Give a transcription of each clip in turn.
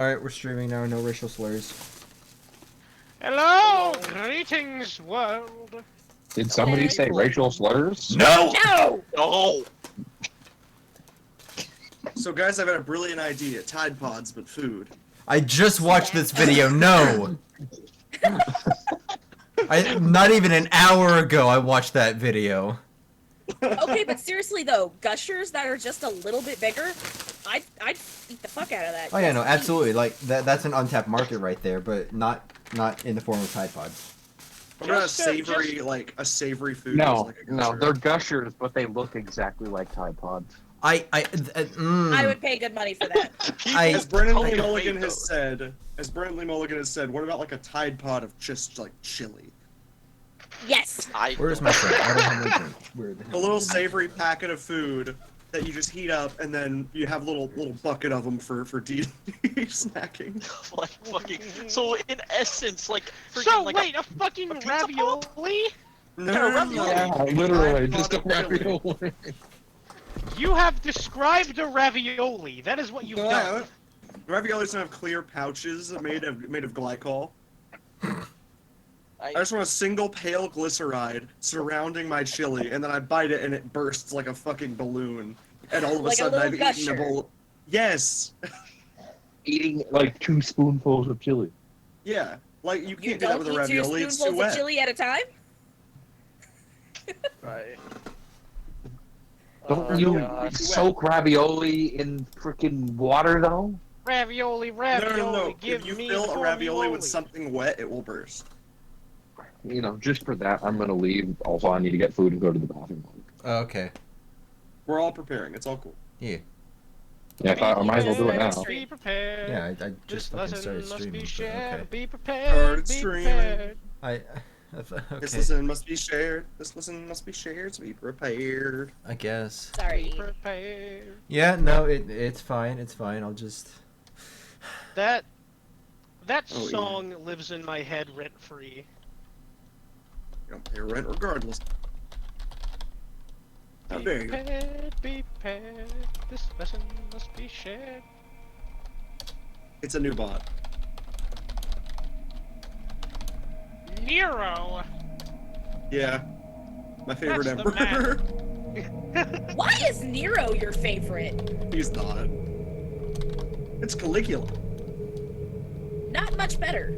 Alright, we're streaming now, no racial slurs. Hello! Greetings, world! Did somebody say racial slurs? No! No! No! So guys, I've had a brilliant idea. Tide Pods, but food. I just watched this video, no! Not even an hour ago I watched that video. Okay, but seriously though, gushers that are just a little bit bigger, I'd eat the fuck out of that. Oh yeah, no, absolutely. Like that's an untapped market right there, but not in the form of Tide Pods. What about a savory, like a savory food? No, like a no, gusher? they're gushers, but they look exactly like Tide Pods. I would pay good money for that. As Brennan Lee totally Mulligan hate has said, what about like a Tide Pod of just like chili? Yes. Where's my friend? I don't have my drink. Where the A hell? little savory packet of food that you just heat up, and then you have a little bucket of them for snacking. Like fucking. So in essence, like. So Like wait, a fucking pizza ravioli? No. Yeah, literally, just a ravioli. You have described a ravioli. That is what you've done. Raviolis don't have clear pouches made of glycol. I just want a single pale glyceride surrounding my chili, and then I bite it and it bursts like a fucking balloon. And all of a Like a sudden I've little eaten a gusher. bowl. Yes! Eating like 2 spoonfuls of chili. Yeah. Like, you You can't do that don't with a eat 2 ravioli, it's too spoonfuls of wet. chili at a time? Right. Don't Oh, you God. soak ravioli in freaking water though? Ravioli, No, ravioli, give If you me fill a ravioli with formoli. something wet, it will burst. You know, just for that, I'm gonna leave. Also, I need to get food and go to the bathroom. Oh, okay. We're all preparing, it's all cool. Yeah. Yeah, I might as well do it now. Be prepared. Yeah, I This just fucking lesson started must streaming. be But shared. okay. Be Started prepared. Be streaming. prepared. This Okay. lesson must be shared. This lesson must be shared, so be prepared. I guess. Be Sorry. prepared. Yeah, no, it's fine. It's fine. I'll just. That Oh, yeah. song lives in my head rent free. You don't pay rent regardless. How Be dare you? prepared. Be prepared. This lesson must be shared. It's a new bot. Nero. Yeah. My favorite That's ever. the Why is Nero your favorite? He's not. It's Caligula. Not much better.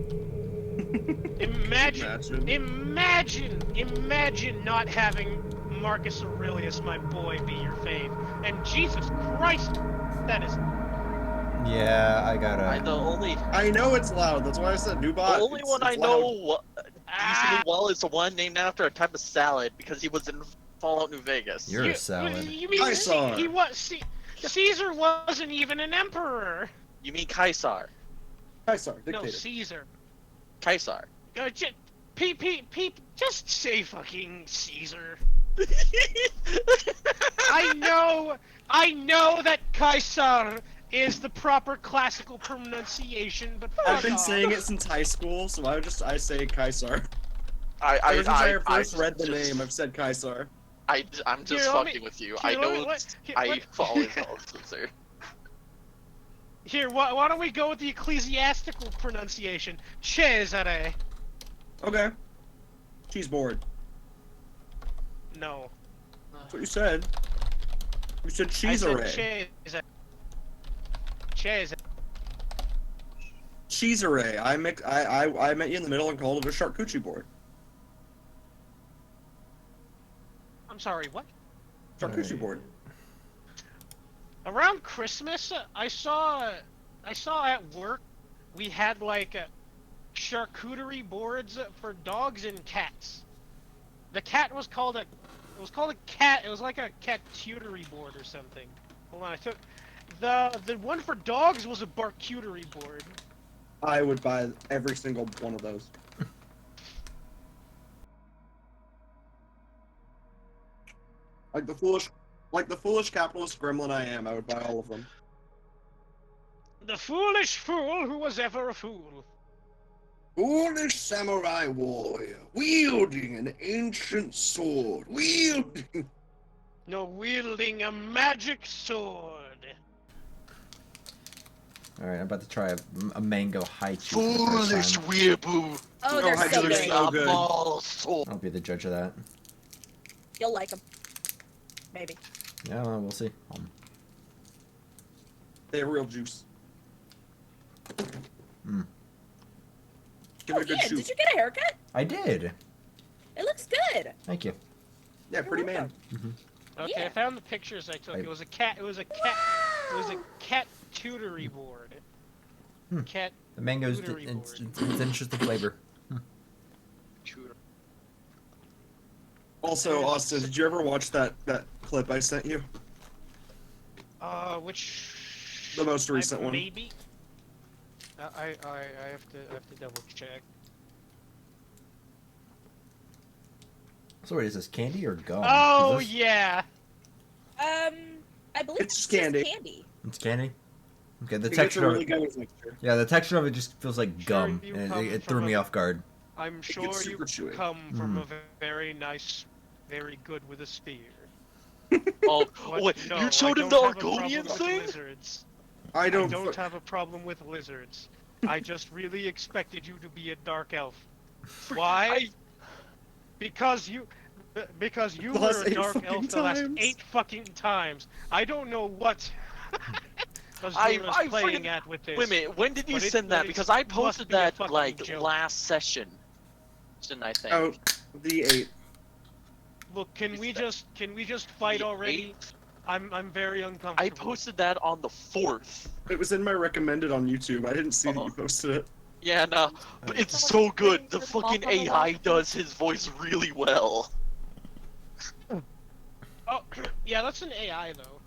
Imagine not having Marcus Aurelius, my boy, be your fave. And Jesus Christ, that is. Yeah, I gotta. The only I know it's loud. That's why I said new bot. only one I it's know Ah. decently well is the one named after a type of salad because he was in Fallout New Vegas. You're a salad. You mean Caesar. he was? Caesar wasn't even an emperor. You mean Caesar? Caesar, No, dictator. Caesar. Caesar. Just say fucking Caesar. I know that Caesar is the proper classical pronunciation, but fuck I've been off. saying it since high school, so I say Caesar. I Ever since I first I read the just- name, I've said Caesar. I'm just Here, let me- fucking with you. here, I let know. me- let- here, I let- always call Caesar. Here, why don't we go with the ecclesiastical pronunciation? Cesare. Okay. Cheese board. No. That's what you said. You said I cheese said array. Cesare. Cheese array. I met you in the middle and called it a charcuterie board. I'm sorry, what? Charcuterie board. Around Christmas, I saw at work we had like charcuterie boards for dogs and cats. The cat was called a cat. It was like a catuterie board or something. Hold on, I took the one for dogs was a barcuterie board. I would buy every single one of those. Like the foolish capitalist gremlin I am, I would buy all of them. The foolish fool who was ever a fool. Foolish samurai warrior, wielding an ancient sword, wielding... No, wielding a magic sword. Alright, I'm about to try a mango high cheese for the first time. weeaboo. Oh, they're I so do good. so good. I'll be the judge of that. You'll like them. Maybe. Yeah, well, we'll see. They have real juice. Mm. Give Oh, it a good yeah, chew. did you get a haircut? I did. It looks good. Thank you. Yeah, pretty man. Okay, Yeah. I found the pictures I took. It was a cat. It was a cat tutory board. Hmm. Cat. The mango's Tutory it's board. an interesting flavor. Also, Austin, did you ever watch that clip I sent you? Which? The most recent one. Maybe. I have to double check. So wait, is this candy or gum? Oh Is this- yeah. I believe It's it's candy. just candy. It's candy. Okay, the It gets a texture of really it. good mixture. Yeah, the texture of it just feels like Sure, gum, you and come it from threw me a- off guard. I'm gets sure you super chewy. come from Mm. a very nice, very good with a spear. Oh, But wait, no, you I showed him don't the have a problem Argonian with thing? Lizards. I I don't. don't have a problem with lizards. I just really expected you to be a dark elf. Why? Because you The were last a 8 dark fucking elf the last times. 8 fucking times. I don't know what was I playing friggin- at with this. Wait a minute, when did you But it- send but that? it Because I must posted be a that fucking like joke. last session, I think. Oh, the 8. Look, can Is we that- just fight The already? 8th? I'm very uncomfortable. I posted that on the 4th. It was in my recommended on YouTube. I didn't see that Oh. you posted it. Yeah, no, but it's so good. The fucking AI does his voice really well. Oh, yeah, that's an AI though.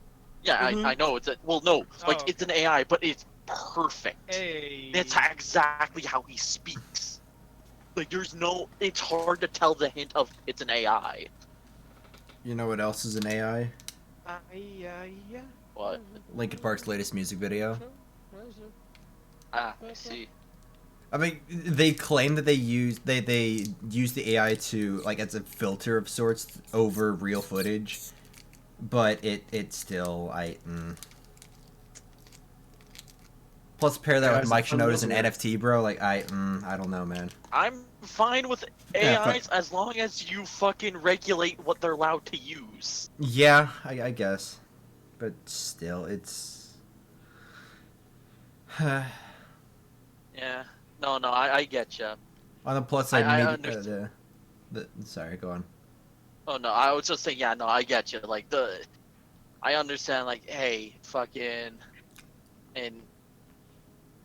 Yeah, Mhm. I know it's a well, no, like Oh, it's an AI, but it's perfect. Hey. That's exactly how he speaks. Like, there's no. It's hard to tell the hint of it's an AI. You know what else is an AI? Yeah. What? Linkin Park's latest music video. Ah, I see. I mean, they claim that they use the AI to like as a filter of sorts over real footage, but it still Plus pair that Yeah, with it's Mike Shinoda's an unreal. NFT, bro. Like I don't know, man. I'm fine with Yeah, AIs as long as you fucking regulate what they're allowed to use. Yeah, I guess, but still, it's. Yeah. No, I get you. On the plus side, I maybe understand. sorry, go on. Oh no, I was just saying, yeah, no, I get you. Like I understand. Like, hey, fucking, and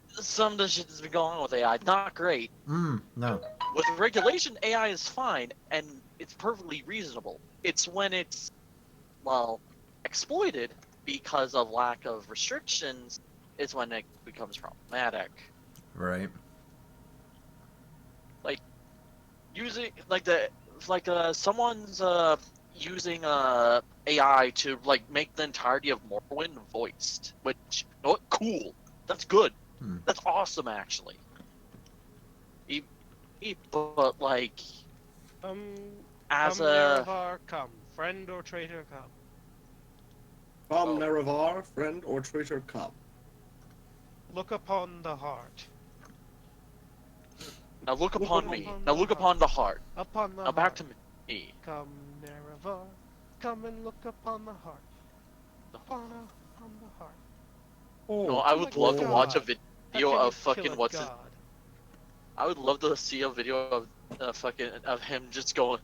some of the shit that's been going on with AI, not great. No. With regulation, AI is fine, and it's perfectly reasonable. It's when it's, well, exploited because of lack of restrictions is when it becomes problematic. Right. Using someone's using AI to like make the entirety of Morrowind voiced, which cool. That's good. Hmm. That's awesome, actually. But like, as come a Nerevar, come, friend or traitor, come. Come, Oh. Nerevar, friend or traitor, come. Look upon the heart. now look upon me. upon Now the look heart. upon the heart. Upon the Now back to heart. me. Come, Nerevar, come and look upon the heart. Upon the heart. Oh, No, I would my love to watch a God. How video can of you kill fucking a what's his. god? I would love to see a video of fucking of him just going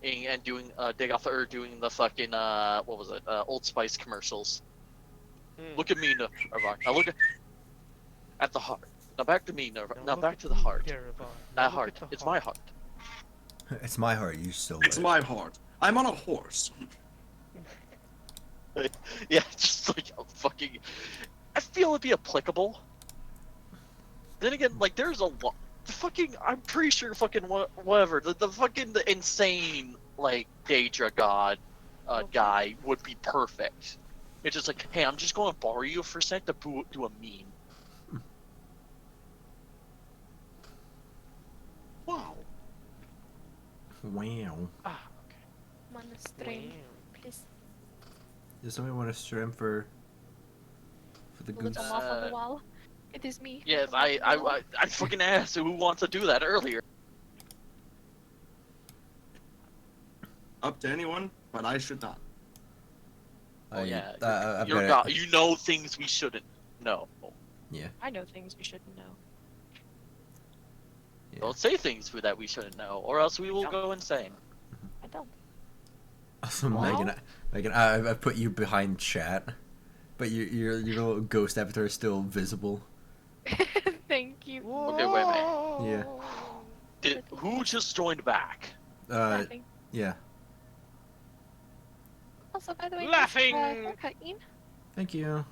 and doing Gegathide doing the fucking what was it Old Spice commercials. Look at me, Nerevar. Now look at the heart. Now back to me, Nerevar. Now look back at to the me, heart. Nerevar. Now That look heart. at the It's my heart. It's my heart. You stole it's it. my heart. I'm on a horse. Yeah, just like a fucking. I feel it'd be applicable. Then again, like there's a lot. Fucking, I'm pretty sure fucking whatever the fucking the insane like Daedra god guy would be perfect. It's just like, hey, I'm just going to borrow you for a sec to do a meme. Wow. Wow. Ah, okay. I'm on the stream, please. Does somebody want to stream for the Look goose? off on the wall. It is me. Yes, I fucking asked who wants to do that earlier. Up to anyone, but I should not. Oh yeah, I've you're got not, you know things we shouldn't know. I know things we shouldn't know. Yeah. Don't say things that we shouldn't know, or else we will go insane. I don't. Also, Well? Megan, I put you behind chat, but your little ghost avatar is still visible. Thank you. Okay, wait a minute. Yeah. Who just joined back? Laughing. Yeah. Also, by the way, Laughing. nice, haircut, Ian. Thank you.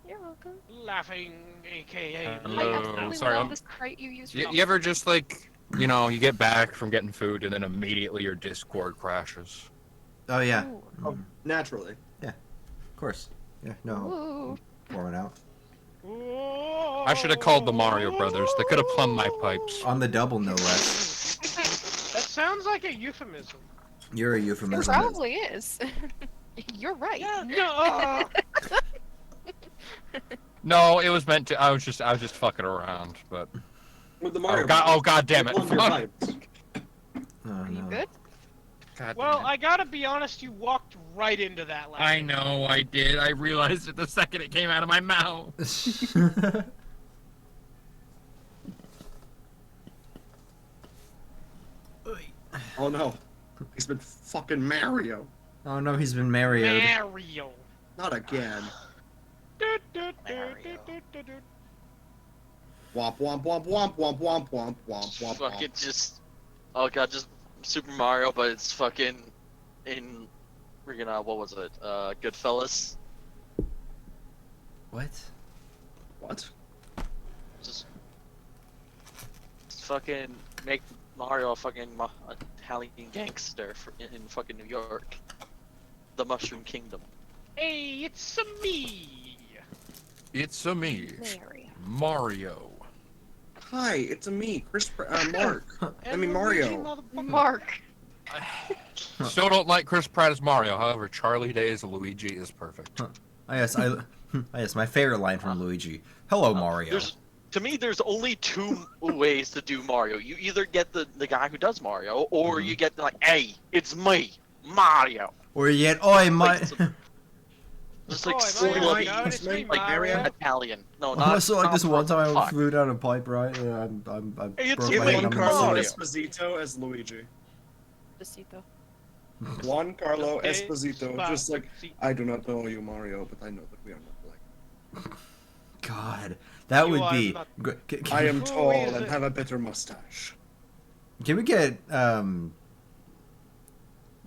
You're welcome. Laughing, aka. I Hello. absolutely Sorry, love I'm- this crate you use for You ever just like, you know, you get back from getting food and then immediately your Discord crashes? Oh yeah. Ooh. Oh, naturally. Of course. Yeah. No. Ooh. Pouring out I should have called the Mario Brothers. They could have plumbed my pipes. on the double, no less. That sounds like a euphemism. You're a It euphemism. probably is. You're right. No. No, it was meant to. I was just fucking around, but With the Mario. god damn it! Plumb your pipes. Oh, Are you no. good? God Well, damn it. I gotta be honest. You walked right into that last. I know I did. I realized it the second it came out of my mouth. Oh no. He's been fucking Mario. Oh no, he's been Marioed. Mario. Not again. Womp womp womp womp womp womp womp womp womp Fucking womp. just, oh god, just Super Mario, but it's fucking in freaking what was it? Goodfellas. What? What? Just fucking make Mario a fucking Italian gangster in fucking New York. The Mushroom Kingdom. Hey, it's me. It's a me, Mary. Mario. Hi, it's a me, Mark. I mean And Mario. Luigi, motherfucker. Mark. Still don't like Chris Pratt as Mario. However, Charlie Day as Luigi is perfect. Oh yes, yes, my favorite line from Luigi. Hello, Mario. To me, there's only two ways to do Mario. You either get the guy who does Mario, or you get like, hey, it's me, Mario. Or yet, oi, my. Just like Oi, slowly, Mario, it's me, like Mario. Italian. No, not. Also, like not this one time I fuck. flew down a pipe, right? I'm Hey, it's broke you, my Juan hand. Juan I'm Carlo Mario. Esposito as Luigi. Besito. Juan Carlo Okay, Esposito, stop. just like, I do not know you, Mario, but I know that we are not like. God, that You would are be. not- I am Who tall is and it? have a bitter mustache. Can we get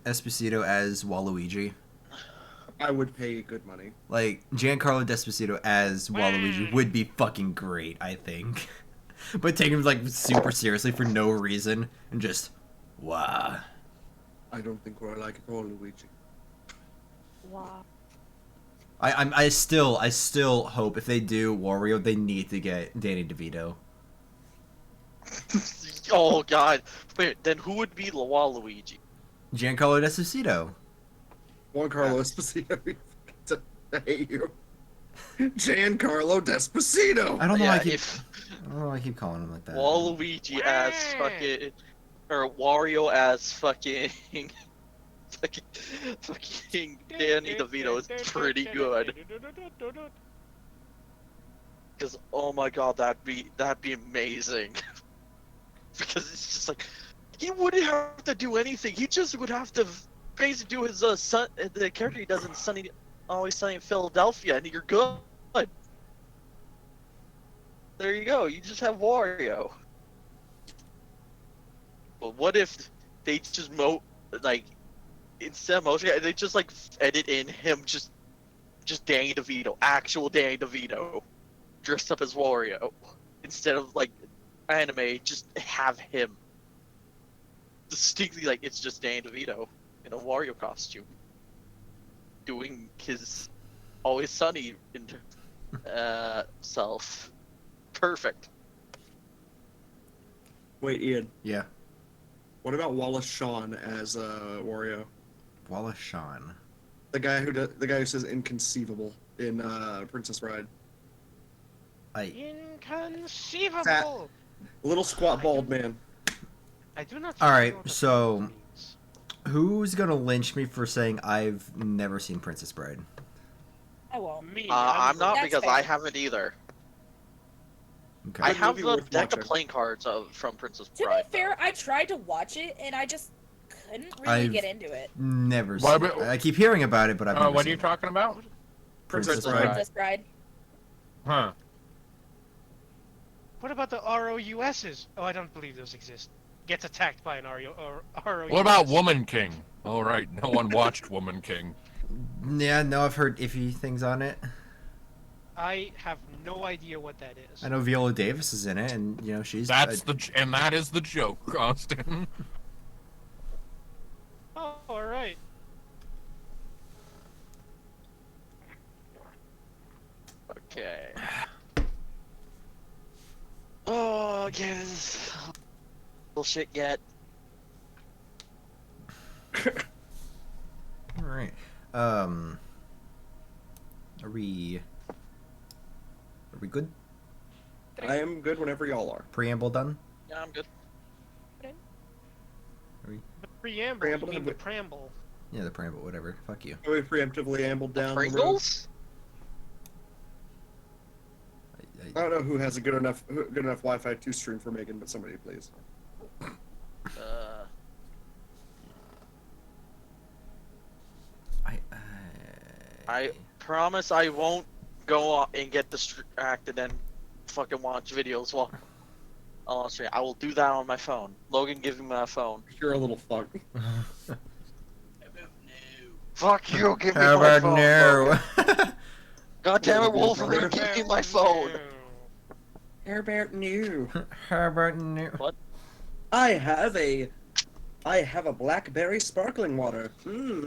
Esposito as Waluigi? I would pay good money. Like Giancarlo Esposito as Waluigi would be fucking great, I think. But take him like super seriously for no reason and just wow. I don't think we're like at all, Luigi. Wow. I still hope if they do Wario, they need to get Danny DeVito. Oh god. Wait, then who would be Waluigi? Giancarlo Esposito. Juan Carlo Esposito. I hate you. Giancarlo Despacito. I don't know why I keep. if I don't know why I keep calling him like that. Waluigi as fucking, or Wario as fucking, fucking Danny DeVito is pretty good. Because oh my god, that'd be amazing. Because it's just like he wouldn't have to do anything. He just would have to basically do his the character he does in Always Sunny in Philadelphia, and you're good. There you go. You just have Wario. But what if they just like instead of motion, they just like edit in him just Danny DeVito, actual Danny DeVito, dressed up as Wario, instead of like anime, just have him distinctly like it's just Danny DeVito in a Wario costume, doing his Always Sunny self. Perfect. Wait, Ian. Yeah. What about Wallace Shawn as Wario? Wallace Shawn. The guy who says inconceivable in Princess Bride. Inconceivable. Little squat bald man. I do not. All right, know what the so- fuck means. Who's gonna lynch me for saying I've never seen Princess Bride? I won't. Me. I'm not That's because fair. I haven't either. Okay. I Good have movie the worth deck watching. of playing cards from Princess To Bride. be fair, I tried to watch it and I just couldn't really I've- get into it. Never Why seen would- it. I keep hearing about it, but I've never What are seen you it. talking about? Princess Bride. Princess Bride. Huh. What about the ROUSs? Oh, I don't believe those exist. Gets attacked by an ROUS. What about Woman King? All right, no one watched Woman King. Yeah, no, I've heard iffy things on it. I have no idea what that is. I know Viola Davis is in it, and you know she's. That is the joke, Austin. Oh, alright. Okay. Oh, yes. Bullshit yet. All right. Are we good? I am good whenever y'all are. Preamble done? Yeah, I'm good. The preamble, Preamble you mean to the the- preamble. Yeah, the preamble, whatever. Fuck you. We preemptively ambled down the road. Pringles? I don't know who has a good enough Wi-Fi to stream for Megan, but somebody please. I promise I won't go and get distracted and fucking watch videos while on stream. I will do that on my phone. Logan, give me my phone. You're a little fuck. Fuck you, give me How my about phone. no? Logan. God damn it, Wolverine, give me my phone. How about new? How about no? What? I have a blackberry sparkling water.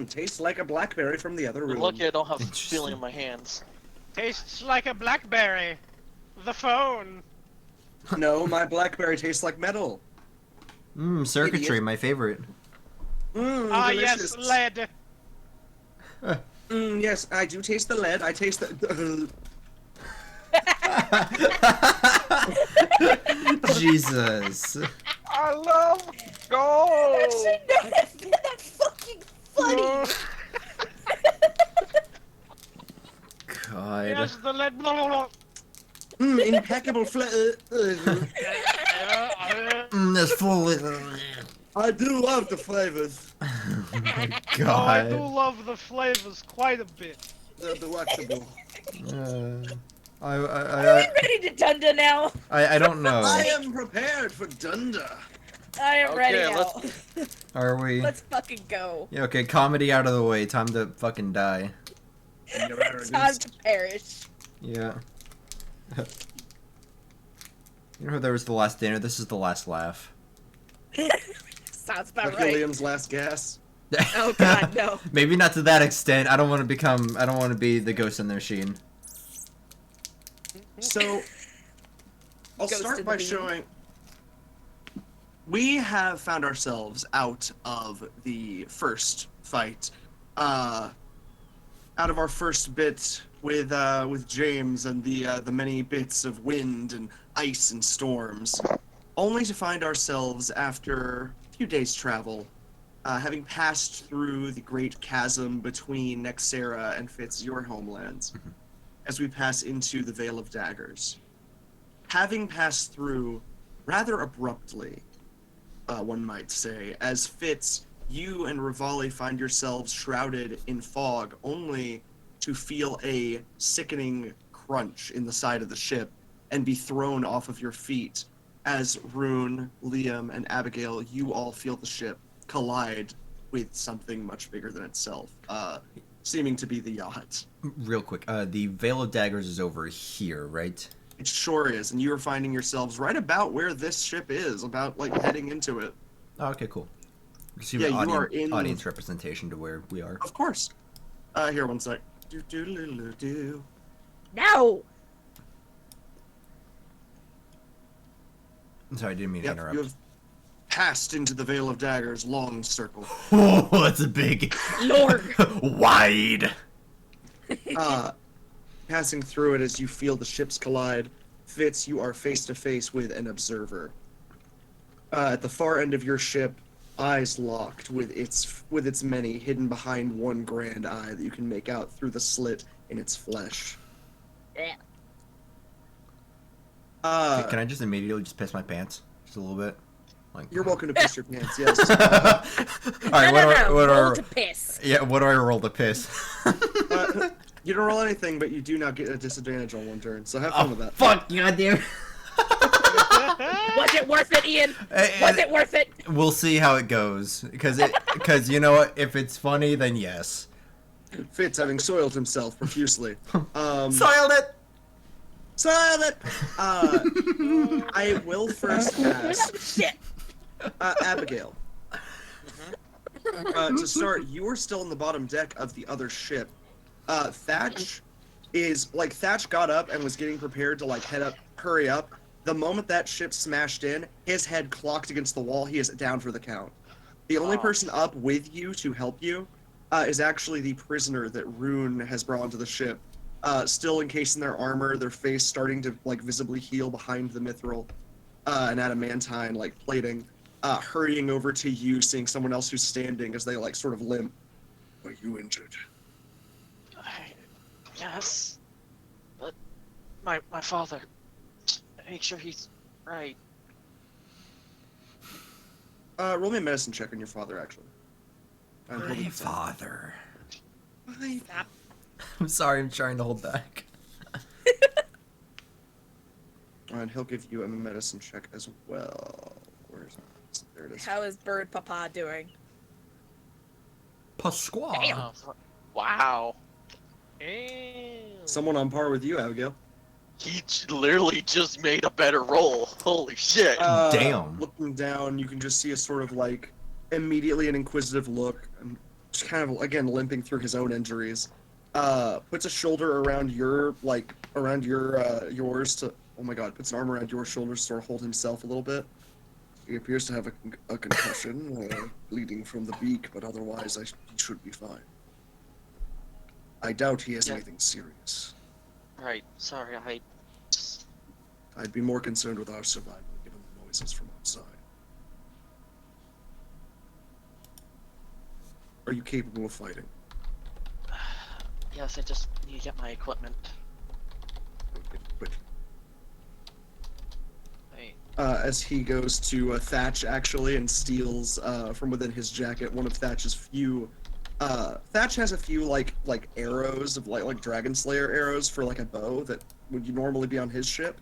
Tastes like a blackberry from the other You're room. lucky I don't have Interesting. feeling in my hands. Tastes like a blackberry. The phone. No, my blackberry tastes like metal. Circuitry, Idiot. my favorite. Ah, Delicious. yes, lead. Yes, I do taste the lead. I taste the. Jesus. I love gold! That should not have been that fucking funny. God. Yes, the lead. Blah, blah, Impeccable flavor. blah. That's full of. I do love the flavors. Oh my Oh, I do God. love the flavors quite a bit. They're delectable. I, Are I, we ready to Dunda now? I don't know. I am prepared for Dunda. I am ready Okay, now. Are we? Let's fucking go. Yeah, okay, comedy out of the way. Time to fucking die. Time to perish. Yeah. You know how there was the last dinner? This is the last laugh. Sounds about Like right. Liam's last gas. Oh god, no. Maybe not to that extent. I don't want to be the ghost in the machine. So, I'll Ghost start in by the bean. showing. We have found ourselves out of the first fight, out of our first bit with James and the many bits of wind and ice and storms, only to find ourselves after a few days' travel, having passed through the great chasm between Nexera and Fitz, your homelands, as we pass into the Veil of Daggers. Having passed through rather abruptly, one might say, as Fitz, you and Rivali find yourselves shrouded in fog, only to feel a sickening crunch in the side of the ship and be thrown off of your feet as Rune, Liam, and Abigail, you all feel the ship collide with something much bigger than itself, seeming to be the yacht. Real quick, the Veil of Daggers is over here, right? It sure is, and you are finding yourselves right about where this ship is, about like heading into it. Oh, okay, cool. So Yeah, have you are in- audience representation to where we are. Of course. Here, one sec. Do. No! I'm sorry, I didn't mean to Yep, interrupt. you have passed into the Veil of Daggers, long circle. Oh, that's a big, Lord! wide. Passing through it as you feel the ships collide, Fitz, you are face to face with an observer. At the far end of your ship, eyes locked with its many hidden behind one grand eye that you can make out through the slit in its flesh. Can I just immediately just piss my pants? Just a little bit? Like, You're welcome to piss your pants, yes. Alright, Roll to piss. Yeah, what do I roll to piss? You don't roll anything, but you do not get a disadvantage on one turn, so have fun with that. Fuck, goddamn. Was it worth it, Ian? Was it worth it? We'll see how it goes, because you know what? If it's funny, then yes. Fitz, having soiled himself profusely. Soiled it. Soiled it. I will first ask Shit. Abigail. To start, you are still on the bottom deck of the other ship. Thatch got up and was getting prepared to hurry up. The moment that ship smashed in, his head clocked against the wall. He is down for the count. The only person up with you to help you is actually the prisoner that Rune has brought onto the ship. Still encased in their armor, their face starting to visibly heal behind the mithril and adamantine plating. Hurrying over to you, seeing someone else who's standing as they sort of limp. Are you injured? Yes. But my father. Make sure he's right. Roll me a medicine check on your father, actually. My father. Stop. I'm sorry, I'm trying to hold back. And he'll give you a medicine check as well. Where's it? There it is. How is Bird Papa doing? Pasqua. Damn. Wow. Damn. Someone on par with you, Abigail. He literally just made a better roll. Holy shit. Damn. Looking down, you can just see a sort of immediately an inquisitive look, and just kind of again limping through his own injuries. Puts a shoulder around yours to. Oh my God! Puts an arm around your shoulders to sort of hold himself a little bit. He appears to have a concussion, bleeding from the beak, but otherwise he should be fine. I doubt he has anything serious. Right. Sorry, I'd be more concerned with our survival, given the noises from outside. Are you capable of fighting? Yes, I just need to get my equipment. Quick. Wait. As he goes to Thatch, actually, and steals from within his jacket one of Thatch's few... Thatch has a few, arrows of, Dragon Slayer arrows for, a bow that would normally be on his ship.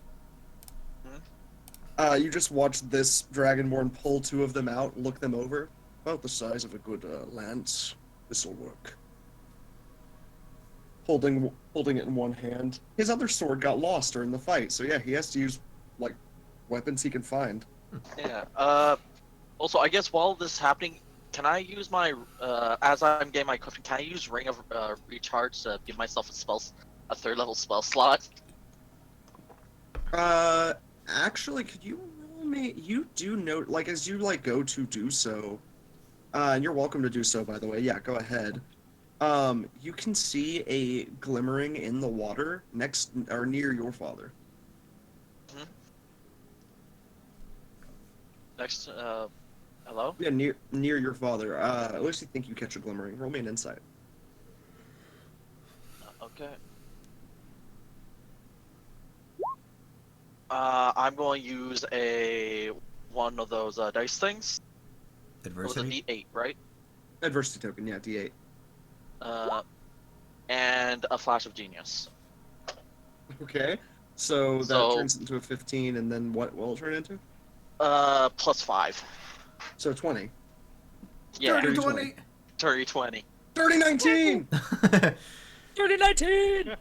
You just watch this Dragonborn pull two of them out, look them over. About the size of a good lance. This'll work. Holding it in one hand. His other sword got lost during the fight, so yeah, he has to use, weapons he can find. Yeah, also, I guess while this is happening, can I use my, as I'm getting my equipment, can I use Ring of Recharge to give myself a third level spell slot? Actually, could you roll me, you do note, as you, go to do so, and you're welcome to do so, by the way, yeah, go ahead. You can see a glimmering in the water next, or near your father. Next, hello? Yeah, near your father. At least you think you catch a glimmering. Roll me an insight. Okay. I'm going to use one of those dice things. Adversity? It was a D8, right? Adversity token, yeah, D8. And a Flash of Genius. Okay. So that turns into a 15, and then what will it turn into? Plus 5. So 20. Yeah. 30-20. 30-20. 30-19! 30-19!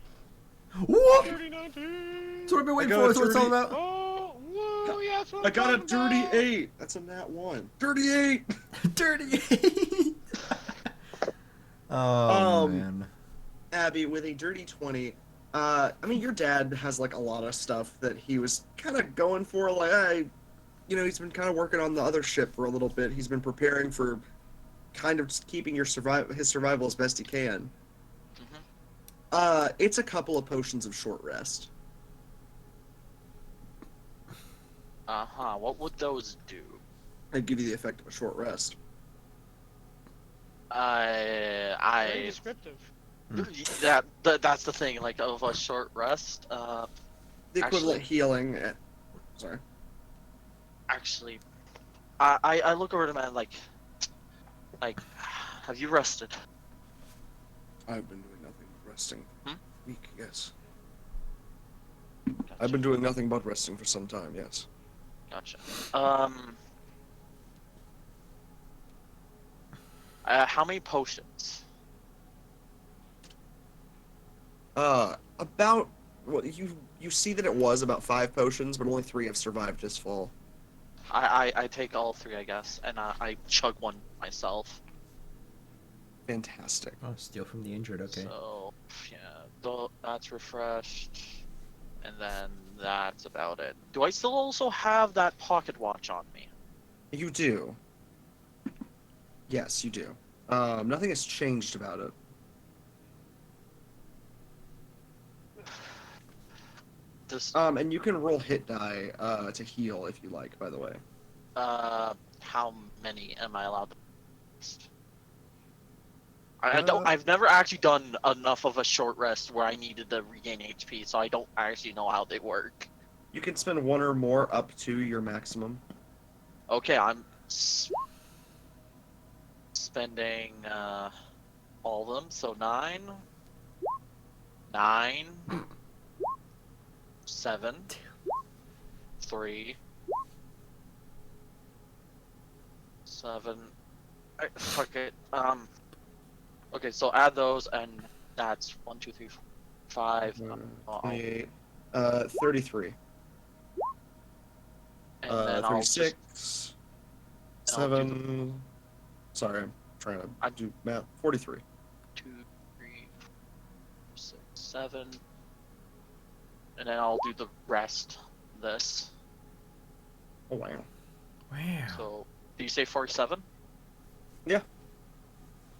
Whoop! 30-19. That's what I've been waiting I for. got That's what it's all a about. Oh, whoa, yeah, that's what I I'm got a talking about. dirty 8! That's a nat 1. Dirty 8! Dirty. Oh, man. Abby, with a dirty 20, I mean, your dad has, a lot of stuff that he was kind of going for, he's been kind of working on the other ship for a little bit. He's been preparing for kind of just keeping his survival as best he can. Mm-hmm. It's a couple of potions of short rest. What would those do? They give you the effect of a short rest. Very I descriptive. that's the thing. Like of a short rest. The equivalent Actually- healing. Sorry. Actually, I look over to the man like, have you rested? I've been doing nothing but resting. Hmm? Week, yes. Gotcha. I've been doing nothing but resting for some time, yes. Gotcha. How many potions? About, well, you see that it was about 5 potions, but only 3 have survived this fall. I take all 3, I guess, and I chug one myself. Fantastic. Oh, steal from the injured. Okay. So yeah, that's refreshed, and then that's about it. Do I still also have that pocket watch on me? You do. Yes, you do. Nothing has changed about it. This And you can roll hit die to heal if you like, by the way. how many am I allowed to? I don't. I've never actually done enough of a short rest where I needed to regain HP, so I don't actually know how they work. You can spend 1 or more up to your maximum. Okay, I'm spending all of them, so 9, 7, 3, 7. Fuck it. Okay, so add those, and that's 1, 2, 3, 4, 5. 28. 33. And then I'll 36. just, and I'll do 7. Sorry, I'm trying to I- do math. 43. 2, 3, 4, 6, 7, and then I'll do the rest. This. Oh, wow. Wow. So, do you say 47? Yeah.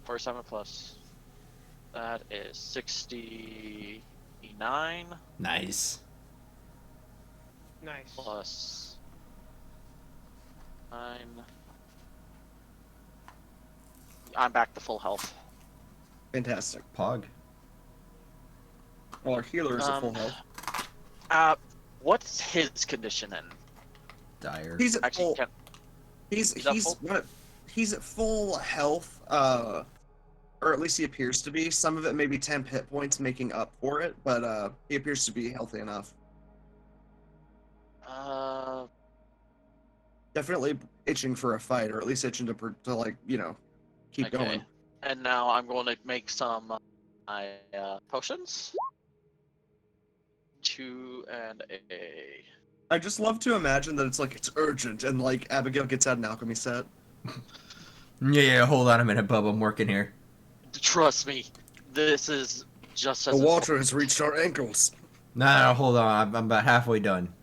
47 plus. That is 69 Nice. Nice. plus 9. I'm back to full health. Fantastic. Pog. Well, our healer is at full health. What's his condition in? Dire. He's at Actually, full. He's He's at full? he's at full health. Or at least he appears to be. Some of it may be temp hit points making up for it, but he appears to be healthy enough. Definitely itching for a fight, or at least itching to like, keep okay. going. And now I'm going to make some potions. 2 and a. I just love to imagine that it's urgent, and like Abigail gets out an alchemy set. Yeah, hold on a minute, Bub. I'm working here. Trust me, this is just as The water has reached our ankles. No, hold on. I'm about halfway done.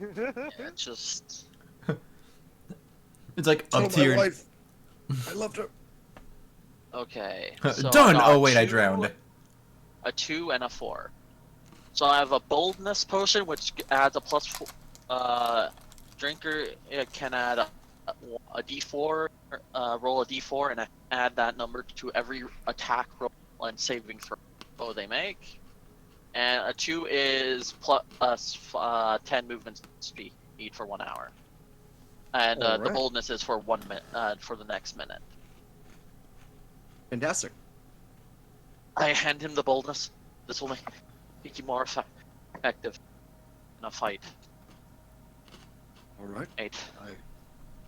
Yeah, just It's like Tell up to my your... wife I loved her. okay. So Done! I got Oh, wait, I 2, drowned. A 2 and a 4. So I have a boldness potion, which adds a +4. Drinker can add a D4, roll a D4, and add that number to every attack roll and saving throw they make. And a 2 is plus 10 movement speed for 1 hour. And the Alright. boldness is for 1 minute, for the next minute. Fantastic. I hand him the boldness. This will make you more effective in a fight. All right. 8.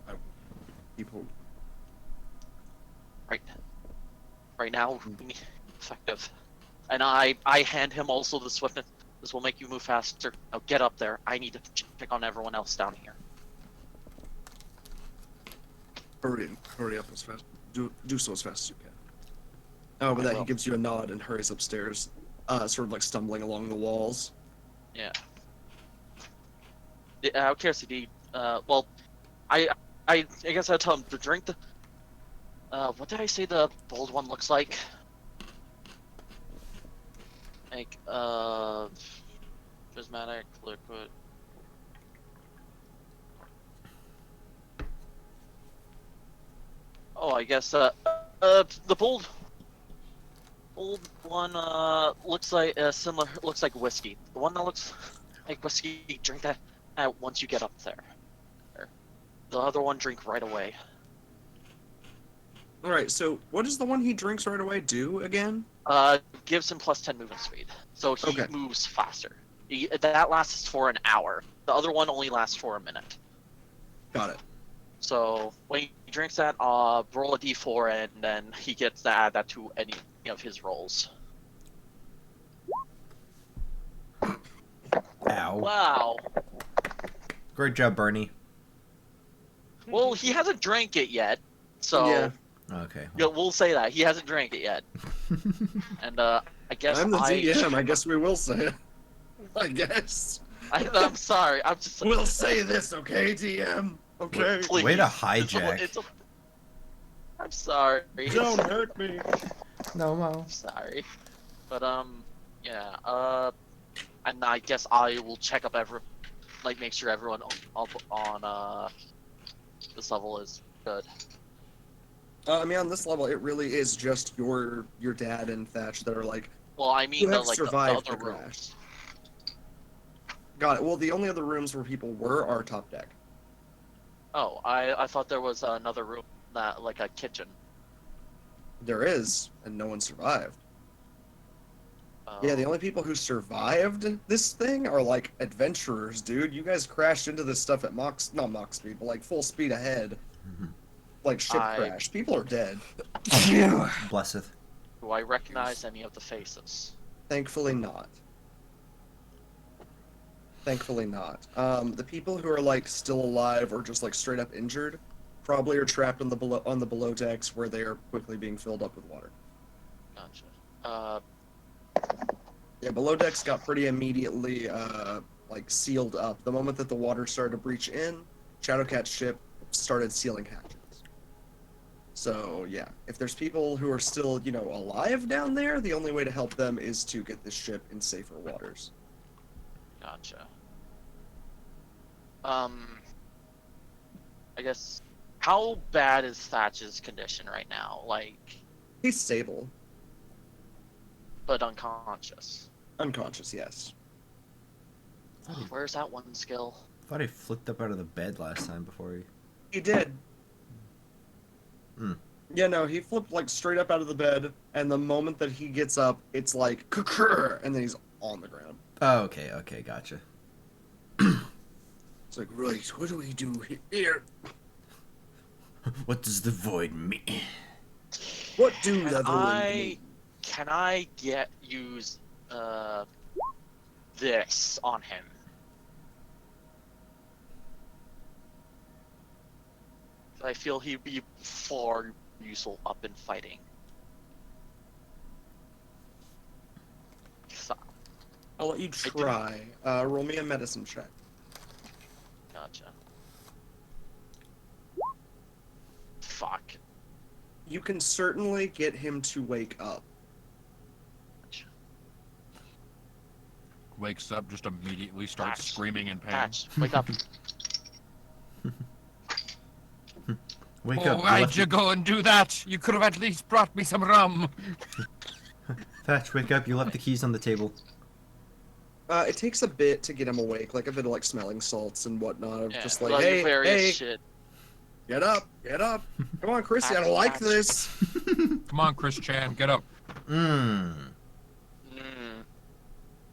I keep hold. Right now, we need effective. And I hand him also the swiftness. This will make you move faster. Now get up there. I need to check on everyone else down here. Hurry up as fast. Do so as fast as you can. Oh, with I that, will. he gives you a nod and hurries upstairs, sort of like stumbling along the walls. Yeah. Out of curiosity, well, I guess I'll tell him to drink the. What did I say the bold one looks like? Like, prismatic, liquid, Oh, I guess the bold one looks like similar. Looks like whiskey. The one that looks like whiskey, drink that once you get up there. The other one, drink right away. Alright, so what does the one he drinks right away do again? Gives him plus 10 movement speed, so he Okay. moves faster. That lasts for an hour. The other one only lasts for a minute. Got it. So when he drinks that, roll a d4, and then he gets to add that to any of his rolls. Ow. Wow. Great job, Bernie. Well, he hasn't drank it yet, so Yeah. Okay. yeah, we'll say that he hasn't drank it yet. And I guess I'm the DM, I guess we will say it. I guess. I'm sorry. I'm just. We'll say this, okay, DM? Okay. Please. Way to It's hijack. I'm sorry. Don't hurt me. No, Mo. I'm sorry. But yeah. And I guess I will check up make sure everyone up on this level is good. I mean, on this level, it really is just your dad and Thatch that are like, Well, I mean You the have the survived other the crash. rooms. got it. Well, the only other rooms where people were are top deck. Oh, I thought there was another room that like a kitchen. There is, and no one survived. Yeah, the only people who survived this thing are like adventurers, dude. You guys crashed into this stuff at not Mach speed, but like full speed ahead. Like ship crash. People are dead. Blesseth. Do I recognize any of the faces? Thankfully not. Thankfully not. The people who are like still alive or just like straight up injured probably are trapped on the below decks where they are quickly being filled up with water. Gotcha. Yeah, below decks got pretty immediately like sealed up. The moment that the water started to breach in, Shadowcat's ship started sealing hatches. So yeah, if there's people who are still, alive down there, the only way to help them is to get this ship in safer waters. Gotcha. I guess, how bad is Thatch's condition right now? Like, He's stable. but unconscious. Unconscious, yes. Where's that one skill? I thought he flipped up out of the bed last time before he... He did. Hmm. Yeah, no, he flipped like straight up out of the bed, and the moment that he gets up, it's like, and then he's on the ground. Oh, okay, gotcha. It's like, right, what do we do here? What does the void mean? What do the void mean? Can I use this on him? I feel he'd be far useful up in fighting. So, I'll let you try. Roll me a medicine check. gotcha. Fuck. You can certainly get him to wake up. Wakes up, just immediately starts Patch. screaming in pain. Patch, wake up. Wake up. Why'd you go and do that? You could have at least brought me some rum. Thatch, wake up. You left the keys on the table. It takes a bit to get him awake, like a bit of like smelling salts and whatnot. Of Yeah, just like, well, hey, various hey, shit. get up. Come on, Chrissy, I don't like this. Come on, Chris Chan, get up. Mm.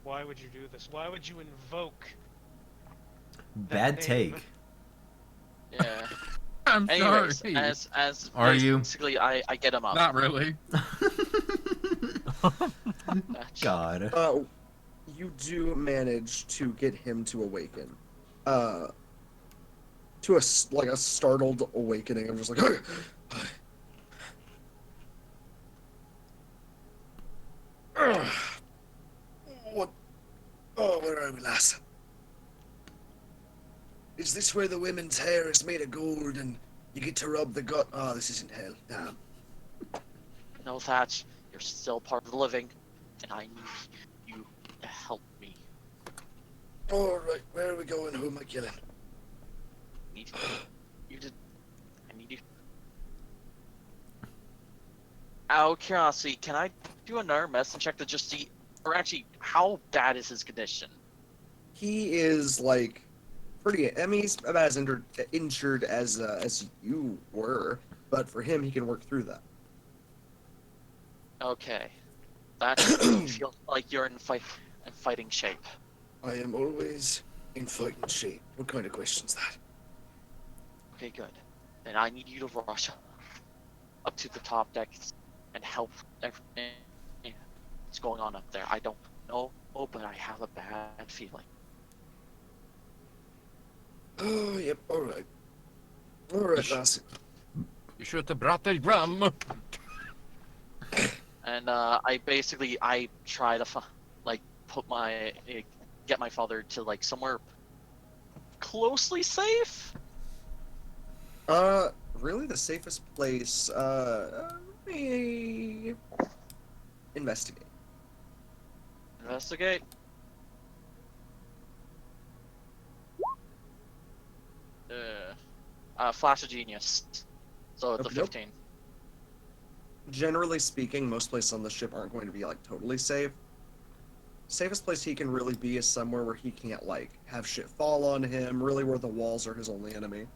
Why would you do this? Why would you invoke? Bad name. take. Yeah. I'm Anyways, sorry. as Are you? basically I get him up. Not really. God. You do manage to get him to awaken. To a startled awakening. I'm just like, what? Oh, where are we, lass? Is this where the women's hair is made of gold and you get to rub the gut? Oh, this isn't hell. Damn. No, Thatch, you're still part of the living, and I need you to help me. Alright, where are we going? Who am I killing? I need you to Out of curiosity, can I do another medicine check to just see, or actually, how bad is his condition? He is like pretty. I mean, he's about as injured as you were, but for him, he can work through that. Okay, that feels like you're in fighting shape. I am always in fighting shape. What kind of question's that? Okay, good. Then I need you to rush up to the top deck and help everything that's going on up there. I don't know, but I have a bad feeling. Oh, yep. All right. All right, lass. You should have brought the rum. And I try to get my father to like somewhere closely safe. Really, the safest place. Investigate. Investigate. Flash of genius. So it's a Okey doke. 15. Generally speaking, most places on the ship aren't going to be like totally safe. Safest place he can really be is somewhere where he can't like have shit fall on him. Really, where the walls are his only enemy.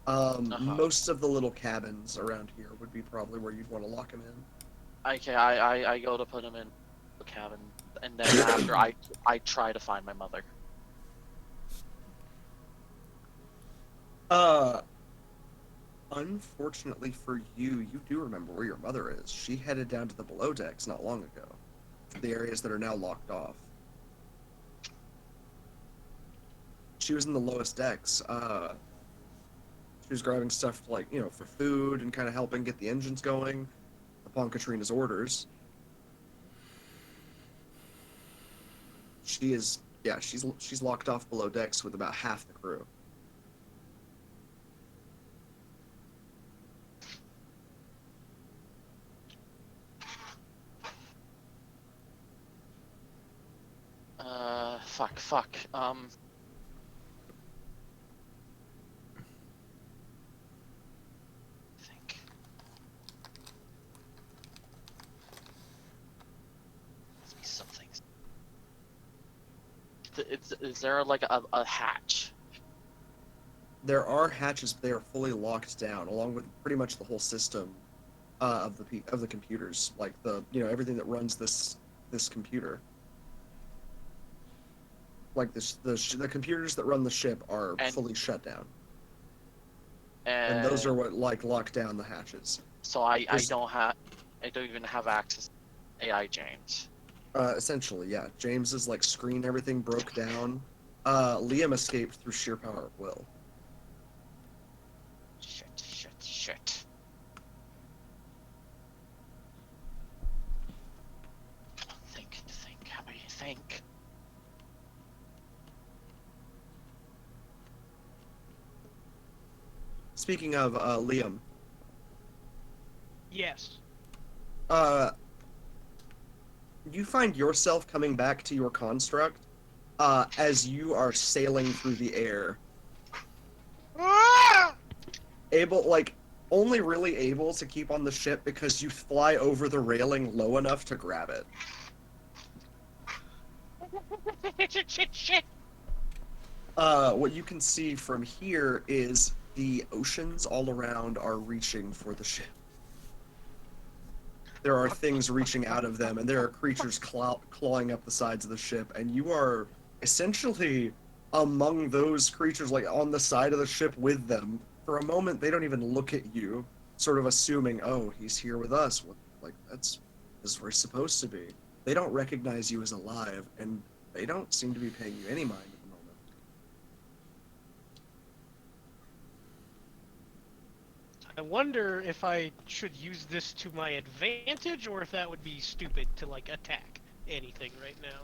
Most of the little cabins around here would be probably where you'd want to lock him in. Okay, I go to put him in the cabin, and then after I try to find my mother. Unfortunately for you, you do remember where your mother is. She headed down to the below decks not long ago. The areas that are now locked off. She was in the lowest decks. She was grabbing stuff like, for food and kind of helping get the engines going upon Katrina's orders. She's locked off below decks with about half the crew. Fuck. Think. Must be something. Is there like a hatch? There are hatches, but they are fully locked down, along with pretty much the whole system of the computers, like everything that runs this computer. Like the computers that run the ship are fully shut down, and those are what lock down the hatches. So I don't even have access to AI James. Essentially, yeah. James's screen, everything broke down. Liam escaped through sheer power of will. Shit. Think. How do you think? Speaking of Liam. Yes. You find yourself coming back to your construct as you are sailing through the air. Only really able to keep on the ship because you fly over the railing low enough to grab it. Shit. What you can see from here is the oceans all around are reaching for the ship. There are things reaching out of them, and there are creatures clawing up the sides of the ship, and you are essentially among those creatures, on the side of the ship with them. For a moment, they don't even look at you, sort of assuming, oh, he's here with us. This is where he's supposed to be. They don't recognize you as alive, and they don't seem to be paying you any mind at the moment. I wonder if I should use this to my advantage, or if that would be stupid to, attack anything right now.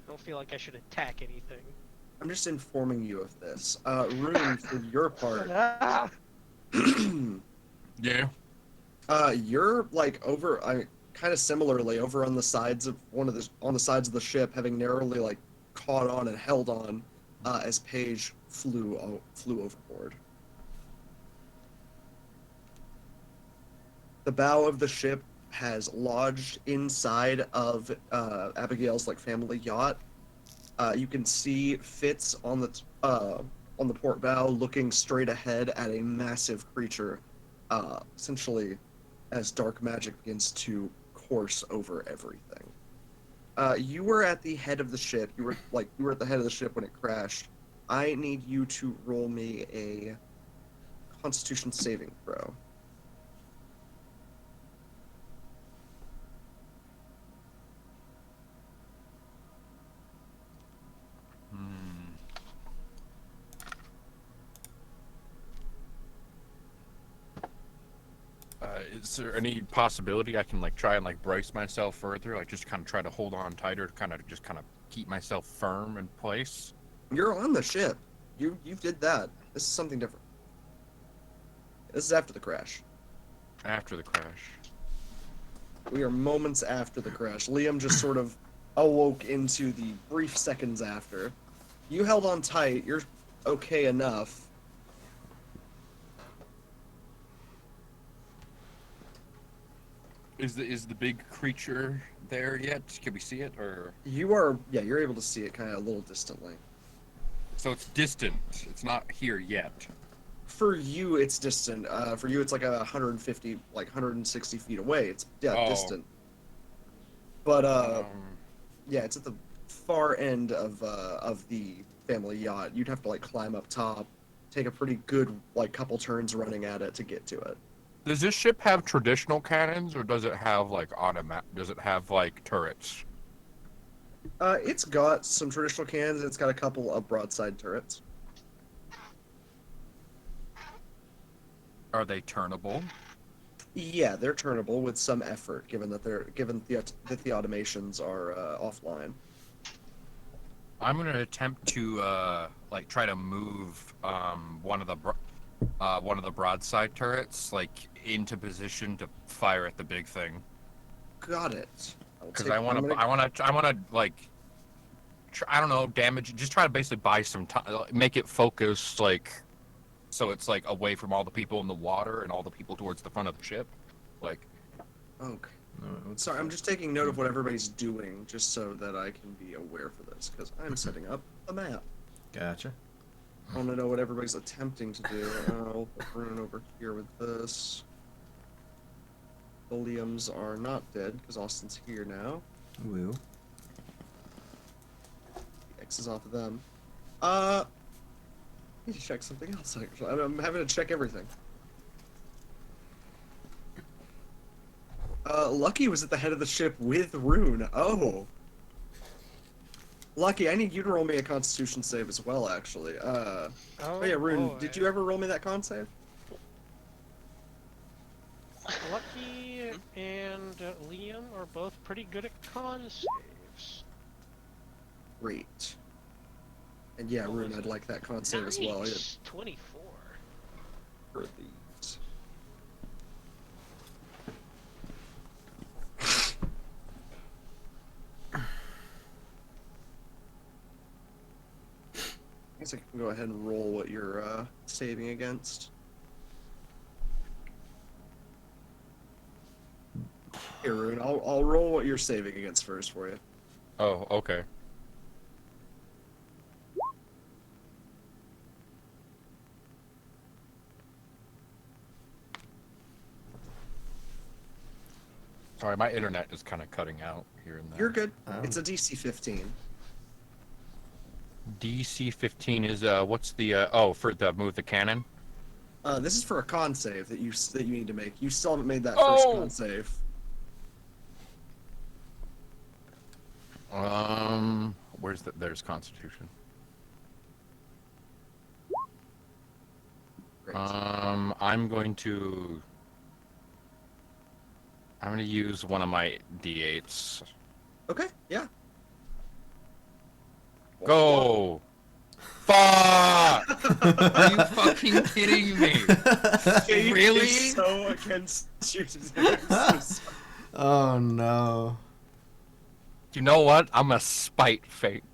I don't feel like I should attack anything. I'm just informing you of this. Rune, for your part... Yeah. You're, over... kind of similarly, over on the sides of on the sides of the ship, having narrowly, caught on and held on, as Paige flew overboard. The bow of the ship has lodged inside of Abigail's like family yacht. You can see Fitz on the port bow, looking straight ahead at a massive creature, essentially, as dark magic begins to course over everything. You were at the head of the ship. You were at the head of the ship when it crashed. I need you to roll me a Constitution saving throw. Is there any possibility I can like try and like brace myself further, like just kind of try to hold on tighter, kind of just kind of keep myself firm in place? You're on the ship. You did that. This is something different. This is after the crash. After the crash. We are moments after the crash. Liam just sort of awoke into the brief seconds after. You held on tight. You're okay enough. Is the big creature there yet? Can we see it, or? You're able to see it kind of a little distantly. So it's distant. It's not here yet. For you, it's distant. For you, it's like 150, like 160 feet away. It's distant. But yeah, it's at the far end of the family yacht. You'd have to like climb up top, take a pretty good like couple turns running at it to get to it. Does this ship have traditional cannons, or does it have like Does it have like turrets? It's got some traditional cannons. And it's got a couple of broadside turrets. Are they turnable? Yeah, they're turnable with some effort, given that the automations are offline. I'm gonna attempt to like try to move one of the broadside turrets like into position to fire at the big thing. Got it. Because I want to like I don't know, damage. Just try to basically buy some time, make it focus like. So it's like away from all the people in the water and all the people towards the front of the ship, like. Okay. Sorry, I'm just taking note of what everybody's doing, just so that I can be aware for this, because I'm setting up a map. Gotcha. I want to know what everybody's attempting to do. I'll put Rune over here with this. The Liams are not dead, because Austin's here now. Woo. The X is off of them. I need to check something else, actually. I'm having to check everything. Lucky was at the head of the ship with Rune. Oh. Lucky, I need you to roll me a Constitution save as well, actually. Oh yeah, Rune, boy. did you ever roll me that con save? Lucky and Liam are both pretty good at con saves. Great. And yeah, Rune, I'd like that con save as well. Nice. 24. For these. I guess I can go ahead and roll what you're saving against. Here, Rune, I'll roll what you're saving against first for you. Oh, okay. Sorry, my internet is kind of cutting out here and there. You're good. It's a DC 15. DC 15 is what's the for the move the cannon? This is for a con save that you need to make. You still haven't made that first con save. There's Constitution. Great. I'm going to use one of my D8s. Okay, yeah. Go! Fuck! Are you fucking kidding me? Really? So against you today. Oh no. You know what? I'm a spite fate.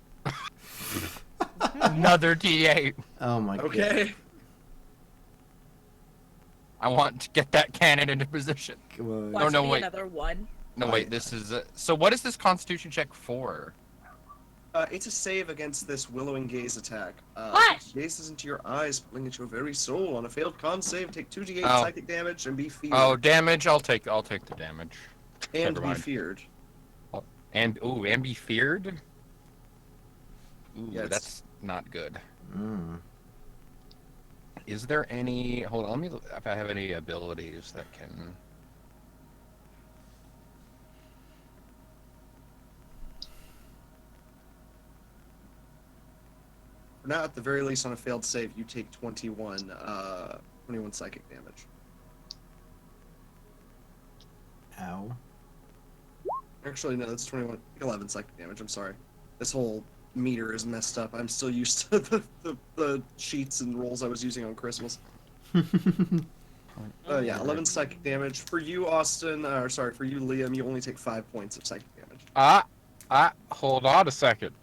Another D8. Oh my god. Okay. I want to get that cannon into position. Come on. Watch no, me wait. another one. No, Oh, wait, yeah. this is... so what is this Constitution check for? It's a save against this Willowing Gaze attack. What? Gazes into your eyes, pulling at your very soul. On a failed con save, take 2d8 Oh. psychic damage and be feared. Oh, damage. I'll take the damage. and never be mind. feared. And be feared. Ooh, Yeah, it's- that's not good. Mm. Is there any? Hold on, let me look if I have any abilities that can. For now, at the very least, on a failed save, you take 21 psychic damage. Ow. Actually, no, that's 11 psychic damage. I'm sorry. This whole meter is messed up. I'm still used to the sheets and rolls I was using on Christmas. Yeah, 11 psychic damage. For you, Austin, for you, Liam, you only take 5 points of psychic damage. Hold on a second.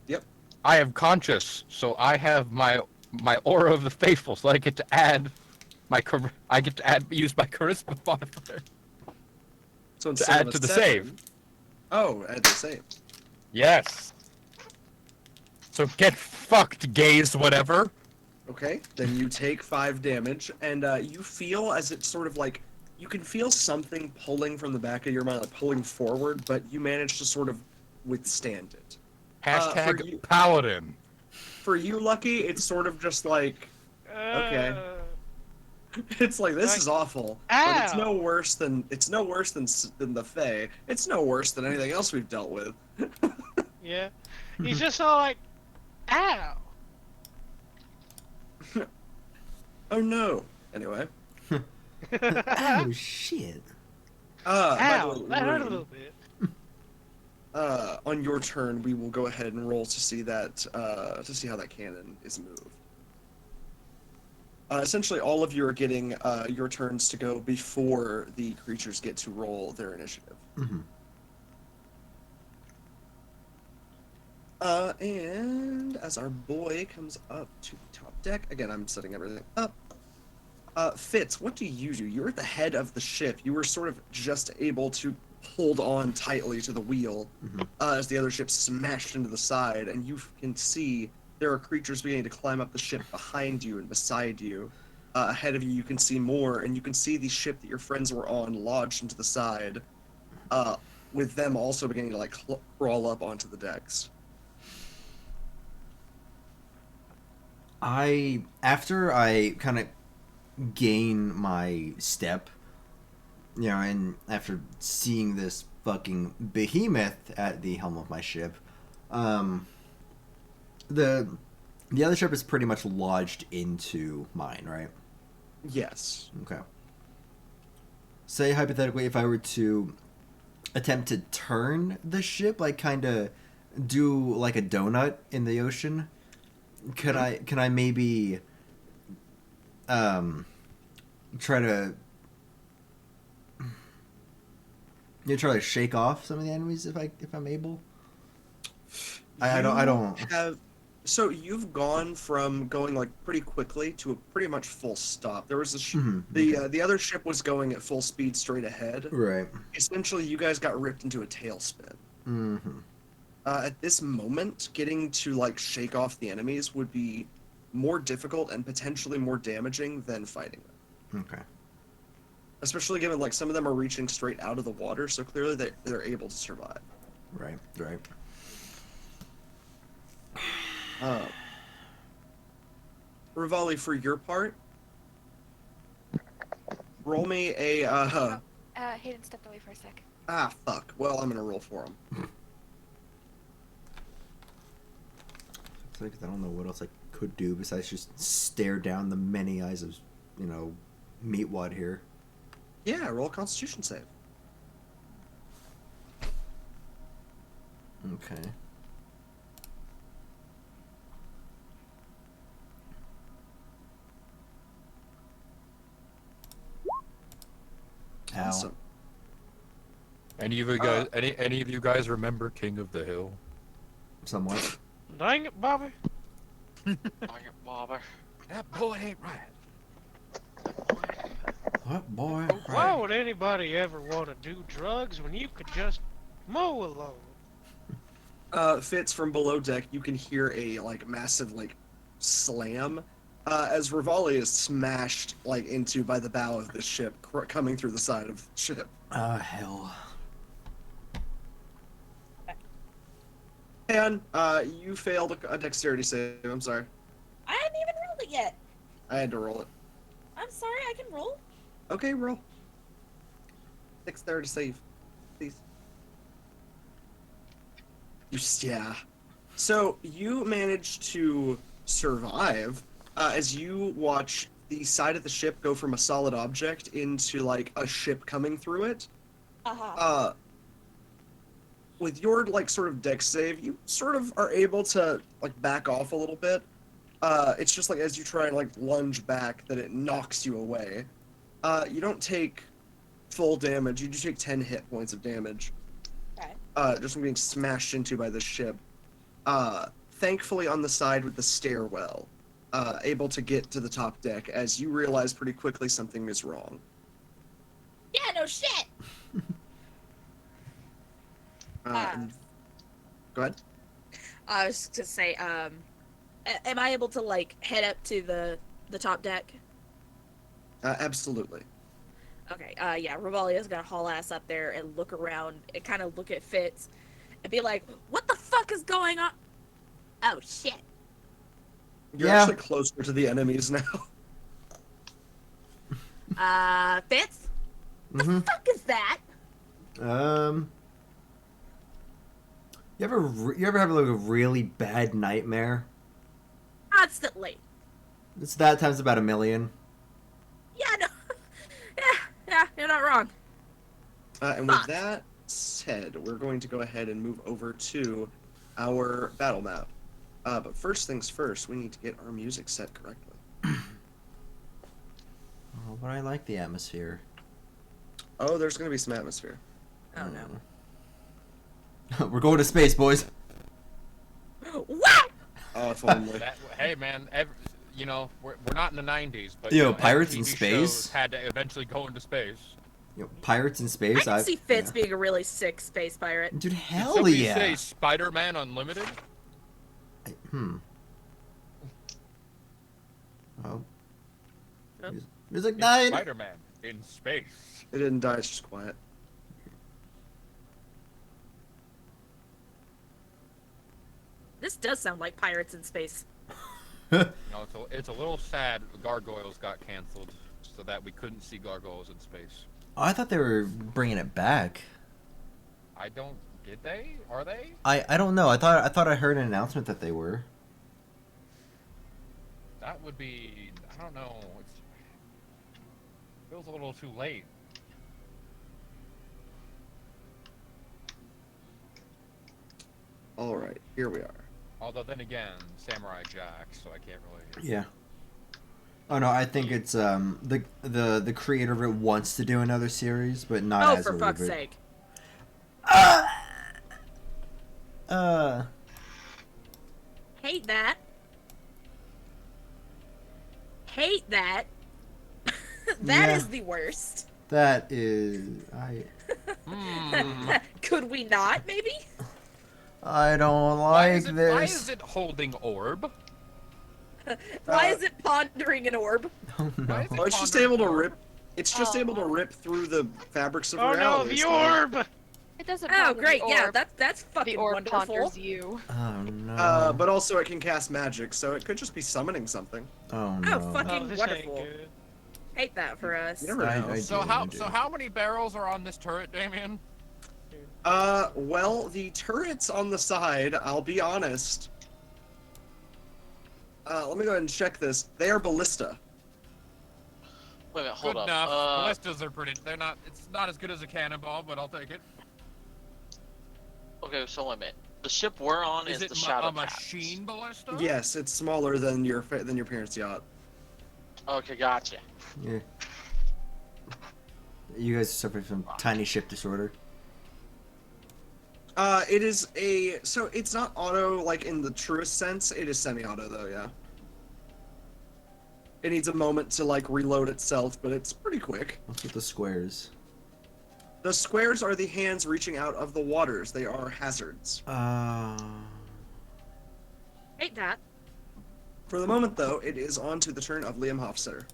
Yep. I am conscious, so I have my aura of the faithful, so I get to add use my charisma modifier. So To instead add of a to the 7 save. Oh, add the save. Yes. So get fucked, gaze, whatever. Okay, then you take 5 damage, and you feel as it's sort of like you can feel something pulling from the back of your mind, like pulling forward, but you manage to sort of withstand it. Hashtag for you- paladin. For you, Lucky, it's sort of just like Okay. it's like this Like, is awful, but it's ow. no worse than the Fae. It's no worse than anything else we've dealt with. Yeah. He's just all like, ow. Oh no. Anyway, Oh shit. by the Ow. way, That hurt a Rune, little bit. on your turn, we will go ahead and roll to see that to see how that cannon is moved. Essentially, all of you are getting your turns to go before the creatures get to roll their initiative. Mm-hmm. And as our boy comes up to the top deck, again, I'm setting everything up. Fitz, what do? You're at the head of the ship. You were sort of just able to hold on tightly to the wheel as the other ship smashed into the side, and you can see there are creatures beginning to climb up the ship behind you and beside you. Ahead of you, you can see more, and you can see the ship that your friends were on lodged into the side, with them also beginning to crawl up onto the decks. After I kind of gain my step, and after seeing this fucking behemoth at the helm of my ship, the other ship is pretty much lodged into mine, right? Yes. Okay. Say hypothetically, if I were to attempt to turn the ship, like kind of do like a donut in the ocean, can I maybe try to try to shake off some of the enemies if I'm able? I don't. So you've gone from going pretty quickly to a pretty much full stop. There was the other ship was going at full speed straight ahead. Right. Essentially, you guys got ripped into a tailspin. Mm-hmm. At this moment, getting to shake off the enemies would be more difficult and potentially more damaging than fighting them. Okay. Especially given some of them are reaching straight out of the water, so clearly they're able to survive. Right. Right. Rivali, for your part, roll me a Hayden stepped away for a sec. fuck. Well, I'm gonna roll for him. It's like I don't know what else I could do besides just stare down the many eyes of Meatwad here. Yeah, roll a Constitution save. Okay. Ow. Awesome. Any of you guys? Any of you guys remember King of the Hill? Somewhat. Dang it, Bobby. Dang it, Bobby. That boy ain't right. What boy? Why would anybody ever want to do drugs when you could just mow alone? Fitz, from below deck, you can hear a massive slam as Rivali is smashed into by the bow of the ship, coming through the side of the ship. Hell. And you failed a dexterity save. I'm sorry. I haven't even rolled it yet. I had to roll it. I'm sorry, I can roll. Okay, roll. Dexterity save, please. Yeah. So you managed to survive as you watch the side of the ship go from a solid object into a ship coming through it. With your sort of dex save, you sort of are able to back off a little bit. It's just as you try and lunge back that it knocks you away. You don't take full damage. You do take 10 hit points of damage. Okay. Just from being smashed into by the ship. Thankfully on the side with the stairwell, able to get to the top deck as you realize pretty quickly something is wrong. Yeah, no shit. Go ahead. I was just gonna say, am I able to head up to the top deck? Absolutely. Okay, yeah, Rivalia's gonna haul ass up there and look around and kind of look at Fitz and be like, what the fuck is going on? Oh, shit. You're actually closer to the enemies now. Fitz? What the fuck is that? You ever have a really bad nightmare? Constantly. It's that times about 1,000,000. Yeah, no. yeah, you're not wrong. And with that said, we're going to go ahead and move over to our battle map. But first things first, we need to get our music set correctly. Oh, but I like the atmosphere. Oh, there's going to be some atmosphere. Oh, no. We're going to space, boys. What? Oh, if only. Hey, man, we're not in the 90s, but pirates in TV space shows had to eventually go into space. Pirates in space. I can see Fitz being a really sick space pirate. Dude, Did hell somebody yeah. say Spider-Man Unlimited? Oh. Oh. Music It's died. Spider-Man in space. It didn't die, it's just quiet. This does sound like pirates in space. It's a little sad Gargoyles got canceled so that we couldn't see Gargoyles in space. Oh, I thought they were bringing it back. Did they? Are they? I don't know. I thought I heard an announcement that they were. That would be, I don't know. It feels a little too late. Alright, here we are. Although then again, Samurai Jack, so I can't really. Yeah. Oh no, I think it's the creator of it wants to do another series, but not Oh, as for a fuck's reboot. sake. Hate that. Hate that. That is the worst. That is Could we not, maybe? I don't like this. Why is it holding orb? Why is it pondering an orb? Oh no. Why is it Oh, it's just pondering able to orb? rip. It's just able to rip through the fabrics of Oh no, reality. the so- orb! It doesn't. Oh, ponder great, the yeah, orb. that's fucking The orb wonderful. ponders you. Oh no. But also it can cast magic, so it could just be summoning something. Oh Oh, no. fucking Oh, this wonderful. ain't good. Hate that for us. You never know. I So do, how I do. so how many barrels are on this turret, Damien? Well, the turrets on the side, I'll be honest. Let me go ahead and check this. They are ballista. Wait a minute, hold Good up. enough. Ballistas are pretty. They're not. It's not as good as a cannonball, but I'll take it. Okay, so wait a minute. The ship we're on is, Is the it Shadow a Pass. machine ballista? Yes, it's smaller than your parents' yacht. Okay, gotcha. Yeah. You guys suffer from tiny ship disorder. It is so it's not auto like in the truest sense. It is semi-auto though, yeah. It needs a moment to like reload itself, but it's pretty quick. What's with the squares? The squares are the hands reaching out of the waters. They are hazards. Hate that. For the moment, though, it is on to the turn of Liam Hofstadter.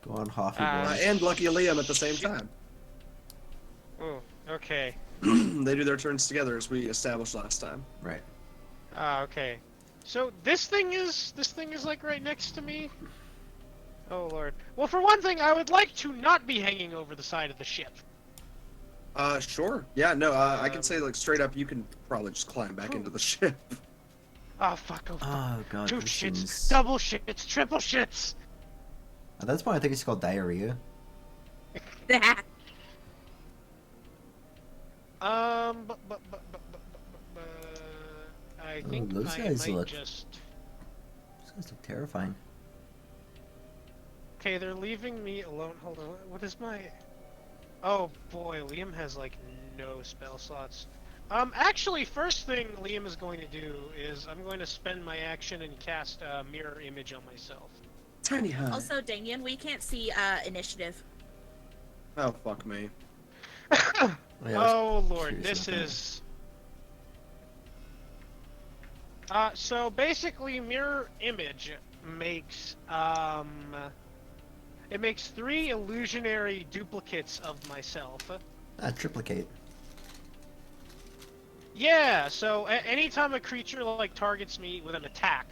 Go on, Hoffy boy. And Lucky Liam at the same time. Oh, okay. They do their turns together as we established last time. Right. Okay. So this thing is like right next to me? Oh lord. Well, for one thing, I would like to not be hanging over the side of the ship. Sure. Yeah, no, I can say, like, straight up, you can probably just climb back into the ship. Oh fuck, oh fuck. Oh god. Two this shits, seems- double shits, triple shits! At this point, I think it's called diarrhea. I think those I guys might look- just... These guys look terrifying. Okay, they're leaving me alone. Hold on, what is my... Oh boy, Liam has like no spell slots. Actually, first thing Liam is going to do is I'm going to spend my action and cast a mirror image on myself. Tiny hut. Also, Damien, we can't see initiative. Oh, fuck me. Yeah, I was Oh lord, curious this about that. is... So basically mirror image makes, it makes 3 illusionary duplicates of myself. Triplicate. Yeah, so anytime a creature like targets me with an attack,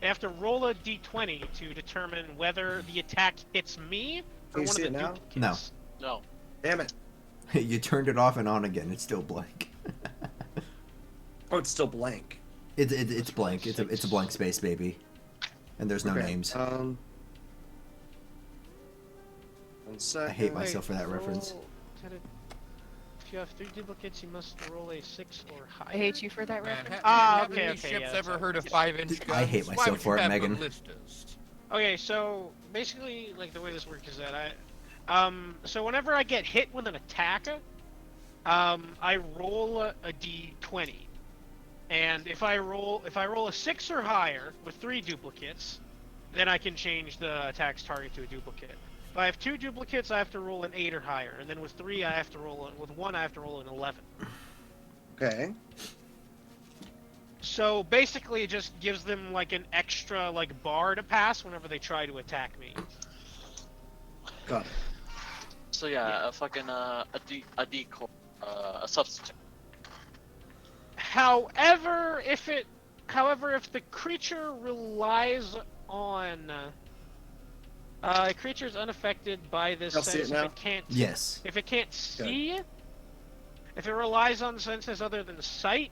I have to roll a d20 to determine whether the attack hits me or Can you one see of the it now? duplicates. No. Damn it. You turned it off and on again. It's still blank. Oh, it's still blank. It's blank. It's a blank space, baby. And there's no Okay, names. 1 second. I hate myself for that reference. If you have 3 duplicates, you must roll a 6 or higher. I hate you for that Man, reference. have okay, any okay, ships yeah, ever that's heard of fine. 5-inch guns? I hate Why myself would you for it, have Megan. ballistas? Okay, so basically, like the way this works is that so whenever I get hit with an attack, I roll a d20, and if I roll a 6 or higher with 3 duplicates, then I can change the attack's target to a duplicate. If I have 2 duplicates, I have to roll an 8 or higher, and then with 3, I have to roll with 1, I have to roll an 11. Okay. So basically, it just gives them like an extra like bar to pass whenever they try to attack me. Got it. So yeah, a fucking a decoy, a substitute. However, if the creature relies on a creature is unaffected by this I'll see sense it now. Yes. if it can't see, if it relies on senses other than sight,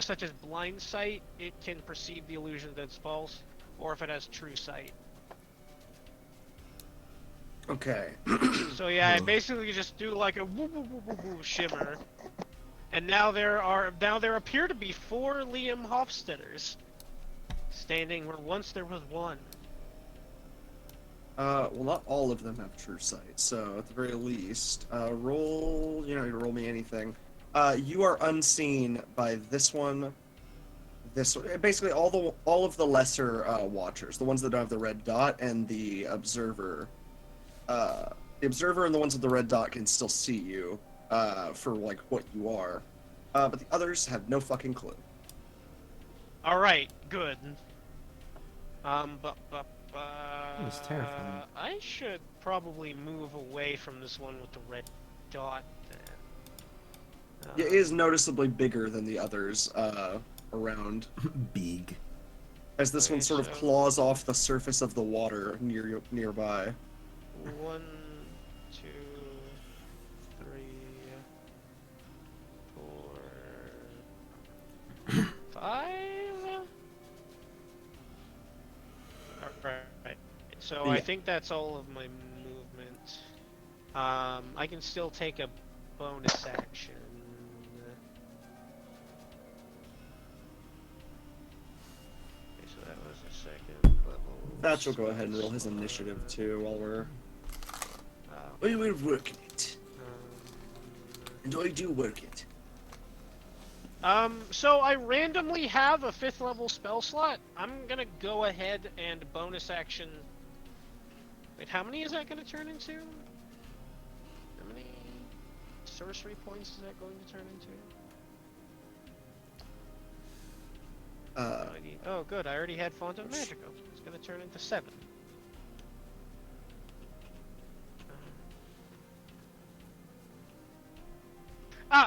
such as blind sight, it can perceive the illusion that's false, or if it has true sight. Okay. So yeah, I basically just do like a woo woo woo woo woo shimmer, and now there appear to be 4 Liam Hofstadters standing where once there was 1. Well, not all of them have true sight, so at the very least, roll. You don't need to roll me anything. You are unseen by this one. This one, basically all of the lesser watchers, the ones that don't have the red dot, and the observer. The observer and the ones with the red dot can still see you for like what you are, but the others have no fucking clue. All right, good. It was terrifying. I should probably move away from this one with the red dot then. It is noticeably bigger than the others around, Big. as this Okay, one sort of so- claws off the surface of the water nearby. 1, 2, 3, 4, 5. Alright. So I Yeah. think that's all of my movement. I can still take a bonus action. Okay, so that was the second level. Thatch will go ahead and roll his initiative too while we're working it. Um, And I do work it. So I randomly have a 5th level spell slot. I'm gonna go ahead and bonus action. Wait, how many is that gonna turn into? How many sorcery points is that going to turn into? Oh, good. I already had Font of Magical. It's gonna turn into 7.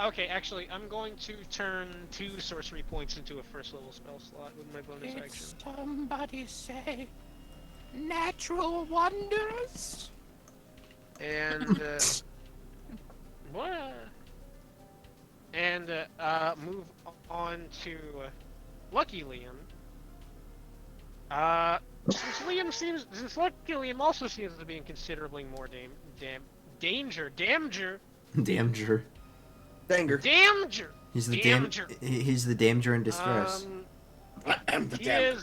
Okay, actually, I'm going to turn 2 sorcery points into a 1st level spell slot with my bonus action. Somebody say natural wonders. And, what? And, move on to Lucky Liam. Since Lucky Liam also seems to be in considerably more danger. Danger. He's the danger in distress. I am the danger.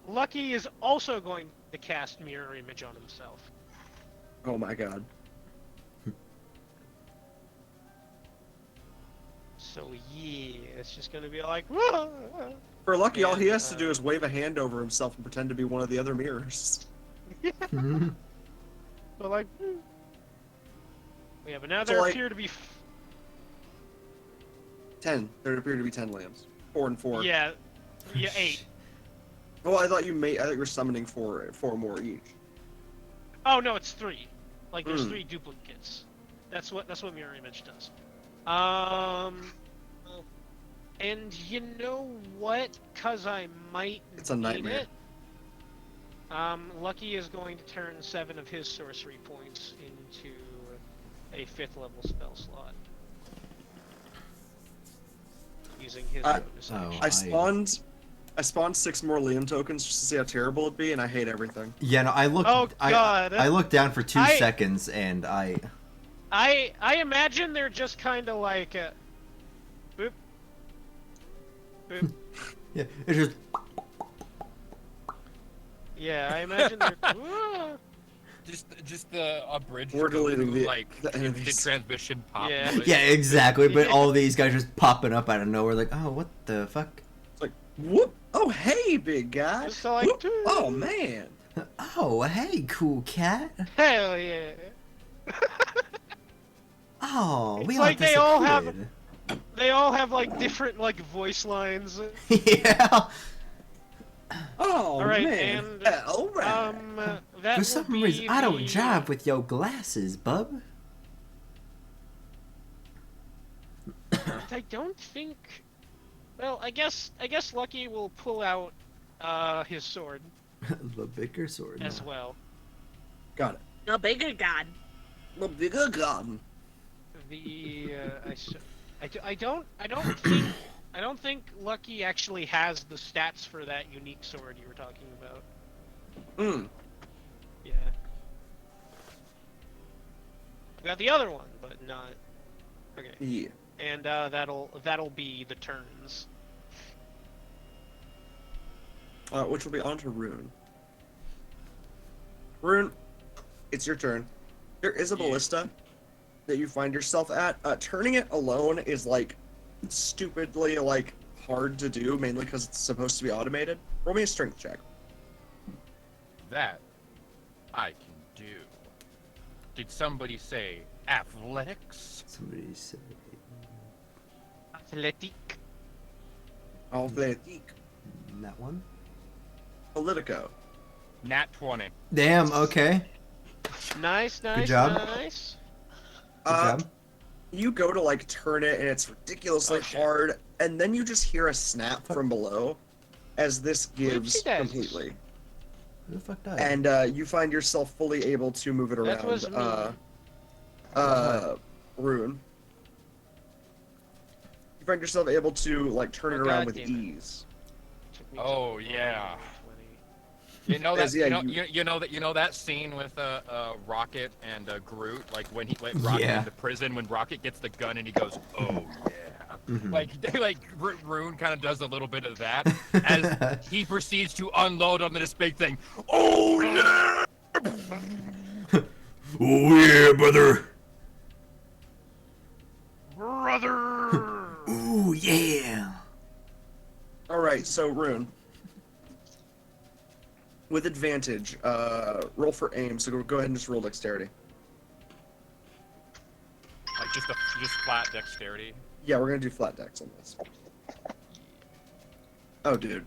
Lucky is also going to cast Mirror Image on himself. Oh my god. So yeah, it's just gonna be like, whoa! For Lucky, all he has to do is wave a hand over himself and pretend to be one of the other mirrors. So like, yeah, but now there appear to be 10. There appear to be 10 lambs. 4 and 4. Yeah, 8. Oh, I thought you were summoning 4 more each. Oh no, it's 3. Like there's 3 duplicates. That's what Mirror Image does. And you know what? Cause I might It's a nightmare. need it. Lucky is going to turn 7 of his sorcery points into a 5th level spell slot. Using his bonus action. I spawned 6 more Liam tokens just to see how terrible it'd be, and I hate everything. Yeah, no, I looked. Oh god! I looked down for 2 seconds, and I imagine they're just kind of like, boop, boop. Yeah, it's just. Yeah, I imagine they're. Just the abridged. We're deleting the instant transmission pop. Yeah. Noise. Yeah, exactly. But all these guys just popping up out of nowhere, like, oh, what the fuck? It's like, whoop! Oh, hey, big guy! Just like, Whoop. Oh, man! Oh, hey, cool cat. Hell yeah! Oh, It's we like they all have- disappeared. They all have like different like voice lines. Yeah. Oh, All right, man! and All right. that For will some be reason, I don't the- jive with your glasses, bub. I don't think. Well, I guess Lucky will pull out his sword The bigger sword. as well. Got it. The bigger god. The bigger gun. The I don't think Lucky actually has the stats for that unique sword you were talking about. Yeah. We got the other one, but not. Okay. Yeah. And that'll be the turns. Which will be on to Rune. Rune, it's your turn. There is a ballista that you find yourself at. Turning it alone is like stupidly like hard to do, mainly because it's supposed to be automated. Roll me a strength check. That I can do. Did somebody say athletics? Somebody said. Athletic. Athletic. That one? Politico. Nat 20. Damn, okay. Nice. Good job. Nice. Good job. You go to like turn it and it's ridiculously hard, and then you just hear a snap from below as this gives Oopsie-daisies. completely. Who the fuck died? And you find yourself fully able to move it around. That was me. Rune. You find yourself able to like turn it Oh, around God with damn it. ease. Took me Oh, till yeah. 20. You know that Yes, yeah, you know that scene with Rocket and Groot, like when Rocket Yeah. in the prison when Rocket gets the gun and he goes, "Oh yeah," Mhm. like Rune kind of does a little bit of that as he proceeds to unload on this big thing. Oh yeah! Oh yeah, brother. brother. Ooh, yeah. All right, so Rune, with advantage, roll for aim. So go ahead and just roll dexterity. Like just flat dexterity. Yeah, we're gonna do flat dex on this. Oh, dude.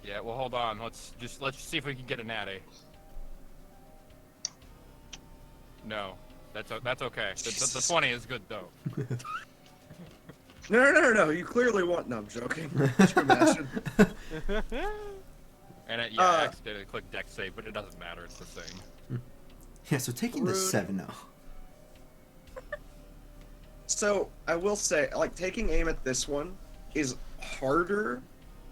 Yeah, well, hold on. Let's see if we can get a natty. No, that's okay. The 20 is good though. No. You clearly want. No, I'm joking. Could you imagine? And I accidentally clicked dex save, but it doesn't matter. It's the same. Yeah, so taking the Rude. 7-0. So I will say, like, taking aim at this one is harder,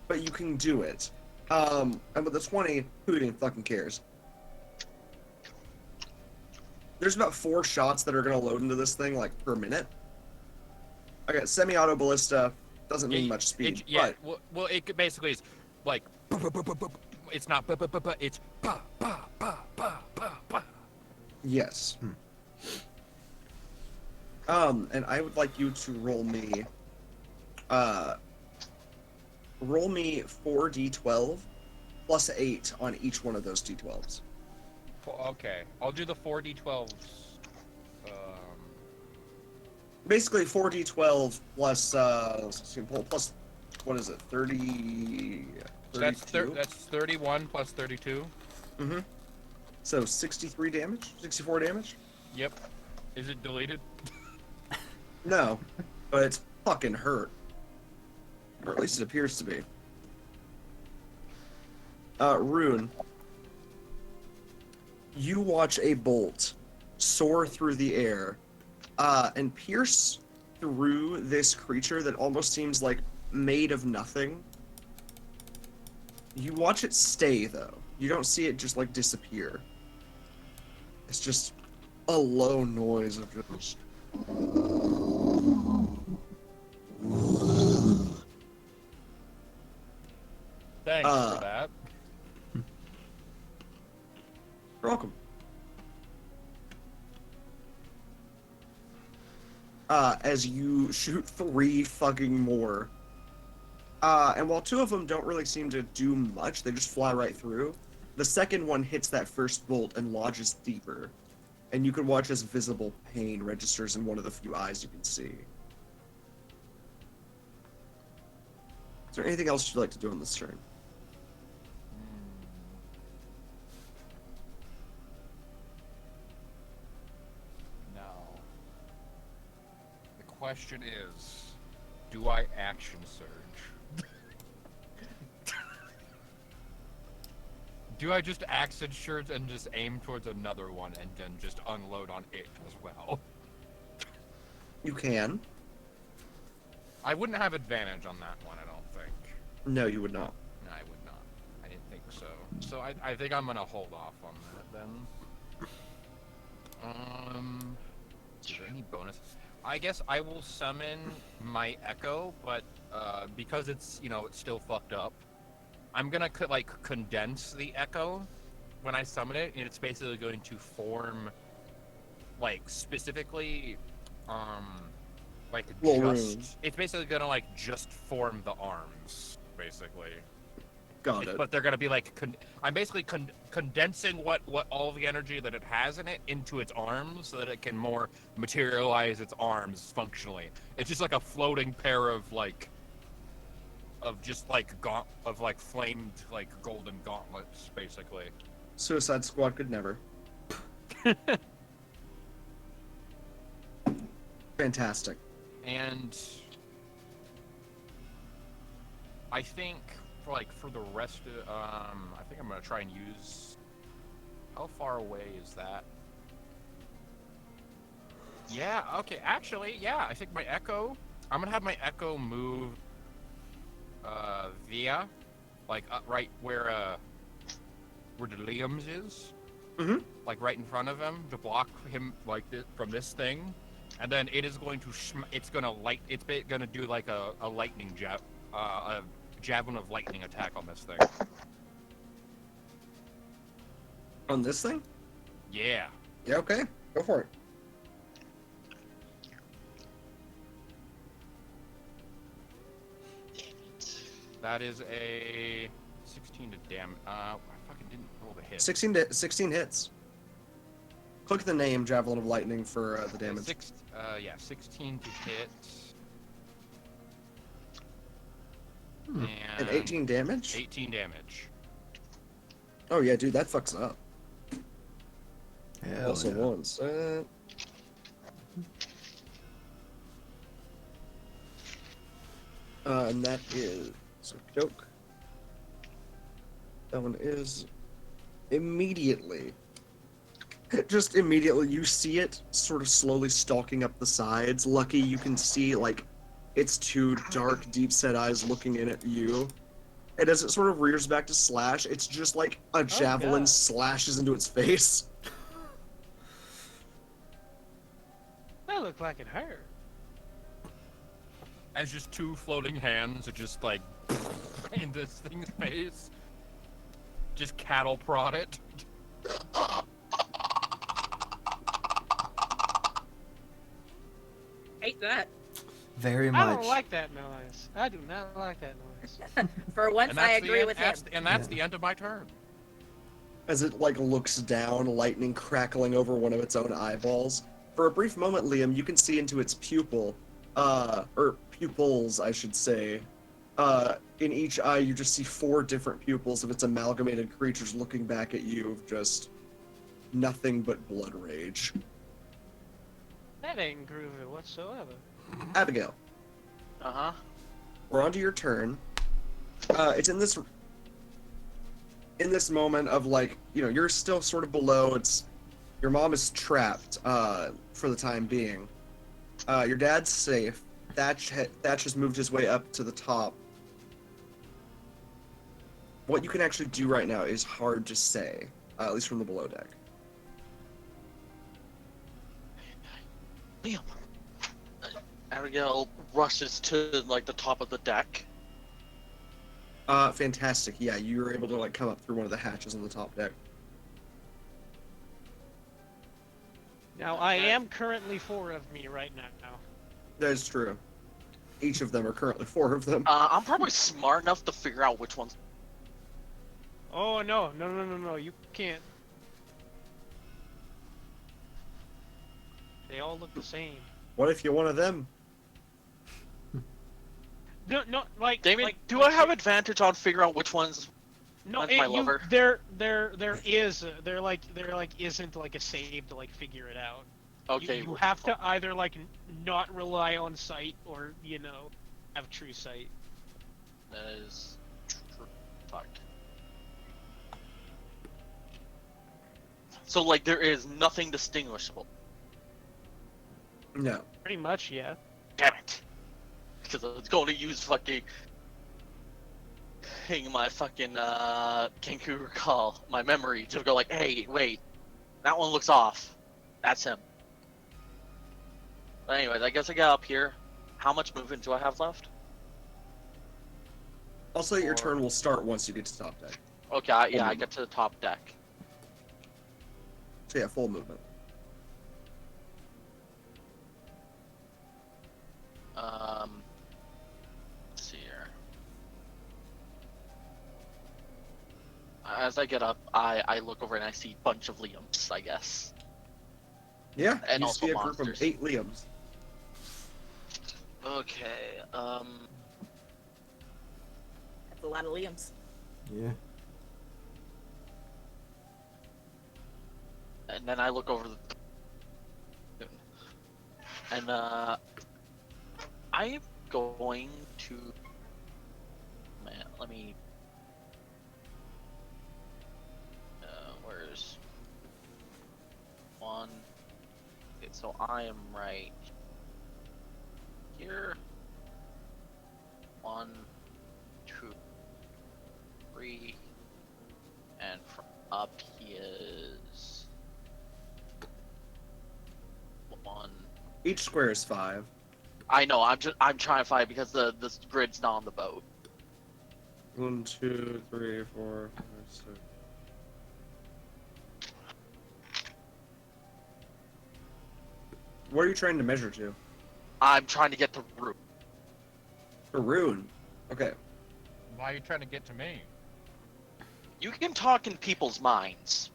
but you can do it. And with the 20, who even fucking cares? There's about 4 shots that are gonna load into this thing, like, per minute. Okay, semi-auto ballista doesn't mean much speed, Yeah, but well, it basically is like it's not it's yes. And I would like you to roll me 4d12 plus 8 on each one of those d12s. Okay, I'll do the 4d12s. Basically 4d12 plus plus what is it? 30 That's 32? that's 31 plus 32. Mm-hmm. So 63 damage? 64 damage? Yep. Is it deleted? No, but it's fucking hurt. Or at least it appears to be. Rune, you watch a bolt soar through the air and pierce through this creature that almost seems like made of nothing. You watch it stay, though. You don't see it just, like, disappear. It's just a low noise of just... Thanks for that. You're welcome. As you shoot 3 fucking more. And while 2 of them don't really seem to do much, they just fly right through, the second one hits that first bolt and lodges deeper. And you can watch as visible pain registers in one of the few eyes you can see. Is there anything else you'd like to do on this turn? No. The question is, do I action surge? Do I just action surge and just aim towards another one and then just unload on it as well? You can. I wouldn't have advantage on that one, I don't think. No, you would not. No, I would not. I didn't think so. So I think I'm gonna hold off on that then. Is there any bonus? I guess I will summon my Echo, but because it's, you know, it's still fucked up, I'm gonna condense the Echo when I summon it, and it's basically going to form, like, specifically, like, it's basically gonna, like, just form the arms, basically. Got it. But they're gonna be like, I'm basically condensing what all the energy that it has in it into its arms, so that it can more materialize its arms functionally. It's just like a floating pair of flamed golden gauntlets, basically. Suicide Squad could never. Fantastic. And I think for the rest of I think I'm gonna try and use. How far away is that? Yeah. Okay. Actually, yeah. I think my Echo. I'm gonna have my Echo move. Via, right where the Liam's is. Mm-hmm. Like right in front of him to block him from this thing, and then it is going to it's gonna do like a lightning jab, a javelin of lightning attack on this thing. On this thing? Yeah. Yeah, okay. Go for it. That is a 16 to damage. I fucking didn't roll the hit. 16 hits. Click the name Javelin of Lightning for the damage. 16 to hit. And 18 damage? 18 damage. Oh yeah, dude, that fucks up. Hell Also yeah. once. And that is a joke. That one is immediately. Just immediately, you see it sort of slowly stalking up the sides. Lucky you can see, like, its two dark, deep-set eyes looking in at you. And as it sort of rears back to slash, it's just like a javelin God. slashes into its face. That looked like it hurt. As just two floating hands are just like in this thing's face. Just cattle prod it. Hate that. Very I much. don't like that noise. I do not like that noise. For once, I agree with him. That's the end of my turn. As it, like, looks down, lightning crackling over one of its own eyeballs. For a brief moment, Liam, you can see into its pupil, or pupils, I should say. In each eye, you just see 4 different pupils of its amalgamated creatures looking back at you, just nothing but blood rage. That ain't groovy whatsoever. Abigail, Uh-huh. we're onto your turn. It's in this moment of, like, you know, you're still sort of below. Your mom is trapped for the time being. Your dad's safe. Thatch has moved his way up to the top. What you can actually do right now is hard to say, at least from the below deck. Liam. Abigail rushes to, like, the top of the deck. Fantastic. Yeah, you were able to, like, come up through one of the hatches on the top deck. Now, I am currently 4 of me right now. That is true. Each of them are currently 4 of them. I'm probably smart enough to figure out which one's... Oh, no, you can't. They all look the same. What if you're one of them? No, like... Damien, like, do I have advantage on figuring out which one's... No, That's my lover. there isn't like a save to like figure it out. Okay. You have to either like not rely on sight or have true sight. That is true. Fuck. So like there is nothing distinguishable. No. Pretty much, yeah. Damn it. Because I was going to use fucking my fucking Kenku recall, my memory, to go like, hey, wait, that one looks off. That's him. But anyways, I guess I got up here. How much movement do I have left? Also, your turn will start once you get to top deck. Okay, I get to the top deck. So yeah, full movement. Let's see here. As I get up, I look over and I see a bunch of Liams, I guess. Yeah, And you also see a monsters. group of 8 Liams. Okay, That's a lot of Liams. Yeah. and then I look over the... And, I am going to... Man, let me... where's... 1... Okay, so I am right... here. 1, 2, 3, and from up he is 1. Each square is 5. I know. I'm trying to find because the grid's not on the boat. 1, 2, 3, 4, 5, 6. What are you trying to measure to? I'm trying to get to Rune. A rune. Okay. Why are you trying to get to me? You can talk in people's minds.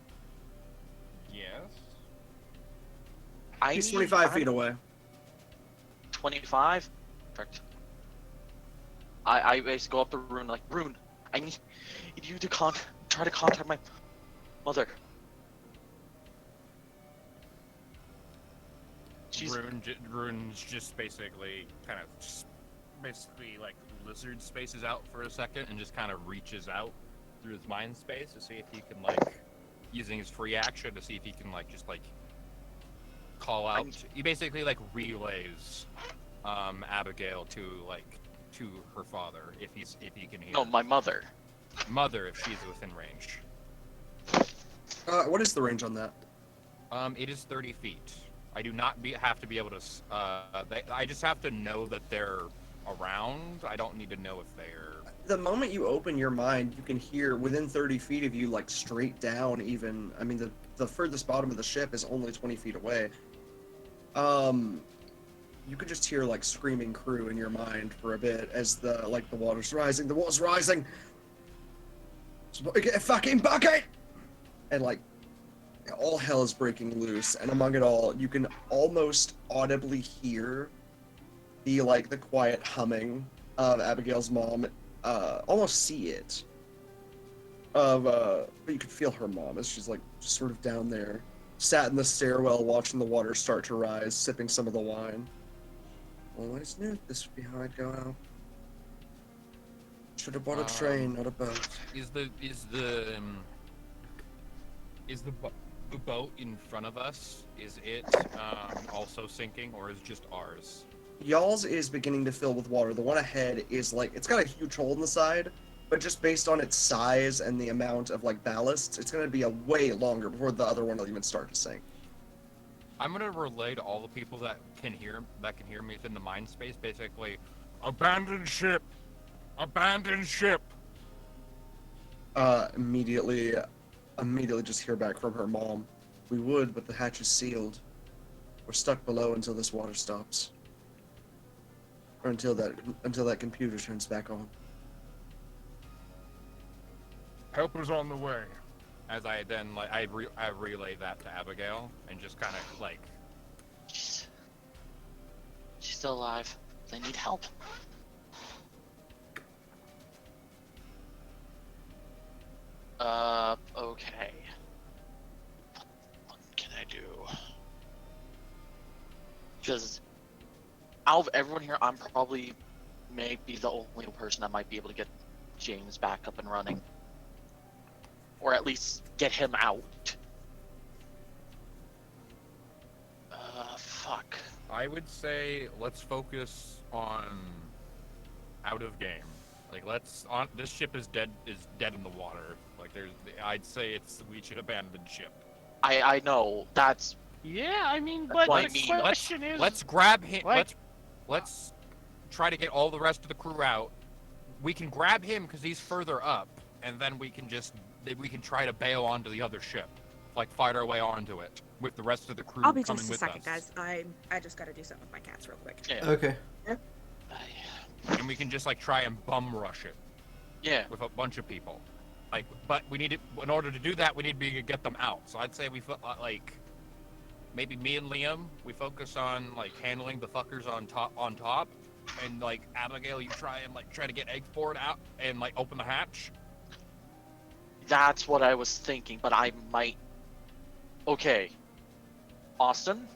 Yes. He's 25 feet away. 25? Perfect. I basically go up to Rune like, Rune, I need you to try to contact my mother. Rune's just basically kind of like lizard spaces out for a second and just kind of reaches out through his mind space to see if he can like using his free action to see if he can like just like call out. He basically like relays Abigail to her father if he can hear. No, my mother. Mother if she's within range. What is the range on that? It is 30 feet. I do not have to be able to. I just have to know that they're around. I don't need to know if they're. The moment you open your mind, you can hear within 30 feet of you, like straight down. Even I mean, the furthest bottom of the ship is only 20 feet away. You could just hear like screaming crew in your mind for a bit as the water's rising. The water's rising. Get a fucking bucket! And like. All hell is breaking loose, and among it all, you can almost audibly hear the quiet humming of Abigail's mom. Almost see it. But you can feel her mom as she's like just sort of down there, sat in the stairwell, watching the water start to rise, sipping some of the wine. Always knew this would be how I'd go out. Should have bought a train, not a boat. Is the boat in front of us, is it also sinking, or is just ours? Y'all's is beginning to fill with water. The one ahead is like, it's got a huge hole in the side, but just based on its size and the amount of like ballast, it's going to be a way longer before the other one will even start to sink. I'm going to relay to all the people that can hear me within the mind space, basically, abandoned ship! Abandoned ship! Immediately just hear back from her mom. We would, but the hatch is sealed. We're stuck below until this water stops. Or until that computer turns back on. Help is on the way. As I then, I relay that to Abigail, and just kind of, like... She's still alive. They need help. Okay. What can I do? Because out of everyone here, I'm probably maybe the only person that might be able to get James back up and running. Or at least get him out. Fuck. I would say let's focus on out of game. Like this ship is dead in the water. Like I'd say we should abandon ship. I know that's. Yeah, I mean, but the question is, let's grab him. Like, let's try to get all the rest of the crew out. We can grab him because he's further up, and then we can try to bail onto the other ship, like fight our way onto it with the rest of the crew. I'll be coming just a with second, us. guys. I just gotta do something with my cats real quick. Yeah. Okay. And we can just like try and bum rush it. Yeah. With a bunch of people. Like, but we need to, in order to do that, we need to get them out. So I'd say like, maybe me and Liam, we focus on like handling the fuckers on top, and like Abigail, you try to get Eggford out and like open the hatch. That's what I was thinking, but I might. Okay. Austin?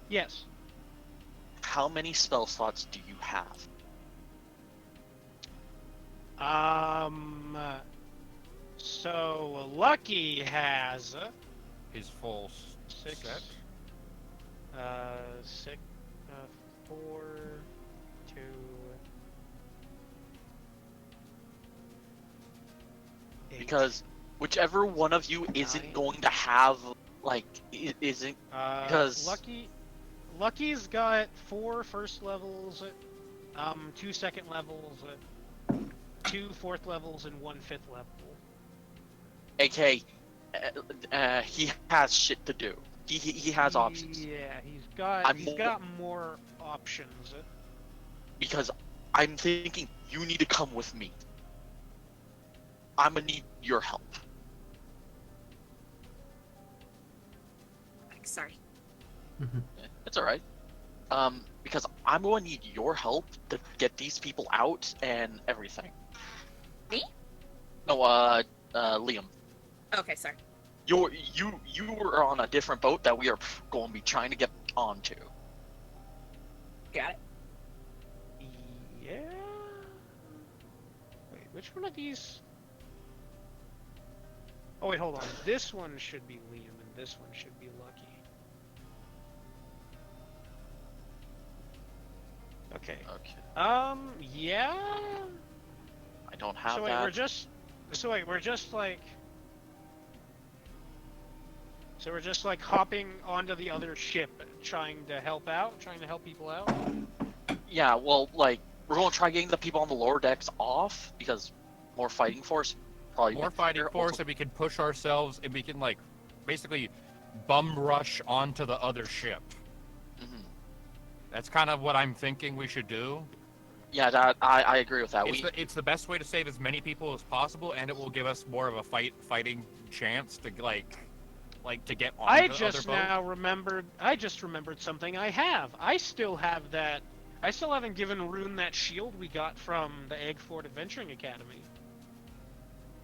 yes. How many spell slots do you have? So Lucky has His full six, set. 4, 2, 8. Because whichever one of you isn't 9. going to have like isn't because Lucky's got 4 first levels, 2 second levels, 2 fourth levels, and 1 fifth level. AK, he has shit to do. He has options. Yeah, he's got more options. Because I'm thinking you need to come with me. I'm gonna need your help. Sorry. It's alright. Because I'm going to need your help to get these people out and everything. Me? No, Liam. Okay, sorry. You were on a different boat that we are going to be trying to get onto. Got it. Yeah. Wait, which one of these? Oh wait, hold on. This one should be Liam, and this one should be Lucky. Okay. Yeah. I don't have So wait, that. we're just like. So we're just like hopping onto the other ship, trying to help people out. Yeah, well, like, we're going to try getting the people on the lower decks off, because more fighting force probably More fighting better. force, Also, and we can push ourselves, and we can, like, basically bum rush onto the other ship. mhm. That's kind of what I'm thinking we should do. Yeah, that I agree with that. It's the best way to save as many people as possible, and it will give us more of a fighting chance to to get on I the just other boat. now remembered. I just remembered something I have. I still have that. I still haven't given Rune that shield we got from the Eggford Adventuring Academy.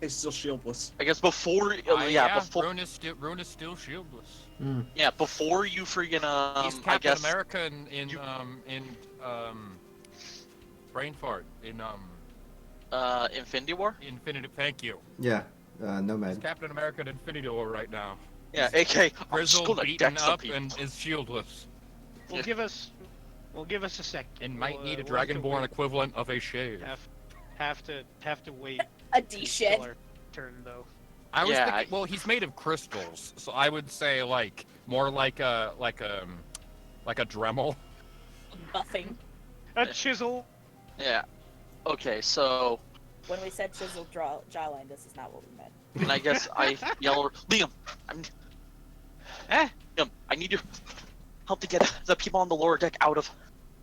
He's still shieldless. I guess before, before, Rune is still shieldless. yeah, before you freaking He's I Captain guess America in Brain Fart in Infinity War. Infinity. Thank you. Yeah, He's Nomad. Captain America in Infinity War right now. Yeah, AK. I'm just Grizzled, gonna beaten deck some up, people. and is shieldless. Well, give us a second. And might need a we'll have to Dragonborn wait. equivalent of a shade. Have to wait. A until D-shed. our turn though. I was Yeah, thinking, well, he's made of crystals, so I would say like more like a Dremel. Buffing. A chisel. Yeah. Okay, so When we said chiseled jawline, this is not what we meant. and I guess I yell, Liam, Eh? Liam, I need your help to get the people on the lower deck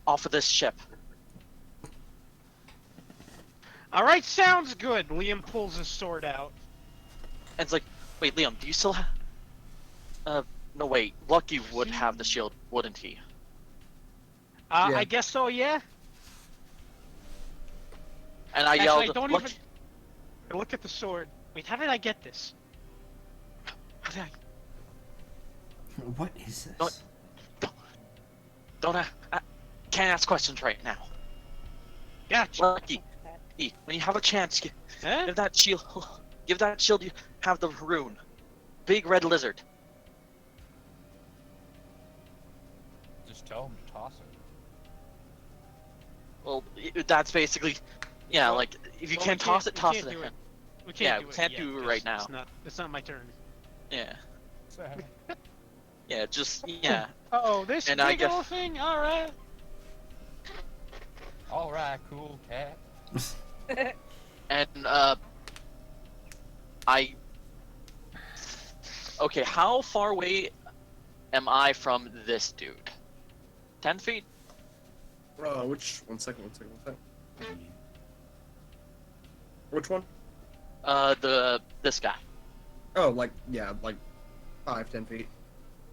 off of this ship. All right, sounds good. Liam pulls his sword out. And it's like, wait, Liam, do you still have? No, wait. Lucky would have the shield, wouldn't he? Yeah. I guess so. Yeah. And I Actually, yelled, I don't Lucky, even. I look at the sword. Wait, how did I get this? how did What is this? Don't- can't ask questions right now. Gotcha. Lucky, when you have a chance, Huh? give that shield you have the rune. Big red lizard. Just tell him to toss it. Well, that's basically, yeah, Well- like, if you well, can't we toss it, toss can't it. do it. We Yeah, can't we do can't it do yet, it right 'cause now. It's not my turn. Yeah. Yeah, just, yeah. Oh, this And big I guess- old thing. All right. All right, cool cat. And, okay, how far away am I from this dude? 10 feet? One second. Which one? This guy. Oh, like 5-10 feet.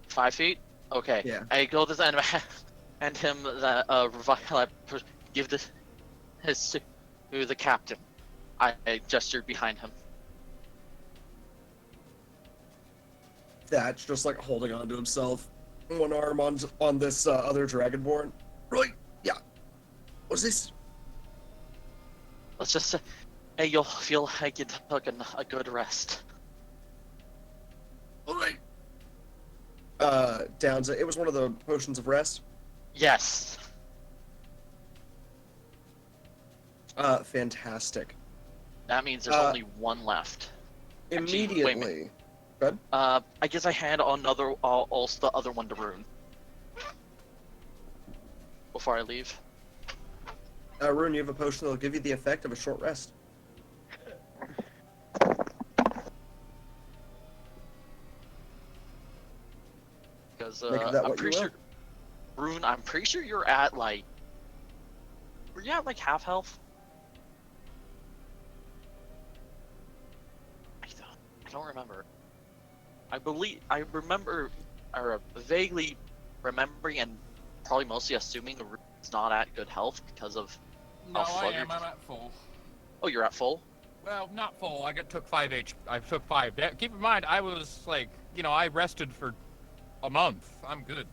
5 feet? Okay. Yeah. I go to the end and him the give his to the captain. I gestured behind him. That's just like holding on to himself, one arm on this other dragonborn. Right? Yeah. What's this? Let's just say, hey, you'll feel like you took a good rest. All right. Downs. It was one of the potions of rest. Yes. Fantastic. That means there's only one left. Actually, wait a Immediately. Good. I guess I hand another, also the other one to Rune. Before I leave. Rune, you have a potion that'll give you the effect of a short rest. Because Make of that I'm what you pretty will. sure, Rune, I'm pretty sure you're at like Were you at like half health? I don't remember. I remember, or vaguely remembering and probably mostly assuming the room is not at good health because of No, how I slugged. am. I'm at full. Oh, you're at full? Well, not full. Took 5 I took 5. Keep in mind, I was like, I rested for a month. I'm good.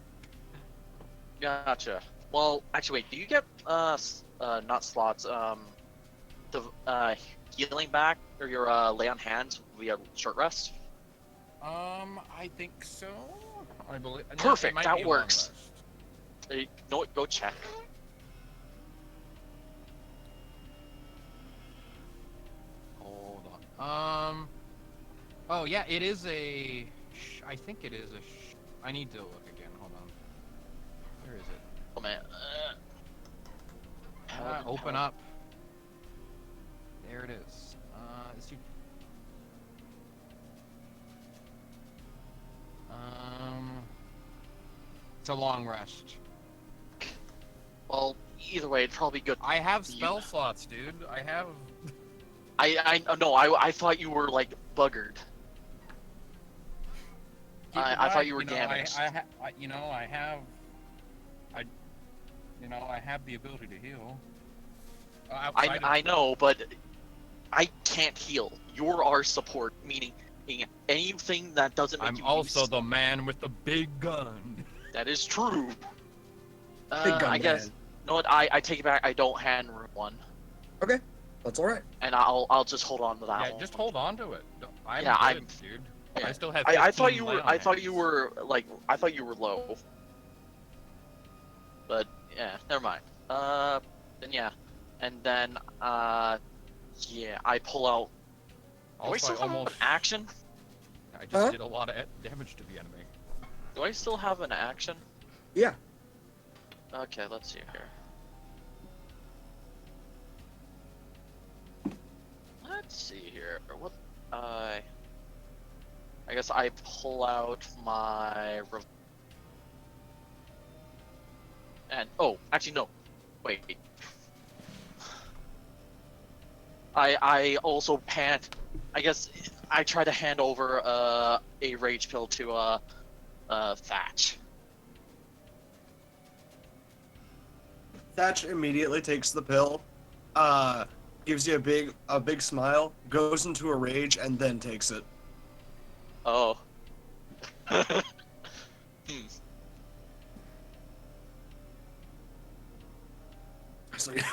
Gotcha. Well, actually, wait. Do you get not slots? The healing back or your lay on hands via short rest? I think so. I believe. Perfect. It might That be a long works. rest. You know what? Go check. Hold on. Oh yeah, it is a. I think it is a. I need to look again. Hold on. Where is it? Oh man. Open up. There it is. Is you... It's a long rest. Well, either way, it'd probably be good. I have spell slots, dude. I have. I thought you were like buggered. I thought you were damaged. I have the ability to heal. I know, but I can't heal. You're our support, meaning anything that doesn't make I'm you also use... the man with the big gun. That is true. Big gun I guess. man. You know what? I take it back. I don't hand Rune one, Okay, that's all right. and I'll just hold on to that Yeah, one. just hold on to it. I'm Yeah, good, dude. yeah. I still have. I thought 15 you lay were. on I thought you hands. were like. I thought you were low. But yeah, never mind. Then yeah, and then yeah, I pull out. Do I Also, still I have almost. an action? I just Huh? did a lot of damage to the enemy. Do I still have an action? Yeah. Okay, let's see here. Let's see here. What? I guess I pull out my. And oh, actually no. Wait. I also hand. I guess I try to hand over a rage pill to Thatch. Thatch immediately takes the pill, gives you a big smile, goes into a rage, and then takes it. Oh. It's like,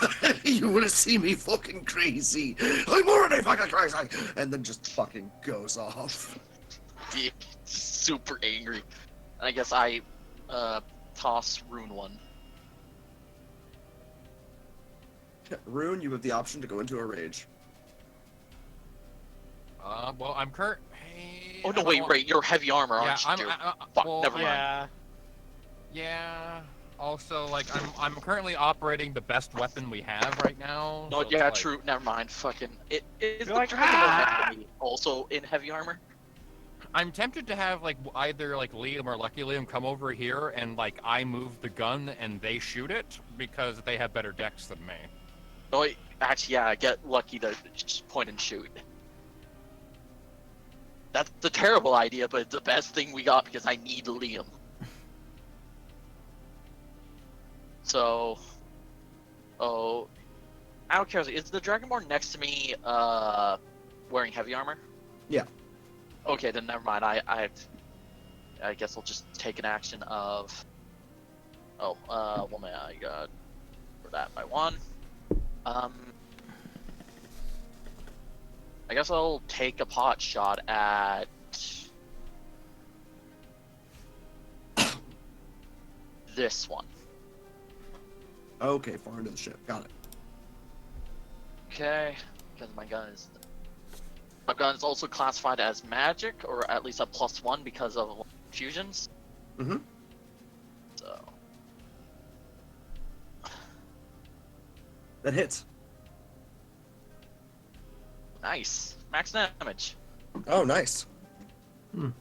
you wanna see me fucking crazy? I'm already fucking crazy! And then just fucking goes off. Yeah, super angry. I guess I toss Rune one. Rune, you have the option to go into a rage. Well, I'm current. Oh no, wait, you're heavy armor, aren't Yeah, you? I'm. Fuck, Well, never mind. Yeah. Yeah. Also, like, I'm currently operating the best weapon we have right now. No, so it's yeah, like- true. Never mind. Fucking. Is You're the like, Dragonborn enemy also in heavy armor? I'm tempted to have like either like Liam or Lucky Liam come over here and like I move the gun and they shoot it because they have better decks than me. No, actually, yeah, get Lucky to just point and shoot. That's a terrible idea, but it's the best thing we got because I need Liam. So, out of curiosity, is the Dragonborn next to me wearing heavy armor? Yeah. Okay, then never mind. I guess I'll just take an action of. Oh, woman, I got for that by one. I guess I'll take a pot shot at this one. Okay, far into the ship. Got it. Okay, because my gun is also classified as magic, or at least a +1 because of fusions. Mm-hmm. So That hits. nice, max damage. Oh, nice. And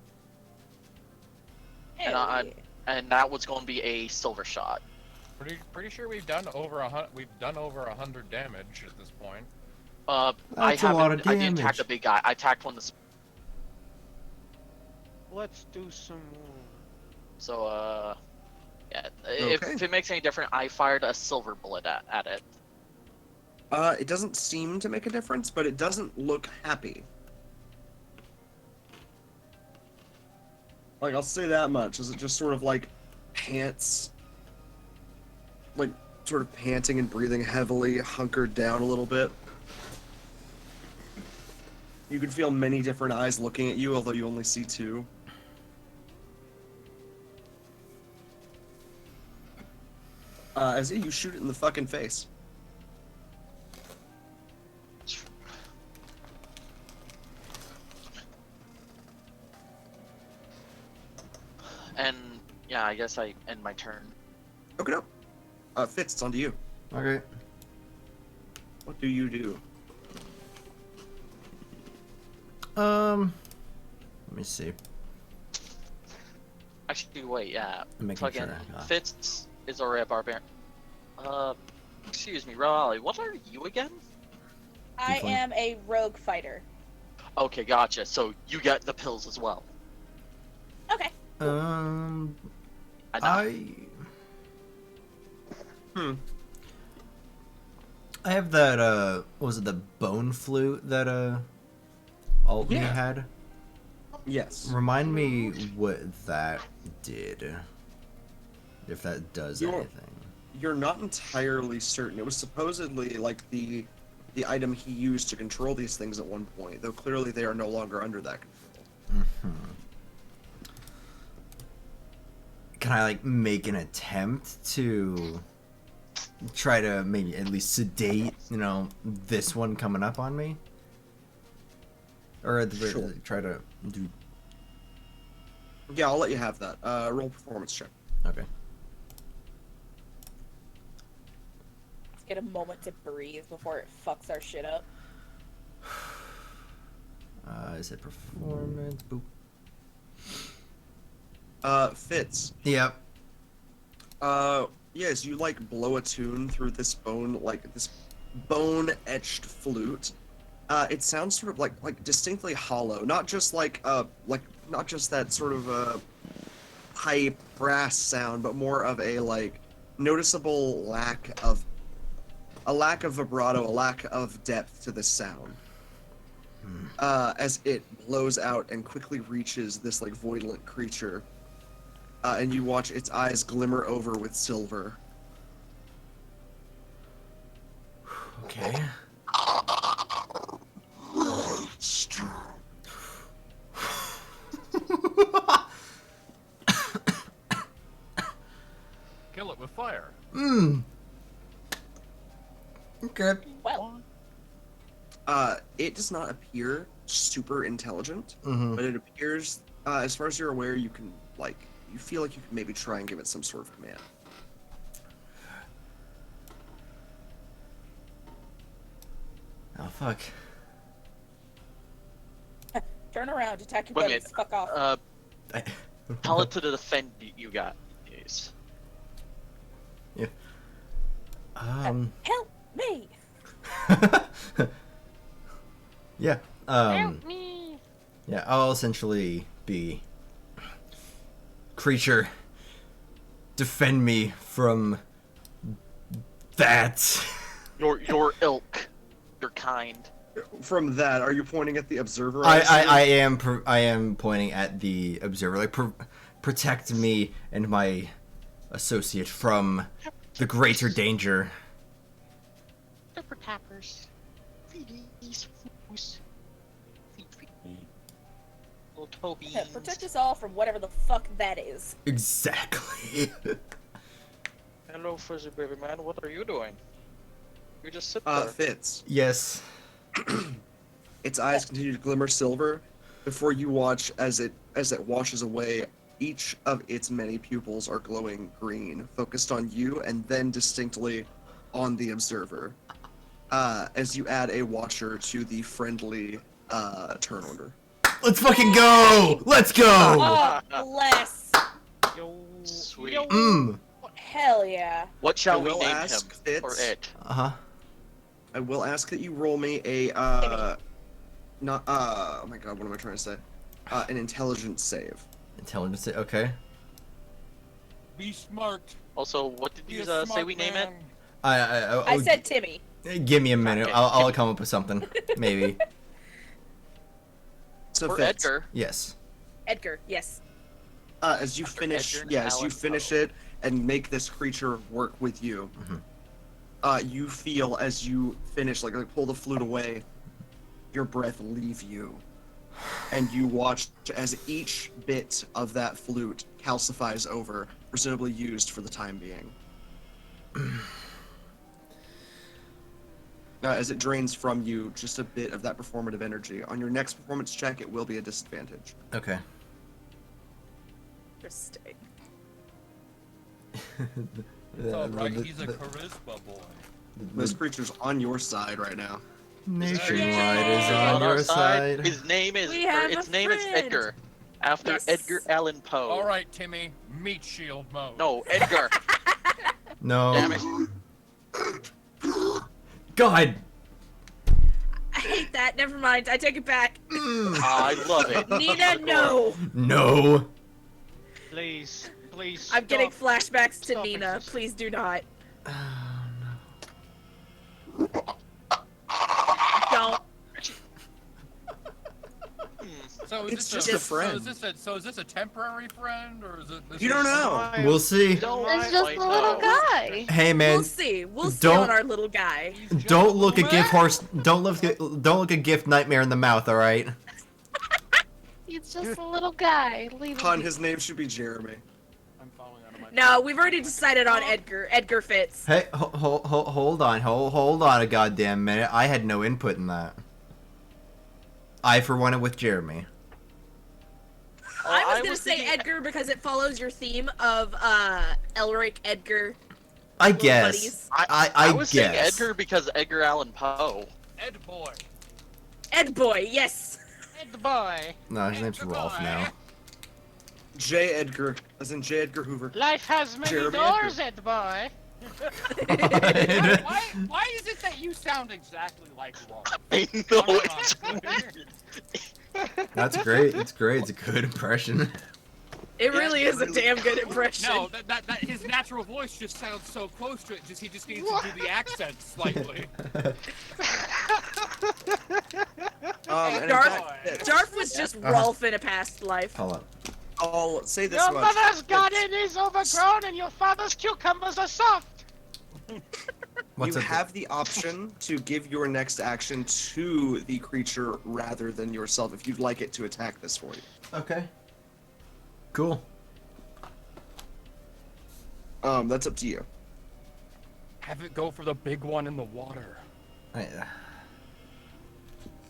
that was going to be a silver shot. Pretty sure we've done over 100 damage at this point. I That's a lot of I didn't attack damage. the big guy. I attacked one that's Let's do some more. so yeah. Okay. If it makes any difference, I fired a silver bullet at it. It doesn't seem to make a difference, but it doesn't look happy. Like, I'll say that much. Is it just sort of like pants, like sort of panting and breathing heavily, hunkered down a little bit? You can feel many different eyes looking at you, although you only see two. As you shoot it in the fucking face. And yeah, I guess I end my turn. Okay, no. Fitz, it's on to you. Okay. What do you do? Let me see. Actually, wait, yeah. I'm making Fucking sure. Fitz is already a barbarian. Excuse me, Raleigh, what are you again? I Tiefling. am a rogue fighter. Okay, gotcha. So you get the pills as well. Okay. I know. I have that what was it, the bone flute that Altney Yeah. had? Yes. Remind me what that did. If that does You're- anything. You're not entirely certain. It was supposedly like the item he used to control these things at one point, though clearly they are no longer under that control. Can I like make an attempt to try to maybe at least sedate, this one coming up on me? Or at the very Sure. try to do Yeah, I'll let you have that. Roll performance check. okay. Let's get a moment to breathe before it fucks our shit up. Is it performance? Boop. Fitz. Yep. Yes, you like blow a tune through this bone etched flute. It sounds sort of like distinctly hollow, not just not just that sort of high brass sound, but more of a noticeable lack of vibrato, a lack of depth to the sound. As it blows out and quickly reaches this voidlant creature, and you watch its eyes glimmer over with silver. Okay. Kill it with fire. Okay. Well, It does not appear super intelligent, Mm-hmm. but it appears, as far as you're aware, you can you feel like you can maybe try and give it some sort of command. Oh fuck. turn around, attack your Wait a buddies. minute. Fuck off. Tell it to defend you got. Yes. Yeah. Help me! Yeah. Help me! Yeah, I'll essentially be creature. Defend me from that. Your ilk, your kind. From that, are you pointing at the observer? I am pointing at the observer. Protect me and my associate from the greater danger. Pepper tappers. Feedies. Foos. Little Toby. Yeah, protect us all from whatever the fuck that is. Exactly. Hello, fuzzy baby man. What are you doing? You just sit there. Fitz. Yes. Its eyes continue to glimmer silver before you watch as it washes away. Each of its many pupils are glowing green, focused on you and then distinctly on the observer. As you add a watcher to the friendly turn order. Let's fucking go! Let's go! Oh, bless. Yo, Sweet. yo, Mm. Hell yeah. What shall we will name him ask or Fitz. it? I will ask that you roll me a not oh my god, what am I trying to say? An intelligence save. Intelligence. Okay. Be smart. Also, what did Be you a say smart we name it? man. I said Timmy. Give me a minute. Okay. I'll come up with something. Maybe. So For Fitz, Edgar. Yes. Edgar, yes. As you After finish, Edgar and as you Alan finish Poe. it and make this creature work with you, you feel as you finish, like pull the flute away, your breath leave you, and you watch as each bit of that flute calcifies over, presumably used for the time being. As it drains from you just a bit of that performative energy. On your next performance check, it will be a disadvantage. Okay. Interesting. It's alright, he's a charisma boy. This creature's on your side right now. Nationwide is Yay! on your side. His name is We have its a name is friend. Edgar. After Yes. Edgar Allan Poe. Alright, Timmy, meat shield mode. No, Edgar. No. Damn it. God. I hate that. Never mind. I take it back. I love it. Nina, no. No. Please, please. I'm getting stop. flashbacks to Stop Nina. existing. Please do not. Don't. So is It's this just a friend. So is this a temporary friend, or is it? You don't know. We'll see. Don't It's just fight a little though. guy. Hey man, We'll see. We'll see don't- on our little guy. don't look a gift horse. Don't look a gift nightmare in the mouth. All right. He's just a little guy. Leave Hun, him. his name should be Jeremy. I'm falling out of my. No, we've already decided on Edgar. Edgar fits. Hey, hold on a goddamn minute. I had no input in that. I for one it with Jeremy. I was I gonna was say thinking- Edgar because it follows your theme of Elric, Edgar. I Little guess. buddies. I was saying guess. Edgar because Edgar Allan Poe. Ed boy. Ed boy, yes. Ed boy. No, his name's Goodbye. Rolf now. J. Edgar, as in J. Edgar Hoover. Life has many Jeremy doors, Ed boy. Why is it that you sound exactly like Rolf? I know it. That's great. It's great. It's a good impression. It really is a damn good impression. No, that his natural voice just sounds so close to it. He just needs to do the accent slightly. And in Jarf, fact, Jarf was just Rolf in a past life. Hold on. I'll say this Your much. mother's garden is overgrown and your father's cucumbers are soft. What's You up? have the option to give your next action to the creature rather than yourself if you'd like it to attack this for you. Okay. Cool. That's up to you. Have it go for the big one in the water.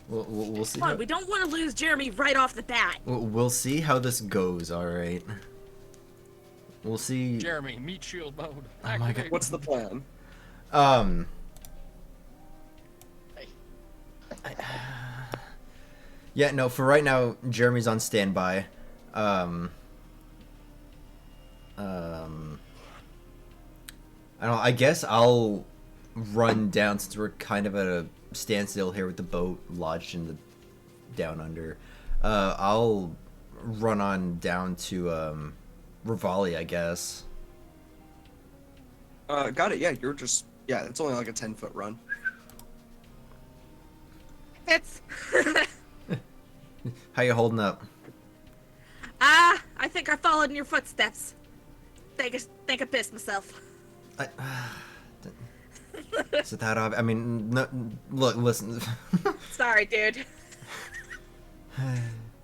We'll see. Come How, on, we don't want to lose Jeremy right off the bat. we'll see how this goes. All right. We'll see. Jeremy, meat shield mode. Oh my Activate. God. What's the plan? Yeah, no, for right now, Jeremy's on standby. I don't know, I guess I'll run down since we're kind of at a standstill here with the boat lodged in the down under. I'll run on down to Rivali, I guess. Got it. Yeah, you're just it's only like a 10-foot run. It's. How you holding up? I think I followed in your footsteps. Think I pissed myself. Is it that obvious? I mean, no, look, listen. Sorry, dude.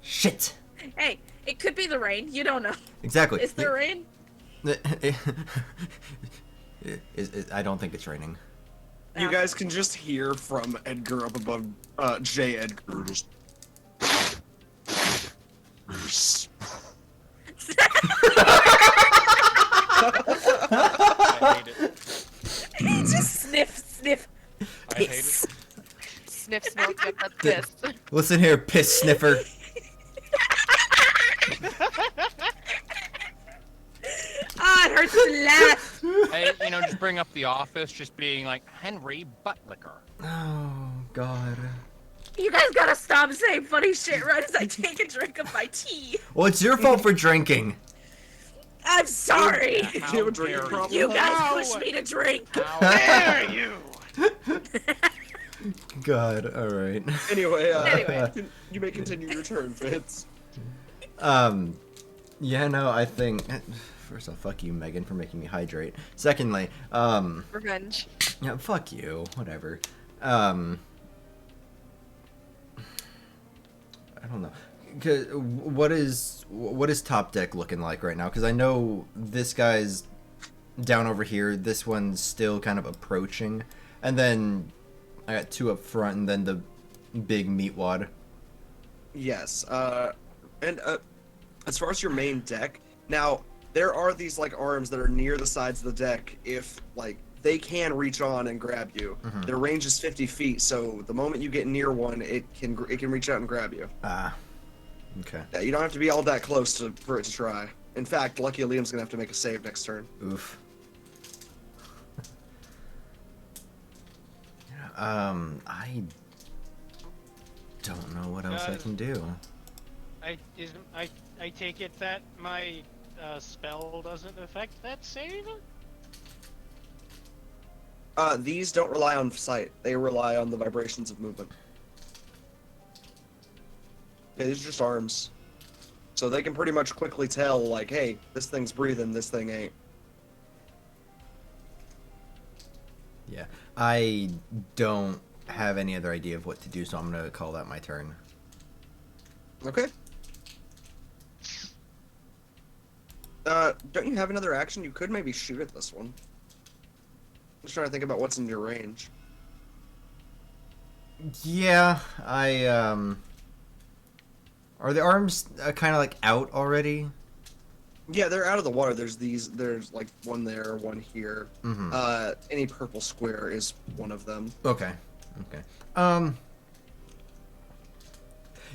Shit. Hey, it could be the rain. You don't know. Exactly. Is there rain? I don't think it's raining. You guys can just hear from Edgar up above, J. Edgar just. I hate it. He just sniff. I hate it. Sniff, smoke, get that piss. Listen here, piss sniffer. Ah, it hurts to laugh. Hey, you know, just bring up the office, just being like Henry Buttlicker. Oh God. You guys gotta stop saying funny shit right as I take a drink of my tea. Well, it's your fault for drinking. I'm sorry. Do you have a drinking problem? You guys How- pushed me to drink. How dare you? God. All right. Anyway, Anyway. you may continue your turn, Fitz. Yeah. No. I think. First off, fuck you, Megan, for making me hydrate. Secondly, Revenge. yeah, fuck you. Whatever. I don't know. 'Cause what is top deck looking like right now? Because I know this guy's down over here. This one's still kind of approaching, and then I got two up front, and then the big meat wad. Yes. And as far as your main deck, now there are these like arms that are near the sides of the deck. If like they can reach on and grab you. Mhm. Their range is 50 feet, so the moment you get near one, it can reach out and grab you. Ah. Okay. Yeah, you don't have to be all that close for it to try. In fact, Lucky Liam's gonna have to make a save next turn. Oof. I don't know what else I can do. I take it that my spell doesn't affect that save? These don't rely on sight. They rely on the vibrations of movement. Yeah, these are just arms. So they can pretty much quickly tell, like, hey, this thing's breathing, this thing ain't. Yeah. I don't have any other idea of what to do, so I'm gonna call that my turn. Okay. Don't you have another action? You could maybe shoot at this one. I'm just trying to think about what's in your range. Yeah, are the arms kind of like out already? Yeah, they're out of the water. There's like one there, one here. Mm-hmm. Any purple square is one of them. Okay.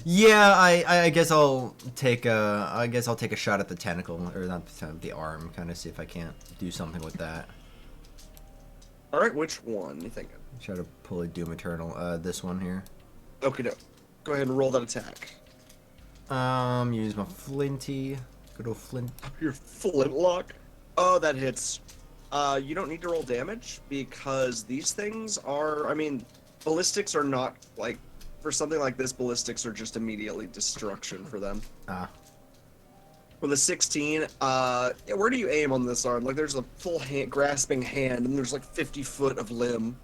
Yeah, I guess I'll take a shot at the tentacle, or not the arm, kind of see if I can't do something with that. All right, which one you thinking? Try to pull a Doom Eternal. This one here. Okay, no. Go ahead and roll that attack. Use my flinty. Good old flint. Your flintlock. Oh, that hits. You don't need to roll damage because these things are. I mean, ballistics are not like. For something like this, ballistics are just immediately destruction for them. Ah. With a 16, where do you aim on this arm? Like, there's a full grasping hand, and there's like 50 foot of limb.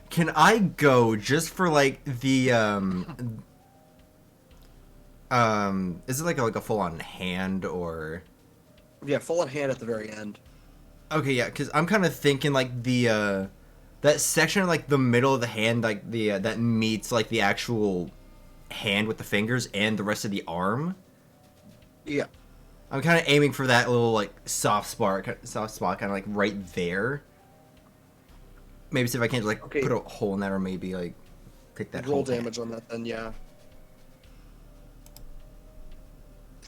Can I go just for like the is it like a full on hand or? Yeah, full on hand at the very end. Okay, yeah, because I'm kind of thinking like the that section, like the middle of the hand, like the that meets like the actual hand with the fingers and the rest of the arm. Yeah. I'm kind of aiming for that little like soft spot, kind of like right there. Maybe see if I can't like put a hole in that, or maybe like take that. Roll damage on that, then yeah.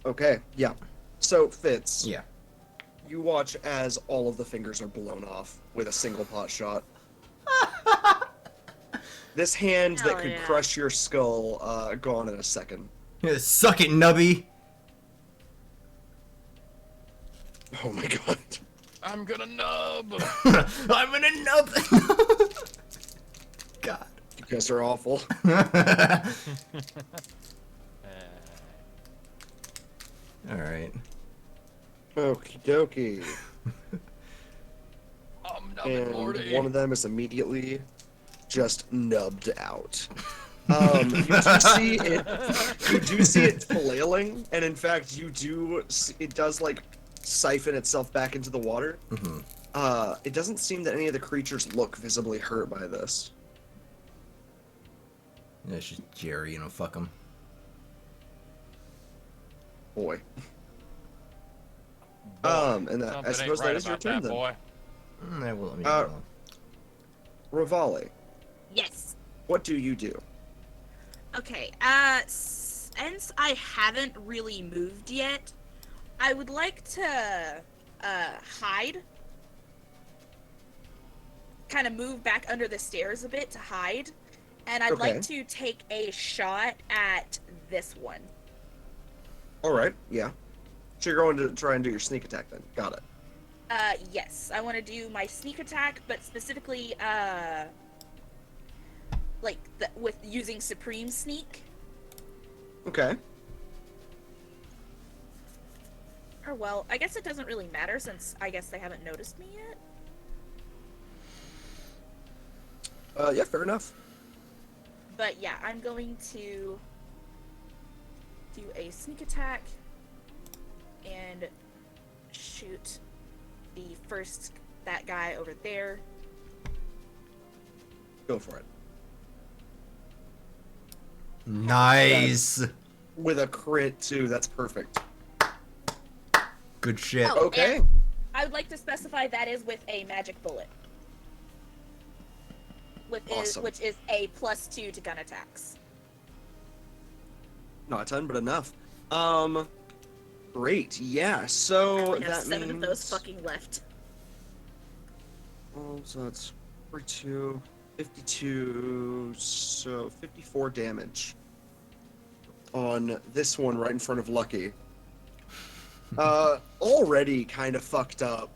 Okay, yeah. So Fitz. Yeah. You watch as all of the fingers are blown off with a single pot shot. This hand that could crush your skull, gone in a second. Yeah, suck it, nubby. Oh my god. I'm gonna nub. I'm gonna nub. God. You guys are awful. All right. Okie dokie. And Lordy. One of them is immediately just nubbed out. You do see it flailing, and in fact, it does like siphon itself back into the water. Mm-hmm. It doesn't seem that any of the creatures look visibly hurt by this. Yeah, it's just Jerry, fuck him. Boy. Boy. And that, I Something suppose ain't right that is your about turn that, then. boy. That will let me Rivali, Yes. what do you do? Okay, since I haven't really moved yet, I would like to, hide kind of move back under the stairs a bit to hide. And I'd Okay. like to take a shot at this one. Alright, yeah. So you're going to try and do your sneak attack then. Got it. Yes. I want to do my sneak attack, but specifically, with using Supreme Sneak. Okay. Or, well, I guess it doesn't really matter since I guess they haven't noticed me yet. Yeah, fair enough. But yeah, I'm going to do a sneak attack and shoot that guy over there. Go for it. Nice. With a crit, too. That's perfect. Good shit. Oh, Okay. and I would like to specify that is with a magic bullet. Awesome. Which is a +2 to gun attacks. Not a ton, but enough. Great. Yeah, so I only have that 7 means... of those fucking left. Oh, so that's 42, 52, so 54 damage on this one right in front of Lucky. Already kind of fucked up.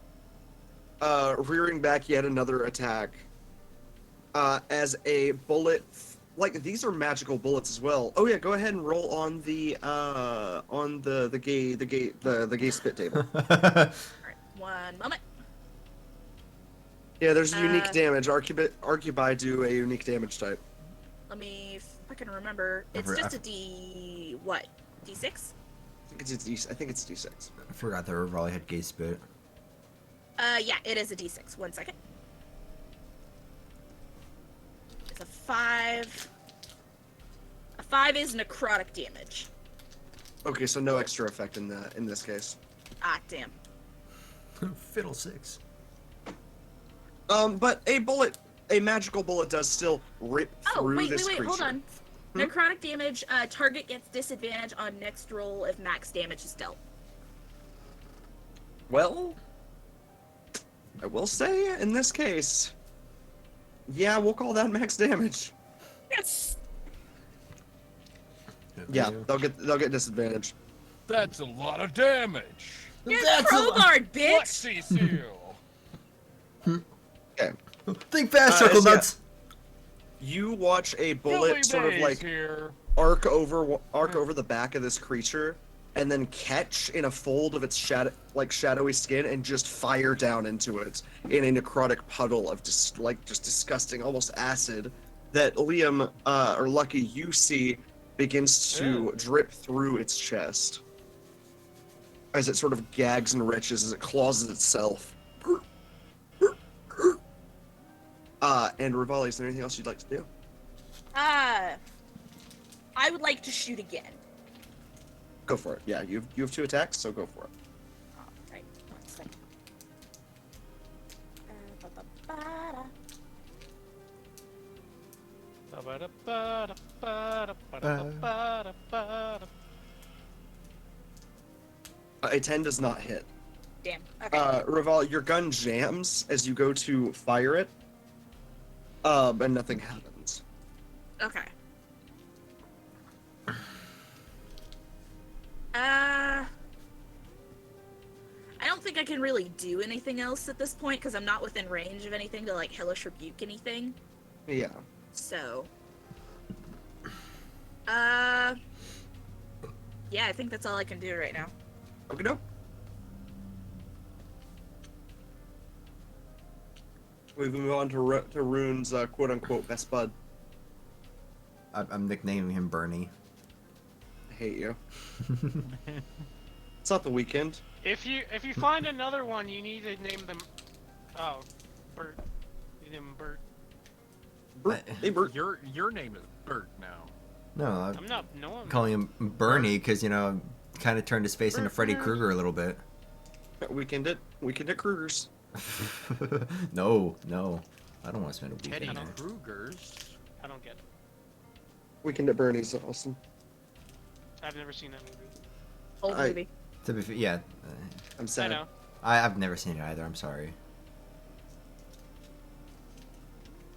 Rearing back yet another attack. As a bullet, like these are magical bullets as well. Oh yeah, go ahead and roll on the gay spit table. Alright, one moment. Yeah, there's unique damage. Arcubi do a unique damage type. Let me fucking remember. It's just a D... what? D6? I think it's D6. I forgot that Rivali had gay spit. Yeah, it is a D6. 1 second. It's a 5. A 5 is necrotic damage. Okay, so no extra effect in this case. Ah, damn. Fiddlesticks. But a magical bullet does still rip through this creature. Hold on. Necrotic damage, target gets disadvantage on next roll if max damage is dealt. Well, I will say, in this case, yeah, we'll call that max damage. Yes! Yeah, they'll get disadvantage. That's a lot of damage. Get crowbarred, bitch! Flexi seal. Okay. Think fast, Chuckle yeah. Nuts. You watch a bullet Billy sort of Mays like here. arc over the back of this creature, and then catch in a fold of its shadowy skin and just fire down into it in a necrotic puddle of just disgusting, almost acid that Liam or Lucky you see begins to drip through its chest as it sort of gags and retches as it claws at itself. And Rivali, is there anything else you'd like to do? I would like to shoot again. Go for it. Yeah, you have 2 attacks, so go for it. Alright, 1 second. A 10 does not hit. Damn. Okay. Rivali, your gun jams as you go to fire it, and nothing happens. Okay. I don't think I can really do anything else at this point because I'm not within range of anything to like hellish rebuke anything. Yeah. So. Yeah, I think that's all I can do right now. Okay, no. We move on to Rune's quote-unquote best bud. I'm nicknaming him Bernie. I hate you. It's not the weekend. If you find another one, you need to name them. Oh, Bert. You name him Bert. Bert, hey, Bert. Your name is Bert now. No, I'm not. No one. calling him Bernie because kind of turned his face into Freddy Krueger a little bit. Weekend at Kruger's. No, I don't want to spend a weekend Teddy there. Krueger's. I don't get it. Weekend at Bernie's awesome. I've never seen that movie. Old I- movie. To be yeah, I'm I sad. know. I've never seen it either. I'm sorry.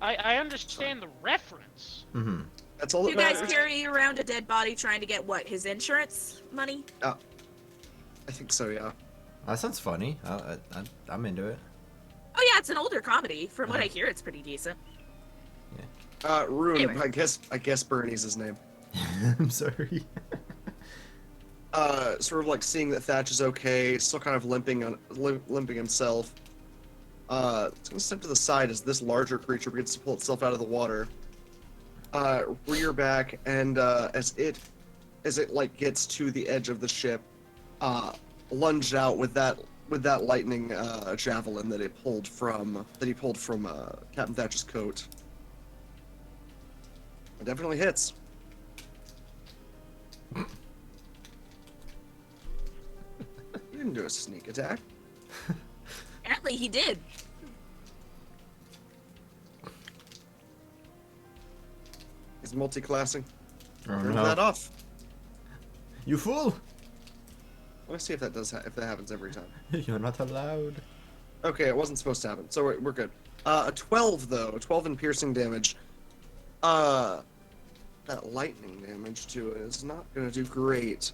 I understand the reference. Mm-hmm. That's all You that guys matters. carry around a dead body trying to get what? His insurance money? I think so, yeah. That sounds funny. I'm into it. Oh yeah, it's an older comedy. From what I hear, it's pretty decent. Rune, Anyway. I guess Bernie's his name. I'm sorry. Sort of like seeing that Thatch is okay, still kind of limping himself. It's gonna step to the side as this larger creature begins to pull itself out of the water. Rear back, and as it like gets to the edge of the ship, lunged out with that lightning javelin that he pulled from Captain Thatch's coat. It definitely hits. You didn't do a sneak attack. Apparently he did. He's multi-classing. Oh, Turn no. that off. You fool! Let me see if that if that happens every time. You're not allowed. Okay, it wasn't supposed to happen, so we're good. A 12 though, 12 in piercing damage. That lightning damage to it is not gonna do great.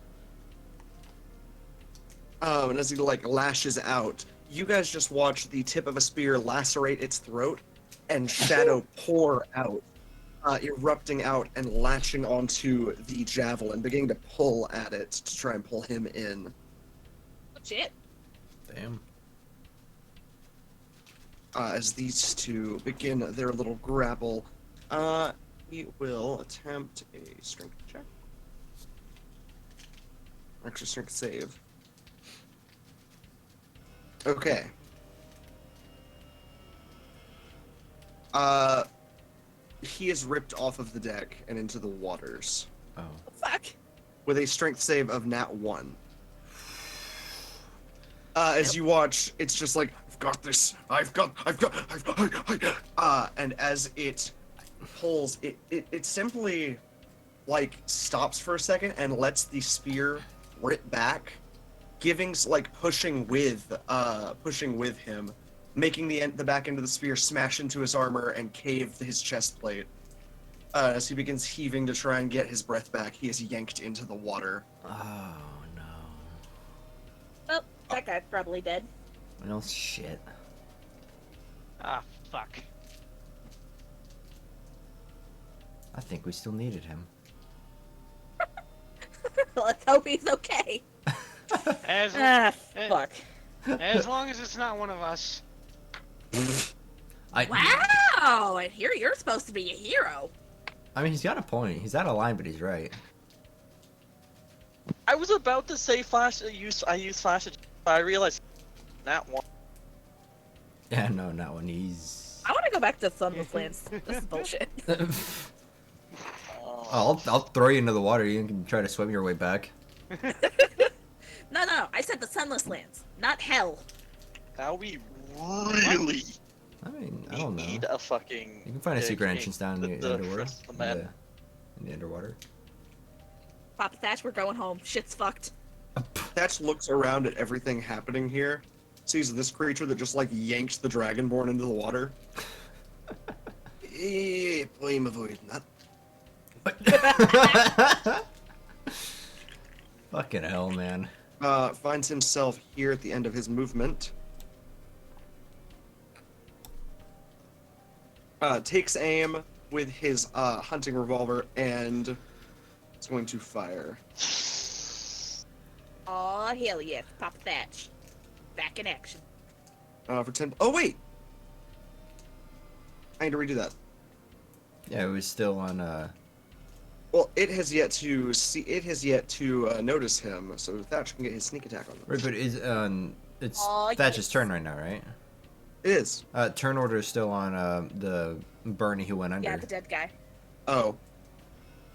And as he like lashes out, you guys just watch the tip of a spear lacerate its throat, and shadow pour out, erupting out and latching onto the javelin, beginning to pull at it to try and pull him in. Oh, shit. Damn. As these two begin their little grapple, we will attempt a strength check. Actually, strength save. Okay. He is ripped off of the deck and into the waters Oh. Fuck. with a strength save of nat 1. As you watch, it's just like, I've got this. And as it pulls, it simply like stops for a second and lets the spear rip back, pushing with him, making the back end of the spear smash into his armor and cave his chest plate. As he begins heaving to try and get his breath back, he is yanked into the water. Oh no. Well, that guy's probably dead. Well, shit. Ah, fuck. I think we still needed him. Let's hope he's okay. As Fuck. as long as it's not one of us. Wow, and here you're supposed to be a hero. I mean, he's got a point. He's out of line, but he's right. I was about to say I use flash, but I realized that one. Yeah, no, not when he's. I want to go back to Sunless Lands. This is bullshit. I'll throw you into the water. You can try to swim your way back. No, I said the Sunless Lands, not hell. Now we really I mean, I don't know. need a fucking. You can find a secret game. entrance down in the underwater. In the underwater. Papa Thatch, we're going home. Shit's fucked. Thatch looks around at everything happening here, sees this creature that just like yanks the Dragonborn into the water. I'm avoiding that. Fucking hell, man. Finds himself here at the end of his movement. Takes aim with his hunting revolver and is going to fire. Aw, hell yes, Papa Thatch. Back in action. For 10. Oh wait, I need to redo that. Yeah, it was still on. Well, it has yet to see. It has yet to notice him, so Thatch can get his sneak attack on them. Right, but it's Aw, Thatch's yes. turn right now, right? It is. Turn order is still on the Bernie who went under. Yeah, the dead guy. Oh,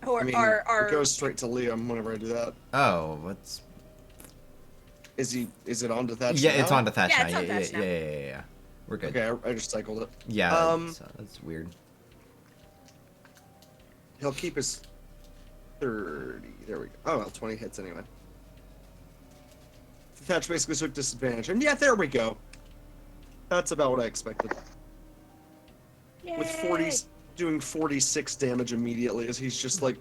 Or, I mean, or it goes straight to Liam whenever I do that. Oh, what's? Is it on to Thatch? Yeah, now? it's on to Thatch Yeah, now. it's on Yeah, Thatch now. yeah. We're good. Okay, I just cycled it. Yeah, that's weird. He'll keep his 30. There we go. Oh well, 20 hits anyway. Thatch basically took disadvantage, and yeah, there we go. That's about what I expected. with Yay. doing 46 damage immediately as he's just like,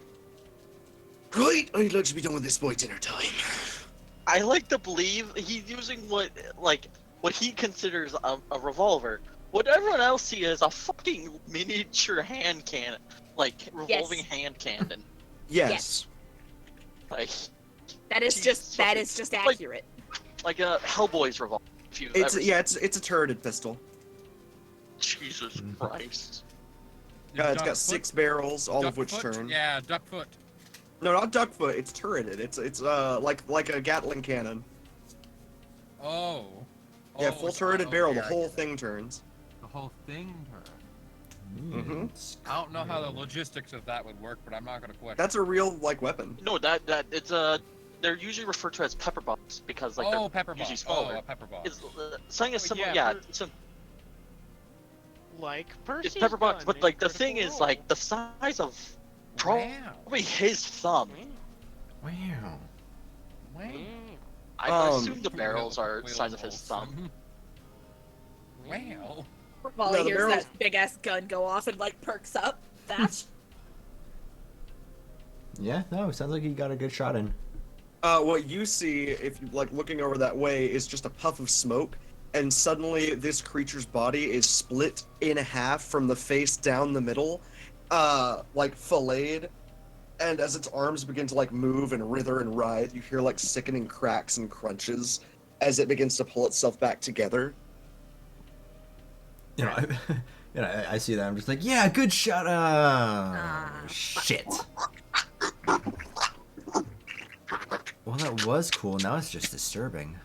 right, I'd like to be done with this by dinner time. I like to believe he's using what he considers a revolver. What everyone else sees is a fucking miniature hand cannon, like revolving hand cannon. Yes. Like That is just accurate. like a Hellboy's revolver. If you've It's ever it's a turreted pistol. Jesus Christ. It's got 6 barrels, all of which turn. Yeah, duck foot. No, not duckfoot. It's turreted. It's like a Gatling cannon. Oh. Yeah, Oh, full it's- turreted oh, barrel. yeah, The I whole get it. thing turns. The whole thing turns. Mhm. I don't know how the logistics of that would work, but I'm not gonna question. That's a real like weapon. No, that it's they're usually referred to as pepper bombs because like oh, they're pepper usually box. smaller. Oh, a pepper box. It's something is Oh, similar. yeah, Yeah, Like Percy's it's pepper box, gun but in like the Critical thing is Role. like the size of Wow. probably his thumb. Wow. Wow. I assume the barrels are the Wheel size of his balls. thumb. Wow. While No, he the hears barrels- that big ass gun go off and like perks up. That's Yeah, no, sounds like he got a good shot in. What you see, if you like looking over that way, is just a puff of smoke, and suddenly this creature's body is split in half from the face down the middle, like filleted. And as its arms begin to like move and writher and writhe, you hear like sickening cracks and crunches as it begins to pull itself back together. You know, I see that. I'm just like, yeah, good shot. Shit. Well, that was cool. Now it's just disturbing.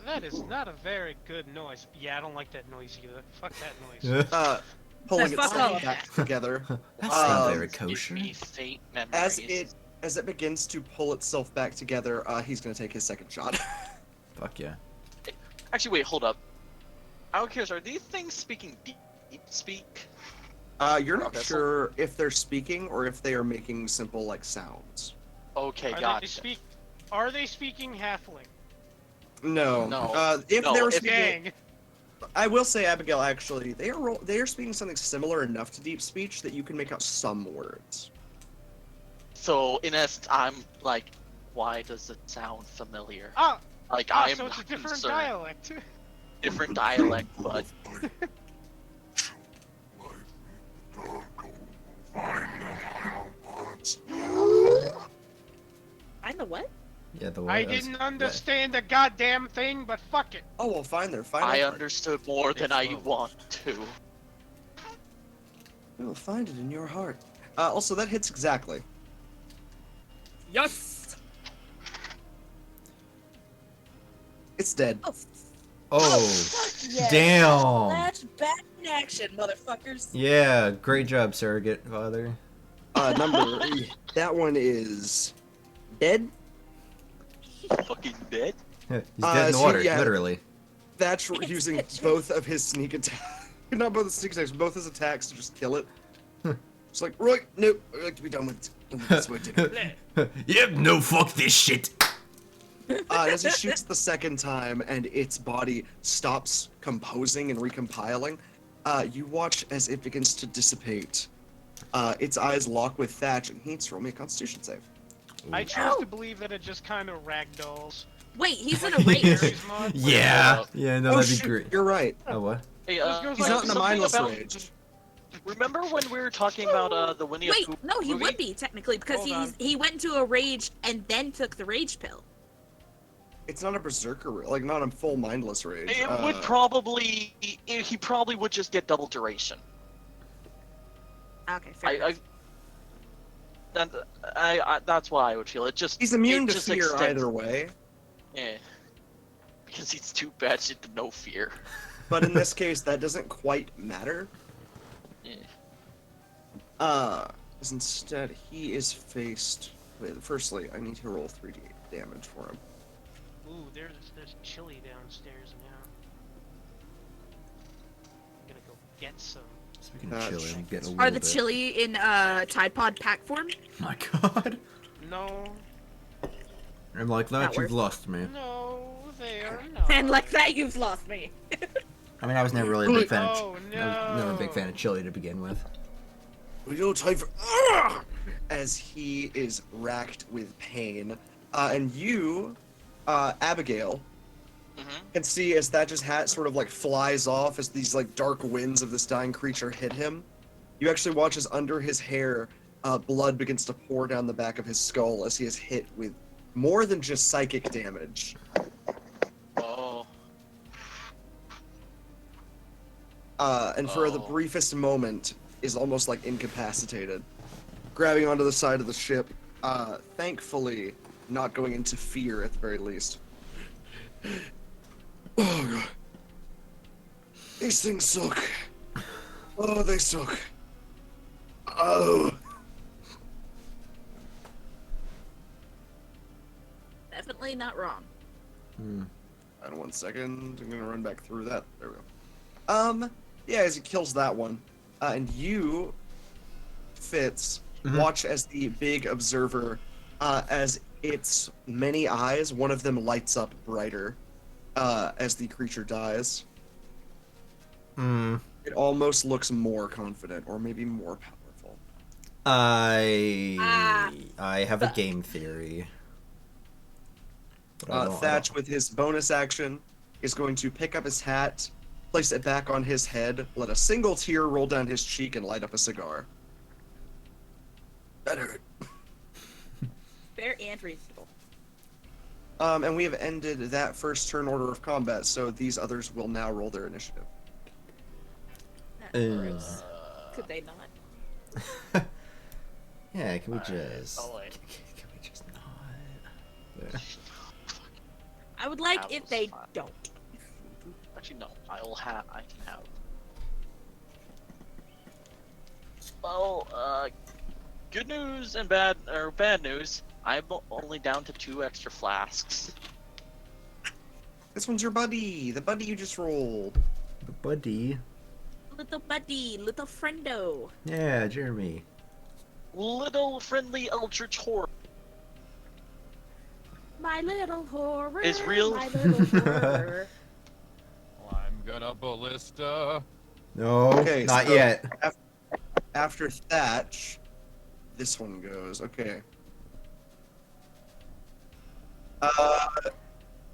That is not a very good noise. Yeah, I don't like that noise either. Fuck that noise. Pulling Fuck itself off. back together. That's not Um, very Give kosher. me fate memories. As it begins to pull itself back together, he's gonna take his second shot. Fuck yeah. Actually, wait, hold up. I'm curious. Are these things speaking deep speak? You're not Vessel? sure if they're speaking or if they are making simple like sounds. Okay, Are they gotcha. speaking halfling? No. No. If No, they were if- speaking, Dang. I will say, Abigail, actually, they are speaking something similar enough to deep speech that you can make out some words. So in essence, I'm like, why does it sound familiar? Ah, Like ah, I'm so it's a different concerned. dialect. Different dialect, but I'm the what? Yeah, the I way didn't understand a goddamn thing, but fuck it. Oh well, fine. They're fine. I understood more than I want to. We'll find it in your heart. Also, that hits exactly. Yes. It's dead. Oh, Oh, fuck yeah. damn. That's back in action, motherfuckers. Yeah, great job, surrogate father. Number that one is dead. Fucking dead. He's dead in the so water, yeah. literally. That's It's using dead. both of his sneak attacks. Not both his sneak attacks, both his attacks to just kill it. It's like, right, nope, I'd like to be done with this way, dinner. Yep, no, fuck this shit. As he shoots the second time and its body stops composing and recompiling, you watch as it begins to dissipate. Its eyes lock with Thatch, and he needs to roll me a Constitution save. I choose to believe that it just kind of ragdolls. Wait, he's in a rage. Fairies mod. Yeah, yeah, no, that'd shit, be great. You're right. Oh, what? Hey, This goes He's like not in a something mindless about- rage. Remember when we were talking about the Winnie Wait, the Pooh no, he movie? would be technically because Hold on. he went into a rage and then took the rage pill. It's not a berserker, like not a full mindless rage. It would probably. He probably would just get double duration. Okay, fair enough. That's why I would feel it. Just He's immune it to just fear extends- either way, Yeah. Because he's too bad shit to no fear. but in this case, that doesn't quite matter. Yeah. Because instead he is faced with. Firstly, I need to roll 3d8 damage for him. Ooh, there's chili downstairs now. I'm gonna go get some. Speaking of chili, I'm getting a little Are the bit. chili in Tide Pod pack form? My god. No, I'm like that, Not you've worth- lost me. no, they are not. And like that, you've lost me. I mean, I was never really a big fan. Oh no! I was never a big fan of chili to begin with. We don't time for as he is racked with pain, and you, Abigail, can see as Thatch's hat sort of like flies off as these like dark winds of this dying creature hit him. You actually watch as under his hair, blood begins to pour down the back of his skull as he is hit with more than just psychic damage. Oh. And for the briefest moment, is almost like incapacitated, grabbing onto the side of the ship. Thankfully, not going into fear at the very least. Oh god, these things suck. Oh, they suck. Oh. Definitely not wrong. And 1 second, I'm gonna run back through that. There we go. Yeah, as he kills that one, and you, Fitz, watch as the big observer, as its many eyes, one of them lights up brighter, as the creature dies. It almost looks more confident, or maybe more powerful. I have a game theory. Thatch, with his bonus action, is going to pick up his hat, place it back on his head, let a single tear roll down his cheek, and light up a cigar. That hurt. Fair and reasonable. And we have ended that first turn order of combat, so these others will now roll their initiative. Gross. Could they not? Yeah, can we just... Alright. Can we just not? I would like That if was they fun. don't. Actually, no. I can have. Well, good news and bad news. I'm only down to 2 extra flasks. This one's your buddy, the buddy you just rolled. The buddy. Little buddy, little friendo. Yeah, Jeremy. Little friendly eldritch horror. My little horror. Is real. My little horror. I'm gonna ballista. No, Okay, not so yet. After Thatch, this one goes. Okay.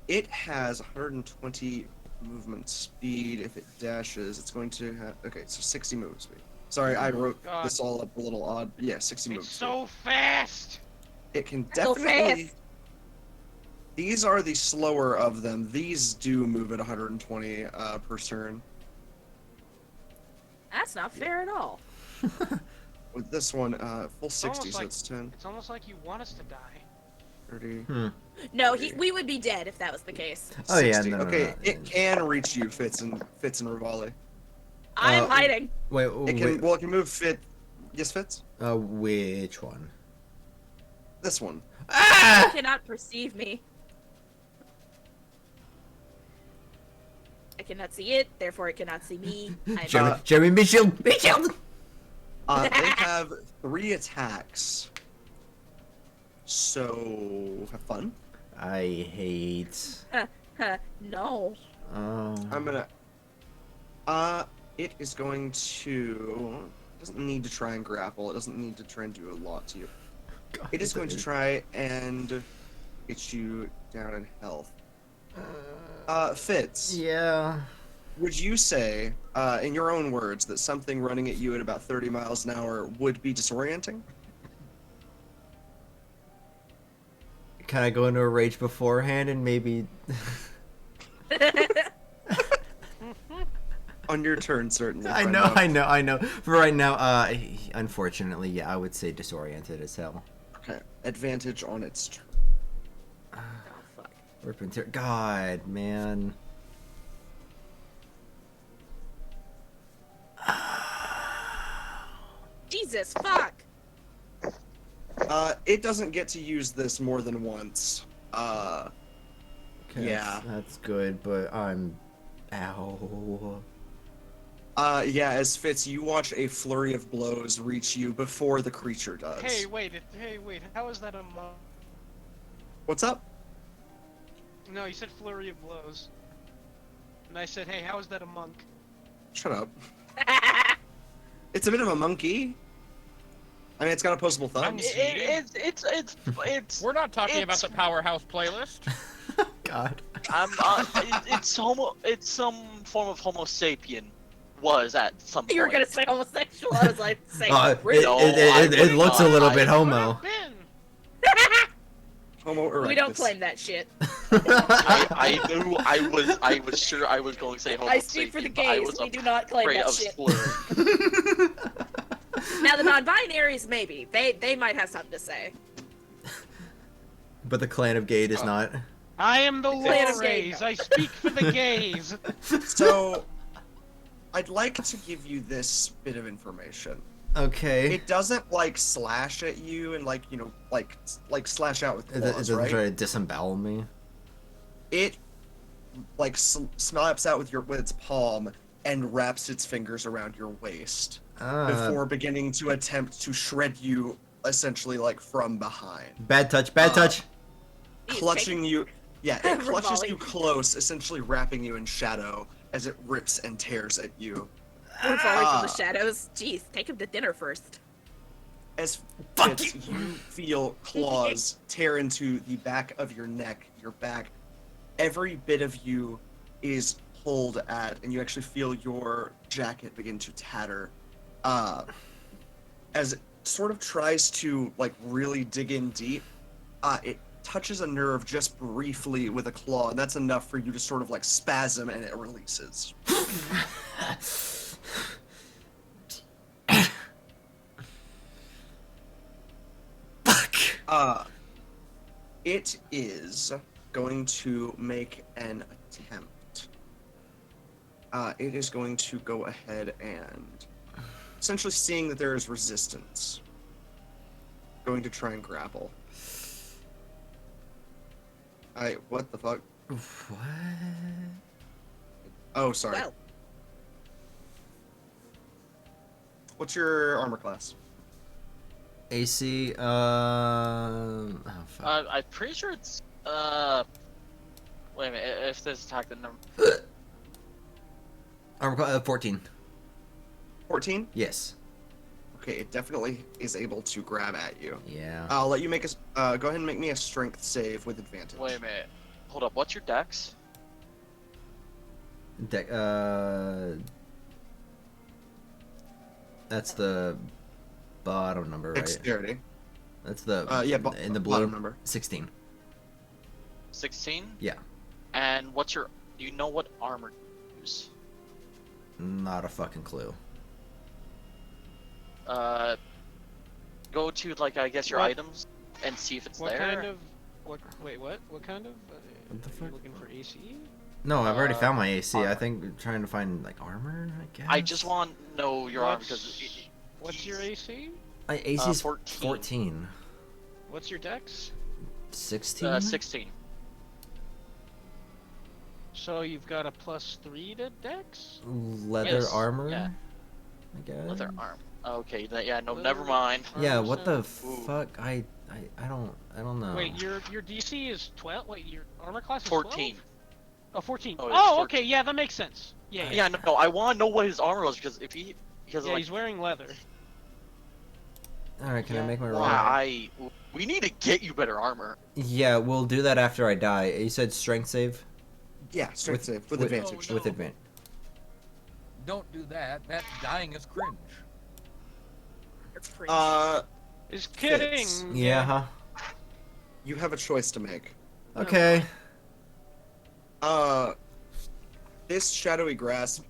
It has 120 movement speed. If it dashes, it's going to have. Okay, so 60 movement speed. Sorry, I wrote God. this all up a little odd. Yeah, 60 movement It's speed. so fast. It can So definitely. fast. These are the slower of them. These do move at 120 per turn. That's not fair at all. With this one, full 60, almost so like- it's 10, It's almost like you want us to die. 30. No, we would be dead if that was the case. Oh yeah, 60. no, no, Okay, no. it can reach you, Fitz and Rivali. I'm hiding. Wait, It can. Well, it can move Fit. Yes, Fitz. which one? This one. It cannot perceive me. I cannot see it, therefore it cannot see me. I'm Jeremy Mitchell. Mitchell. They have 3 attacks. So have fun. I hate. no. Oh. I'm gonna. It is going to. It doesn't need to try and grapple. It doesn't need to try and do a lot to you. God, It is going to try and get you down in health. Fitz. Yeah. Would you say, in your own words, that something running at you at about 30 miles an hour would be disorienting? Can I go into a rage beforehand and maybe? On your turn, certainly. I know. For right now, unfortunately, yeah, I would say disoriented as hell. Okay. Advantage on its turn. Oh, fuck. Rip and tear. God, man. Jesus, fuck. It doesn't get to use this more than once. Okay, Yeah. that's good, but I'm. Ow. Yeah, as Fitz, you watch a flurry of blows reach you before the creature does. Hey, wait. How is that a What's up? No, you said flurry of blows. And I said, hey, how is that a monk? Shut up. It's a bit of a monkey. I mean, it's got opposable thumbs. It's We're not talking about it's- the Powerhouse playlist. God. it's some form of Homo sapien. Was at some point. You were gonna say homosexual. I was like, say It, rude. No, it looks a not. little bit Could homo. have been. Homo erectus. We don't claim that shit. I knew I was sure I was going to say Homo I speak for the sapien, but I gays. was We do not claim afraid that of shit. slurring. Now the non-binaries, maybe they might have something to say. But the clan of gay does not. I am the Clan of Lores. gays. I speak for the gays. So, I'd like to give you this bit of information. Okay. It doesn't like slash at you and like like slash out with It claws, doesn't right? try to disembowel me. It like snaps out with its palm and wraps its fingers around your waist before beginning to attempt to shred you, essentially like from behind. Bad touch, bad touch. Clutching you. Yeah, it clutches Revali. you close, essentially wrapping you in shadow as it rips and tears at you. We're falling from the shadows. Jeez, take him to dinner first. As Fuck Fitz, you feel claws tear into the back of your neck, your back. Every bit of you is pulled at, and you actually feel your jacket begin to tatter. As it sort of tries to like really dig in deep, it touches a nerve just briefly with a claw, and that's enough for you to sort of like spasm, and it releases. Fuck. It is going to make an attempt. It is going to go ahead and, essentially seeing that there is resistance, going to try and grapple. What the fuck? What? Oh, sorry. Well, What's your armor class? AC. Oh fuck. I'm pretty sure it's wait a minute, if this attack the number Armor class 14. 14? Yes. Okay, it definitely is able to grab at you. Yeah. I'll let you make a. Go ahead and make me a strength save with advantage. wait a minute. Hold up, what's your dex? That's the bottom number, right? Dexterity. That's the Yeah, in the blue bottom number. 16. 16? Yeah. And what's your do you know what armor you use? Not a fucking clue. Go to like I guess your What? items and see if it's What there. kind of? What? Wait, what? What kind of? What the you fuck? looking for AC? No, I've already Uh, found my AC. I armor. think trying to find like armor. I guess. I just want to know your armor What's- because What's your AC? My AC's 14. 14. What's your dex? 16. 16. So you've got a +3 to dex. Leather Yes, armor. yeah. I guess. Leather arm. Okay, yeah, no, Leather- never mind. Yeah. What the 100%. Ooh. fuck? I don't know. Wait, your DC is 12. Wait, your armor class is 14. 12? Oh, 14. Oh, Oh, it's 14. okay, yeah, that makes sense. Yeah, Yeah, no, I want to know what his armor was because if he yeah, like he's wearing leather. All right. Can I Yeah. make my roll? we need to get you better armor. Yeah, we'll do that after I die. You said strength save Yeah, strength save with with- advantage. Oh, with no. advantage. Don't do that. That dying is cringe. it's cringe. Is kidding. Fits. Yeah. Huh. You have a choice to make. Okay. This shadowy grasp,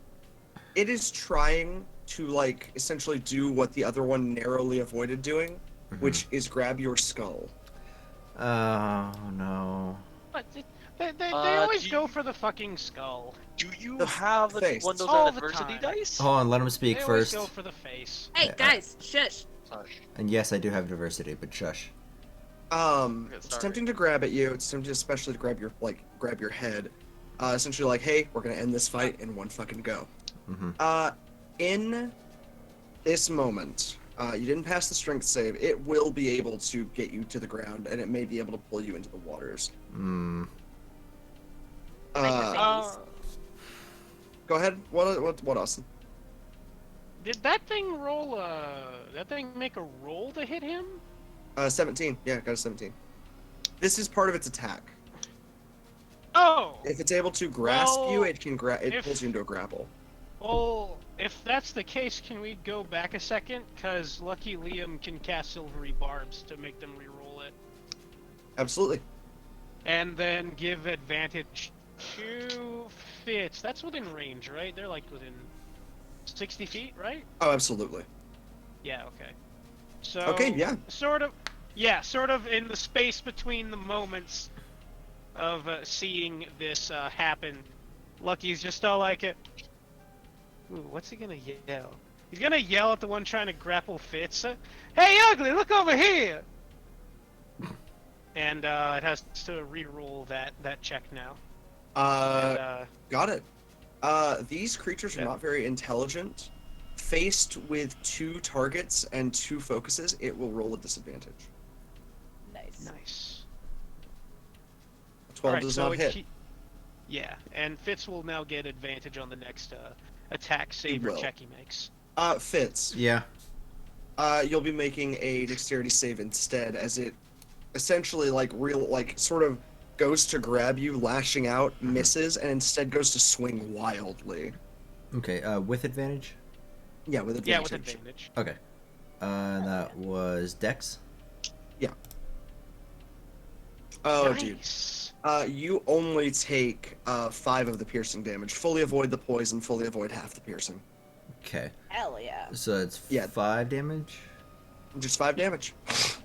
it is trying to like essentially do what the other one narrowly avoided doing, which is grab your skull. Oh no. But they Uh, always do go you- for the fucking skull. Do you The have face. one of those All the adversity time. dice? Hold on. Let him speak They always first. go for the face. Hey yeah. guys, shush. Sorry. And yes, I do have diversity, but shush. It's sorry. tempting to grab at you. It's tempting especially to grab your head. Essentially like, hey, we're gonna end this fight in one fucking go. Mm-hmm. In this moment, you didn't pass the strength save. It will be able to get you to the ground, and it may be able to pull you into the waters. Mm. Like the Uh, face. Go ahead. What, Austin? Did that thing roll? That thing make a roll to hit him? 17. Yeah, got a 17. This is part of its attack. Oh. If it's able to grasp you, Well, it can pulls you into a grapple. Well, if that's the case, can we go back a second? Cause Lucky Liam can cast Silvery Barbs to make them re-roll it, Absolutely. and then give advantage to Fitz. That's within range, right? They're like within 60 feet, right? Oh, absolutely. Yeah. Okay. So. Okay, yeah. Sort of. Yeah, sort of in the space between the moments of seeing this happen, Lucky's just all like it. Ooh, what's he gonna yell? He's gonna yell at the one trying to grapple Fitz. Hey, ugly, look over here! And it has to re-roll that check now. Got it. These creatures are not very intelligent. Faced with 2 targets and 2 focuses, it will roll a disadvantage. Nice. 12 Alright, does so not hit. Yeah, and Fitz will now get advantage on the next attack save or will. check he makes. Fitz. Yeah. You'll be making a dexterity save instead, as it essentially sort of goes to grab you, lashing out, misses, and instead goes to swing wildly. Okay. With advantage. Yeah, with advantage. Yeah, with advantage. Okay. That was Dex. Yeah. Oh, Nice. dude. You only take 5 of the piercing damage. Fully avoid the poison. Fully avoid half the piercing. Okay. Hell yeah. So it's Yeah. 5 damage. Just 5 damage.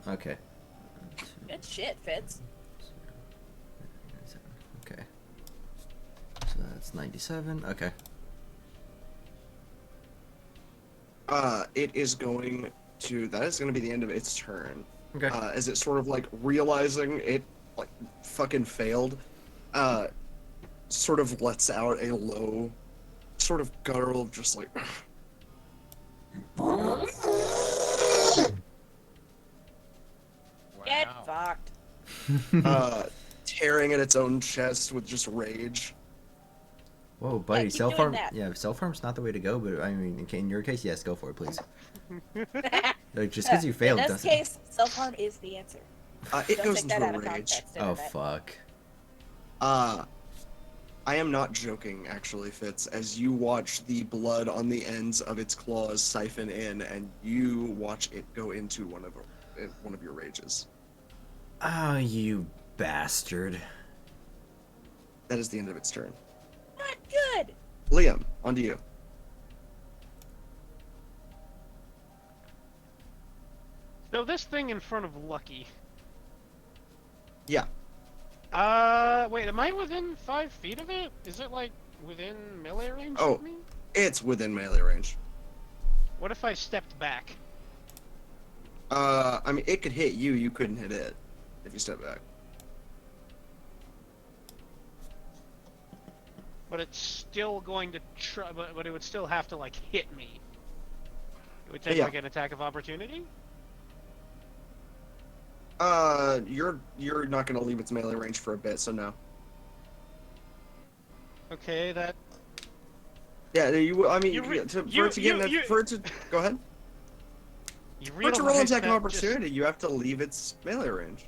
Okay. Good shit, Fitz. Okay. So that's 97. Okay. It is going to. That is going to be the end of its turn. Okay. As it sort of like realizing it like fucking failed, sort of lets out a low, sort of guttural, just like. Get fucked. Tearing at its own chest with just rage. Whoa, buddy, keep self doing harm. that. Yeah, self harm's not the way to go. But I mean, in your case, yes, go for it, please. Like, just because you failed In this doesn't. case, self-harm is the answer. It Don't goes take into that a out of rage. context, Oh internet. fuck. I am not joking, actually, Fitz, as you watch the blood on the ends of its claws siphon in, and you watch it go into one of your rages. Oh, you bastard. That is the end of its turn. Not good. Liam, on to you. So this thing in front of Lucky. Yeah. Wait, am I within 5 feet of it? Is it like within melee range Oh. of me? It's within melee range. What if I stepped back? I mean, it could hit you, you couldn't hit it, if you step back. But it's still going to try, but it would still have to like hit me. It would take Yeah. like an attack of opportunity? You're not gonna leave its melee range for a bit, so no. Okay, that... Yeah, I mean, You re- for you- it to get you- for it to go ahead. You For it to roll an realize attack of that just- opportunity, you have to leave its melee range.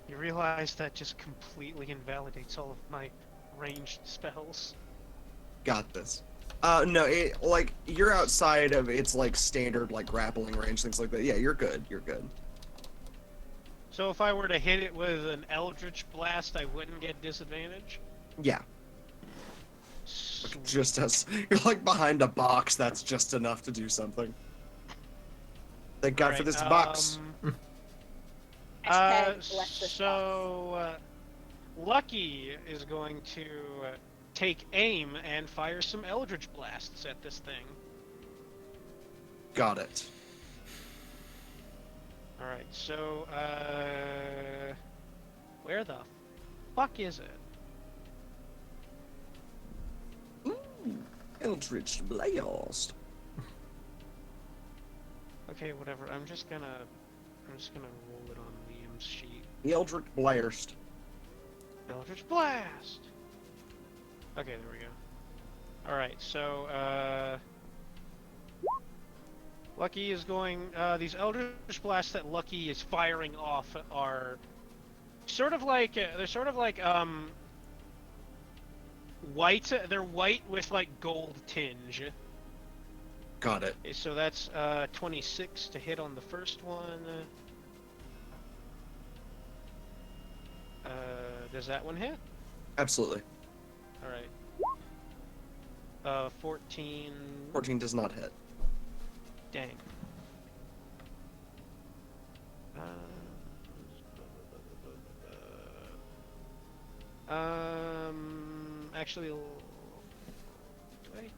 You realize that just completely invalidates all of my ranged spells. Got this. No, it like you're outside of its like standard like grappling range, things like that. Yeah, you're good. You're good. So if I were to hit it with an Eldritch Blast, I wouldn't get disadvantage? Yeah, Sweet. just as you're like behind a box, that's just enough to do something. Thank God for Alright, this box. Hashtag bless this So, Lucky is going to take aim and fire some Eldritch Blasts at this thing. Got it. Alright, so, where the fuck is it? Eldritch Blast. Okay, whatever. I'm just gonna roll it on Liam's sheet. The Eldritch Blast. Eldritch Blast. Okay, there we go. Alright, so, Lucky is going, these Eldritch Blasts that Lucky is firing off are sort of like, white, they're white with, like, gold tinge. Got it. Okay, so that's, 26 to hit on the first one. Does that one hit? Absolutely. Alright. 14... 14 does not hit. Dang. Actually, wait.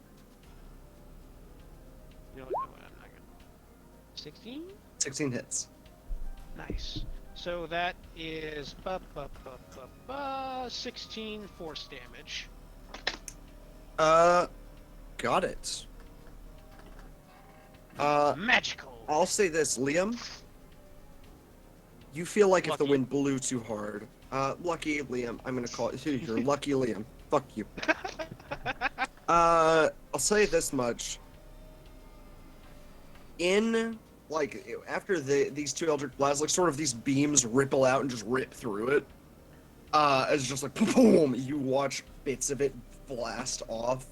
You know what? No, I'm not gonna. 16? 16 hits. Nice. So that is 16 force damage. Got it. Magical. I'll say this, Liam. You feel like if the Lucky. wind blew too hard. Lucky Liam. I'm gonna call it. You're lucky Liam. Fuck you. I'll say this much. After these two Eldritch Blasts, like sort of these beams ripple out and just rip through it. It's just like boom. You watch bits of it blast off,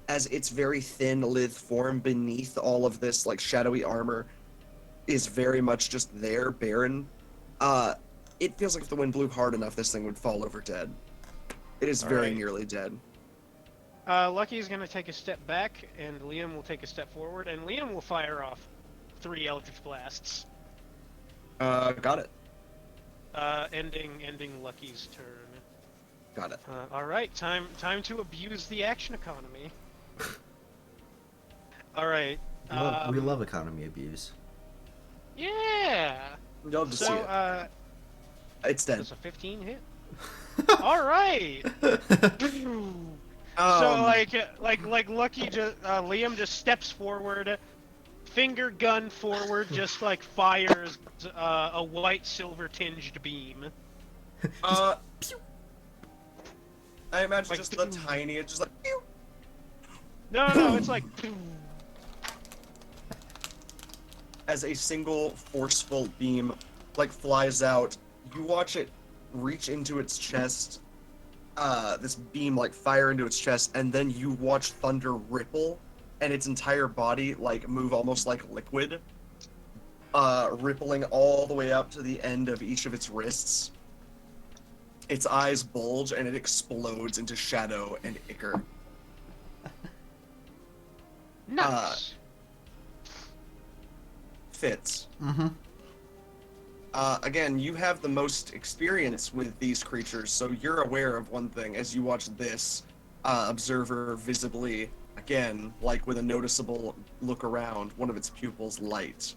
as its very thin lithe form beneath all of this like shadowy armor is very much just there, barren. It feels like if the wind blew hard enough, this thing would fall over dead. It is very nearly dead. Lucky's gonna take a step back, and Liam will take a step forward, and Liam will fire off 3 Eldritch Blasts. Got it. Ending Lucky's turn. Got it. Alright, time to abuse the action economy. Alright. We love economy abuse. Yeah! Love to see So, it. It's dead. does a 15 hit? Alright! So, like Lucky just, Liam just steps forward, finger gun forward, just like fires a white silver tinged beam. I imagine Like, just the tiniest, just like pew. No, it's like As a single forceful beam like flies out, you watch it reach into its chest, this beam like fire into its chest, and then you watch thunder ripple and its entire body like move almost like liquid, rippling all the way up to the end of each of its wrists. Its eyes bulge and it explodes into shadow and ichor. nice. Fitz. Mm-hmm. Again, you have the most experience with these creatures, so you're aware of one thing as you watch this observer visibly, again, like with a noticeable look around, one of its pupils light.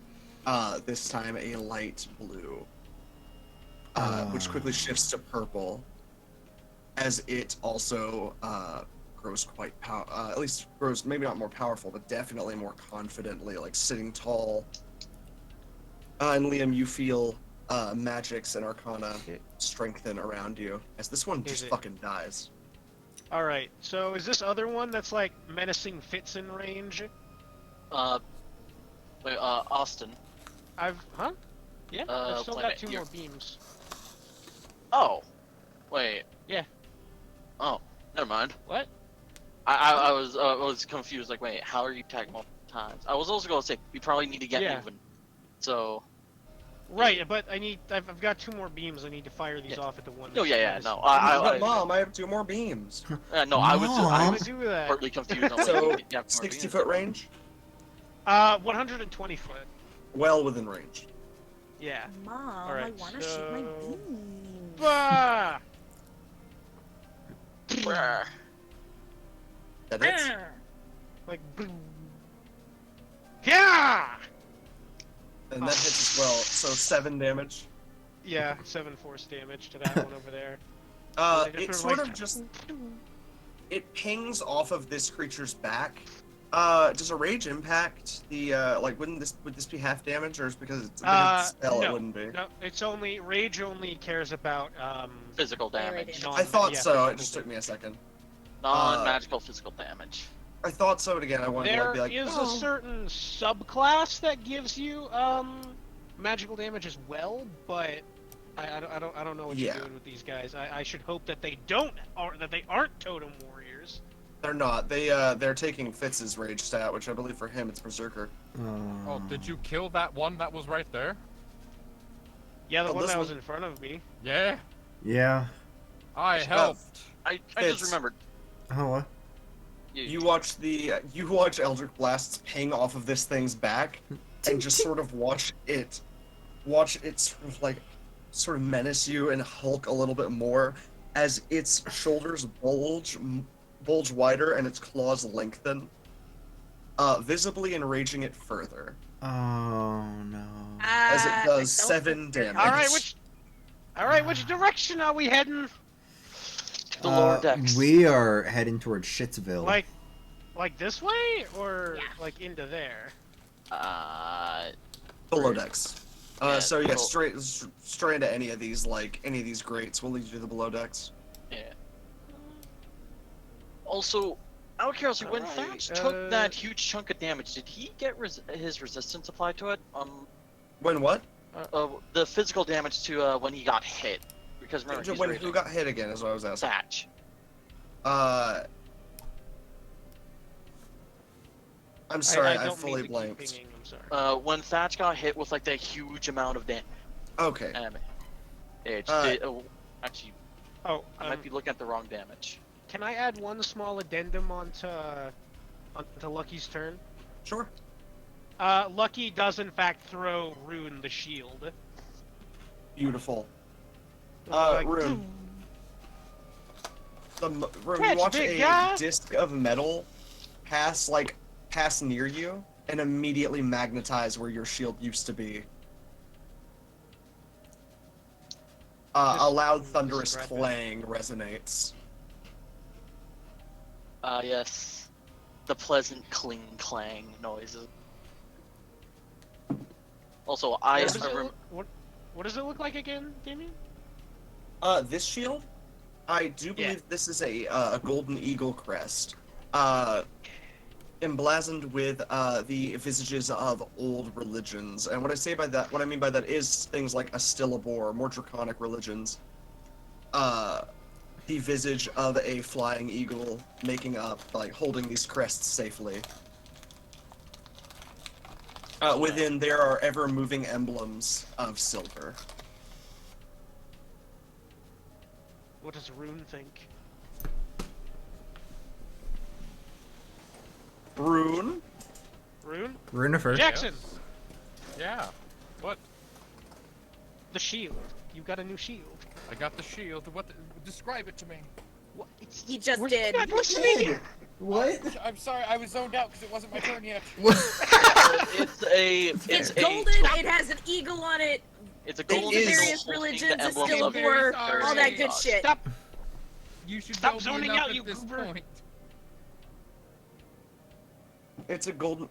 This time a light blue, which quickly shifts to purple as it also grows quite at least grows maybe not more powerful, but definitely more confidently, like sitting tall. And Liam, you feel magics and arcana strengthen around you as this one just fucking dies. Alright, so is this other one that's like menacing Fitz in range? Austin. Huh? Yeah, I've still got 2 more beams. Oh, wait. Yeah. Oh, never mind. What? I was confused. Like, wait, how are you tagging multiple times? I was also going to say we probably need to get moving. So. Right, but I've got 2 more beams. I need to fire these off at the one. No, no. Mom, I have 2 more beams. No, I was do that. partly confused. On So, like, 60-foot range? 120 foot. Well within range. Yeah. Mom, Alright, I want to shoot my beam. Bah! Brr. That hits? Like, boom. Yeah! And that hits as well, so 7 damage. Yeah, 7 force damage to that one over there. It sort of just... It pings off of this creature's back. Does a rage impact the, would this be half damage, or is because it's a spell, no, it wouldn't be? No, it's only, rage only cares about, Physical damage. I thought so, physical it just took me a second. Non-magical physical damage. I thought so, but again, I wanted to There like, be like, is oh. a certain subclass that gives you magical damage as well, but I don't know what Yeah. you're doing with these guys. I should hope that they aren't totem warriors. They're not. They're taking Fitz's rage stat, which I believe for him it's berserker. Oh, did you kill that one that was right there? Yeah, the Oh, one this that was one- in front of me. Yeah, Yeah. I helped. I Fitz. just remembered. Oh, what? You watch Eldritch Blasts ping off of this thing's back, and just sort of watch it sort of menace you and hulk a little bit more as its shoulders bulge wider and its claws lengthen, visibly enraging it further Oh no. as it I does don't 7 think- damage. All right, which direction are we heading? To the lower decks. We are heading towards Shitsville. Like this way, or Yeah. like into there? Below decks. Yeah, So yeah, below- straight into any of these grates will lead you to the below decks. Yeah. Also, out of curiosity, when Alright, Thatch took that huge chunk of damage, did he get his resistance applied to it? When what? The physical damage to when he got hit. Because remember, he's When raging. who got hit again is what I was asking. Thatch. I'm sorry, I don't fully mean to keep blanked. pinging, I'm sorry. When Thatch got hit with like that huge amount of damage. Okay. Actually, Oh, I might be looking at the wrong damage. can I add one small addendum onto Lucky's turn? Sure. Lucky does in fact throw Rune the shield. Beautiful. Like, Rune. Rune, Catch, you watch big a guy. disc of metal pass near you and immediately magnetize where your shield used to be. A loud thunderous describe it. clang resonates. Yes. The pleasant cling clang noises. Also, I remember. What does it look like again, Damien? This shield? I do believe Yeah. this is a golden eagle crest. Emblazoned with the visages of old religions. And what I mean by that is things like Astilabor, more draconic religions. The visage of a flying eagle holding these crests safely. Within there are ever-moving emblems of silver. What does Rune think? Rune? Rune? Runifer. Jackson! Yeah. What? The shield. You got a new shield. I got the shield. Describe it to me. He just Where's did. that? What's the meaning? What? I'm sorry, I was zoned out because it wasn't my turn yet. It's golden. It has an eagle on it. It's a It golden is. eagle Various holding religions, the a emblem still of of very war, sorry. all that good shit. Stop! You should Stop know me zoning enough out, at you this goober. point. It's a golden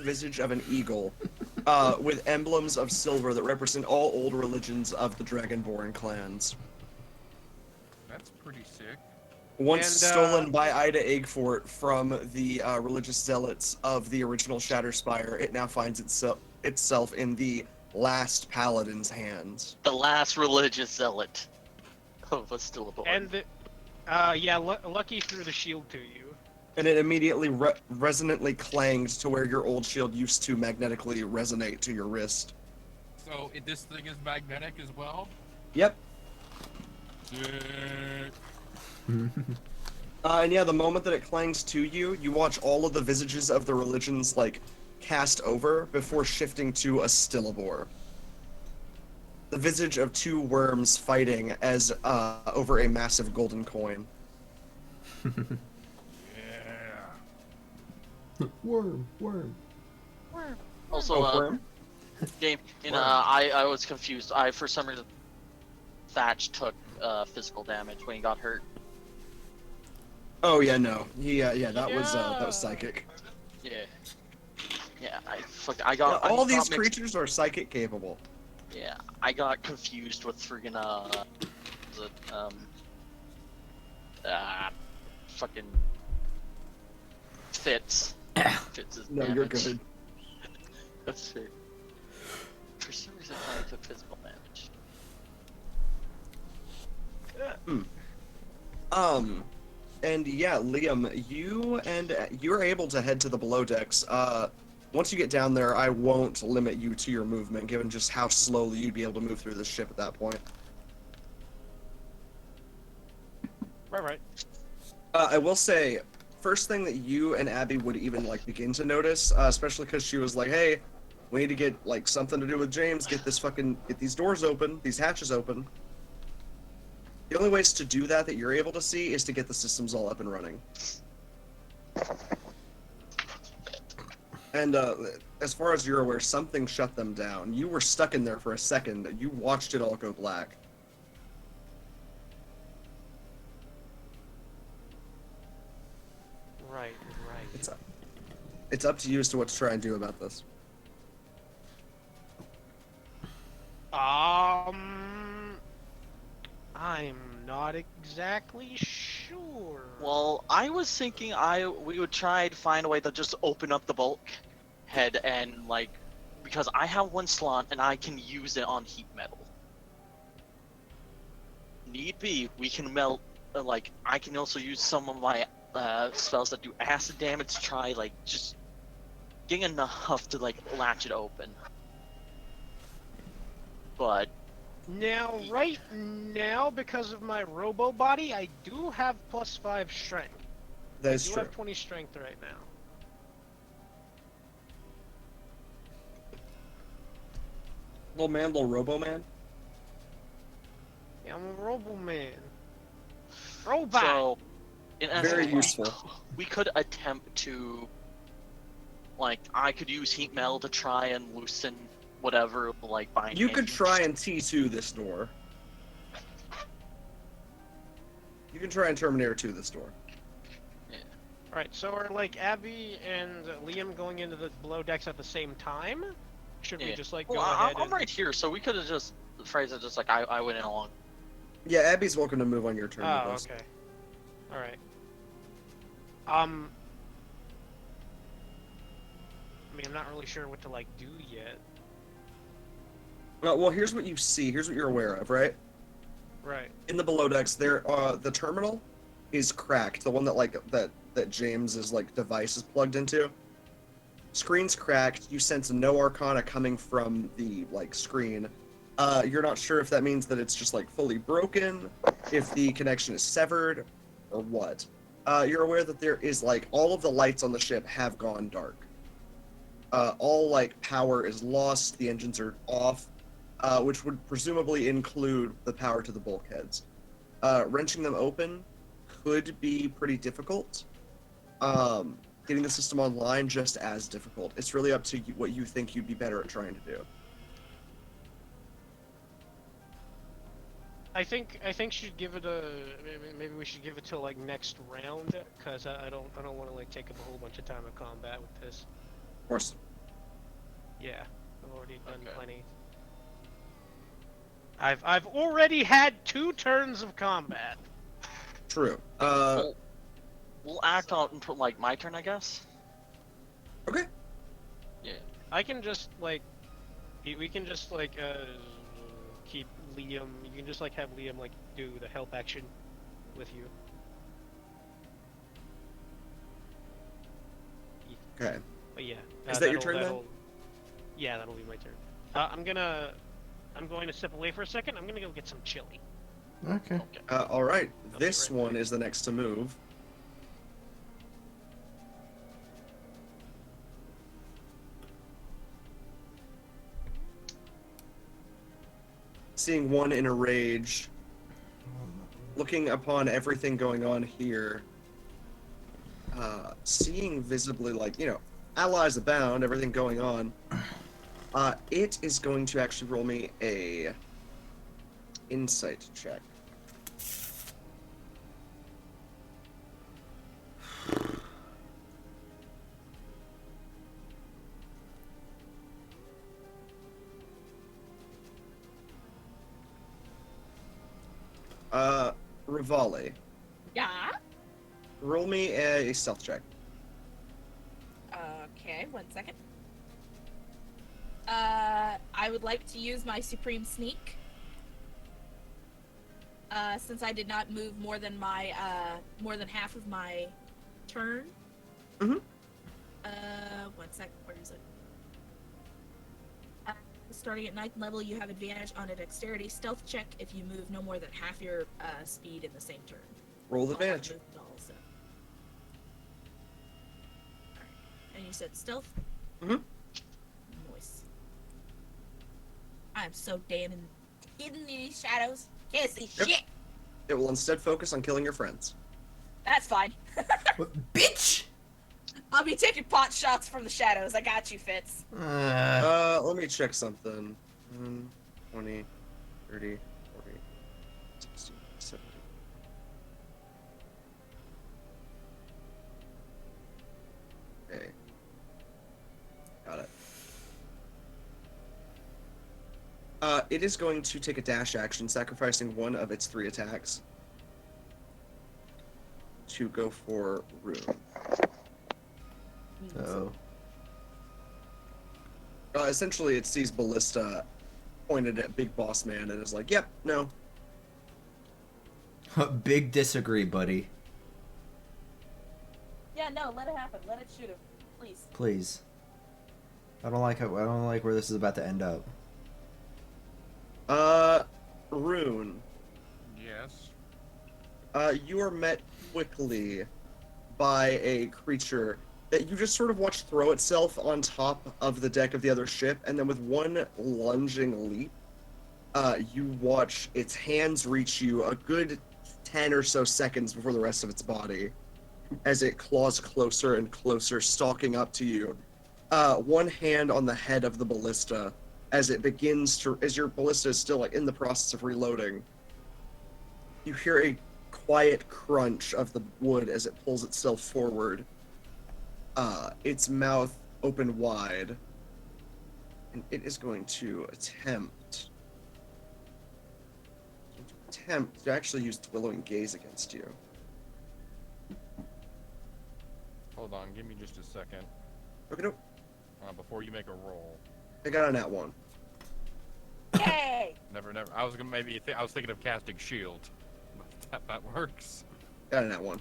visage of an eagle, with emblems of silver that represent all old religions of the Dragonborn clans. That's pretty sick. Once And, stolen by Ida Aegfort from the religious zealots of the original Shatterspire, it now finds itself in the last paladin's hands. The last religious zealot. Oh, but still a boy. And Lucky threw the shield to you. And it immediately resonantly clanged to where your old shield used to magnetically resonate to your wrist. So this thing is magnetic as well? Yep. Sick. And yeah, the moment that it clangs to you, you watch all of the visages of the religions, cast over before shifting to Astilabor. The visage of two worms fighting as, over a massive golden coin. Yeah. Worm. Also, worm? game. I was confused. For some reason, Thatch took physical damage when he got hurt. Oh yeah, no. That was psychic. Yeah. Yeah, I got. All I these got mixed- creatures are psychic capable. Yeah, I got confused with friggin' fucking Fitz. Fitz's No, damage. you're good. That's fair. For some reason, I took physical damage. And yeah, Liam, you're able to head to the below decks. Once you get down there, I won't limit you to your movement, given just how slowly you'd be able to move through the ship at that point. Right. I will say, first thing that you and Abby would even like begin to notice, especially because she was like, "Hey, we need to get like something to do with James. Get these doors open, these hatches open." The only ways to do that you're able to see is to get the systems all up and running. And as far as you're aware, something shut them down. You were stuck in there for a second. You watched it all go black. Right. It's up to you as to what to try and do about this. I'm not exactly sure. Well, I was thinking we would try to find a way to just open up the bulkhead and like, because I have one slot and I can use it on heat metal. Need be, we can melt. Like, I can also use some of my spells that do acid damage to try like just getting enough to like latch it open. But Right now, because of my robo body, I do have +5 strength. That is I do true. have 20 strength right now. Little Robo Man. Yeah, I'm a robo man. Robot! so, in essence, Very useful. we could attempt to, like, I could use heat metal to try and loosen whatever, like, bind. You could try and T2 this door. You can try and Terminator 2 this door. Alright, so are like Abby and Liam going into the below decks at the same time? Should we just like go ahead I'm right here, so we could have just phrased it just like I went in along. Yeah, Abby's welcome to move on your turn. Oh, with us. okay. Alright. I mean, I'm not really sure what to like do yet. Well, here's what you see. Here's what you're aware of, right? Right. In the below decks, the terminal is cracked. The one that James's like device is plugged into. Screen's cracked. You sense no arcana coming from the like screen. You're not sure if that means that it's just like fully broken, if the connection is severed, or what. You're aware that there is like all of the lights on the ship have gone dark. All like power is lost. The engines are off. Which would presumably include the power to the bulkheads. Wrenching them open could be pretty difficult. Getting the system online, just as difficult. It's really up to you, what you think you'd be better at trying to do. I think should give it a maybe we should give it till like next round, because I don't want to like take up a whole bunch of time of combat with this. Of course. Yeah, I've already done plenty. I've already had 2 turns of combat. True. We'll act on like my turn, I guess. Okay. Yeah. I can just like we can just like keep Liam. You can just like have Liam like do the help action with you. Okay. But yeah. Is that your turn then? Yeah, that'll be my turn. I'm going to step away for a second. I'm gonna go get some chili. Okay. All right. I'll This be right one is the next to move. Seeing one in a rage, looking upon everything going on here, seeing visibly, like, you know, allies abound, everything going on, it is going to actually roll me a insight check. Rivale, Yeah. roll me a stealth check. Okay, 1 second. I would like to use my Supreme Sneak. Since I did not move more than half of my turn. Mhm. 1 second, where is it? Starting at 9th level, you have advantage on a dexterity stealth check if you move no more than half your speed in the same turn. Roll the advantage. Also. Alright. And you said stealth? Mhm. Nice. I'm so damn hidden in these shadows. Can't see shit. It will instead focus on killing your friends. That's fine. What, bitch? I'll be taking pot shots from the shadows. I got you, Fitz. Let me check something. 20, 30, 40, 60, 70. Okay. Got it. It is going to take a dash action, sacrificing one of its 3 attacks to go for Rune. Oh. Essentially, it sees Ballista pointed at Big Boss Man and is like, yep, no. Big disagree, buddy. Yeah, no, let it happen. Let it shoot him, please. Please. I don't like where this is about to end up. Rune. Yes. You are met quickly by a creature that you just sort of watch throw itself on top of the deck of the other ship, and then with one lunging leap, you watch its hands reach you a good 10 or so seconds before the rest of its body, as it claws closer and closer, stalking up to you. One hand on the head of the ballista, as your ballista is still like in the process of reloading. You hear a quiet crunch of the wood as it pulls itself forward. Its mouth open wide, and it is going to attempt to actually use Twillowing Gaze against you. Hold on, give me just a second. Okay, Before you make a roll. I got a nat 1. Yay! Never. I was gonna I was thinking of casting shield. But that works. Got a nat 1.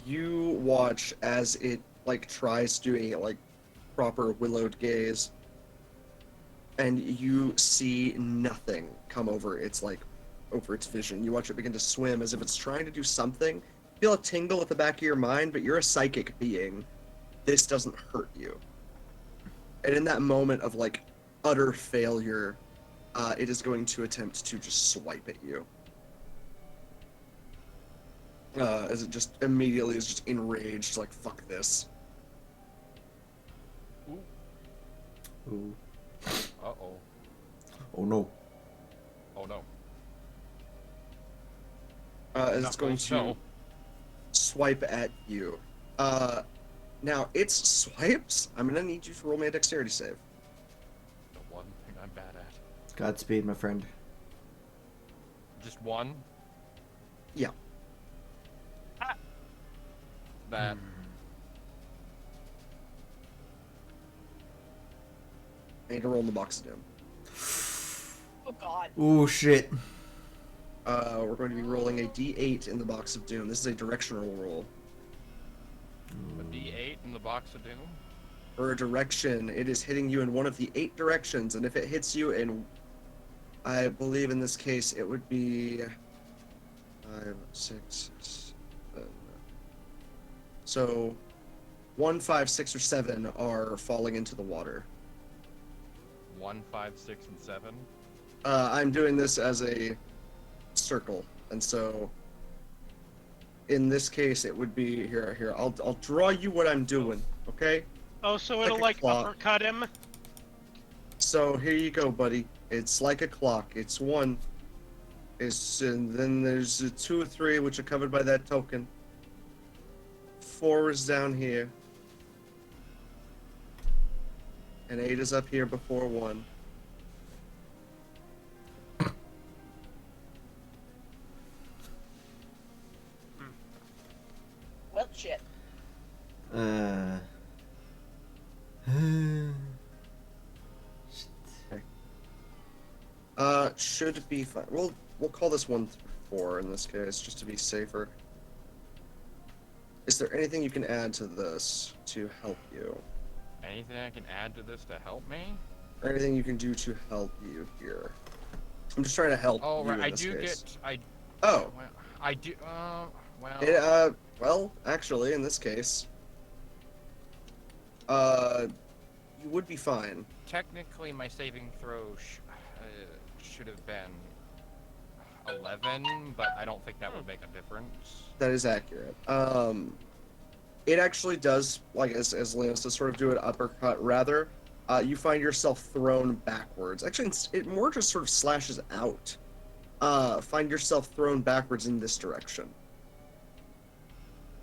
You watch as it tries doing it proper willowed gaze, and you see nothing come over its vision. You watch it begin to swim as if it's trying to do something. Feel a tingle at the back of your mind, but you're a psychic being. This doesn't hurt you. And in that moment of utter failure, it is going to attempt to just swipe at you. As it just immediately is just enraged, fuck this. Ooh. Uh-oh. Oh no. Oh no. As it's going to swipe at you. Now, its swipes, I'm gonna need you to roll me a dexterity save. The one thing I'm bad at. Godspeed, my friend. Just one? Yeah. That. I need to roll in the box of doom. Oh god. Ooh, shit. We're going to be rolling a d8 in the box of doom. This is a directional roll. A D8 in the box of doom? For a direction, it is hitting you in one of the 8 directions, and if it hits you in, I believe in this case, it would be 5, 6, 7. So 1, 5, 6, or 7 are falling into the water. 1, 5, 6, and 7? I'm doing this as a circle, and so in this case it would be here. I'll draw you what I'm doing, okay? Oh, so Like it'll a clock. uppercut him? So here you go, buddy. It's like a clock. It's 1. And then there's 2 or 3 which are covered by that token. 4 is down here. And 8 is up here before 1. Well, Should be fine. We'll call this 1 through 4 in this case, just to be safer. Is there anything you can add to this to help you? Anything I can add to this to help me? Or anything you can do to help you here? I'm just trying to help Oh, you right. in I this do case. get. Oh. Well, I do. Well. Well, actually, in this case, you would be fine. Technically, my saving throw should have been 11, but I don't think that would make a difference. That is accurate. It actually does, like as Leos does, sort of do an uppercut. Rather, you find yourself thrown backwards. Actually, it more just sort of slashes out. Find yourself thrown backwards in this direction.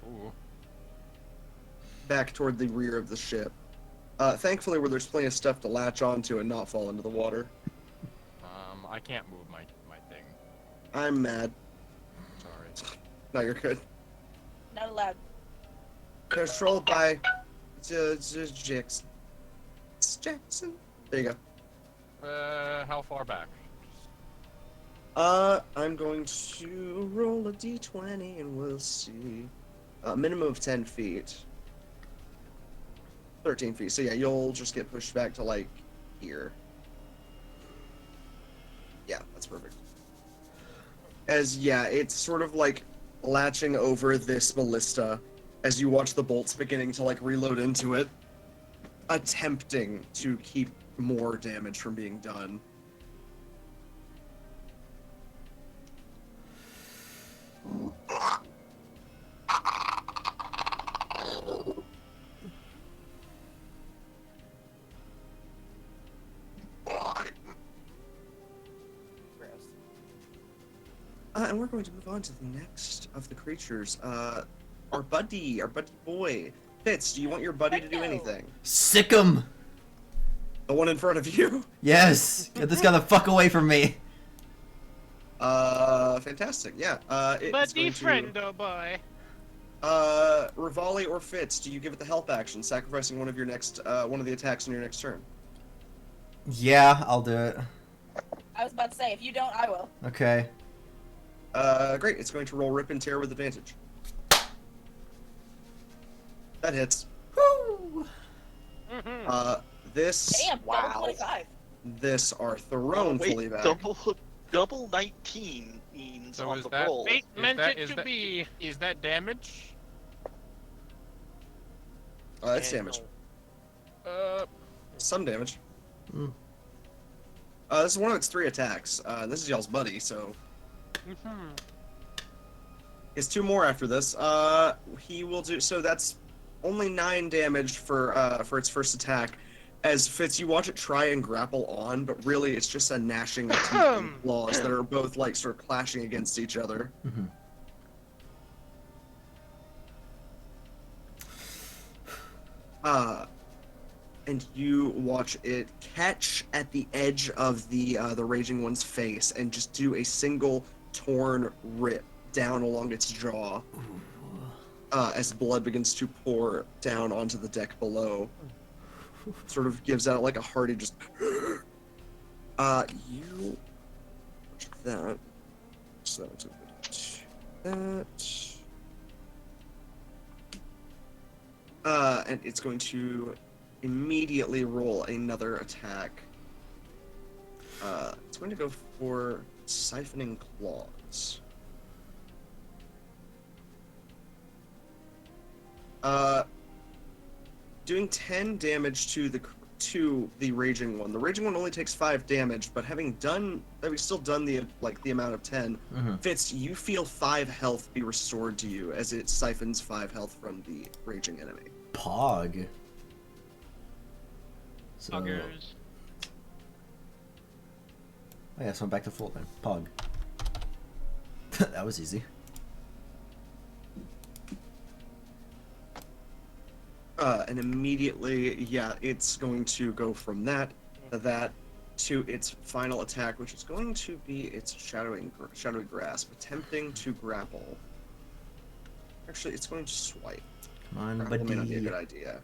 Ooh. Back toward the rear of the ship. Thankfully, where there's plenty of stuff to latch onto and not fall into the water. I can't move my thing. I'm mad. Sorry. No, you're good. Not allowed. Controlled by Jackson. Jackson. There you go. How far back? I'm going to roll a d20 and we'll see. Minimum of 10 feet. 13 feet. So yeah, you'll just get pushed back to like here. Yeah, that's perfect. It's sort of like latching over this ballista as you watch the bolts beginning to like reload into it, attempting to keep more damage from being done. And we're going to move on to the next of the creatures. Our buddy boy. Fitz, do you want your buddy to do anything? Sick 'em! The one in front of you? Yes! Get this guy the fuck away from me! Fantastic, yeah. It's Buddy going friend, oh boy. Rivali or Fitz, do you give it the help action, sacrificing one of your next, one of the attacks on your next turn? Yeah, I'll do it. I was about to say, if you don't, I will. Okay. Great, it's going to roll Rip and Tear with advantage. That hits. Woo! This... Damn, Wow. double 25. This are thrown fully back. Double 19 means So on is the that- roll. Fate meant that- it is to that- be. Is that damage? It's damage. Some damage. Mm. This is one of its 3 attacks. This is y'all's buddy, so... It's 2 more after this. He will do... So that's only 9 damage for its first attack. As Fitz, you watch it try and grapple on, but really it's just a gnashing of teeth and claws that are both, like, sort of clashing against each other. Mm-hmm. And you watch it catch at the edge of the Raging One's face and just do a single torn rip down along its jaw as blood begins to pour down onto the deck below. Sort of gives out like a hearty just... you watch that. So that was that. And it's going to immediately roll another attack. It's going to go for Siphoning Claws. Doing 10 damage to the Raging One. The Raging One only takes 5 damage, but having still done the amount of 10, Fitz, you feel 5 health be restored to you as it siphons 5 health from the raging enemy. Pog. So, Poggers. Oh yeah, so I'm back to full then. Pog. That was easy. And immediately, yeah, it's going to go from that to its final attack, which is going to be its shadowy grasp, attempting to grapple. Actually, it's going to swipe. Come on, Grapple may not be a buddy. good idea.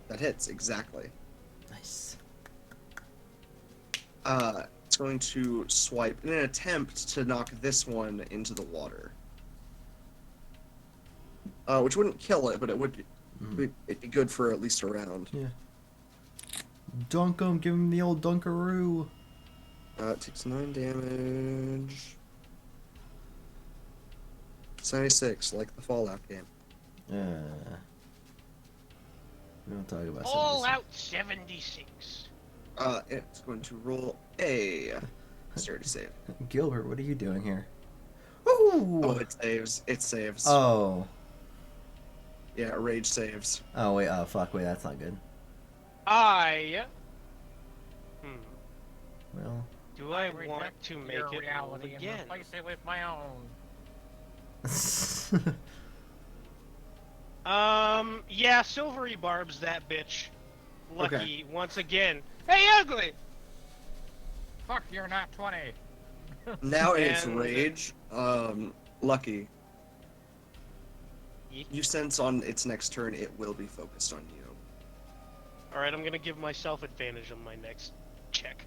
That hits, exactly. Nice. It's going to swipe in an attempt to knock this one into the water. Which wouldn't kill it, but it would. It'd be good for at least a round. Yeah. Dunk him, give him the old dunkaroo. It takes 9 damage. 76, like the Fallout game. We don't talk about All 76. out 76. It's going to roll a sturdy save. Gilbert, what are you doing here? Ooh! Oh, it saves. It saves. Oh. Yeah, rage saves. Oh, wait, oh, fuck, wait, that's not good. Well. Do I want to make it reality again? and replace it with my own? Yeah, Silvery Barb's that bitch. Lucky, Okay. once again. Hey, ugly! Fuck, you're not 20. Now in its And- rage, Lucky, Yeet. you sense on its next turn it will be focused on you. Alright, I'm gonna give myself advantage on my next check.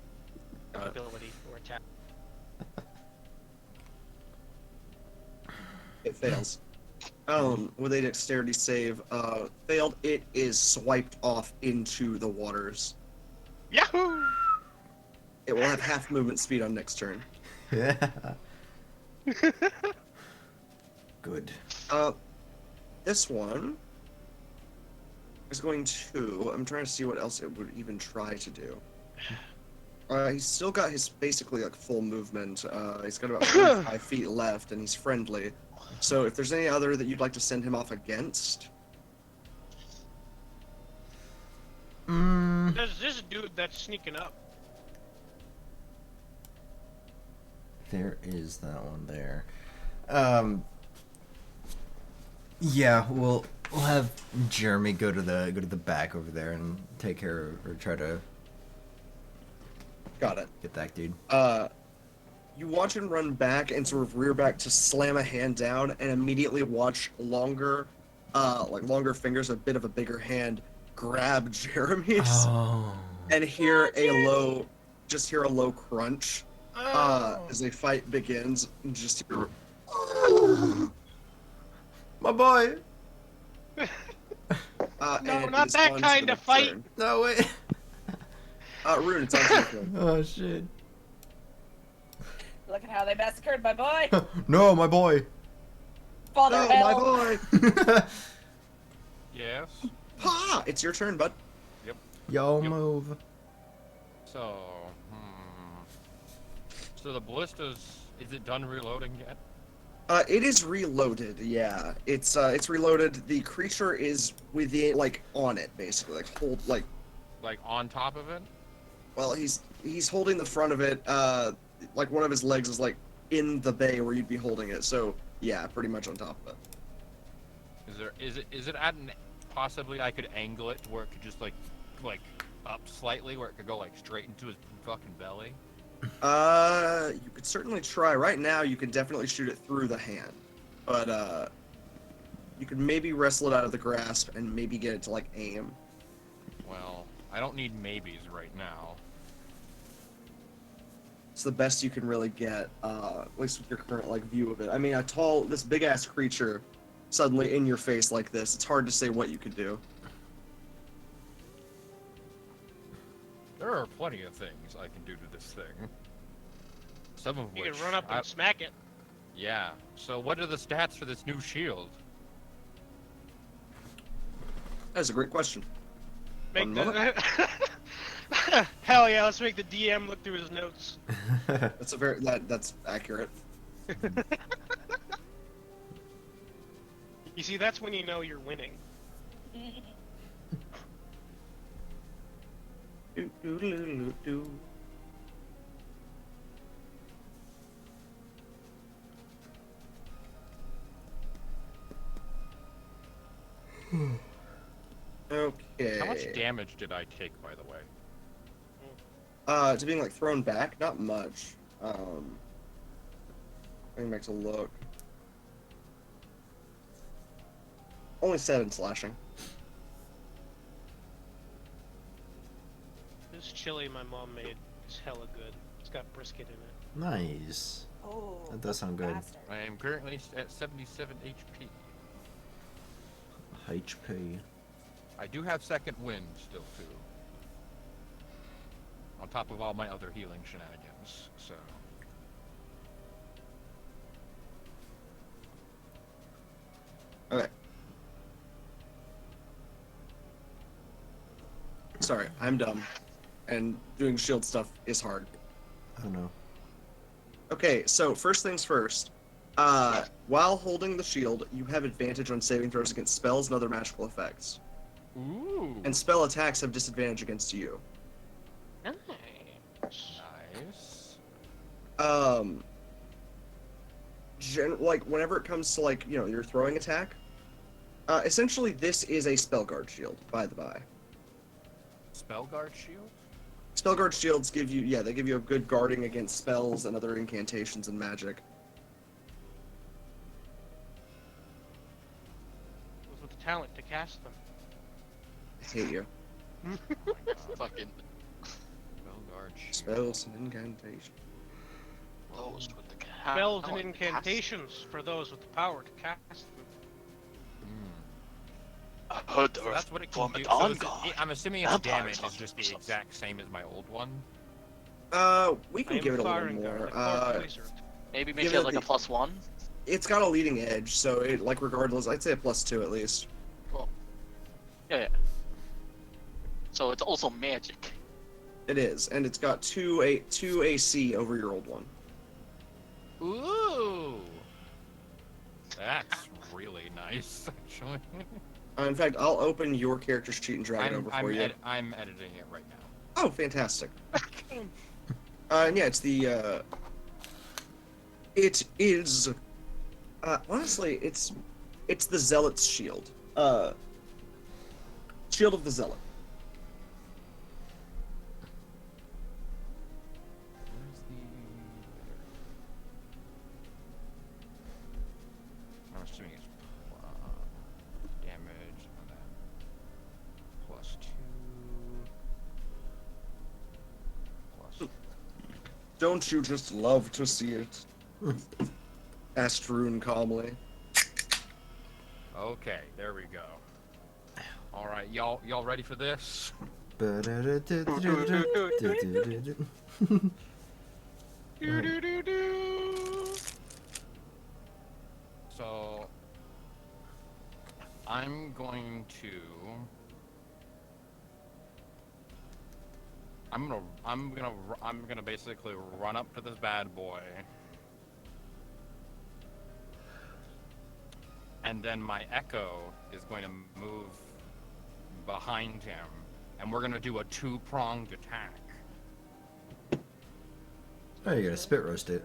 Got it. Ability or attack. It fails. With a dexterity save, failed. It is swiped off into the waters. Yahoo! It will have half movement speed on next turn. Yeah. Good. This one is going to. I'm trying to see what else it would even try to do. He's still got his basically like full movement. He's got about 45 feet left, and he's friendly. So if there's any other that you'd like to send him off against, There's this dude that's sneaking up. There is that one there. Yeah, we'll have Jeremy go to the back over there and take care of, or try to got it. get that dude. You watch him run back and sort of rear back to slam a hand down, and immediately watch longer fingers, a bit of a bigger hand, grab Jeremy's, Oh. and hear a low crunch as a fight begins. And just hear, My boy. No, and it not is that on to kind the of fight. turn. No way. Rune, it's on to your turn. Oh shit. Look at how they massacred my boy. No, my boy. Father No, hell. my boy! Yes. Ha! It's your turn, bud. Yo, Yep. move. So, So the ballista's, is it done reloading yet? It is reloaded, yeah. It's reloaded. The creature is with the, on it, basically. Like on top of it? Well, he's holding the front of it, one of his legs is, in the bay where you'd be holding it. So, yeah, pretty much on top of it. Is it at an, possibly I could angle it to where it could just, like up slightly, where it could go, straight into his fucking belly? You could certainly try. Right now, you can definitely shoot it through the hand. But, you could maybe wrestle it out of the grasp and maybe get it to, aim. Well, I don't need maybes right now. It's the best you can really get, at least with your current, view of it. I mean, this big-ass creature suddenly in your face like this, it's hard to say what you could do. There are plenty of things I can do to this thing. Some of You which can run up and smack it. Yeah. So what are the stats for this new shield? That's a great question. Make One the... Hell yeah, let's make the DM look through his notes. That's accurate. You see, that's when you know you're winning. Okay. How much damage did I take, by the way? To being thrown back, not much. Going back to look. Only 7 slashing. This chili my mom made It's hella good. It's got brisket in it. Nice. Oh, That does sound good. bastard. I am currently at 77 HP. HP. I do have second wind still too. On top of all my other healing shenanigans, so. Okay. Sorry, I'm dumb. And doing shield stuff is hard. Oh no. Okay, so first things first. While holding the shield, you have advantage on saving throws against spells and other magical effects. Ooh. And spell attacks have disadvantage against you. Nice. Nice. Like, whenever it comes to, like, your throwing attack, essentially this is a spell guard shield, by the by. Spell guard shield? Spell guard shields give you, they give you a good guarding against spells and other incantations and magic. Those with the talent to cast them. I hate you. Fucking Spell guard shield. Spells and incantations. those with the Spells and talent to cast incantations for those with the power to cast them. Mm. I heard So there that's what it from can a do. dawn So is god. I'm assuming its Vampires damage is hunt just the themselves. exact same as my old one. We I can am give it a little firing guard, more. like Clark Wizard. Maybe make Give it it like the- a +1. It's got a leading edge, so it, like, regardless, I'd say a +2 at least. Yeah. So it's also magic. It is, and it's got 2 AC over your old one. Ooh. That's really nice, actually. In fact, I'll open your character's sheet and drag it over for you. I'm editing it right now. Oh, fantastic. And yeah, it's the, it is, honestly, it's the Zealot's shield. Shield of the Zealot. Where's the... I'm assuming it's damage and then +2. Plus... Don't you just love to see it? Asked Rune calmly. Okay, there we go. All right, y'all ready for this? So I'm going to I'm gonna basically run up to this bad boy. And then my echo is going to move behind him, and we're gonna do a two-pronged attack. Oh, you're gonna spit roast it.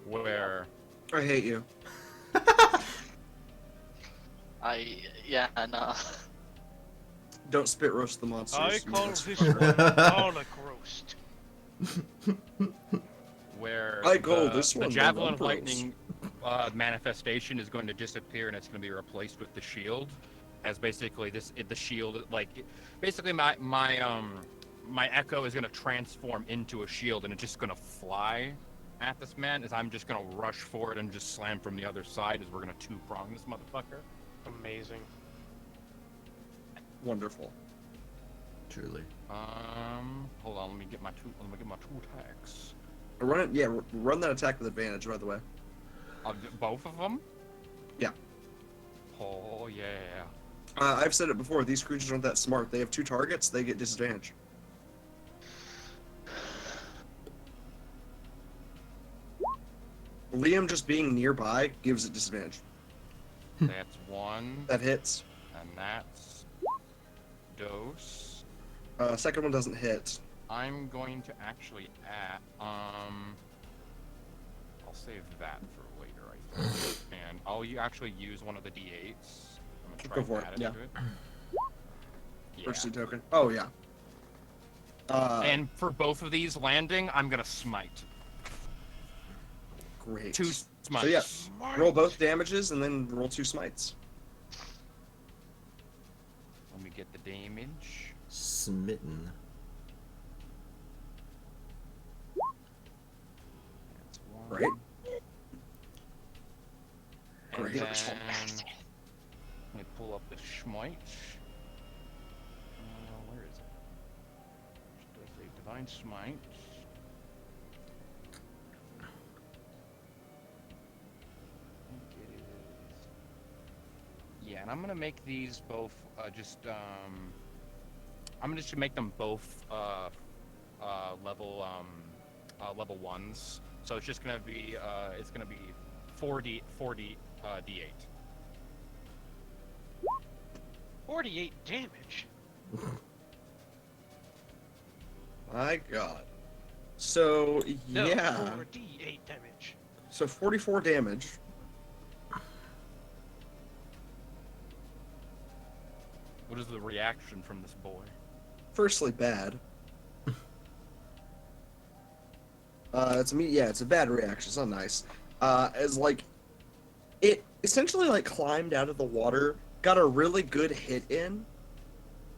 Where I hate you. Yeah, no. Don't spit roast the monsters. I you call monster. this one garlic roast. where I call the, this the one the javelin of Lumpers. lightning manifestation is going to disappear, and it's going to be replaced with the shield, as basically the shield, like basically my echo is going to transform into a shield, and it's just going to fly at this man as I'm just going to rush forward and just slam from the other side as we're going to two-prong this motherfucker. Amazing. Wonderful. Truly. Hold on, let me get my two attacks. Run it. Yeah, run that attack with advantage. By the way. Both of them? Yeah. Oh yeah. I've said it before. These creatures aren't that smart. They have 2 targets. They get disadvantage. Liam just being nearby gives it disadvantage. That's one, That hits. and that's dose. Second one doesn't hit. I'm going to actually add, I'll save that for later, I think. And I'll actually use one of the D8s. I'm Go gonna for try it, and yeah. add it to it. Yeah. Mercy token. Oh yeah. And for both of these landing, I'm gonna smite. Great. 2 smites. So yeah, roll both damages and then roll 2 smites. Let me get the damage. Smitten. Right? And Great. then, let me pull up the smite. Where is it? Does a divine smite. I think it is. Yeah, and I'm gonna make these both I'm just gonna make them both level ones. So it's just gonna be 4D D8. 48 damage. My God. So No, yeah. 4d8 damage. So 44 damage. What is the reaction from this boy? Firstly, bad. It's a bad reaction. It's not nice. As like, it essentially like climbed out of the water, got a really good hit in,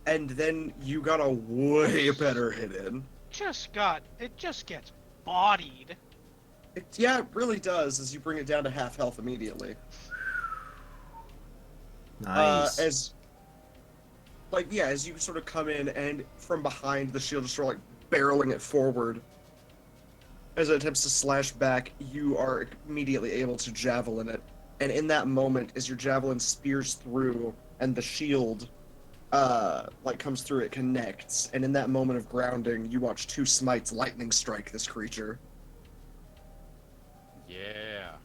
and then you got a way better hit in. It just gets bodied. It really does. As you bring it down to half health immediately. Nice. As you sort of come in and from behind the shield, just sort of like barreling it forward. As it attempts to slash back, you are immediately able to javelin it. And in that moment, as your javelin spears through and the shield comes through, it connects. And in that moment of grounding, you watch two smites lightning strike this creature. Yeah.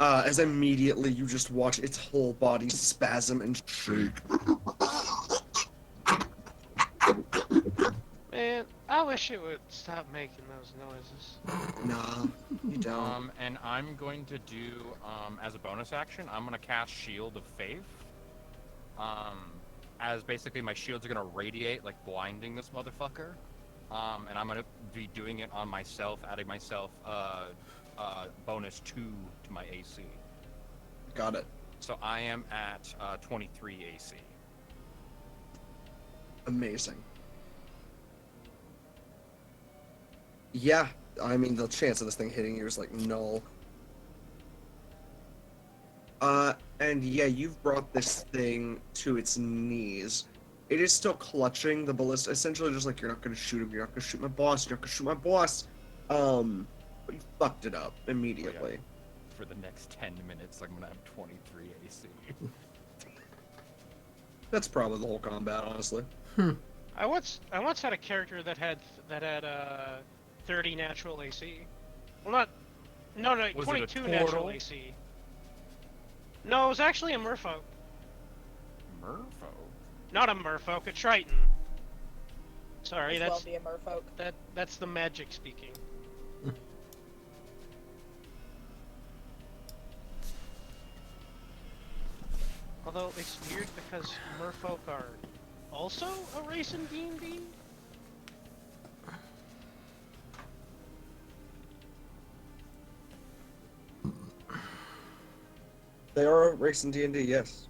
As immediately you just watch its whole body spasm and shake. Man, I wish it would stop making those noises. Nah, you don't. And I'm going to do, as a bonus action, I'm gonna cast Shield of Faith. As basically my shield's are gonna radiate, like blinding this motherfucker. And I'm gonna be doing it on myself, adding myself, bonus 2 to my AC. Got it. So I am at 23 AC. Amazing. Yeah, I mean, the chance of this thing hitting you is like null. And yeah, you've brought this thing to its knees. It is still clutching the ballista, essentially just like, you're not gonna shoot him, you're not gonna shoot my boss, you're not gonna shoot my boss. But you fucked it up immediately. For the next 10 minutes, I'm gonna have 23 AC. That's probably the whole combat, honestly. I once had a character that had 30 natural AC. Well, no, Was 22 it a natural portal? AC. No, it was actually a merfolk. Merfolk? Not a merfolk, a triton. Sorry, As well be a merfolk. that's the magic speaking. Although it's weird because merfolk are also a race in D&D. They are a race in D&D, yes.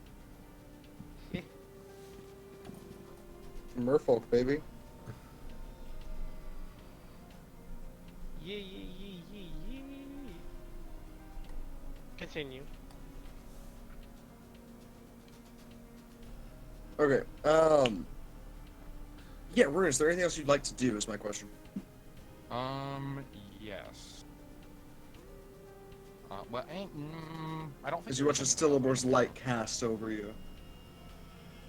Merfolk, baby. Yeah. Continue. Okay, yeah, Rune, is there anything else you'd like to do, is my question. Yes. Well, I don't think... As you watch a Stillabor's light cast over you.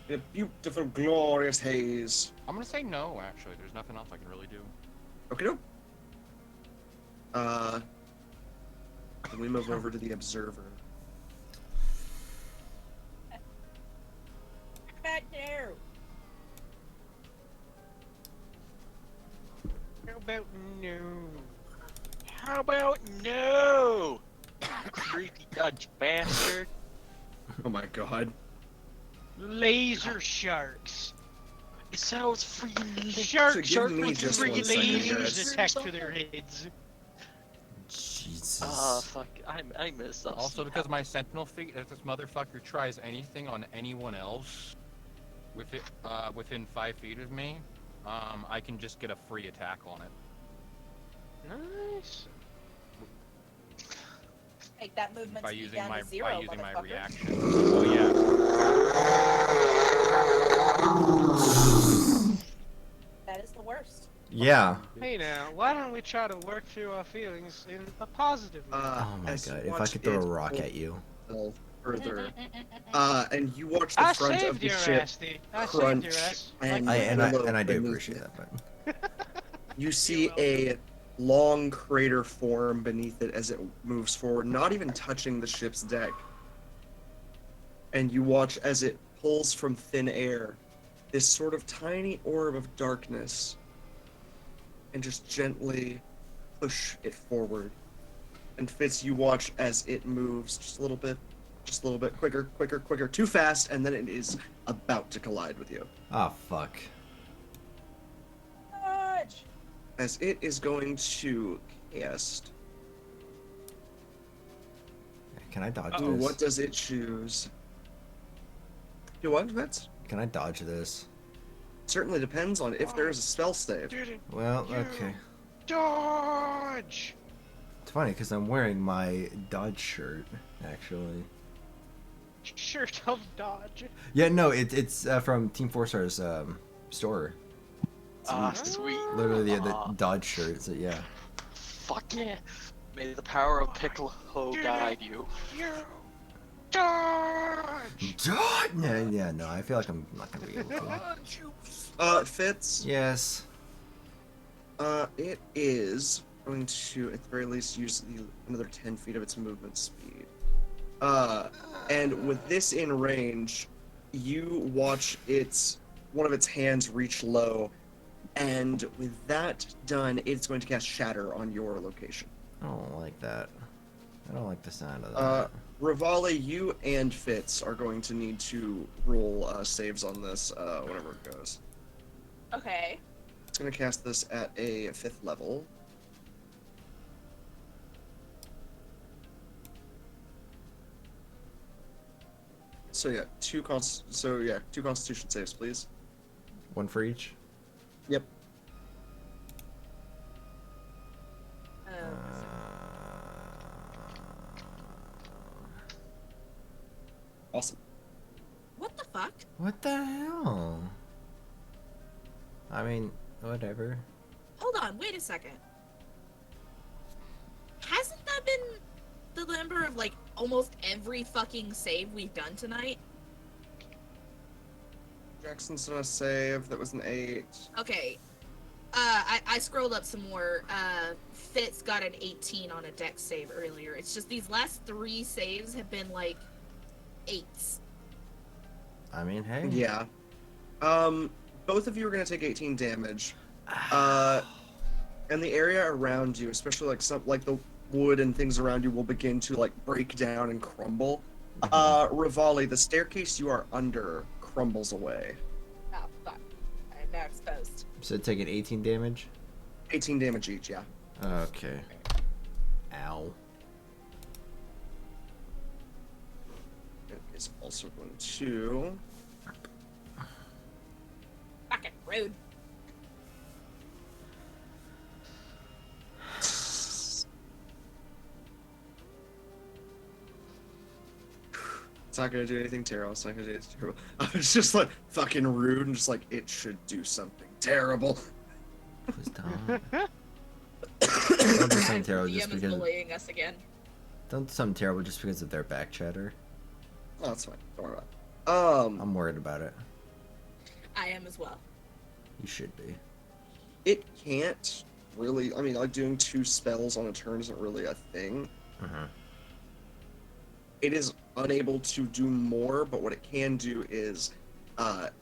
In a beautiful, glorious haze. I'm gonna say no, actually. There's nothing else I can really do. Okay, no. Then we move over to the Observer. Back there. How about no? How about no? Creepy Dutch bastard. Oh my god. Laser sharks. It sounds freaking Shark give me with just three one second, lasers guys. attached to their heads. Jesus. Fuck. I missed us. Also, because my sentinel feat, if this motherfucker tries anything on anyone else within 5 feet of me, I can just get a free attack on it. Nice. Take that movement by speed using down my to 0, my motherfucker. reaction. Oh yeah. That is the worst. Yeah. Hey now, why don't we try to work through our feelings in a positive way? Oh my As you god, if I watch could throw a it rock pull at you. itself further, and you watch the I front of saved the your ship ass, D. I saved crunch your ass. and And billow I do beneath appreciate it. that, but You see a long crater form beneath it as it moves forward, not even touching the ship's deck. And you watch as it pulls from thin air this sort of tiny orb of darkness and just gently push it forward. And Fitz, you watch as it moves just a little bit quicker, too fast, and then it is about to collide with you. oh fuck. Dodge! As it is going to cast. Can I dodge Ooh, this? what does it choose? You what, Fitz? Can I dodge this? Certainly depends on if there is a spell save. Didn't Well, you okay. dodge? It's funny because I'm wearing my dodge shirt, actually. Shirt of dodge. Yeah, no, it's from Team 4-Star's store. Sweet. Literally the dodge shirt. So yeah. Fuck yeah. May the power of Piccolo guide you. You dodge. Dodge. Yeah, no. I feel like I'm not gonna be able to. Fitz, Yes. it is going to, at the very least, use another 10 feet of its movement speed. And with this in range, you watch one of its hands reach low, and with that done, it's going to cast Shatter on your location. I don't like that. I don't like the sound of that. Rivali, you and Fitz are going to need to roll saves on this whenever it goes. Okay. It's going to cast this at a 5th level. So yeah, two Constitution saves, please. One for each. Yep. Awesome. What the fuck? What the hell? I mean, whatever. Hold on, wait a second. Hasn't that been the number of, like, almost every fucking save we've done tonight? Jackson's done a save. That was an 8. Okay. I scrolled up some more. Fitz got an 18 on a dex save earlier. It's just these last 3 saves have been, like, 8s. I mean, hey. Yeah. Both of you are going to take 18 damage. And the area around you, especially like the wood and things around you, will begin to like break down and crumble. Rivali, the staircase you are under crumbles away. Oh, fuck. I am now exposed. So taking 18 damage? 18 damage each, yeah. Okay. Ow. It is also going to... Fucking rude. It's not gonna do anything terrible. It's not gonna do anything terrible. I was just like fucking rude and just like it should do something terrible. Please don't. Don't do something terrible DM just is because. bullying us again. Don't do something terrible just because of their back chatter. Oh, that's fine. Don't worry about it. I'm worried about it. I am as well. You should be. It can't really. I mean, like doing 2 spells on a turn isn't really a thing. It is unable to do more, but what it can do is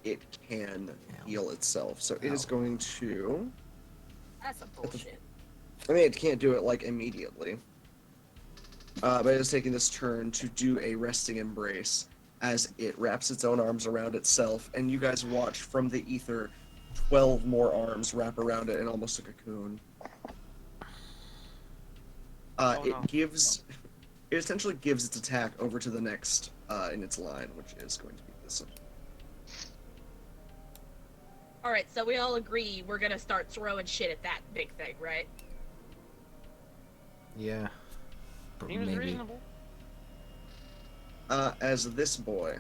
it can heal itself. So it is going to... That's some bullshit. I mean, it can't do it, like, immediately. But it is taking this turn to do a resting embrace as it wraps its own arms around itself, and you guys watch from the ether 12 more arms wrap around it in almost a cocoon. It essentially gives its attack over to the next in its line, which is going to be this one. Alright, so we all agree we're gonna start throwing shit at that big thing, right? Yeah. Seems maybe. reasonable. As this boy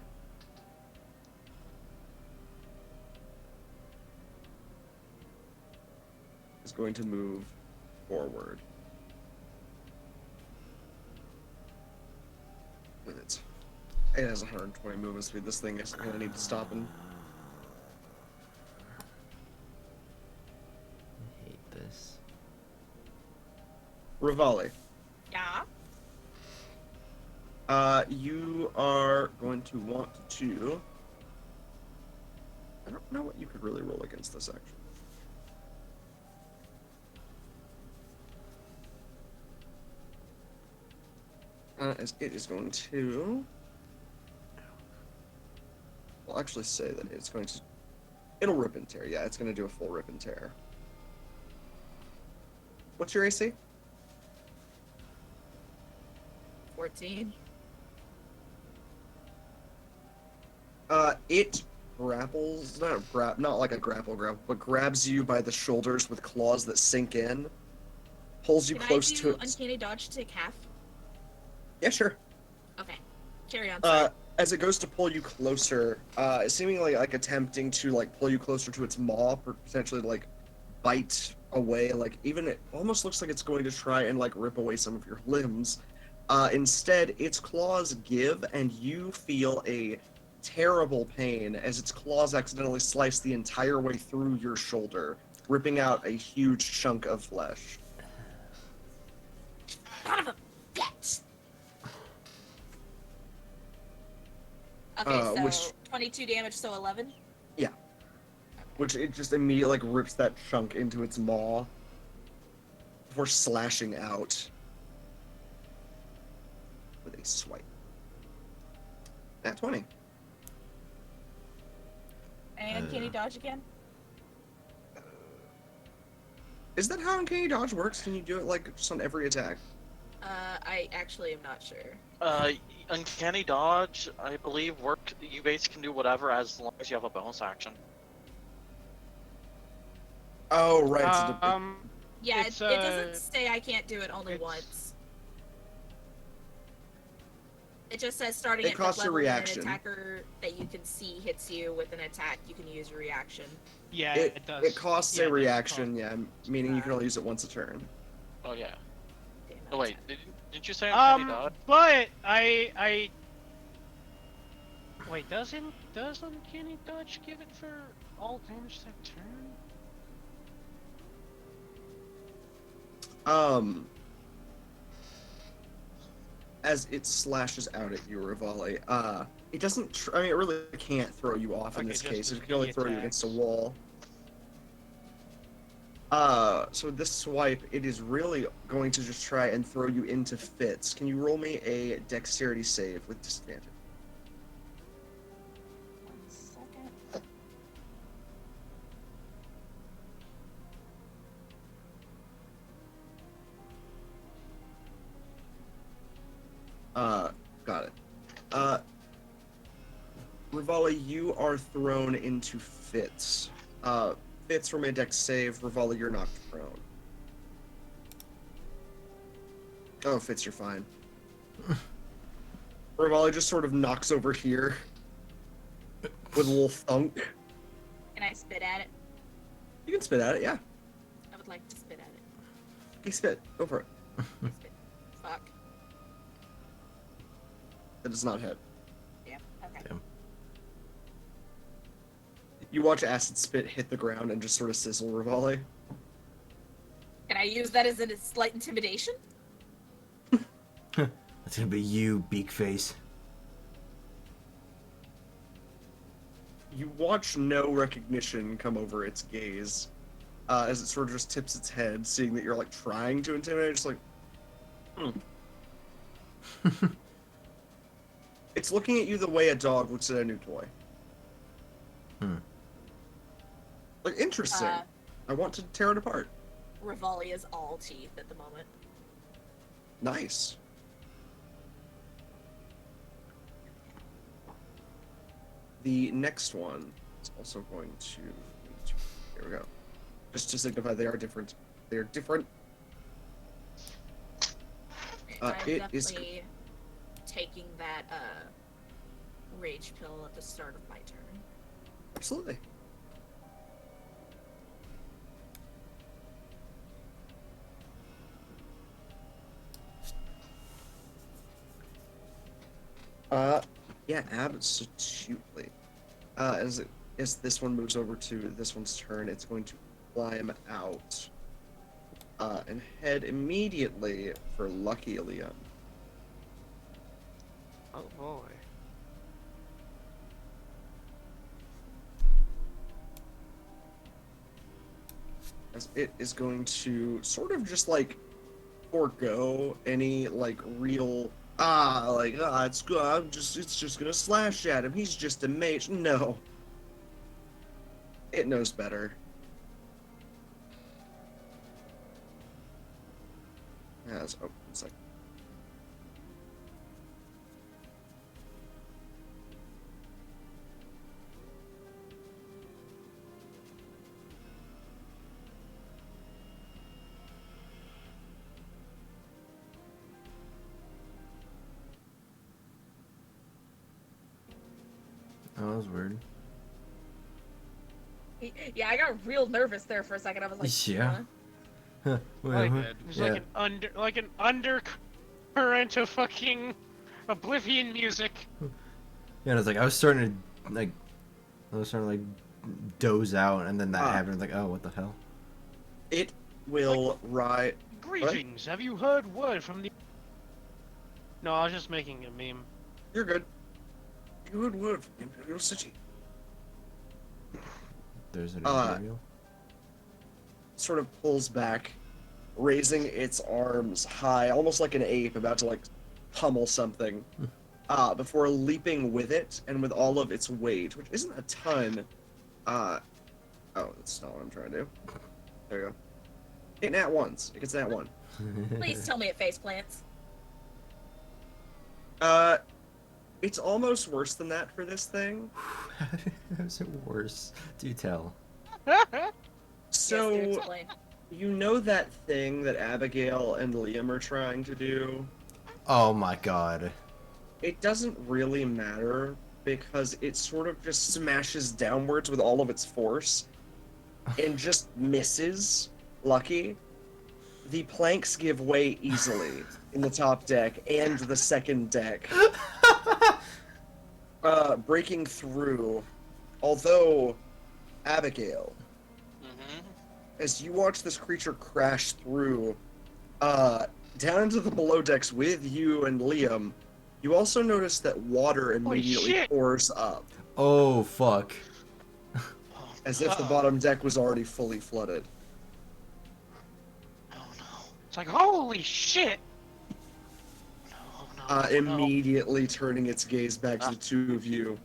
is going to move forward. It has 120 movement speed. This thing is going to need to stop and... I hate this. Rivali, Yeah. you are going to want to... I don't know what you could really roll against this, actually. As it is going to... I'll actually say that it's going to... It'll rip and tear. Yeah, it's going to do a full rip and tear. What's your AC? 14. It grapples, not like a grapple, but grabs you by the shoulders with claws that sink in, pulls you Can close I to do its... uncanny dodge to take half? Yeah, sure. Okay. Carry on. Sorry. As it goes to pull you closer, seemingly like attempting to like pull you closer to its maw, potentially like bite away, like even it almost looks like it's going to try and like rip away some of your limbs. Instead, its claws give, and you feel a terrible pain as its claws accidentally slice the entire way through your shoulder, ripping out a huge chunk of flesh. Son of a bitch! Okay, so which- 22 damage, so 11? Which it just immediately like rips that chunk into its maw before slashing out with a swipe. Nat 20. And uncanny dodge again? Is that how Uncanny Dodge works? Can you do it like just on every attack? I actually am not sure. Uncanny dodge, I believe, you basically can do whatever as long as you have a bonus action. Oh, right. Yeah, It's, it doesn't say I can't do it only it's- once. It just says starting It at costs fifth a level, when an reaction. attacker that you can see hits you with an attack, you can use your reaction. Yeah, it, it does. it costs Yeah, a it does reaction, cost- yeah, meaning you can only use it once a turn. Oh yeah. Damn, Oh wait, that's- didn't you say uncanny dodge? But I wait. Does uncanny dodge give it for all damage that turn? As it slashes out at you, Rivali, it doesn't, I mean, it really can't throw you off in Okay, this just case. It the can only throw you against a attacks. wall. So this swipe, it is really going to just try and throw you into Fitz. Can you roll me a dexterity save with disadvantage? 1 second. Got it. Rivali, you are thrown into Fitz. Fitz from a dex save. Rivali, you're knocked prone. Oh, Fitz, you're fine. Rivali just sort of knocks over here with a little thunk. Can I spit at it? You can spit at it, yeah. I would like to spit at it. Okay, spit. Go for it. Spit. Fuck. That does not hit. Damn. Okay. Damn. You watch acid spit hit the ground and just sort of sizzle Rivali. Can I use that as a slight intimidation? That's gonna be you, beak face. You watch no recognition come over its gaze as it sort of just tips its head, seeing that you're like trying to intimidate. It's like, it's looking at you the way a dog looks at a new toy. Like, interesting. I want to tear it apart. Rivali is all teeth at the moment. Nice. The next one is also going to... Here we go. Just to signify they are different. They are different. I'm It is definitely taking that rage pill at the start of my turn. absolutely. Yeah, absolutely. As this one moves over to this one's turn, it's going to climb out and head immediately for Lucky Liam. Oh boy. As it is going to sort of just like forego any like real it's just gonna slash at him. He's just a mage. No. It knows better. Yes, oh, it's like Oh, that was weird. Yeah, I got real nervous there for a second. I was like, Yeah. huh? Huh, Like, what? there's Yeah. like an undercurrent of fucking Oblivion music. Yeah, and it's like I was starting to doze out, and then that happened. Like, oh, what the hell? it will ride. Greetings. Have you heard word from the? No, I was just making a meme. You're good. Good word from Imperial City. There's an Uh, Imperial. Sort of pulls back, raising its arms high, almost like an ape about to like pummel something, before leaping with it and with all of its weight, which isn't a ton. Oh, that's not what I'm trying to do. There you go. It nat ones. It gets nat one. Please tell me it face plants. It's almost worse than that for this thing. How's it worse? Do tell. So, Yes, do explain. you know that thing that Abigail and Liam are trying to do? Oh my god. It doesn't really matter because it sort of just smashes downwards with all of its force and just misses Lucky. The planks give way easily in the top deck and the second deck. Breaking through. Although, Abigail, as you watch this creature crash through, down into the below decks with you and Liam, you also notice that water immediately shit! pours up, Oh fuck. as if the bottom deck was already fully flooded. Oh no. It's like, holy shit! No, Immediately turning its gaze back to the two of you.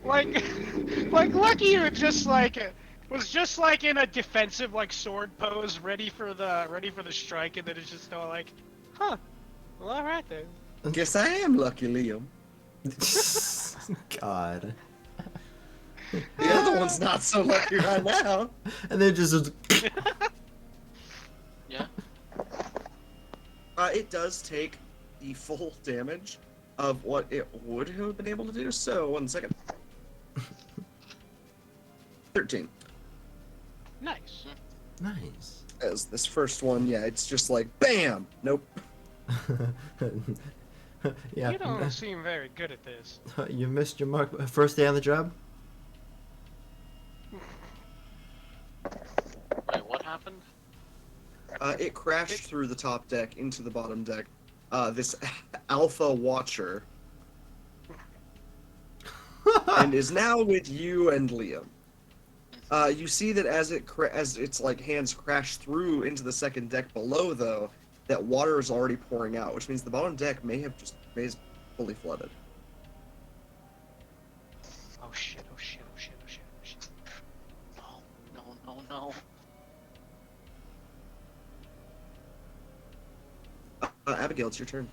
Like Lucky was just like in a defensive like sword pose, ready for the strike, and then it's just all like, huh? Well, all right then. Guess I am lucky, Liam. God. The other one's not so lucky right now. And then just Yeah. It does take the full damage of what it would have been able to do. So, 1 second. 13. Nice. nice. As this first one, yeah, it's just like, BAM! Nope. Yeah. You don't seem very good at this. You missed your mark. First day on the job. Wait, what happened? It crashed through the top deck into the bottom deck. This Alpha Watcher. And is now with you and Liam. You see that as its like hands crash through into the second deck below, though, that water is already pouring out, which means the bottom deck may have fully flooded. Oh shit! Oh shit! Oh shit! Oh shit! Oh shit! No. Abigail, it's your turn.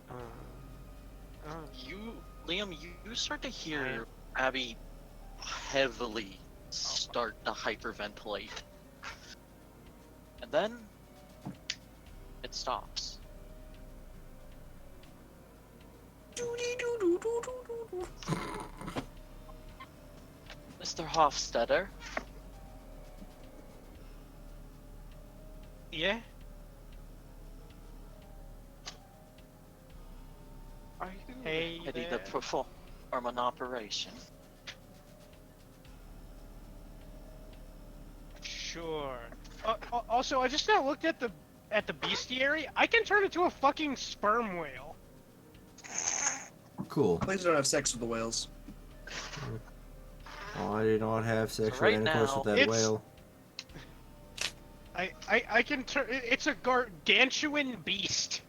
Uh, Liam, you start to hear Abby heavily start to hyperventilate. And then it stops. Mr. Hofstadter, Yeah? are you Hey ready there. to perform an operation? Sure. Also, I just now looked at the bestiary. I can turn into a fucking sperm whale. Cool. Please don't have sex with the whales. Oh, I did not have sexual right intercourse now, with that it's- whale. I can turn. It's a gargantuan beast.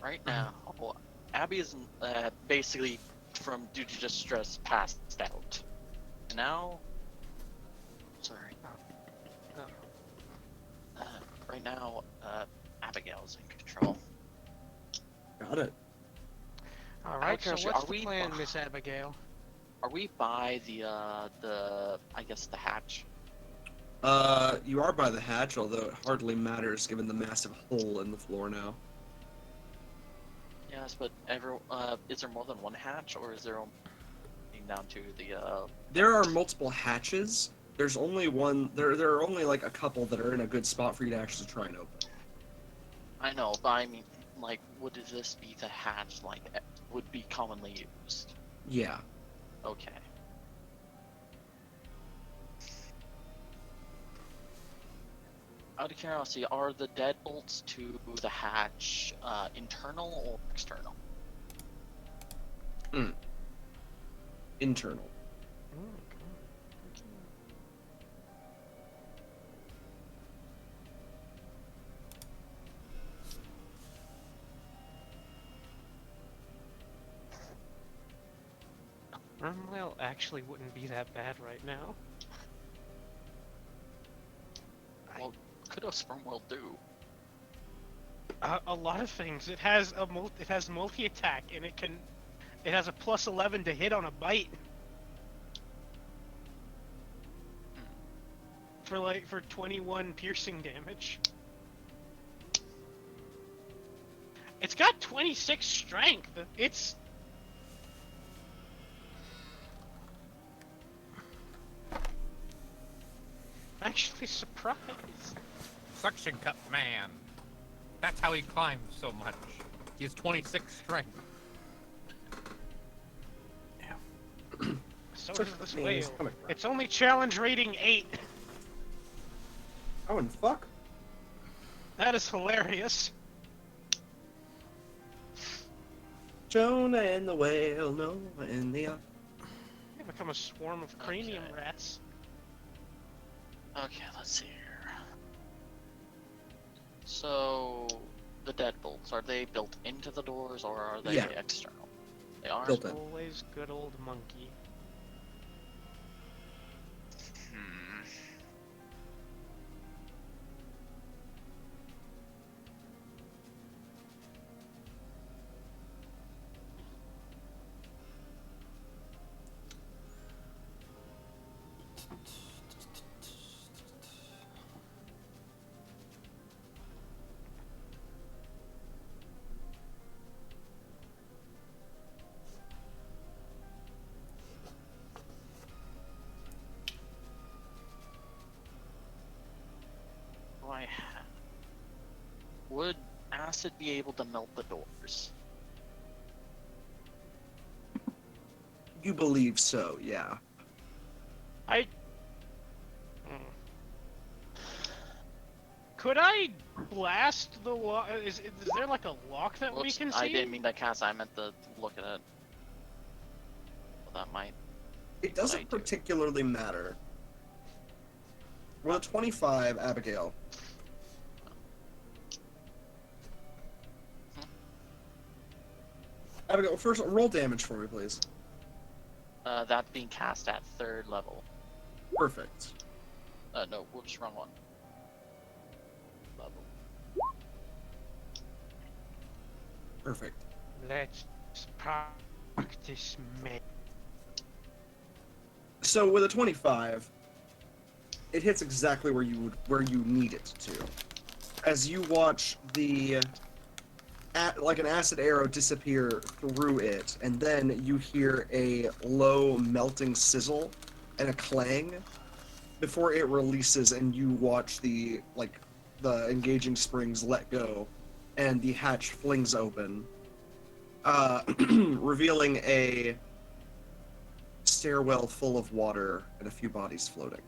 Right now, Abby is basically, due to distress, passed out. Now, sorry. Right now, Abigail's in control. Got it. All right. So Actually, what's are the we plan, bu- Miss Abigail? Are we by the I guess the hatch? You are by the hatch, although it hardly matters given the massive hole in the floor now. Yes, but is there more than one hatch, or is there only down to the There are multiple hatches. There's only one. There are only like a couple that are in a good spot for you to actually try and open. I know, but I mean, like, would this be the hatch like would be commonly used? Yeah. Okay. Out of curiosity, are the deadbolts to the hatch internal or external? Internal. Well, actually, wouldn't be that bad right now. Well, could a sperm whale do? A lot of things. It has multi attack, and it has a +11 to hit on a bite. For 21 piercing damage. It's got 26 strength. It's actually surprised. Suction cup man. That's how he climbs so much. He has 26 strength. So does this Man, whale. it's coming from. It's only challenge rating 8. Oh, and fuck. That is hilarious. Jonah and the whale, Noah and the ark. They become a swarm of cranium Okay. rats. Okay, let's see here. So, the deadbolts, are they built into the doors or are they Yeah. external? They are? Built in. Always good old monkey. Hmm. Do I have? Would acid be able to melt the doors? You believe so, yeah. Could I blast the lock? Is there like a lock that we Whoops, can see? I didn't mean to cast, I meant to look at it. Well, that might. It doesn't I do. particularly matter. Roll a 25, Abigail. Abigail, first roll damage for me, please. That being cast at 3rd level. Perfect. No, whoops, wrong one. Level. Perfect. Let's practice, man. So with a 25, it hits exactly where you need it to. As you watch like an acid arrow disappear through it, and then you hear a low melting sizzle and a clang before it releases, and you watch the engaging springs let go, and the hatch flings open, revealing a stairwell full of water and a few bodies floating.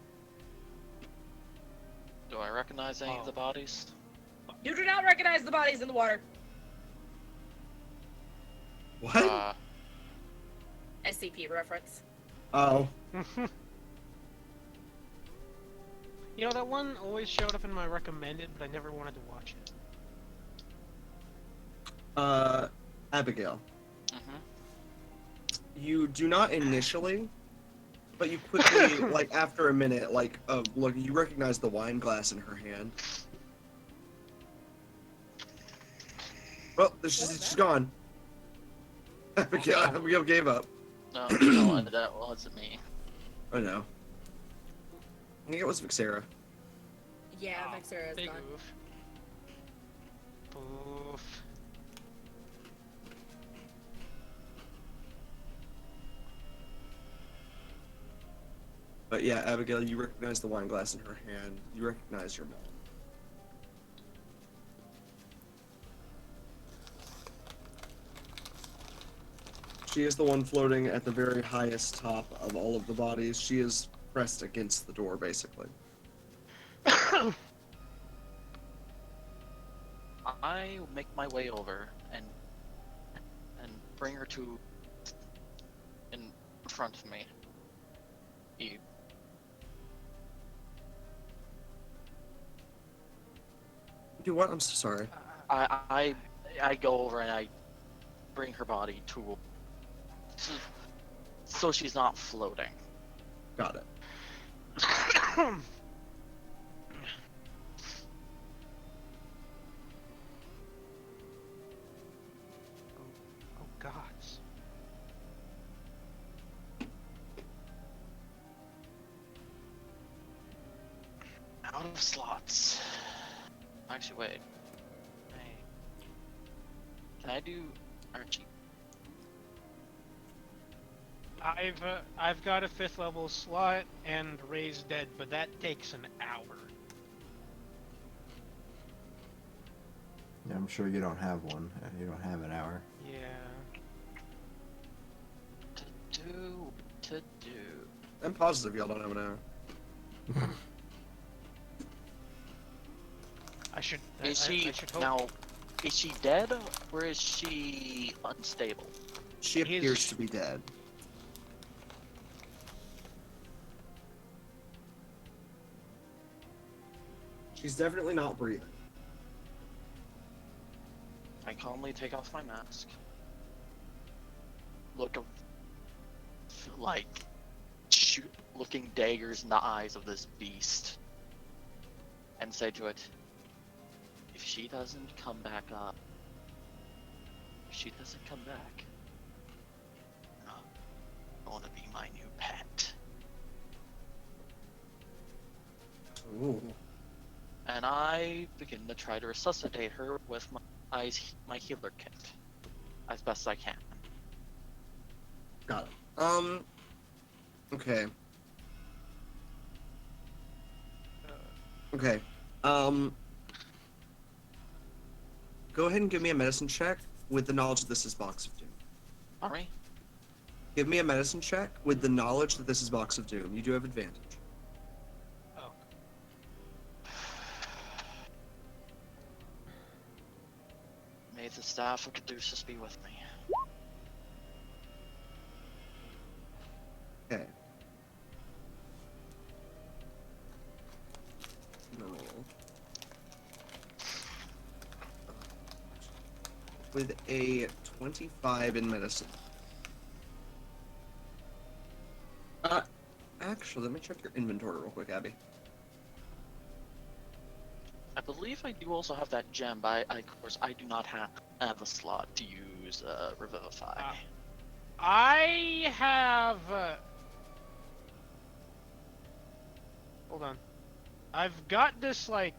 Do I recognize any of the bodies? You do not recognize the bodies in the water. What? SCP reference. Oh. You know, that one always showed up in my recommended, but I never wanted to watch it. Abigail. Mm-hmm. You do not initially, but you quickly, like, after a minute, look, you recognize the wine glass in her hand. Well, she's gone. Abigail gave up. No, no, that wasn't me. I know. I think it was Vixera. Yeah, Vixera is Big gone. oof. Oof. But yeah, Abigail, you recognize the wine glass in her hand. You recognize your mom. She is the one floating at the very highest top of all of the bodies. She is pressed against the door, basically. I make my way over and bring her to in front of me. You. Do what? I'm so sorry. I go over and I bring her body to so she's not floating. Got it. Oh, gods. Out of slots. Actually, wait. Can I do Archie? I've got a 5th level slot and raise dead, but that takes an hour. Yeah, I'm sure you don't have one. You don't have an hour. Yeah. To do. I'm positive y'all don't have an hour. I should. Is I she should hope. now? Is she dead or is she unstable? She appears to be dead. She's definitely not breathing. I calmly take off my mask. Looking daggers in the eyes of this beast, and say to it, if she doesn't come back up, I want to be my new pet. Ooh. And I begin to try to resuscitate her with my healer kit, as best I can. Got it. Okay. Okay. Go ahead and give me a medicine check with the knowledge that this is Box of Doom. Alright. Give me a medicine check with the knowledge that this is Box of Doom. You do have advantage. Oh. May the staff of Caduceus be with me. Okay. No. With a 25 in medicine. Actually, let me check your inventory real quick, Abby. I believe I do also have that gem, but of course I do not have a slot to use Revivify. I have Hold on. I've got this like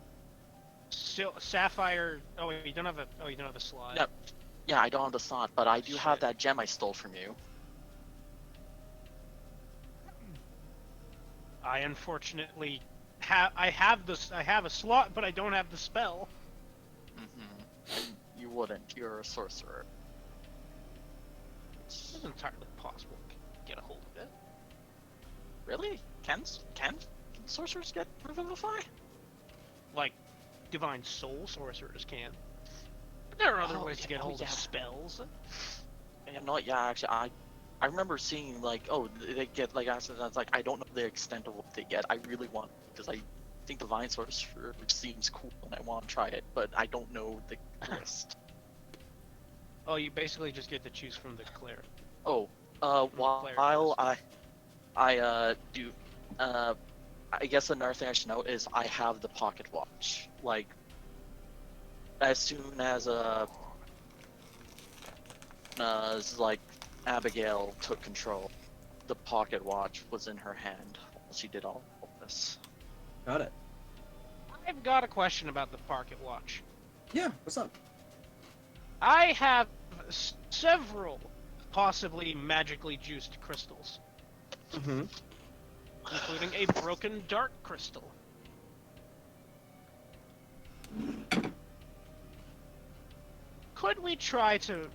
sapphire. Oh wait, you don't have a. Oh, you don't have a slot. No. Yeah, I don't have the slot, but I do have that gem I stole from you. I unfortunately I have a slot, but I don't have the spell. And you wouldn't. You're a sorcerer. It's entirely possible to get a hold of it. Really? Can sorcerers get Revivify? Like, divine soul sorcerers can. But there are other ways to get hold of spells. Actually, I remember seeing like, oh, they get like acid. That's like, I don't know the extent of what they get. I really want, because I think divine sorcerer seems cool and I want to try it, but I don't know the list. Oh, you basically just get to choose from the cleric. Oh, while I guess another thing I should note is I have the pocket watch. Like, as soon as like Abigail took control, the pocket watch was in her hand while she did all of this. Got it. I've got a question about the pocket watch. Yeah, what's up? I have several possibly magically juiced crystals, Mm-hmm. including a broken dark crystal. Could we try to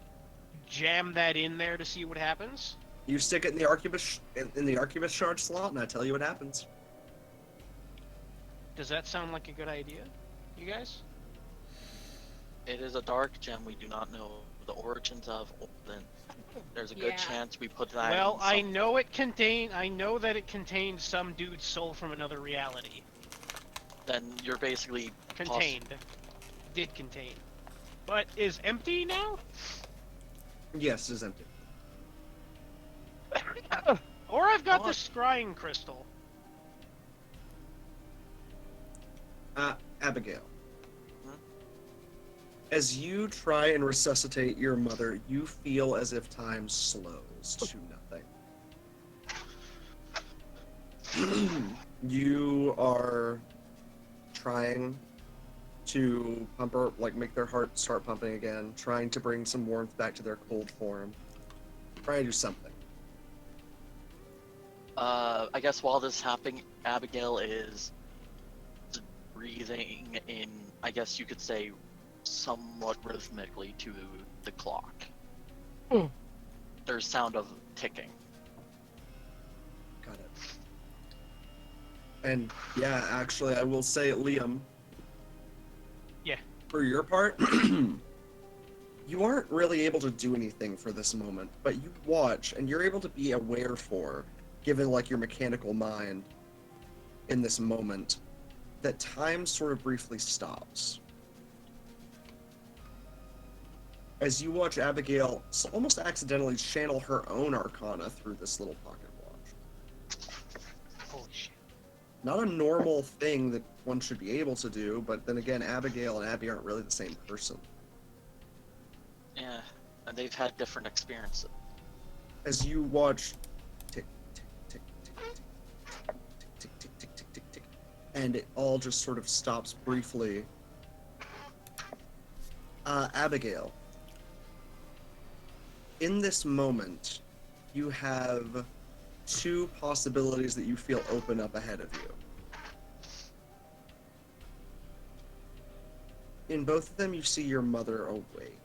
jam that in there to see what happens? You stick it in the arquebus shard slot, and I tell you what happens. Does that sound like a good idea, you guys? It is a dark gem we do not know the origins of. Then there's a good chance we put that. Well, I know that it contains some dude's soul from another reality. Then you're basically Did contain. But is empty now? Yes, it's empty. Or I've got the scrying crystal. Abigail. As you try and resuscitate your mother, you feel as if time slows to nothing. You are trying to pump her, like make their heart start pumping again, trying to bring some warmth back to their cold form. Trying to do something. I guess while this is happening, Abigail is breathing in, I guess you could say, somewhat rhythmically to the clock. There's sound of ticking. Got it. And yeah, actually, I will say, Liam. Yeah. For your part, you aren't really able to do anything for this moment, but you watch, and you're able to be aware for, given like your mechanical mind in this moment, that time sort of briefly stops. As you watch Abigail almost accidentally channel her own arcana through this little pocket watch. Holy shit. Not a normal thing that one should be able to do, but then again, Abigail and Abby aren't really the same person. Yeah, and they've had different experiences. As you watch tick, tick, tick, tick, tick, tick, tick, tick, tick, tick, tick, and it all just sort of stops briefly. Abigail, in this moment, you have two possibilities that you feel open up ahead of you. In both of them, you see your mother awake.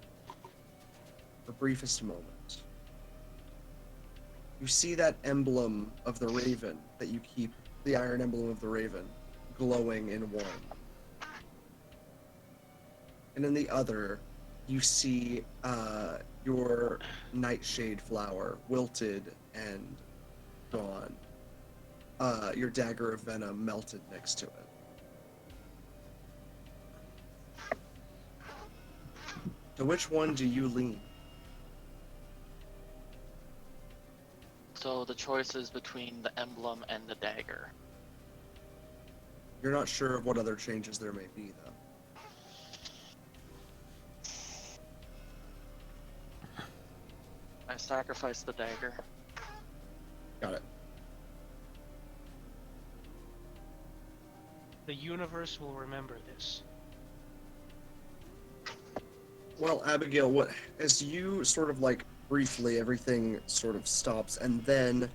The briefest moment. You see that emblem of the raven that you keep, the iron emblem of the raven, glowing in one. And in the other, you see your nightshade flower, wilted and gone. Your dagger of venom melted next to it. To which one do you lean? So the choice is between the emblem and the dagger. You're not sure of what other changes there may be, though. I sacrificed the dagger. Got it. The universe will remember this. Well, Abigail, as you sort of like briefly, everything sort of stops, and then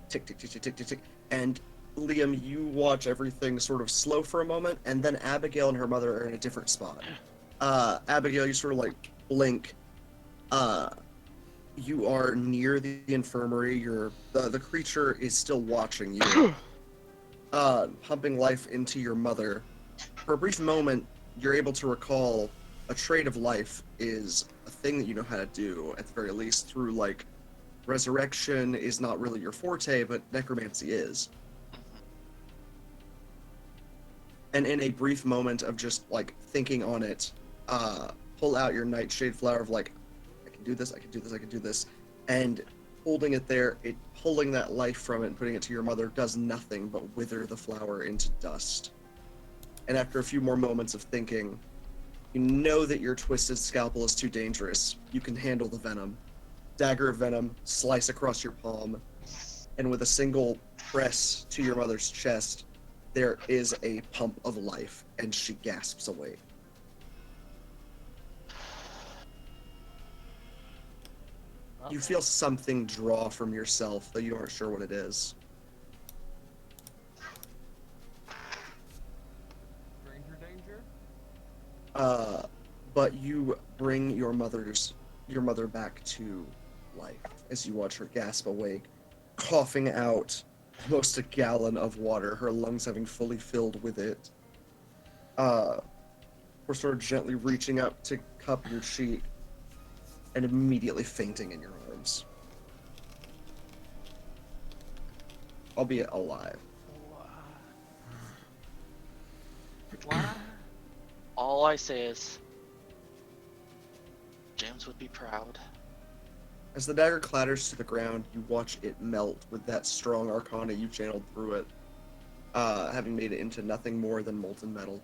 tick, tick, tick, tick, tick, tick, tick, and Liam, you watch everything sort of slow for a moment, and then Abigail and her mother are in a different spot. Abigail, you sort of like blink. You are near the infirmary. The creature is still watching you, pumping life into your mother. For a brief moment, you're able to recall a trait of life is a thing that you know how to do, at the very least, through, like, resurrection is not really your forte, but necromancy is. And in a brief moment of just, like, thinking on it, pull out your nightshade flower of, like, I can do this, I can do this, I can do this, and holding it there, pulling that life from it and putting it to your mother does nothing but wither the flower into dust. And after a few more moments of thinking, you know that your twisted scalpel is too dangerous. You can handle the venom. Dagger of venom, slice across your palm, and with a single press to your mother's chest, there is a pump of life, and she gasps awake. You feel something draw from yourself, though you aren't sure what it is. But you bring your mother back to life as you watch her gasp awake, coughing out almost a gallon of water, her lungs having fully filled with it. We're sort of gently reaching up to cup your cheek and immediately fainting in your arms. Albeit alive. What? All I say is, James would be proud. As the dagger clatters to the ground, you watch it melt with that strong arcana you channeled through it, having made it into nothing more than molten metal.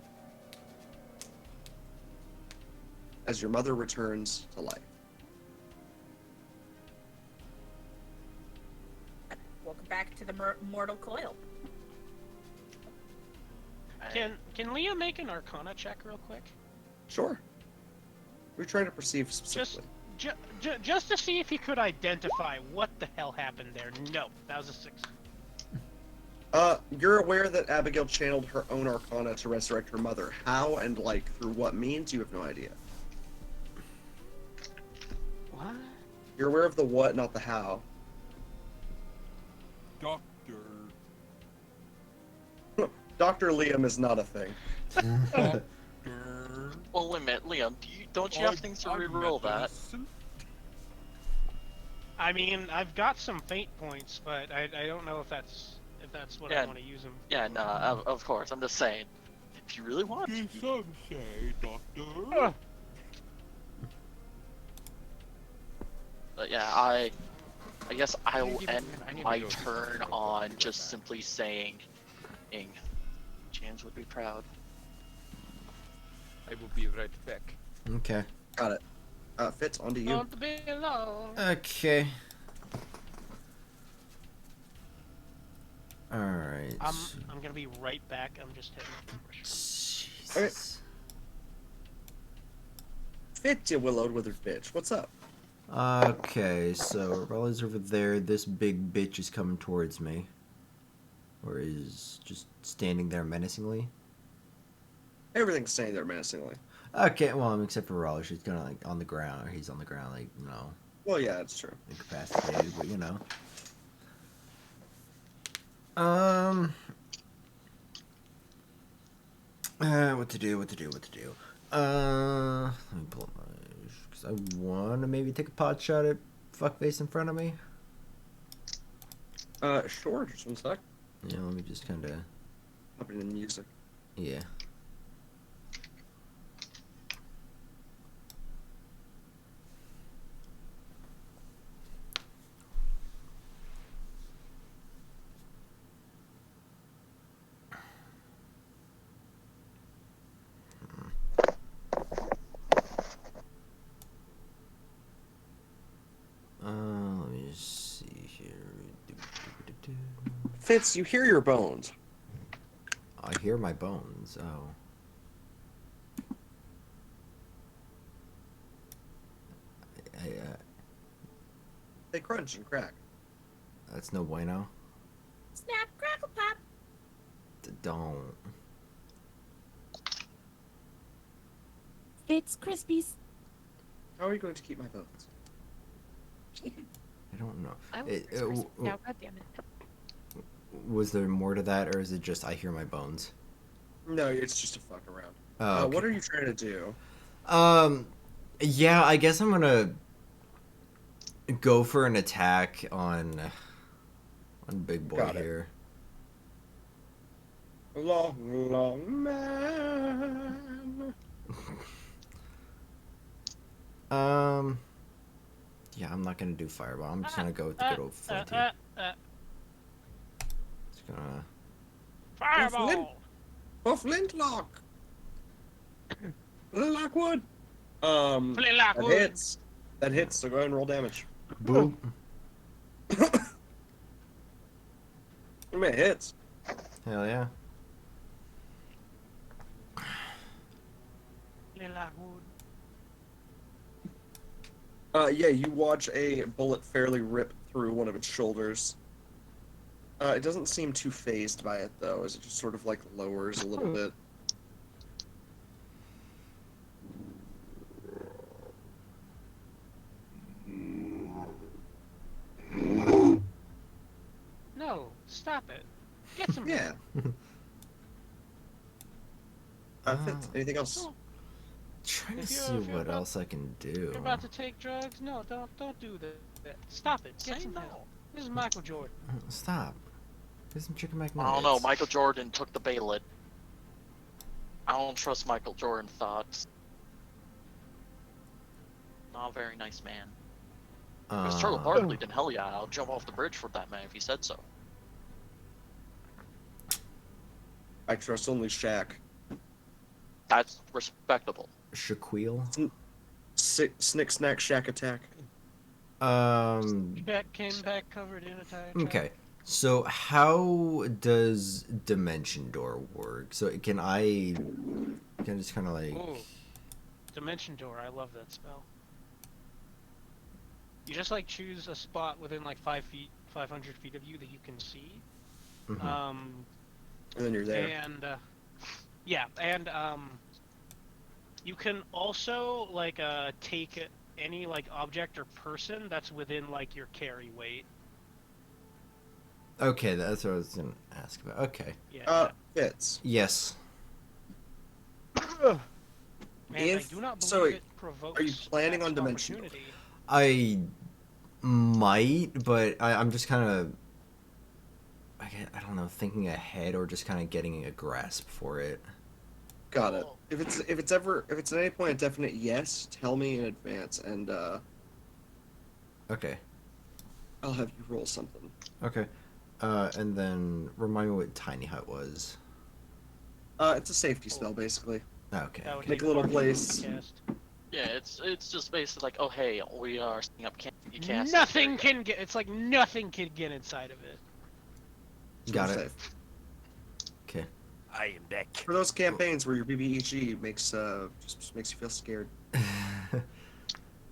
As your mother returns to life. Welcome back to the mortal coil. Can Leah make an Arcana check real quick? Sure. We're trying to perceive specifically. Just to see if he could identify what the hell happened there. No, that was a 6. You're aware that Abigail channeled her own Arcana to resurrect her mother. How and, like, through what means, you have no idea. What? You're aware of the what, not the how. Doctor. Dr. Liam is not a thing. Well, wait a minute, Liam, don't you have things to reroll that? I mean, I've got some fate points, but I don't know if that's what I want to use them. Yeah, no, of course. I'm just saying, if you really want to. Some say, Doctor. But yeah, I guess I will end my turn on just simply saying, James would be proud. I will be right back. Okay. Got it. Fitz, on to you. Don't be alone. Okay. Alright. I'm gonna be right back. I'm just hitting. Jesus. Okay. Fitz, you willowed withered bitch. What's up? Okay, so Raleigh's over there. This big bitch is coming towards me. Or is just standing there menacingly. Everything's staying there menacingly. Okay, well, except for Raleigh. She's kind of like on the ground. Or he's on the ground, like, you know, Well, yeah, it's true. incapacitated, but you know. What to do? Let me pull up my... Because I want to maybe take a pot shot at fuckface in front of me. Sure, just one sec. Yeah, let me just kind of... Hopping in music. Yeah. Let me just see here. Fitz, you hear your bones. I hear my bones. Oh. They crunch and crack. That's no bueno. Snap, crackle, pop. Don't. Fitz Krispies. How are you going to keep my bones? I don't know. I It- was it- now, God damn it. Was there more to that, or is it just I hear my bones? No, it's just a fuck around. Oh, okay. What are you trying to do? Yeah, I guess I'm gonna go for an attack on Big Boy Got it. here. Long, long man. Yeah, I'm not gonna do Fireball. I'm just gonna go with the good old Flinty. Just gonna. Fireball! For flintlock. Lockwood. Flintlock That wood. hits. That hits. So go ahead and roll damage. Boop. I mean, it hits. Hell yeah. Flintlock wood. Yeah, you watch a bullet fairly rip through one of its shoulders. It doesn't seem too phased by it, though, as it just sort of, like, lowers a little bit. No, stop it. Get some. Yeah. Fitz, anything else? Oh, Trying to If you're- see if you're what about- else I can do. You're about to take drugs? No, don't do that. Stop it. Get Say some no. help. This is Michael Jordan. Stop. Here's some chicken McNuggets. I don't know. Michael Jordan took the bailet. I don't trust Michael Jordan thoughts. Not a very nice man. If it was Charles Barkley, then hell yeah, I'll jump off the bridge for that man if he said so. I trust only Shaq. That's respectable. Shaquille. Snick, snack, Shaq attack. Came back covered in a tire track. Okay. So how does Dimension Door work? So can I just kind of like... Ooh. Dimension Door, I love that spell. You just like choose a spot within like 500 feet of you that you can see. Mhm. And then you're there. And you can also like take any like object or person that's within like your carry weight. Okay, that's what I was gonna ask about. Okay. Yeah. Fitz. Yes. And I do not believe so wait, it provokes are you planning on attacks of Dimension Door? opportunity. I might, but I'm just kind of... I don't know, thinking ahead or just kind of getting a grasp for it. Got it. If it's at any point a definite yes, tell me in advance, and Okay. I'll have you roll something. Okay. And then remind me what Tiny Hut was. It's a safety spell, basically. Okay. That would Make be a little partial place. cast. Yeah, it's just basically like, oh hey, we are setting up camp. You can't. Nothing can get. It's like nothing can get inside of it. Got Super it. safe. Okay. I am back. For those campaigns where your BBEG makes just makes you feel scared.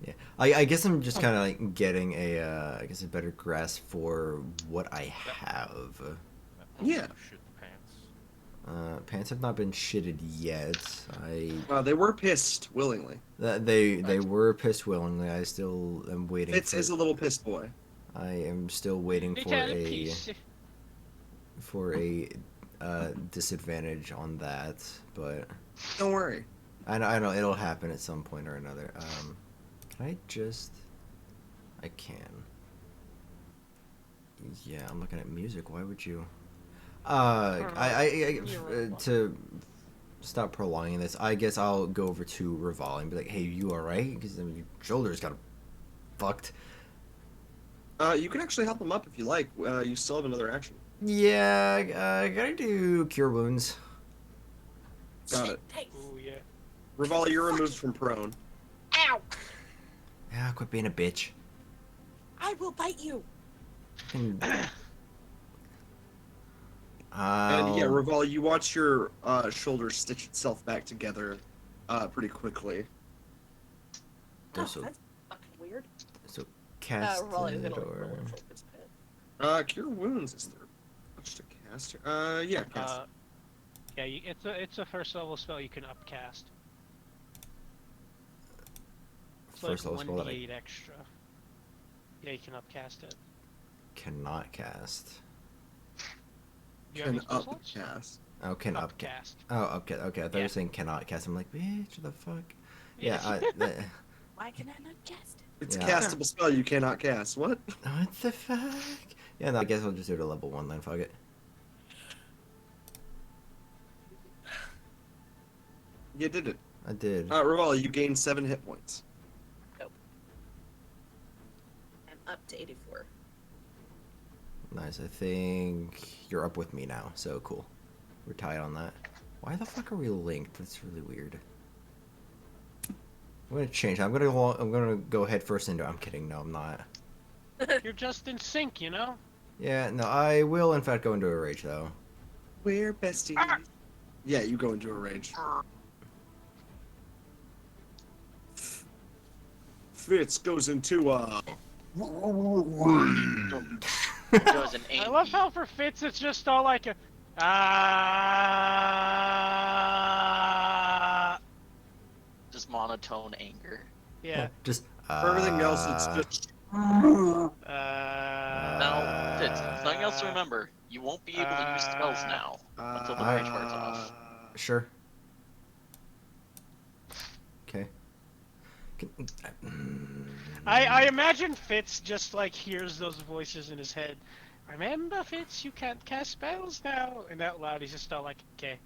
Yeah. I guess I'm just kind of like getting a better grasp for what I have. Yeah. Shit the pants. Pants have not been shitted yet. They were pissed willingly. They were pissed willingly. I still am waiting. Fitz is a little pissed boy. I am still waiting They for tell a peace. disadvantage on that, but Don't worry. I know it'll happen at some point or another. Can I just? I can. Yeah, I'm looking at music. Why would you? To stop prolonging this, I guess I'll go over to Rivali and be like, "Hey, you all right? Because your shoulders got fucked." You can actually help him up if you like. You still have another action. Yeah, gotta do cure wounds. Got it. Ooh, yeah. Rivali, you're removed from prone. Ow! Yeah, quit being a bitch. I will bite you. And- And yeah, Raval, you watch your shoulder stitch itself back together pretty quickly. So, That's fucking weird. so cast Raval, it, it'll or... roll a focus pit. Cure wounds is there much to cast here? Yeah, cast. Yeah, it's a first level spell you can upcast. It's First like level spell that I 1d8 extra. Yeah, you can upcast it. cannot cast. You have Can any spell slots? upcast. Oh, can upcast. Upcast. Oh, okay, okay. I thought you Yeah. were saying cannot cast. I'm like, bitch, the fuck? Yeah, Why can I not cast it? It's Yeah. a castable spell you cannot cast. What? what the fuck? Yeah, no, I guess I'll just do it at level 1 then, fuck it. You did it. I did. Raval, you gained 7 hit points. I'm up to 84. Nice, I think you're up with me now, so cool. We're tied on that. Why the fuck are we linked? That's really weird. I'm gonna change. I'm gonna go head first into. I'm kidding. No, I'm not. You're just in sync, you know? Yeah, no, I will in fact go into a rage though. We're besties. Yeah, you go into a rage. Fitz goes into Goes an I love how for Fitz it's just all like a just monotone anger. yeah. Just. For everything else, it's just. Now, Fitz, something else to remember. You won't be able to use spells now until the rage wears off. Sure. Okay. I imagine Fitz just like hears those voices in his head. Remember, Fitz, you can't cast spells now. And out loud, he's just all like, okay.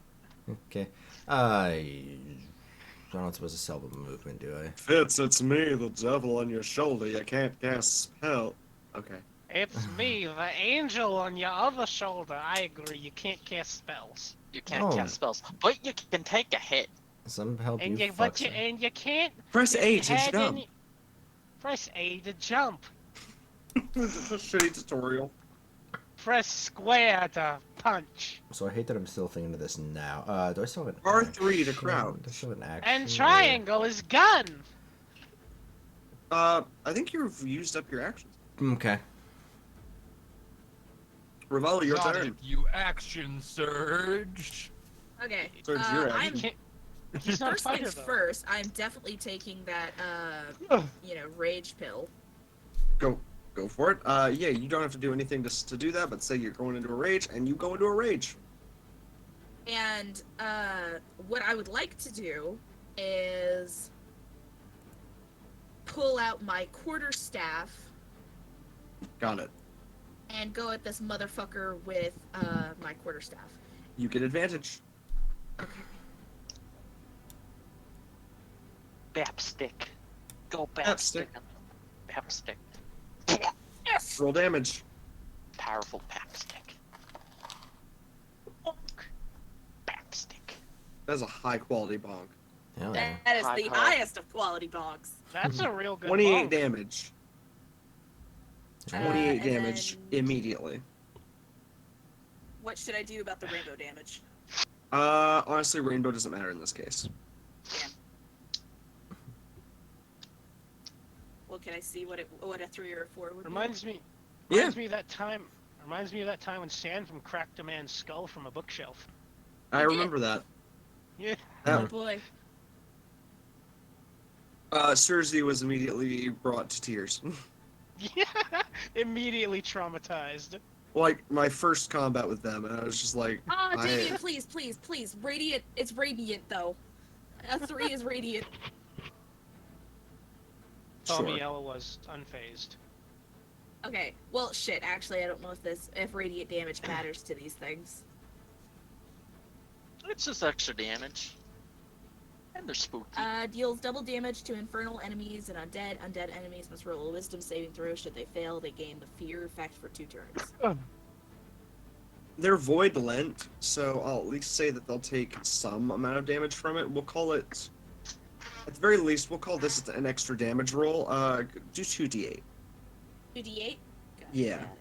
Okay. I'm not supposed to sell the movement, do I? Fitz, it's me, the devil on your shoulder. You can't cast spell. Okay. It's me, the angel on your other shoulder. I agree, you can't cast spells. You can't Oh. cast spells, but you can take a hit. Some help And you, you, but fucks. you, and you can't. Press A if to you had jump. any- Press A to jump. It's a shitty tutorial. Press square to punch. So I hate that I'm still thinking of this now. Do I still have an R3 to action? crouch. Do I still have an action? And or- triangle is gun. I think you've used up your actions. Okay. Ravel, your Got turn. it, you action surge. Okay. So it's your I'm action. He's not a first fighter things though. first. I'm definitely taking that rage pill. Go for it. Yeah, you don't have to do anything to do that, but say you're going into a rage, and you go into a rage. And what I would like to do is pull out my quarterstaff Got it. and go at this motherfucker with my quarterstaff. You get advantage. Bapstick. Go Bapstick. Bapstick. Roll damage. Powerful bapstick. Bapstick. That's a high quality bonk. Hell yeah. That is High the power. highest of quality bonks. That's a real good 28 bonk. damage. Uh, 28 and damage then- immediately. What should I do about the rainbow damage? Honestly, rainbow doesn't matter in this case. Well, can I see what a 3 or a 4 would Reminds me Yeah. of that time. Reminds me of that time when Sandrum cracked a man's skull from a bookshelf. I remember that. Yeah. be? Oh Yeah. boy. Cersei was immediately brought to tears. Yeah. Immediately traumatized. Like, my first combat with them, and I was just like, Ah, Damien, please. Radiant. It's radiant, though. A 3 is radiant. sure. Tomiella was unfazed. Okay, well, shit, actually, I don't know if radiant damage matters to these things. It's just extra damage. And they're spooky. Deals double damage to infernal enemies and undead. Undead enemies must roll a wisdom saving throw. Should they fail, they gain the fear effect for 2 turns. They're void lent, so I'll at least say that they'll take some amount of damage from it. We'll call it, at the very least, we'll call this an extra damage roll. Do 2d8. 2d8? Got Yeah. that.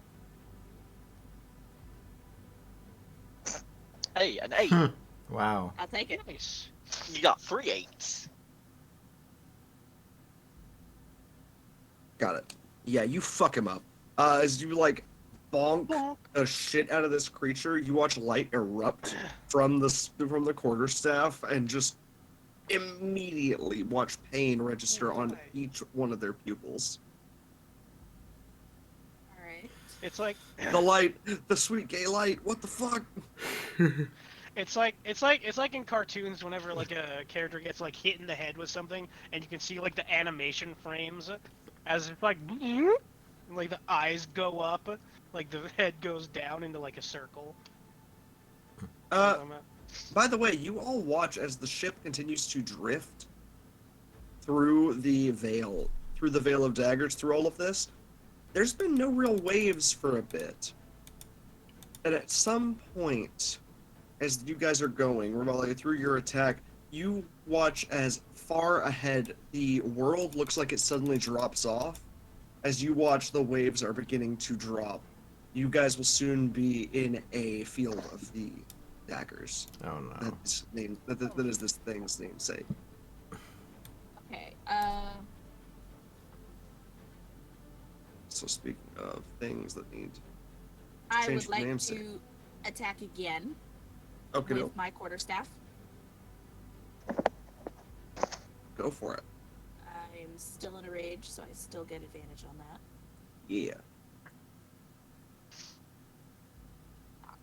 Hey, an 8. Wow. I'll take it. Nice. You got 3 8s. Got it. Yeah, you fuck him up. As you like bonk the shit out of this creature, you watch light erupt from the quarterstaff, and just immediately watch pain register on each one of their pupils. All right. It's like The light, the sweet gay light. What the fuck? it's like in cartoons whenever like a character gets like hit in the head with something, and you can see like the animation frames as if like the eyes go up, like the head goes down into like a circle. By the way, you all watch as the ship continues to drift through the Veil of Daggers, through all of this. There's been no real waves for a bit. And at some point, as you guys are going, Rivali, through your attack, you watch as far ahead the world looks like it suddenly drops off. As you watch the waves are beginning to drop, you guys will soon be in a field of the daggers. Oh no. That is this thing's namesake. Okay. So speaking of things that need I change would the like namesake. to attack again Okay, with my quarterstaff. go for it. I'm still in a rage, so I still get advantage on that. Yeah.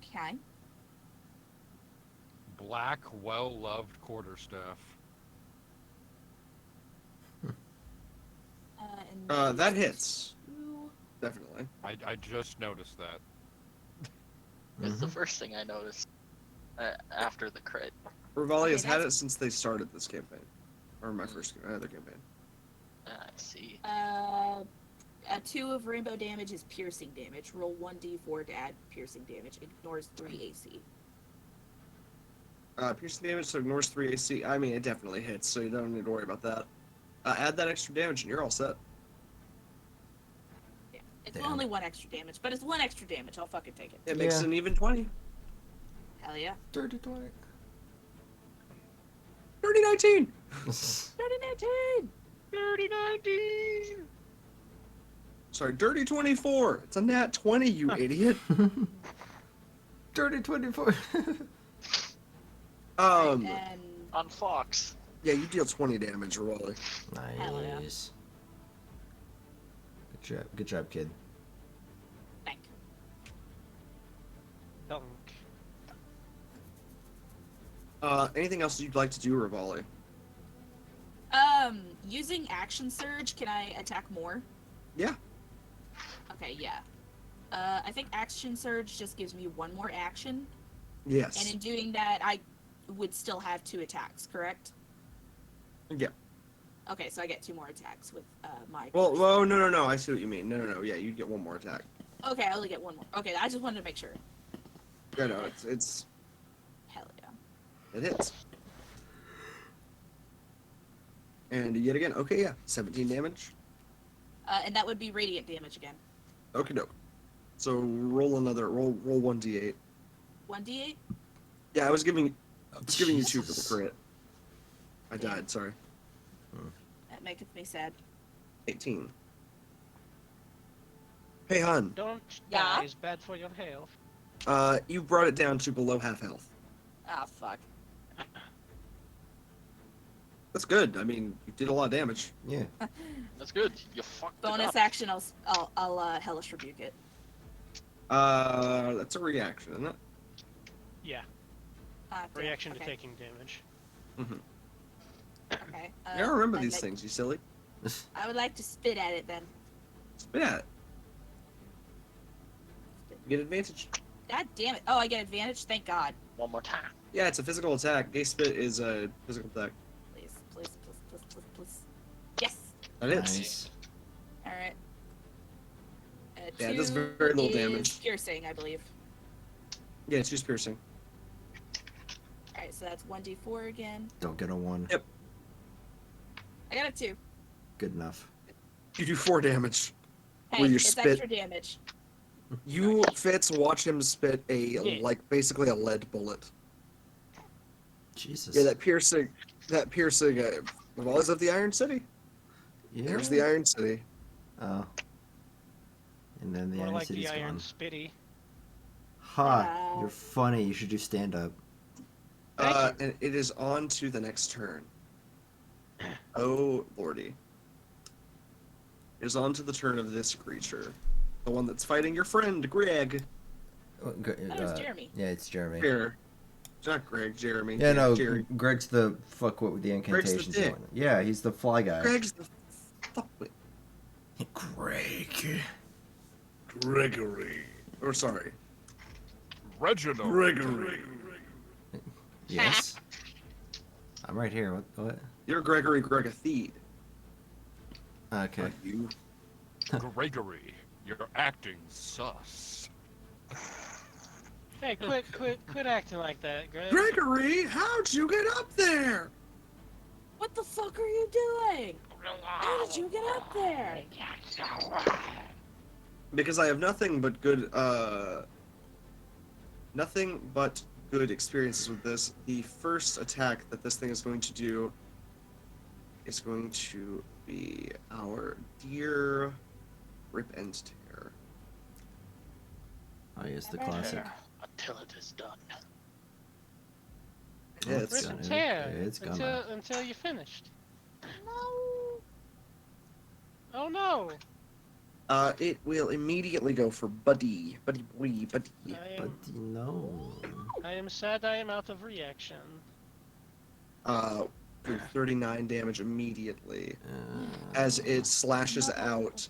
Okay. Black, well-loved quarterstaff. And That hits. two. Definitely. I just noticed that. It's the first thing I noticed after the crit. Rivali Okay, has had it that's- since they started this campaign. Or my first other campaign. I see. A 2 of rainbow damage is piercing damage. Roll 1d4 to add piercing damage. Ignores 3 AC. Piercing damage, so ignores 3 AC. I mean, it definitely hits, so you don't need to worry about that. Add that extra damage and you're all set. Yeah. It's Damn. only 1 extra damage, but it's 1 extra damage. I'll fucking take it. It makes Yeah. it an even 20. Hell yeah. Dirty 20. 30-19! 30-19! 30-19! Sorry, dirty 24! It's a nat 20, you idiot! Dirty 24. And On Fox. Yeah, you deal 20 damage, Rivali. Hell yeah. Nice. Good job, kid. thank. Dunk. Anything else you'd like to do, Rivali? Using action surge, can I attack more? Yeah. Okay, yeah. I think action surge just gives me 1 more action, Yes. and in doing that, I would still have 2 attacks, correct? Yeah. Okay, so I get 2 more attacks with my. Well, no, I see what you mean. No, yeah, you get 1 more attack. Okay, I only get 1 more. Okay, I just wanted to make sure. Yeah, no, it's Hell yeah. it hits. And yet again, okay, yeah, 17 damage. And that would be radiant damage again. Okie doke. So roll 1d8. 1d8. Yeah, I was giving you 2 for the crit. I died, sorry. That maketh me sad. 18. Hey, hun. Don't Yeah? die is bad for your health. You brought it down to below half health. Ah, fuck. That's good. I mean, you did a lot of damage. Yeah. That's good. You fucked it Bonus up. action, I'll hellish rebuke it. That's a reaction, isn't it? Yeah, Damn, reaction okay. to taking damage. Okay. I don't remember I'd these like- things, you silly. I would like to spit at it then. Spit at it. You get advantage. God damn it. Oh, I get advantage? Thank God. One more time. Yeah, it's a physical attack. Gay spit is a physical attack. Please. Yes! That is. Nice. Alright. Yeah, it does 2 very little is damage. Piercing, I believe. Yeah, it's just piercing. Alright, so that's 1d4 again. Don't get a 1. Yep. I got a 2. Good enough. You do 4 damage. Hey, Where you it's spit. extra damage. You, Fitz, watch him spit Yeah. basically a lead bullet Jesus. Yeah, that piercing volleys of the Iron City. Yeah. There's the Iron City. Oh. And then the More Iron like City's the Iron gone. Spitty. Ha! You're funny. You should do stand up. Thank you. And it is on to the next turn. Oh, lordy. It is on to the turn of this creature. The one that's fighting your friend, Greg. That was Jeremy. Yeah, it's Jeremy. Here. It's not Greg, Jeremy. Yeah, no, Jerry. Greg's the fuck what with the incantations. dick. And yeah, he's the fly guy. Greg's the fuckwit. Greg. Greggory. Or sorry. Reginald. Greggory. Yes. I'm right here. What? You're Greggory Greggathide. Okay. Not you. Gregory, you're acting sus. Hey, quit acting like that, Greg. Gregory, how'd you get up there? What the fuck are you doing? How did you get up there? Because I have nothing but good experiences with this. The first attack that this thing is going to do is going to be our dear Rip and Tear. Oh, yes, the classic. Until it is done. Yeah, Rip it's Rip and gonna- tear it's gonna. until you finished. No. Oh no! it will immediately go for Buddy. Buddy boy, Buddy. But no. I am sad I am out of reaction. For 39 damage immediately. Uh, As it slashes out.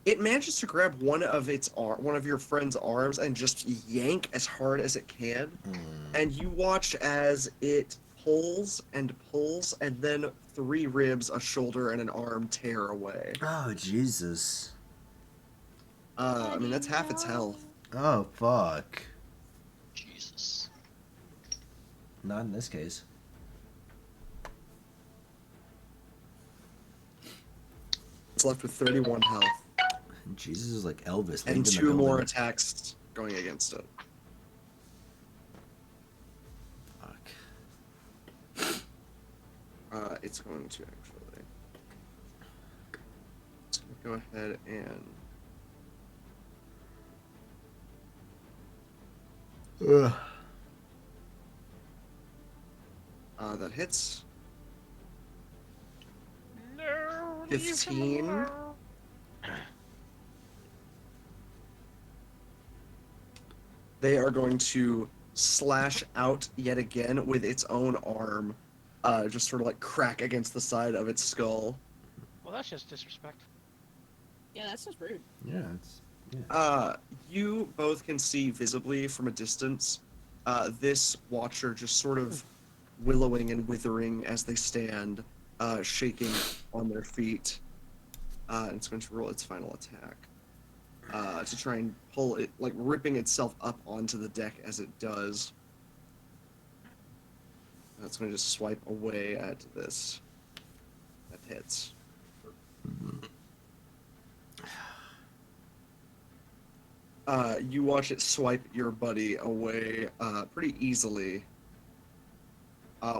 It manages to grab one of your friend's arms and just yank as hard as it can. And you watch as it pulls, and then 3 ribs, a shoulder, and an arm tear away. Oh, Jesus. I mean, that's half its health. Oh, fuck. Jesus. Not in this case. It's left with 31 health. Jesus is like Elvis. And leaving the 2 more building. attacks going against it. Fuck. It's going to actually. It's going to go ahead and. Ugh. That hits. No. 15. They are going to slash out yet again with its own arm, just sort of like crack against the side of its skull. Well, that's just disrespect. Yeah, that's just rude. Yeah, it's. Yeah. You both can see visibly from a distance this watcher just sort of willowing and withering as they stand, shaking on their feet. And it's going to roll its final attack to try and pull it, like ripping itself up onto the deck as it does. It's going to just swipe away at this. That hits. You watch it swipe your buddy away pretty easily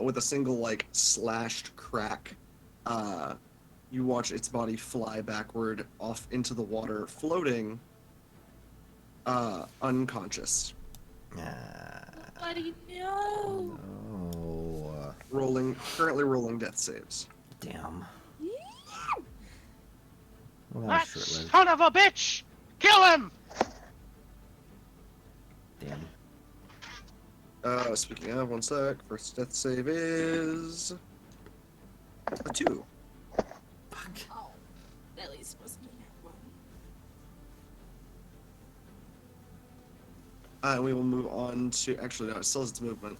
with a single, like, slashed crack. You watch its body fly backward off into the water, floating unconscious. Buddy, no. No. Currently rolling death saves. Damn. Well, that That was short-lived. son of a bitch! Kill him! Damn. Speaking of, one sec. First death save is a 2. Fuck. Oh, at least wasn't one. And we will move on to. Actually, no, it still has its movement.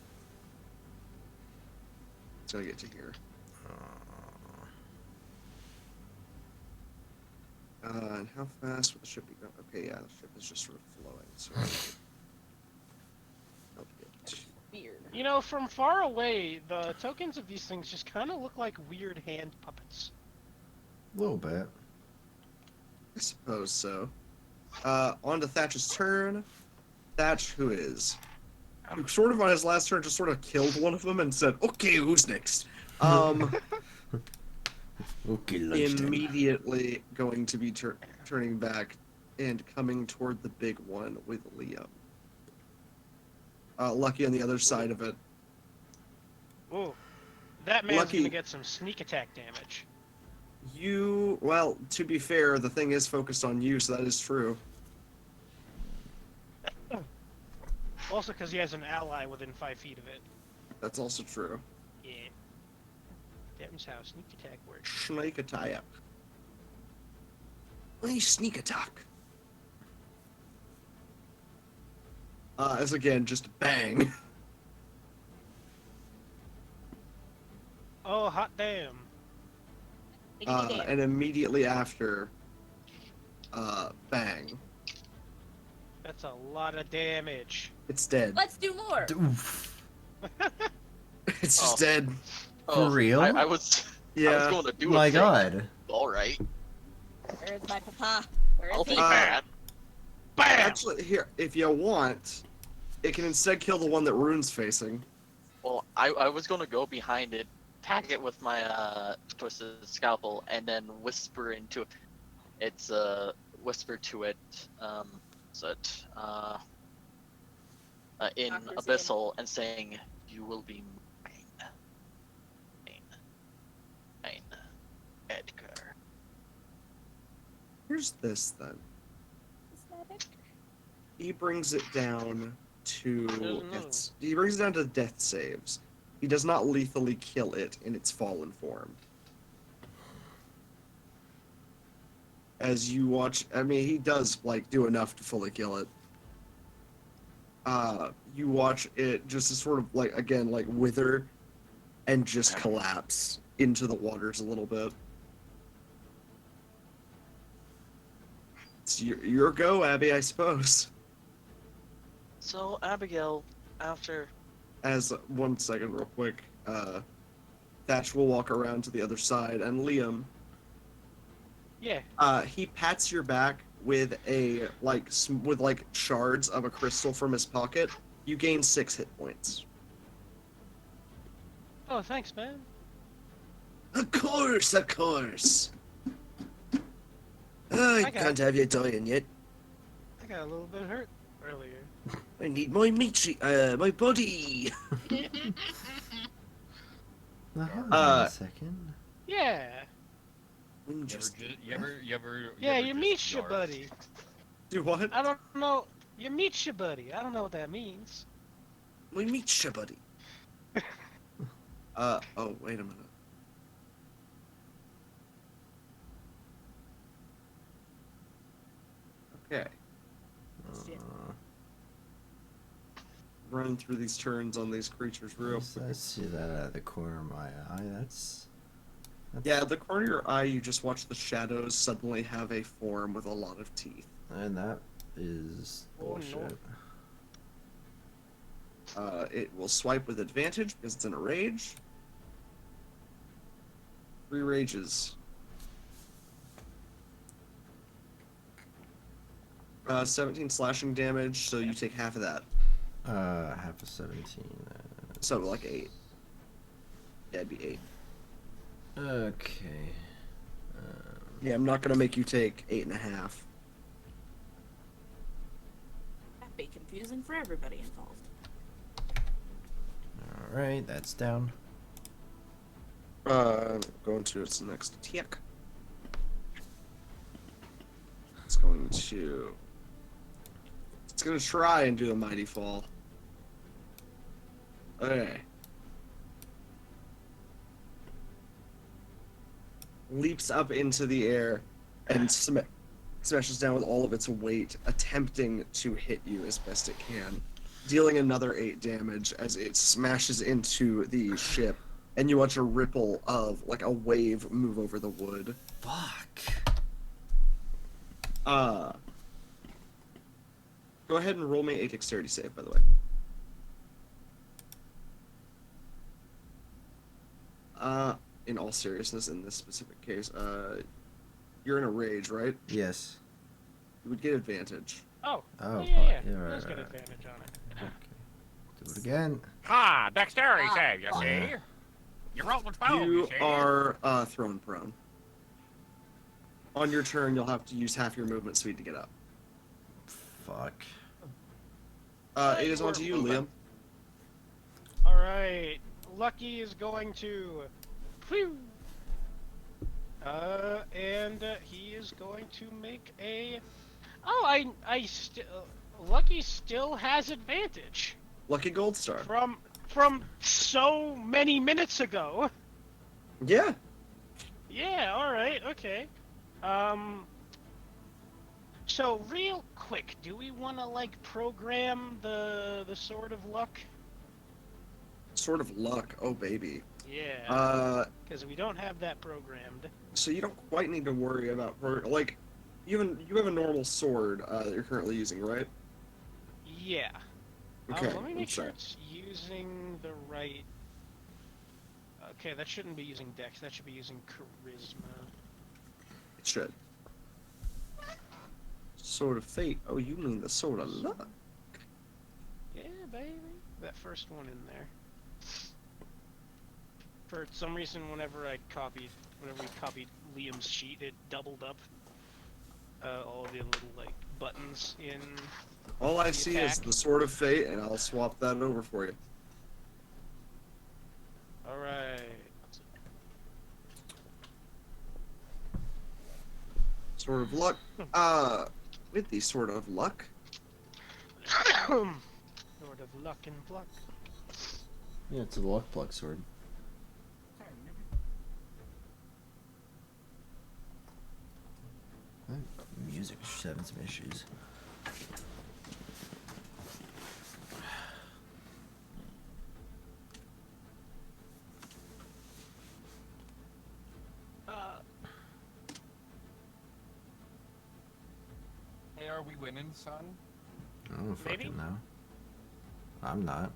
It's gonna get to here. And how fast would the ship be going? Okay, yeah, the ship is just sort of flowing. So. I'll get to- Weird. You know, from far away, the tokens of these things just kind of look like weird hand puppets. A little bit. I suppose so. On to Thatch's turn. Thatch, who is sort of on his last turn, just sort of killed one of them and said, "Okay, who's next?" Okay, lunchtime. Immediately going to be turning back and coming toward the big one with Liam. Lucky on the other side of it. Ooh, that man's Lucky. gonna get some sneak attack damage. Well, to be fair, the thing is focused on you, so that is true. Also, because he has an ally within 5 feet of it. That's also true. Yeah. That's how sneak attack works. Sneak attack. Nice sneak attack. As again, just bang. Oh, hot damn. And immediately after, bang. That's a lot of damage. It's dead. Let's do more. Oof. It's just dead. For real? I was Yeah. going to do My a thing. god. All right. Where's my papa? Where I'll is take he? that. BAM! Actually, here, if you want, it can instead kill the one that Rune's facing. Well, I was going to go behind it, tag it with my twisted scalpel, and then whisper into it. It's whisper to it. In Doctor's Abyssal and saying, "You will be mine, Edgar." Here's this then. Is that it? He brings it down to no. he brings it down to death saves. He does not lethally kill it in its fallen form. As you watch, I mean, he does like do enough to fully kill it. You watch it just as sort of like again like wither and just collapse into the waters a little bit. It's your go, Abby, I suppose. So Abigail, after As 1 second, real quick, Thatch will walk around to the other side, and Liam, Yeah. he pats your back with with shards of a crystal from his pocket. You gain 6 hit points. Oh, thanks, man. Of course, of course. I I got can't have you dying yet. I got a little bit hurt earlier. I need my my body. Hold on a second. Yeah. I'm You just ever Yeah, ever you just meet your Jarf? buddy. do what? I don't know. You meet your buddy. I don't know what that means. My meet you, buddy. Oh, wait a minute. Okay. Run through these turns on these creatures real quick. I see that out of the corner of my eye. That's Yeah, the corner of your eye, you just watch the shadows suddenly have a form with a lot of teeth. and that is Oh, bullshit. It will swipe with advantage because it's in a rage. 3 rages. 17 slashing damage, so you take half of that. Half of 17. So like 8. Yeah, it'd be 8. Okay. Yeah, I'm not gonna make you take 8.5. That'd be confusing for everybody involved. All right, that's down. Going to its next attack. It's going to. It's gonna try and do a mighty fall. Okay. Leaps up into the air and smashes down with all of its weight, attempting to hit you as best it can, dealing another 8 damage as it smashes into the ship, and you watch a ripple of like a wave move over the wood. Fuck. Go ahead and roll me a dexterity save, by the way. In all seriousness, in this specific case, you're in a rage, right? Yes. You would get advantage. Oh. Oh, yeah, fuck. yeah. Yeah, right, Let's get right, advantage on it. Okay. Do it again. Ha! Dexterity Ah. save, you see? You rolled a 12, you You see? are thrown prone. On your turn, you'll have to use half your movement speed to get up. Fuck. It is you on to were you, moving. Liam. All right, Lucky is going to, phew, and he is going to make a. Oh, I still. Lucky still has advantage Lucky Gold Star. from so many minutes ago. Yeah. Yeah. All right. Okay. So real quick, do we want to like program the Sword of Luck? Sword of Luck. Oh, baby. Yeah. Because we don't have that programmed. So you don't quite need to worry about like, you have a normal sword that you're currently using, right? Yeah. Okay. Let me I'm make sure sorry. it's using the right. Okay, that shouldn't be using Dex. That should be using Charisma. It should. Sword of Fate. Oh, you mean the Sword of Luck? Yeah, baby. That first one in there. For some reason, whenever we copied Liam's sheet, it doubled up all the little like buttons in. All I the see is attack. the Sword of Fate, and I'll swap that over for you. All right. Sword of Luck. With the Sword of Luck, Lord of Luck and Pluck. Yeah, it's a luck plug sword. Music is having some issues. Hey, are we winning, son? I don't Maybe? fucking know. I'm not.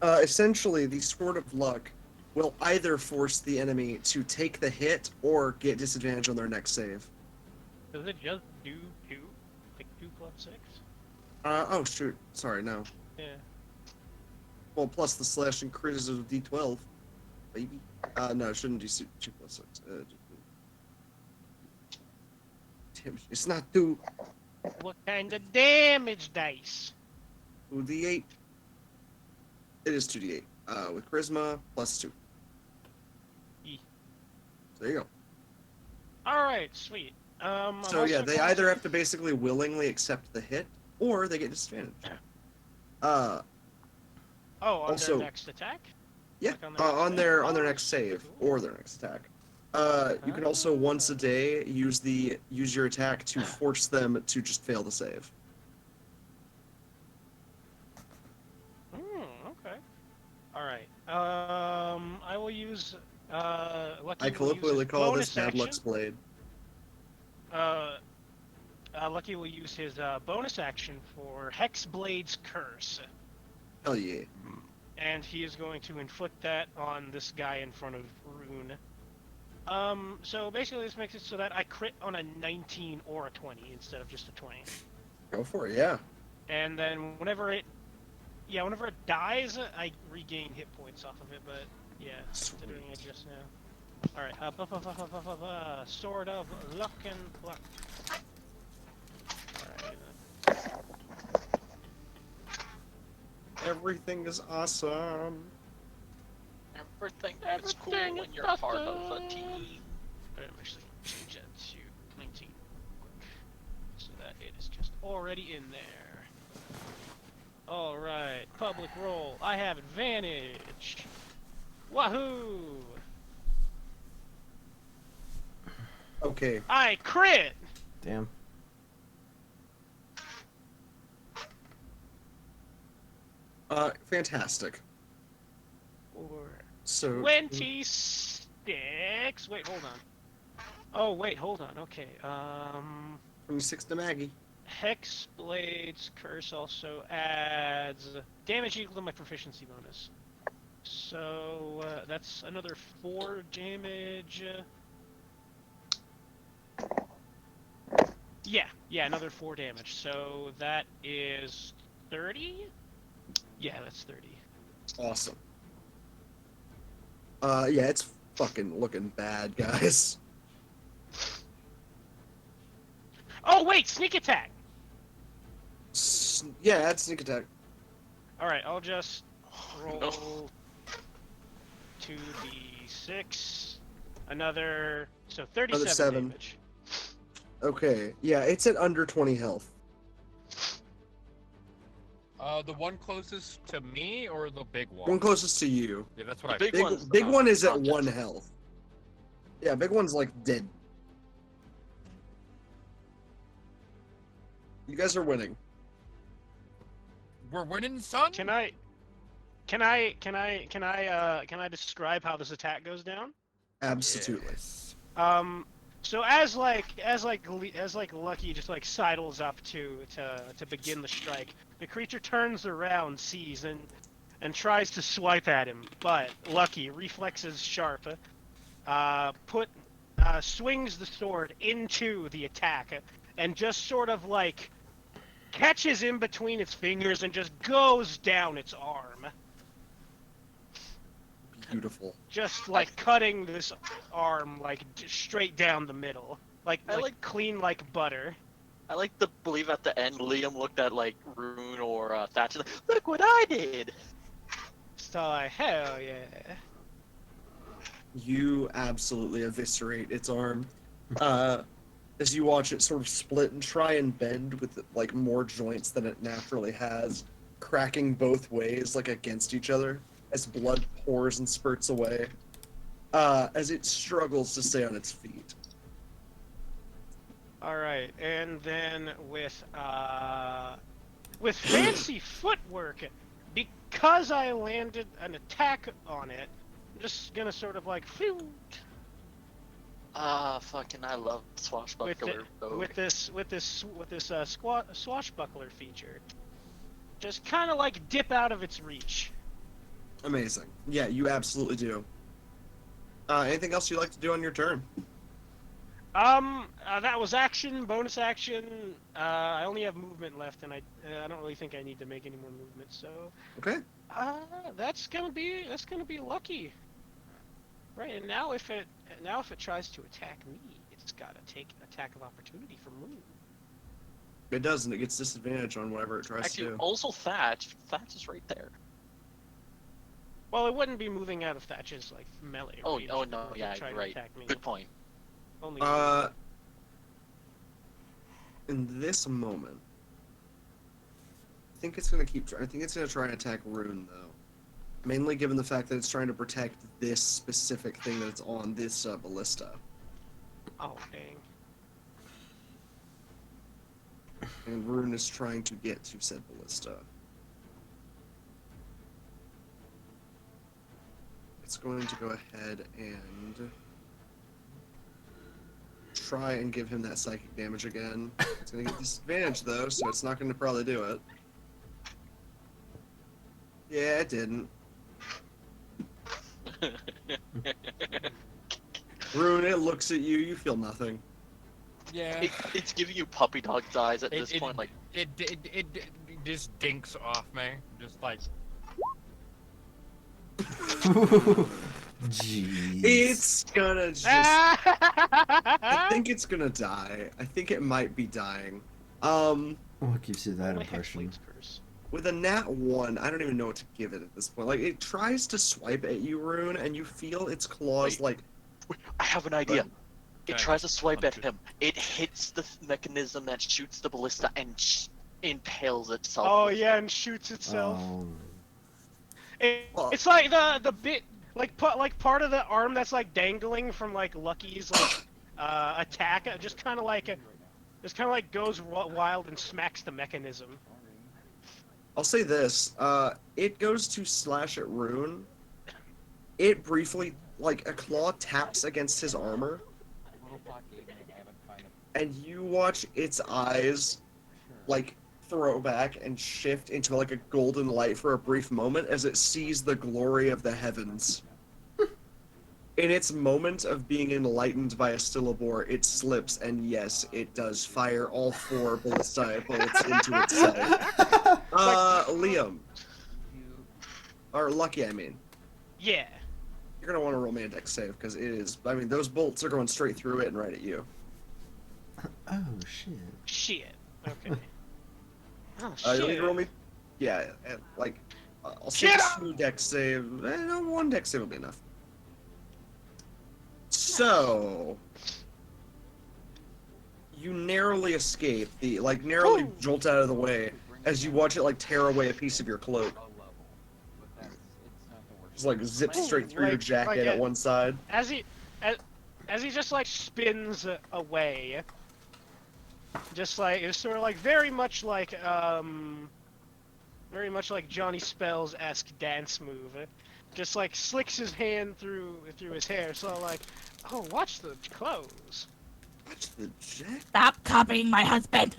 essentially, the Sword of Luck will either force the enemy to take the hit or get disadvantage on their next save. Does it just do 2? Like 2 plus 6? Oh shoot, sorry, no. Yeah. Well, plus the slash and crit is a D12, baby. No, it shouldn't do 2 plus 6. Damn, it's not 2. What kind of damage dice? 2d8. It is 2d8. With charisma, plus 2. E. There you go. Alright, sweet. So yeah, they either have to basically willingly accept the hit, or they get disadvantage. Oh, on also- their next attack? Yeah, Like on their next on their save? next save Cool. or their next attack. You can also once a day use your attack to force them to just fail the save. Okay. Alright. I will use Lucky I will use colloquially his call bonus this Bad action. Luck's Blade. Lucky will use his bonus action for Hexblade's Curse. Hell yeah. And he is going to inflict that on this guy in front of Rune. So basically this makes it so that I crit on a 19 or a 20 instead of just a 20. Go for it, yeah. And then whenever it dies, I regain hit points off of it, but yeah, considering it just now. Alright, Sword of Luck and Pluck. Alright. Everything is awesome. Everything is cool Everything when is you're part of a awesome. team. I'm actually going to change that to 19 quick, so that it is just already in there. Alright, public roll. I have advantage. Wahoo! Okay. I crit! Damn. Fantastic. Or So 26. Wait, hold on. Oh, wait, hold on. Okay. 26 to Maggie. Hexblade's Curse also adds damage equal to my proficiency bonus. So that's another 4 damage. Yeah, another 4 damage. So that is 30? Yeah, that's 30. Awesome. Yeah, it's fucking looking bad, guys. Oh, wait, sneak attack! Yeah, that's sneak attack. Alright, I'll just roll No. 2d6. Another... So 37 Another 7. damage. Okay, yeah, it's at under 20 health. The one closest to me or the big one? One closest to you. Yeah, that's The what I. big one's Big one is at conscious. 1 health. Yeah, big one's like dead. You guys are winning. We're winning, son. Can I describe how this attack goes down? Absolutely. Yes. So as Lucky just like sidles up to begin the strike, the creature turns around, sees, and tries to swipe at him, but Lucky, reflexes sharp, swings the sword into the attack, and just sort of like catches in between its fingers and just goes down its arm. Beautiful. Just like cutting this arm like straight down the middle, like clean like butter. I like to believe at the end Liam looked at like Rune or Thatcher. Like, look what I did. So hell yeah. You absolutely eviscerate its arm. As you watch it sort of split and try and bend with like more joints than it naturally has, cracking both ways like against each other as blood pours and spurts away, as it struggles to stay on its feet. All right, and then with fancy footwork, because I landed an attack on it, I'm just gonna sort of like phew, Fucking I love swashbuckler. with this swashbuckler feature, just kind of like dip out of its reach. Amazing. Yeah, you absolutely do. Anything else you'd like to do on your turn? That was action, bonus action. I only have movement left, and I don't really think I need to make any more movement. So, Okay. that's gonna be lucky. Right, and now if it tries to attack me, it's gotta take attack of opportunity from Rune. It does, and it gets disadvantage on whatever it tries Actually, to do. also Thatch. Thatch is right there. Well, it wouldn't be moving out of Thatch's like melee. Oh, range oh if no, it yeah, tried you're to right. attack me. Good point. Only In this moment, I think it's gonna try and attack Rune though. Mainly given the fact that it's trying to protect this specific thing that it's on, this ballista. oh dang. And Rune is trying to get to said ballista. It's going to go ahead and try and give him that psychic damage again. It's going to get disadvantage though, so it's not going to probably do it. Yeah, it didn't. Rune, it looks at you, you feel nothing. Yeah. It's giving you puppy dog eyes at this It point. Like, it just dinks off me, just like. Jeez. It's gonna just... I think it's gonna die. I think it might be dying. What gives you that My impression? Hexblade's curse. With a nat 1, I don't even know what to give it at this point. Like, it tries to swipe at you, Rune, and you feel its claws, Wait. like... I have an idea. It Okay. tries to swipe at Punch it. him. It hits the mechanism that shoots the ballista and impales itself. Oh with yeah, it. and shoots itself. Oh. Well- It's like the bit like part of the arm that's like dangling from like Lucky's like attack. Just kind of like goes wild and smacks the mechanism. I'll say this, it goes to slash at Rune. It briefly, like, a claw taps against his armor, and you watch its eyes, like, throw back and shift into, like, a golden light for a brief moment as it sees the glory of the heavens. In its moment of being enlightened by a stillabore, it slips, and yes, it does fire all 4 ballista bullets into itself. Liam. Or Lucky, I mean. Yeah. You're gonna want a romantic save, because it is... I mean, those bolts are going straight through it and right at you. Oh, shit. Shit. Okay. Oh, You'll shit. need to roll me... Yeah, like... I'll say Shit! 2 deck save... no, 1 deck save will be enough. So... You narrowly escape, narrowly jolt out of the way, as you watch it, tear away a piece of your cloak. Just, zip straight through your jacket at one side. As he just, spins away. Just, it's sort of, very much like Johnny Spells-esque dance move. Just, slicks his hand through his hair, so, oh, watch the clothes. Watch the jacket? Stop copying my husband!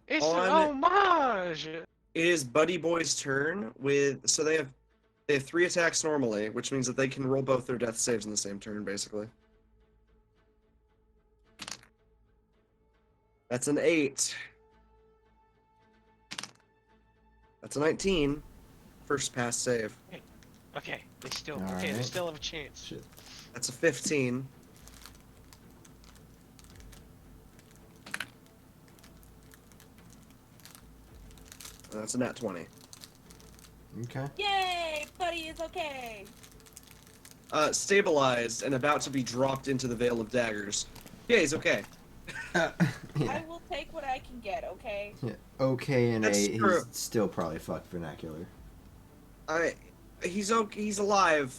It's an homage! It is Buddy Boy's turn so they have 3 attacks normally, which means that they can roll both their death saves in the same turn, basically. That's an 8. That's a 19. First pass save. Okay, they still Alright. they still have a chance. Shit. That's a 15. And that's a nat 20. Okay. Yay! Buddy is okay! Stabilized and about to be dropped into the Veil of Daggers. Yeah, he's okay. Yeah. I will take what I can get, okay? Yeah. Okay, and That's he's true. still probably fucked vernacular. He's okay. He's alive.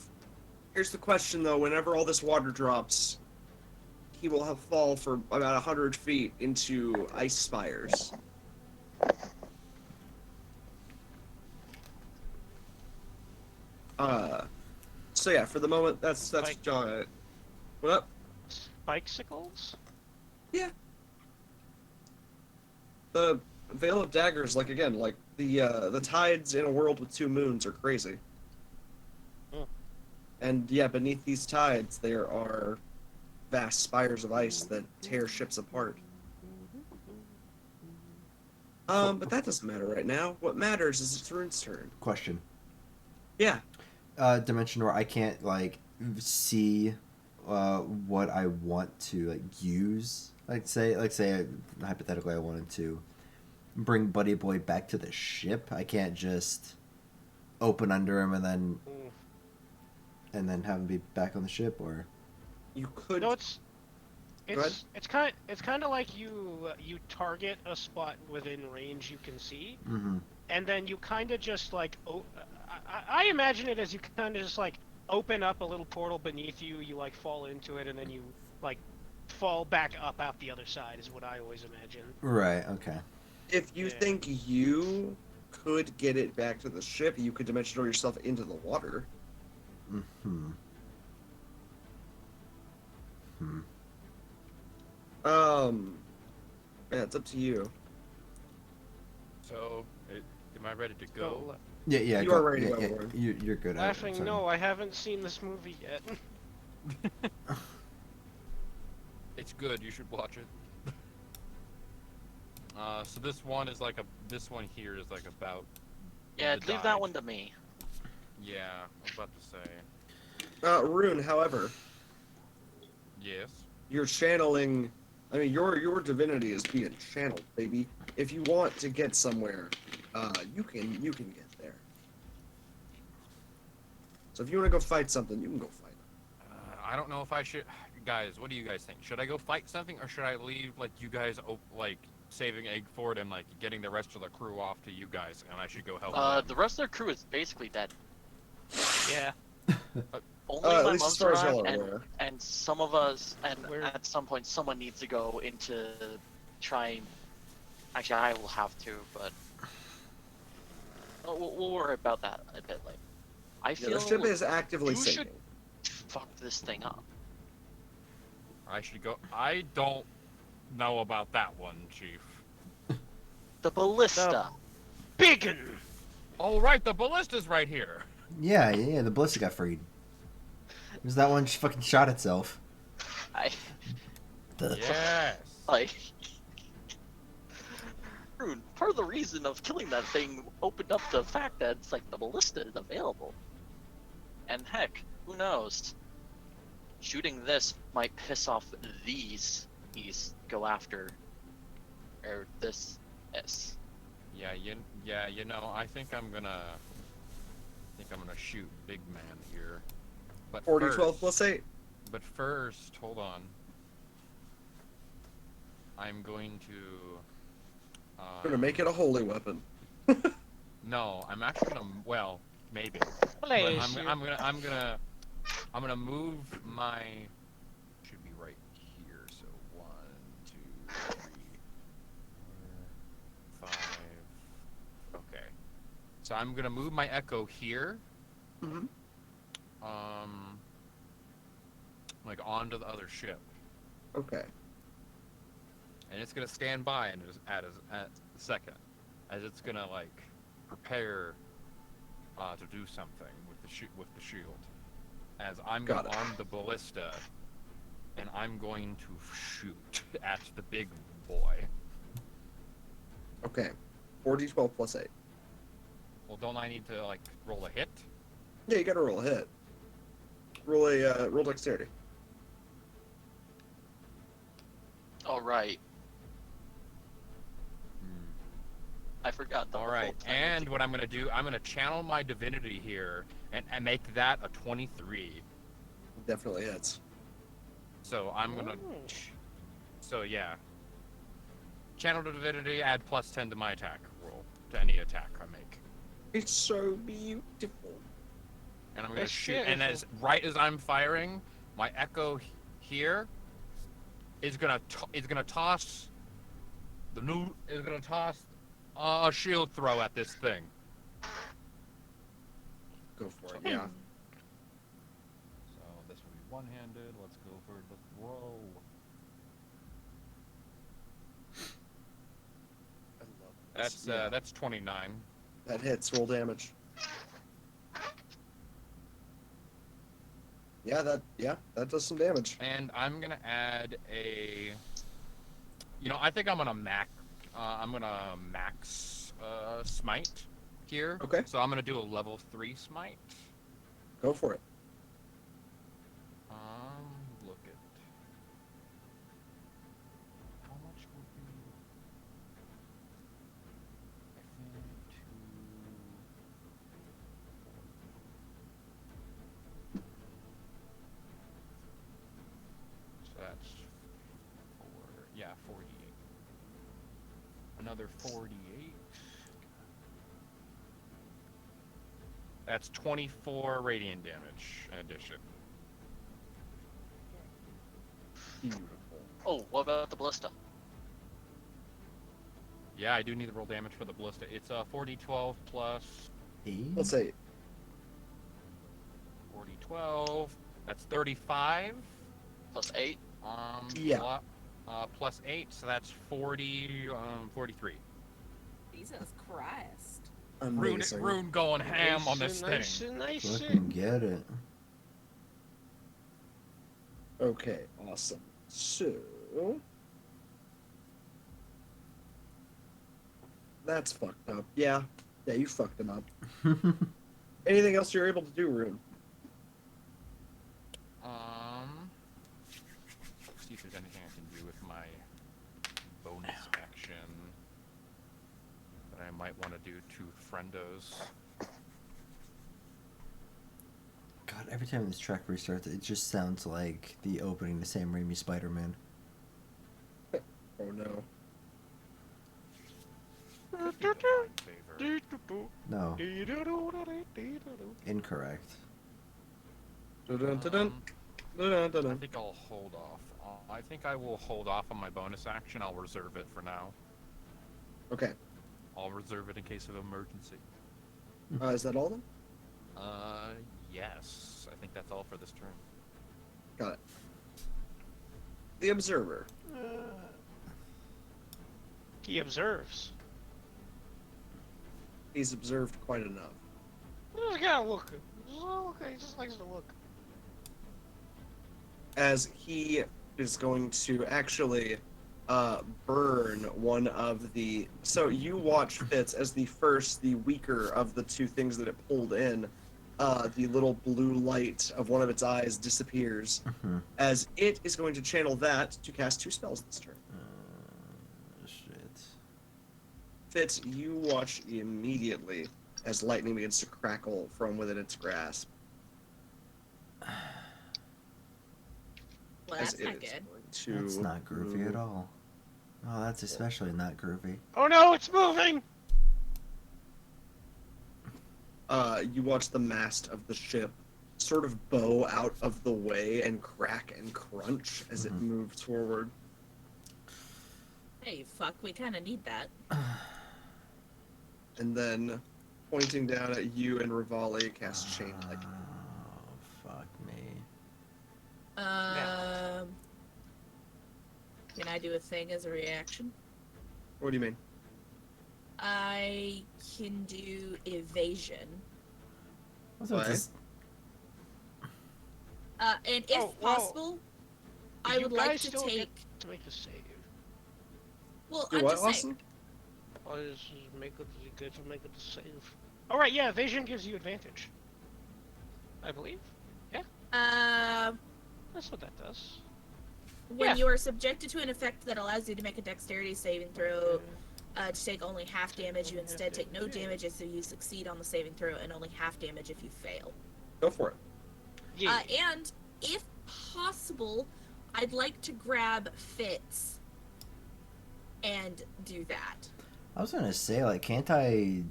Here's the question, though. Whenever all this water drops, he will have fall for about 100 feet into ice spires. So yeah, for the moment, that's John. What up? Spikesicles? Yeah. The Veil of Daggers, the tides in a world with 2 moons are crazy. And yeah, beneath these tides, there are vast spires of ice that tear ships apart. But that doesn't matter right now. What matters is it's Rune's turn. Question. Yeah. Dimension where I can't see what I want to use. Say hypothetically I wanted to bring Buddy Boy back to the ship. I can't just open under him and then have him be back on the ship, or You could. No, Go ahead. it's kind of like you target a spot within range you can see, and then you kind of just I imagine it as you kind of just open up a little portal beneath you. You fall into it, and then you fall back up out the other side. Is what I always imagine. Right. Okay. If you think you could get it back to the ship, you could dimension door yourself into the water. Yeah, it's up to you. So, am I ready to go? Yeah. You go, are ready to yeah, go, yeah, Warren. you're good at it. Laughing, Sorry. no, I haven't seen this movie yet. It's good. You should watch it. So this one is this one here is about. Yeah, the leave that dive. one to me. Yeah, I was about to say. Rune, however, Yes. you're channeling. I mean, your divinity is being channeled, baby. If you want to get somewhere, you can get there. So if you want to go fight something, you can go fight. I don't know if I should. Guys, what do you guys think? Should I go fight something, or should I leave you guys saving Egg Ford and getting the rest of the crew off to you guys, and I should go help them? The rest of their crew is basically dead. Yeah. Only At my least as mom's far as y'all arrived, are aware. and some of us, and We're- at some point, someone needs to go into trying. Actually, I will have to, but we'll worry about that a bit later. I Yeah, feel the ship is actively you sinking. should fuck this thing up. I should go. I don't know about that one, Chief. The ballista. Biggin! Oh right, the ballista's right here. Yeah, the ballista got freed. It was that one fucking shot itself. I Yes. like. Rune, part of the reason of killing that thing opened up the fact that it's like the ballista is available. And heck, who knows? Shooting this might piss off these go after, or this S. Yeah, you know, I think I'm gonna shoot Big Man here. But 40, first, 12 plus 8. But first, hold on. I'm going to. I'm gonna make it a holy weapon. No, I'm actually gonna. Well, maybe. But Place I'm gonna move my. Should be right here. So 1, 2, 3, 4, 5. Okay. So I'm gonna move my echo here. Mhm. Like onto the other ship, Okay. and it's gonna stand by and at a second, as it's gonna like prepare to do something with the shield, as I'm Got gonna it. arm the ballista, and I'm going to shoot at the big boy. Okay. 4d 12 plus 8. Well, don't I need to like roll a hit? Yeah, you gotta roll a hit. Roll dexterity. All right. I forgot the All whole right, time. and what I'm gonna do, I'm gonna channel my divinity here and make that a 23. Definitely hits. So I'm gonna. So yeah. Channel divinity, add +10 to my attack roll, to any attack I make. It's so beautiful. And I'm gonna That's shoot, and beautiful. as I'm firing, my echo here is gonna toss a shield throw at this thing. Go for it. Yeah. So this will be one-handed. Let's go for the throw. I love this. That's 29. That hits. Roll damage. Yeah, that does some damage. And I'm gonna add a. You know, I think I'm gonna max smite here. Okay. So I'm gonna do a level 3 smite. Go for it. Look at how much would be. I think so that's 48. Another 48. That's 24 radiant damage in addition. Beautiful. Oh, what about the ballista? Yeah, I do need to roll damage for the ballista. It's 4d12 plus 8? Let's say 4d12. That's 35. Plus 8? Yeah. Plus 8, so that's 43. Jesus Christ. amazing. Rune going ham on this nice, thing. nice. Fucking get it. Okay, awesome. So that's fucked up. Yeah, you fucked him up. Anything else you're able to do, Rune? See if there's anything I can do with my bonus action that I might want to do to friendos. God, every time this track restarts, it just sounds like the opening to Sam Raimi Spider-Man. Oh no. No. Incorrect. Dun-dun-dun-dun. I Dun-dun-dun-dun. think I'll hold off. I think I will hold off on my bonus action. I'll reserve it for now. Okay. I'll reserve it in case of emergency. Is that all then? Yes. I think that's all for this turn. Got it. The Observer. He observes. he's observed quite enough. Just gotta look. He just likes to look. As he is going to actually burn one of the... So you watch Fitz as the weaker of the two things that it pulled in, the little blue light of one of its eyes disappears, as it is going to channel that to cast 2 spells this turn. Shit. Fitz, you watch immediately as lightning begins to crackle from within its grasp. Well, As that's it not is good. going to That's not groovy move. at all. Oh, that's especially not groovy. Oh no, it's moving! You watch the mast of the ship sort of bow out of the way and crack and crunch as it moves forward. Hey, fuck, we kind of need that. And then, pointing down at you and Rivali, cast Chain Lightning. Oh, fuck me. Can I do a thing as a reaction? What do you mean? I can do evasion. Wasn't What? just... And if Oh, well, possible, I You would like guys to still take. get to make a save. Well, Do I'm what, just saying. Austin? Oh, this is make it. You get to make it a save. All right, yeah, evasion gives you advantage. I believe. That's what that does. When Yeah. you are subjected to an effect that allows you to make a dexterity saving throw, to take only half damage, you instead take no damage if you succeed on the saving throw, and only half damage if you fail. Go for it. Yeah. And if possible, I'd like to grab Fitz and do that. I was gonna say, like, can't I...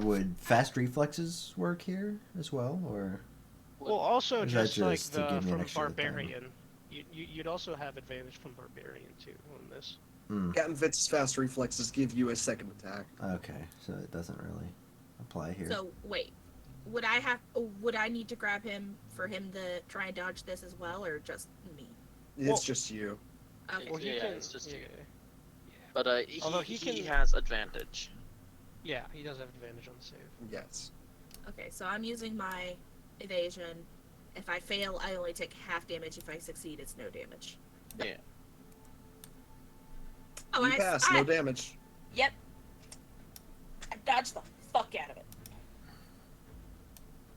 would fast reflexes work here as well, or... Well, also Or is that just like just to give me an from extra thing? barbarian, you'd also have advantage from barbarian too on this. Captain Fitz's fast reflexes give you a second attack. Okay, so it doesn't really apply here. So wait, would I need to grab him for him to try and dodge this as well, or just me? It's Well- just you. Okay. Well, he Yeah, can. it's just you. yeah. But Although he he can- has advantage. Yeah, he does have advantage on the save. Yes. Okay, so I'm using my evasion. If I fail, I only take half damage. If I succeed, it's no damage. Yeah. Oh, You pass, no damage. Yep. I dodged the fuck out of it.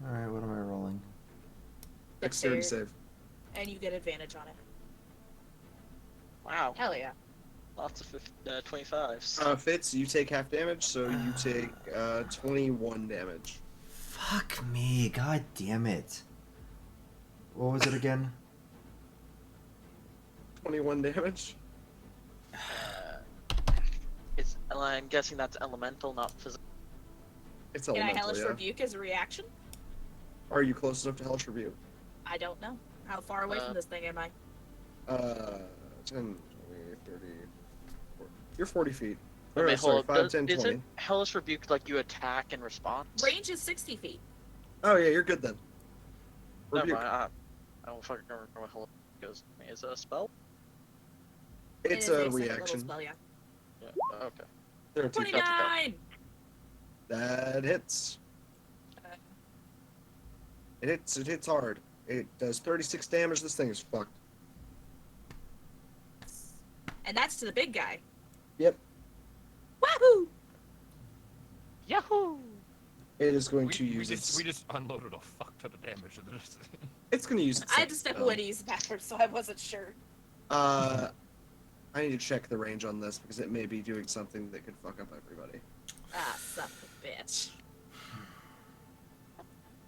Alright, what am I rolling? Dexterity save. And you get advantage on it. Wow. Hell yeah. Lots of 25s. Fitz, you take half damage, so you take 21 damage. Fuck me, god damn it. What was it again? 21 damage? It's. I'm guessing that's elemental, not physical. It's Can I elemental, Hellish yeah. Rebuke as a reaction? Are you close enough to Hellish Rebuke? I don't know. How far away from this thing am I? 10, 20, 30... You're 40 feet. Wait, Sorry, hold 5, up. 10, Is 20. it Hellish Rebuke like you attack and response? Range is 60 feet. Oh yeah, you're good then. Never Rebuke. mind. I don't fucking remember what Hellish goes. Is it a spell? It's It is a second level reaction. spell, yeah. Yeah. Okay. There are two. 29! That hits. It hits hard. It does 36 damage. This thing is fucked. And that's to the big guy. Yep. Wahoo! Yahoo! It is going to use we its. just unloaded a fuck ton of damage into this thing. It's going to use its. I had to second step spell. away to use the bathroom, so I wasn't sure. I need to check the range on this because it may be doing something that could fuck up everybody. Ah, son of a bitch.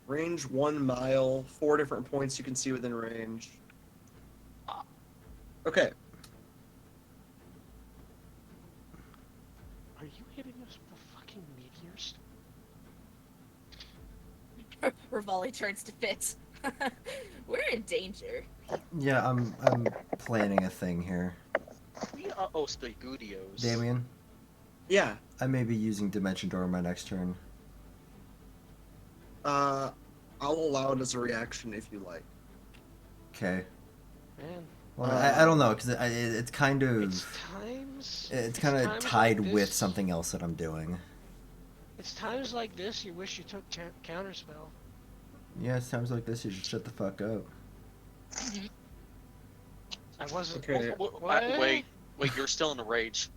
Range 1 mile, 4 different points you can see within range. Okay. Are you hitting us with fucking meteors? Rivali turns to Fitz. We're in danger. Yeah, I'm planning a thing here. We are Ospigudios. Damien, Yeah. I may be using Dimension Door my next turn. I'll allow it as a reaction if you like. Okay. Man, Well, I don't know, because it's kind of... it's times. It's kind of times tied like with this. something else that I'm doing. It's times like this you wish you took counterspell. Yeah, it sounds like this. You should shut the fuck up. I wasn't. Okay. What? Wait, you're still in a rage.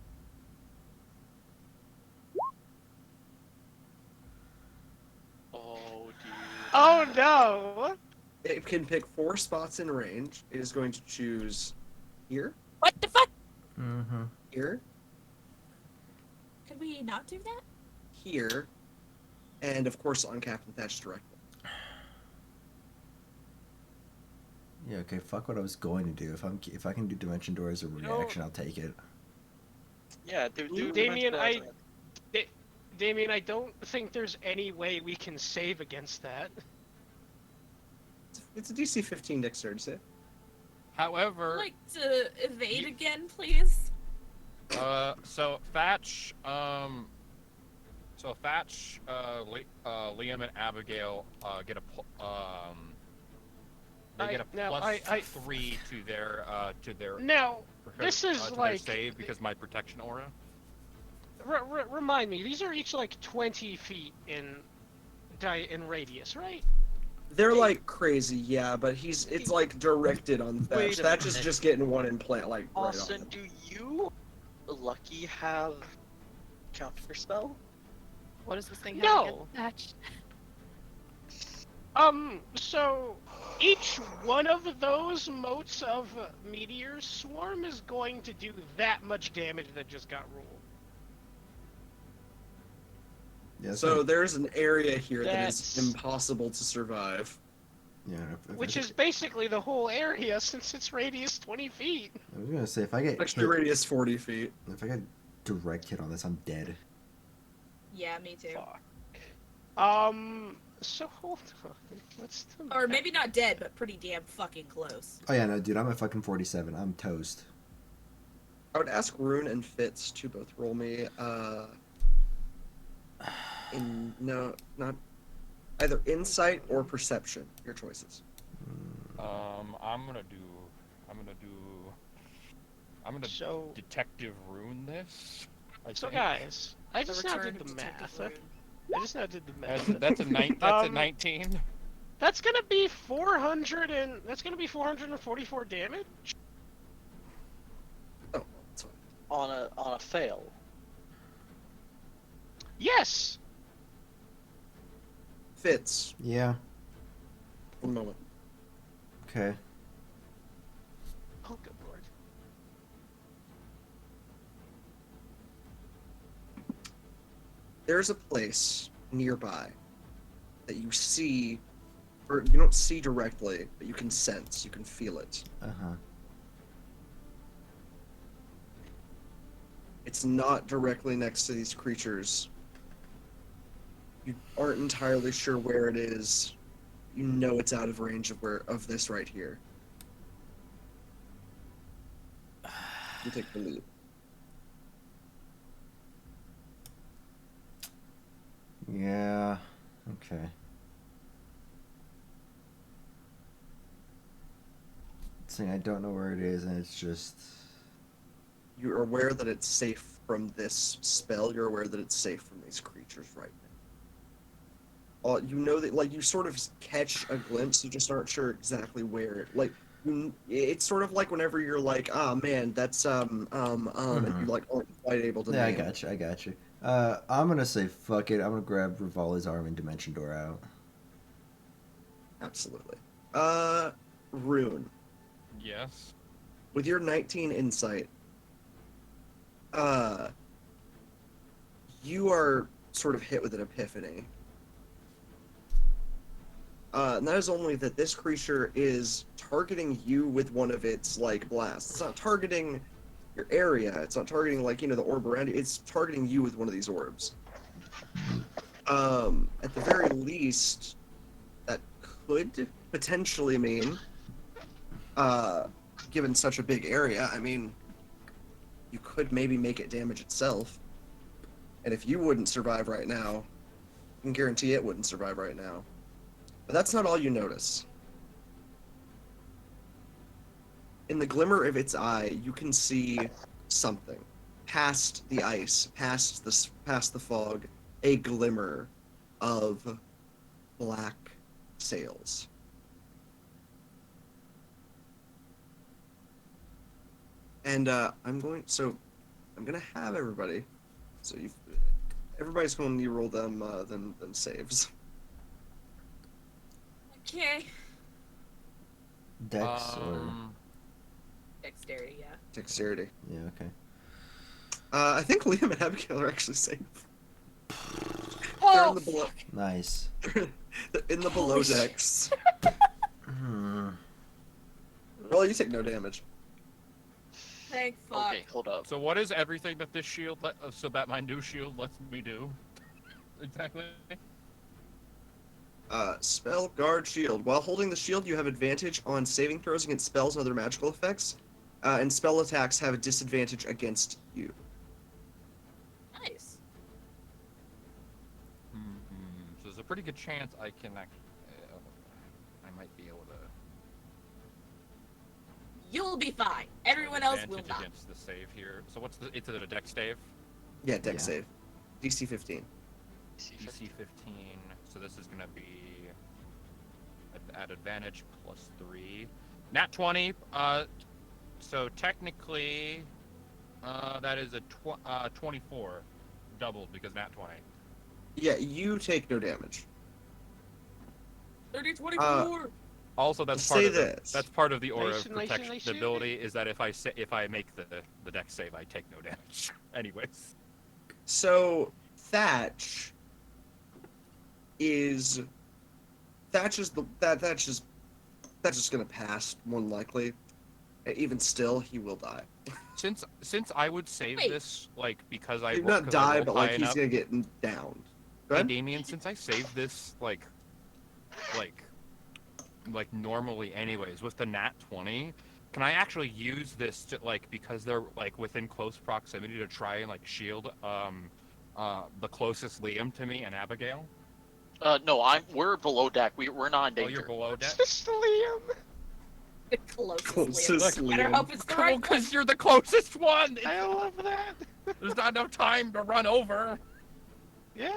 Oh, dear. Oh no! It can pick 4 spots in range. It is going to choose here, What the fuck? Mm-hmm. here, Could we not do that? here, and of course on Captain Thatch directly. Yeah, okay, fuck what I was going to do. If I can do Dimension Door as a reaction, I'll take it. Yeah, dude. Damien, Damien, I don't think there's any way we can save against that. It's a DC 15 dexterity save. I'd However, like to evade You- again, please. so Thatch, Liam and Abigail get a they get a +3 to their Now, this is to their like save because of my protection aura. remind me. These are each like 20 feet in radius, right? They're like crazy, yeah, but it's like directed on Thatch. Wait a Thatch is minute. just getting one in play, like right on Austin, him. do you, Lucky, have counterspell? What does this thing have No. against So each one of those motes of meteor swarm is going to do that much damage that just got ruled. Yeah, So there's an area here that is That's- impossible to survive. yeah. Which is basically the whole area since its radius 20 feet. I was gonna say if I get Extra hit, radius 40 feet. if I get direct hit on this, I'm dead. Yeah, me too. Fuck. So hold on. What's the Or maybe not dead, but pretty damn fucking close. Oh yeah, no, dude, I'm at fucking 47. I'm toast. I would ask Rune and Fitz to both roll me, not either insight or perception. Your choices. I'm gonna So- detective rune this. I So think. guys, I The just now return did of the Detective math. Rune. I just now did the math. That's a 19. 19. That's gonna be 444 damage. Oh, that's fine. On a fail. Yes. Fitz, Yeah. one moment. Okay. Oh good lord. There's a place nearby that you see, or you don't see directly, but you can sense, you can feel it. Uh-huh. It's not directly next to these creatures. You aren't entirely sure where it is. You know it's out of range of this right here. You take the lead. Yeah. Okay. Saying I don't know where it is, and it's just. You're aware that it's safe from this spell. You're aware that it's safe from these creatures right now. You know that, like, you sort of catch a glimpse. You just aren't sure exactly where. Like, it's sort of like whenever you're like, ah, man, that's and you like aren't quite able to. Yeah, I name it. got you. I'm gonna say fuck it. I'm gonna grab Rivali's arm and Dimension Door out. Absolutely. Rune, Yes. with your 19 insight, you are sort of hit with an epiphany. And that is only that this creature is targeting you with one of its, like, blasts. It's not targeting your area. It's not targeting, like, the orb around you. It's targeting you with one of these orbs. At the very least, that could potentially mean, given such a big area, I mean, you could maybe make it damage itself. And if you wouldn't survive right now, I can guarantee it wouldn't survive right now. But that's not all you notice. In the glimmer of its eye, you can see something past the ice, past the fog, a glimmer of black sails. And I'm gonna have everybody. So everybody's going to need to roll them saves. Okay. Dex or Dexterity, yeah. Dexterity. yeah, okay. I think Liam and Abigail are actually safe. Oh, They're in the below. Nice. In the below decks. Well, you take no damage. thank fuck. Okay, hold up. So what is everything that this shield, so that my new shield lets me do? Exactly. Spell, guard, shield. While holding the shield, you have advantage on saving throws against spells and other magical effects, and spell attacks have a disadvantage against you. Nice. So there's a pretty good chance I can I might be able to. You'll be fine. Everyone else will Advantage not. against the save here. So what's the? It's a dex save. Yeah, dex Yeah. save. DC 15. DC 15. So this is gonna be at advantage +3. Nat 20. So technically, that is a 24, doubled because nat 20. Yeah, you take no damage. 30-24. Also, that's Say part of this. that's part of the aura Nice, of nice, protection. nice, The nice. ability is that if I make the dex save, I take no damage. Anyways. So Thatch is gonna pass more than likely. Even still, he will die. Since I would save Wait. this because I He rolled- not 'cause I die, rolled but like high he's enough- gonna get downed. Go Hey ahead. Damien, since I saved this like normally anyways with the nat 20, can I actually use this to because they're within close proximity to try and shield the closest Liam to me and Abigail? No, we're below deck. We're not in Oh, danger. you're below deck. Just Liam. The closest, Closest Liam. Better Liam. hope it's the right one. Because you're the closest one. I love that. There's not enough time to run over. Yeah.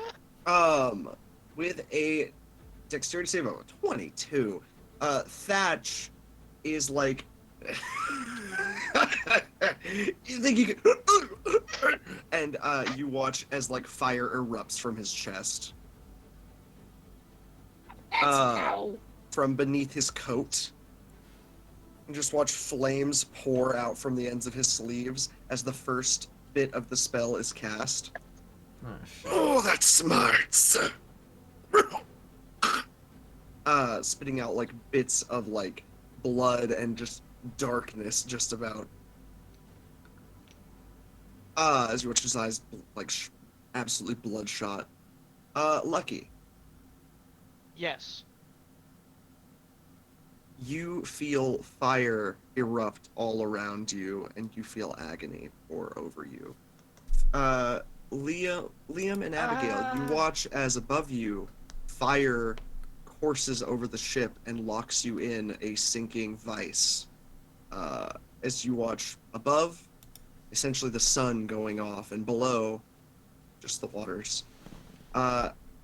With a dexterity save of 22, Thatch is like. You think you can. And you watch as fire erupts from his chest. That's how. From beneath his coat. And just watch flames pour out from the ends of his sleeves as the first bit of the spell is cast. Oh, shit. Oh, that smarts! Spitting out bits of blood and just darkness just about. As you watch his eyes absolutely bloodshot. Lucky. Yes. You feel fire erupt all around you, and you feel agony pour over you. Liam and Abigail, you watch as above you, fire courses over the ship and locks you in a sinking vice. As you watch above, essentially the sun going off, and below, just the waters.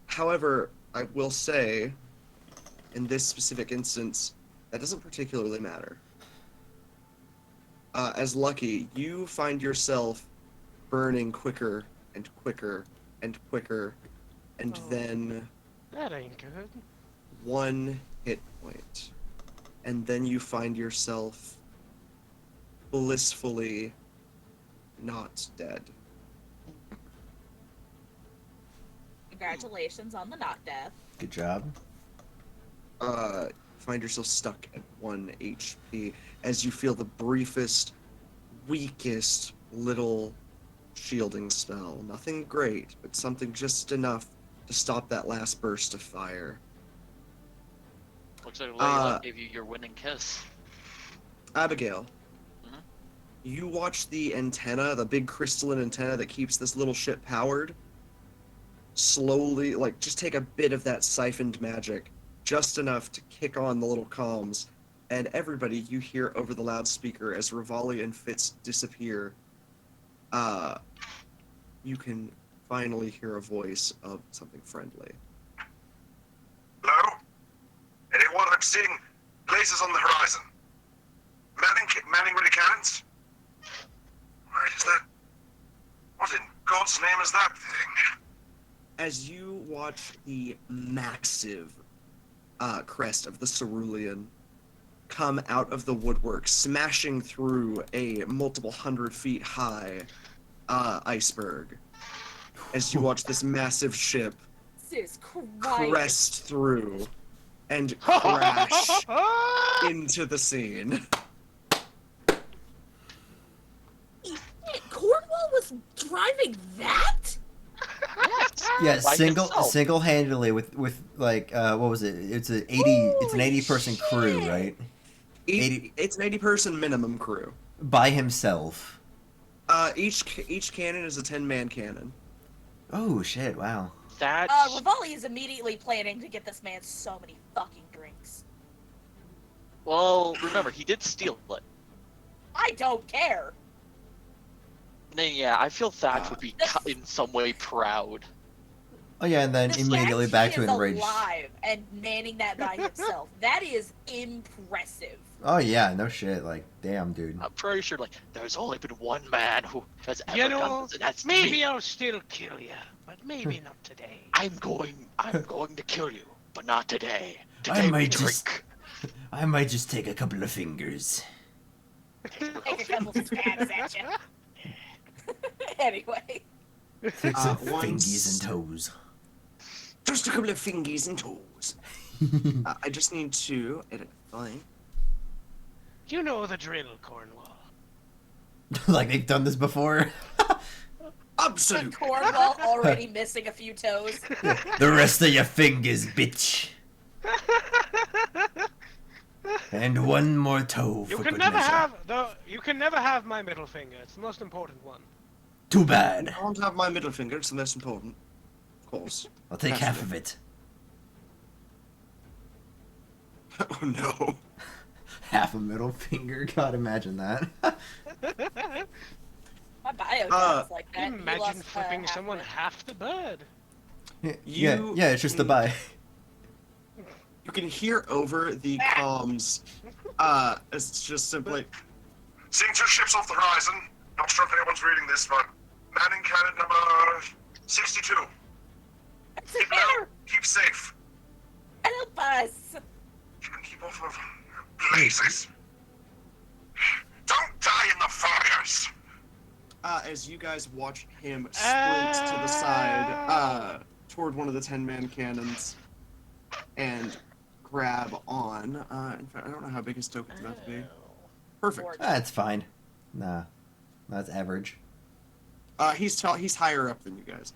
However, I will say, in this specific instance, that doesn't particularly matter. As Lucky, you find yourself burning quicker and quicker and quicker, and Oh. then That ain't good. 1 hit point. And then you find yourself blissfully not dead. Congratulations on the not death. Good job. Find yourself stuck at 1 HP as you feel the briefest, weakest little shielding spell. Nothing great, but something just enough to stop that last burst of fire. Looks like Layla gave you your winning kiss. Abigail, Mhm. you watch the antenna, the big crystalline antenna that keeps this little ship powered, slowly, just take a bit of that siphoned magic, just enough to kick on the little comms, and everybody you hear over the loudspeaker as Rivali and Fitz disappear, you can finally hear a voice of something friendly. Hello? Anyone? I'm seeing blazes on the horizon. Manning ready cannons? Right, is that... What in God's name is that thing? As you watch the massive crest of the cerulean come out of the woodwork, smashing through a multiple 100 feet high iceberg, as you watch this massive ship Jesus Christ. crest through and crash into the scene. Cornwall was driving that? Yeah, By himself. single-handedly with like what was it? It's an 80 person crew, shit. right? It's an 80 person minimum crew. By himself. Each cannon is a 10-man cannon. Oh shit! Wow. That's Rivali is immediately planning to get this man so many fucking drinks. well. Remember, he did steal it. I don't care. Then yeah, I feel Thatch would be in some way proud. Oh yeah, and then The immediately fact back to he is enraged. alive and manning that by himself. That is impressive. Oh yeah, no shit. Like, damn, dude. I'm pretty sure like there's only been one man who has ever You done know, this, and that's maybe me. I'll still kill you, but maybe not today. I'm going to kill you, but not today. Today I we might drink. I might just take a couple of fingers. Take a couple stabs at you. Anyway. Take some Once- fingies and toes. Just a couple of fingies and toes. I just need to edit the thing. You know the drill, Cornwall. Like they've done this before. Absolutely. Cornwall already missing a few toes. The rest of your fingers, bitch. And one more toe You for can good never measure. you can never have my middle finger. It's the most important one. Too bad. I don't have my middle finger, it's the most important. Of course. I'll take That's half it. of it. Oh no. Half a middle finger. God, imagine that. My bio Uh, sounds like that. He Imagine lost, flipping half someone of it. half the bird. Yeah, You- yeah, it's just the buy. You can hear over the comms, it's just simply, Seeing two ships off the horizon. Not sure if anyone's reading this, but Manning cannon number 62. It's Keep better. low, keep safe. Help us. You can keep off of blazes. Don't die in the fires. as you guys watch him sprint to the side, toward one of the 10-man cannons, and grab on, in fact, I don't know how big his token's about to be. Perfect. That's fine. Nah, that's average. He's higher up than you guys.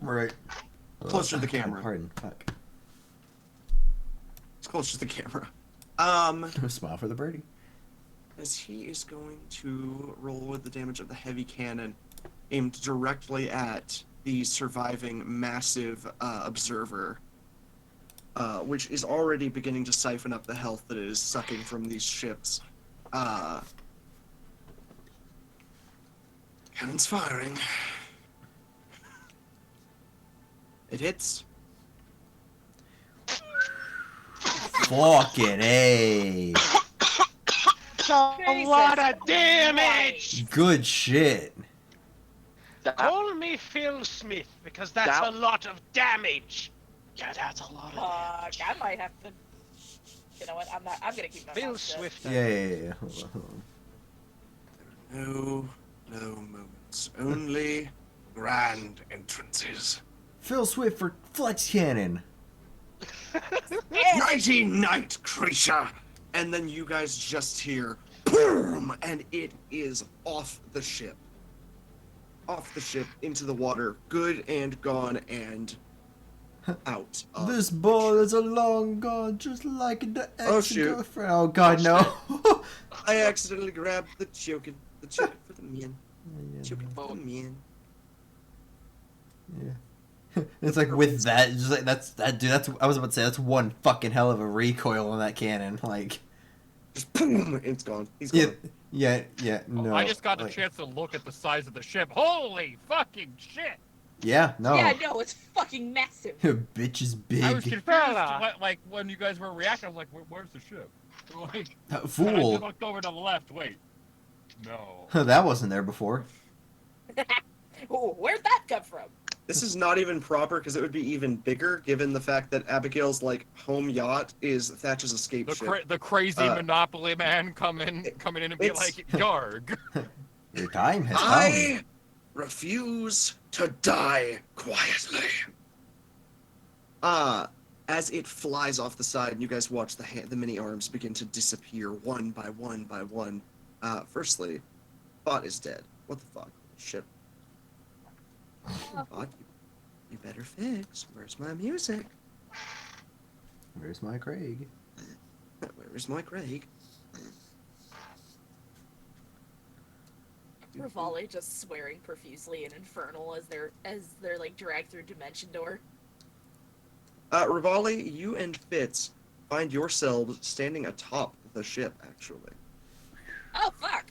Right. Closer to the camera. Pardon. Fuck. It's closer to the camera. Smile for the birdie. As he is going to roll with the damage of the heavy cannon, aimed directly at the surviving massive observer, which is already beginning to siphon up the health that it is sucking from these ships. Cannon's firing. It hits. Fucking A. That's a lot of damage! Good shit. Call me Phil Smith, because that's That- a lot of damage! Yeah, that's a lot of Fuck, I might have to. You know what? I'm gonna keep my Phil mouth shut. Swift. Yeah. Hold on. No moments. Only grand entrances. Phil Swift for Flex Cannon. Nighty night, creature! And then you guys just hear boom, and it is off the ship. Off the ship, into the water, good and gone, and out. Of This ball is a long gone, just like the Oh, ex shoot. girlfriend. Oh god, no. I accidentally grabbed the chokin for the man. Chokin for the man. Yeah. It's like with that, just like that dude. I was about to say that's one fucking hell of a recoil on that cannon. Like, Just boom, it's gone. He's gone. yeah. No. I just got a like, chance to look at the size of the ship. Holy fucking shit! Yeah, no. Yeah, no, it's fucking massive. Bitch is I was big. confused. Fella. Like when you guys were reacting, I was like, "Where's the ship?" Like, and I Fool. just looked over to the left. Wait, no. That wasn't there before. Ooh, where'd that come from? This is not even proper because it would be even bigger given the fact that Abigail's like home yacht is Thatch's escape ship. The crazy Monopoly man coming in and be it's- like, "Yarg." Your time has come. I refuse to die quietly. As it flies off the side, and you guys watch the mini arms begin to disappear one by one by one. Firstly, Bot is dead. What the fuck? Shit. Bot, you better fix. Where's my music? Where's my Craig? Where's my Craig? Rivali just swearing profusely in Infernal as they're like dragged through Dimension Door. Rivali, you and Fitz find yourselves standing atop the ship, actually. Oh fuck!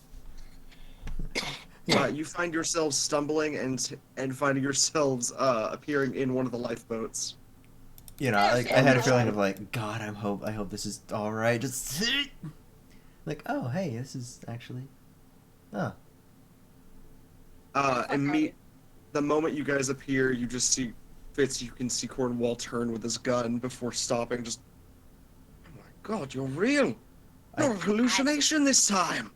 You find yourselves stumbling and finding yourselves appearing in one of the lifeboats. You know, like I had a feeling of like, God, I hope this is all right. Just like, oh, hey, this is actually, oh. The moment you guys appear, you just see Fitz. You can see Cornwall turn with his gun before stopping. Just, oh my God, you're real. You're a hallucination this time.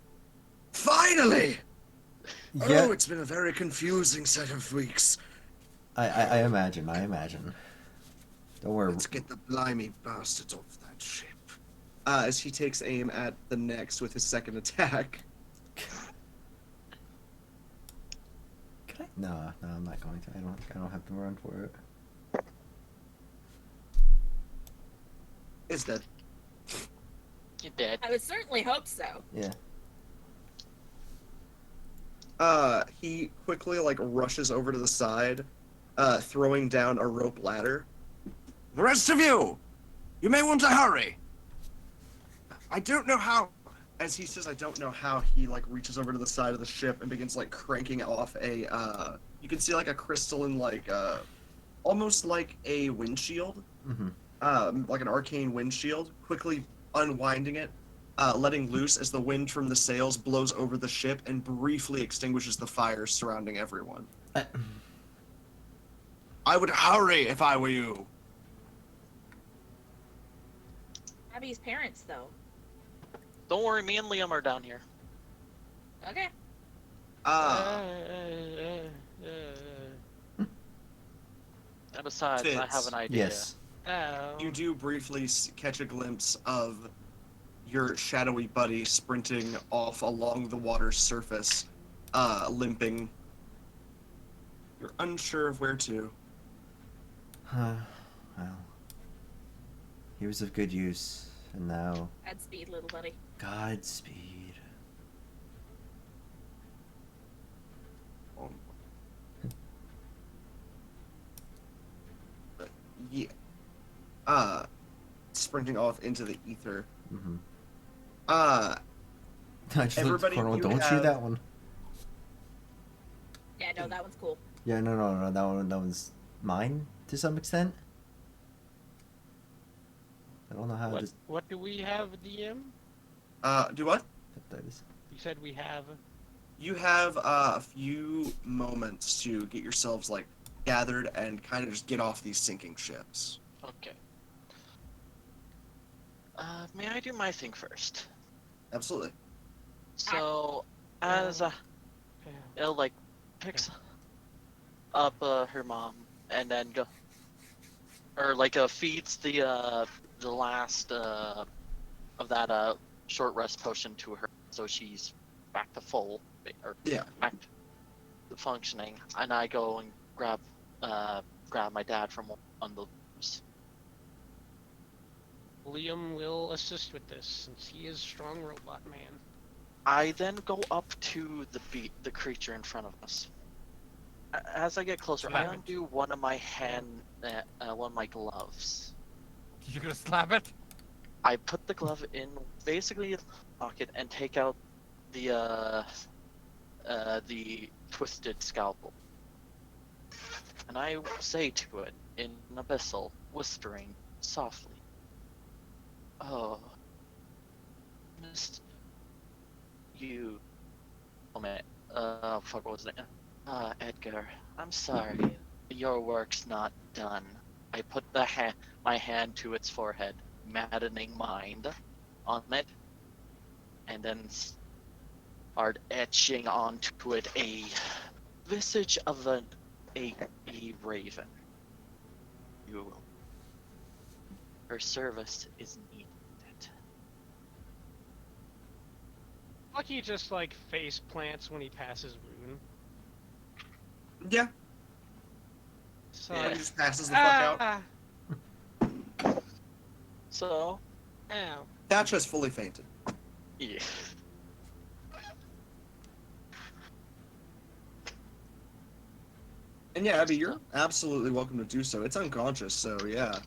Finally. Yeah. Oh, it's been a very confusing set of weeks. I imagine. Don't worry. Let's get the blimey bastards off that ship. As he takes aim at the next with his second attack. Can I? No, I'm not going to. I don't have to run for it. It's dead. You dead. I would certainly hope so. Yeah. He quickly like rushes over to the side, throwing down a rope ladder. The rest of you may want to hurry. I don't know how. As he says, I don't know how, he like reaches over to the side of the ship and begins like cranking off a. You can see like a crystalline like, almost like a windshield. Mm-hmm. Like an arcane windshield. Quickly unwinding it. Letting loose as the wind from the sails blows over the ship and briefly extinguishes the fires surrounding everyone. I would hurry if I were you. Abby's parents, though. Don't worry, me and Liam are down here. Okay. And besides, I Fitz. have an idea. Yes. You do briefly catch a glimpse of your shadowy buddy sprinting off along the water's surface, limping. You're unsure of where to. Well, he was of good use, and now Godspeed, little buddy. Godspeed. Yeah. Sprinting off into the ether. Mm-hmm. Uh, I just looked at Everybody, Cornwall, you don't have- shoot that one. Yeah, no, that one's cool. Yeah, no, that one's mine to some extent. I don't know how to just. What do we have, DM? do what? That is. You said we have. You have a few moments to get yourselves like gathered and kind of just get off these sinking ships. Okay. May I do my thing first? Absolutely. So, as Elle like picks up her mom and then go, or like feeds the last of that short rest potion to her, so she's back to full, or Yeah. back to functioning. And I go and grab my dad from on the. Liam will assist with this since he is strong robot man. I then go up to the creature in front of us. As I get closer, I Slap it. undo one of my one of my gloves. You're gonna slap it? I put the glove in basically the pocket and take out the twisted scalpel. and I say to it in abyssal, whispering softly, "Oh, Miss, you, oh man, fuck, what was it? Edgar, I'm sorry, your work's not done." I put my hand to its forehead, maddening mind on it, and then start etching onto it a visage of a raven. You, her service is needed. Lucky just like face plants when he passes Rune. Yeah, So Yeah. he just passes the fuck out. So, Ow. Thatcher's fully fainted. yeah. And yeah, Abby, you're absolutely welcome to do so. It's unconscious, so yeah.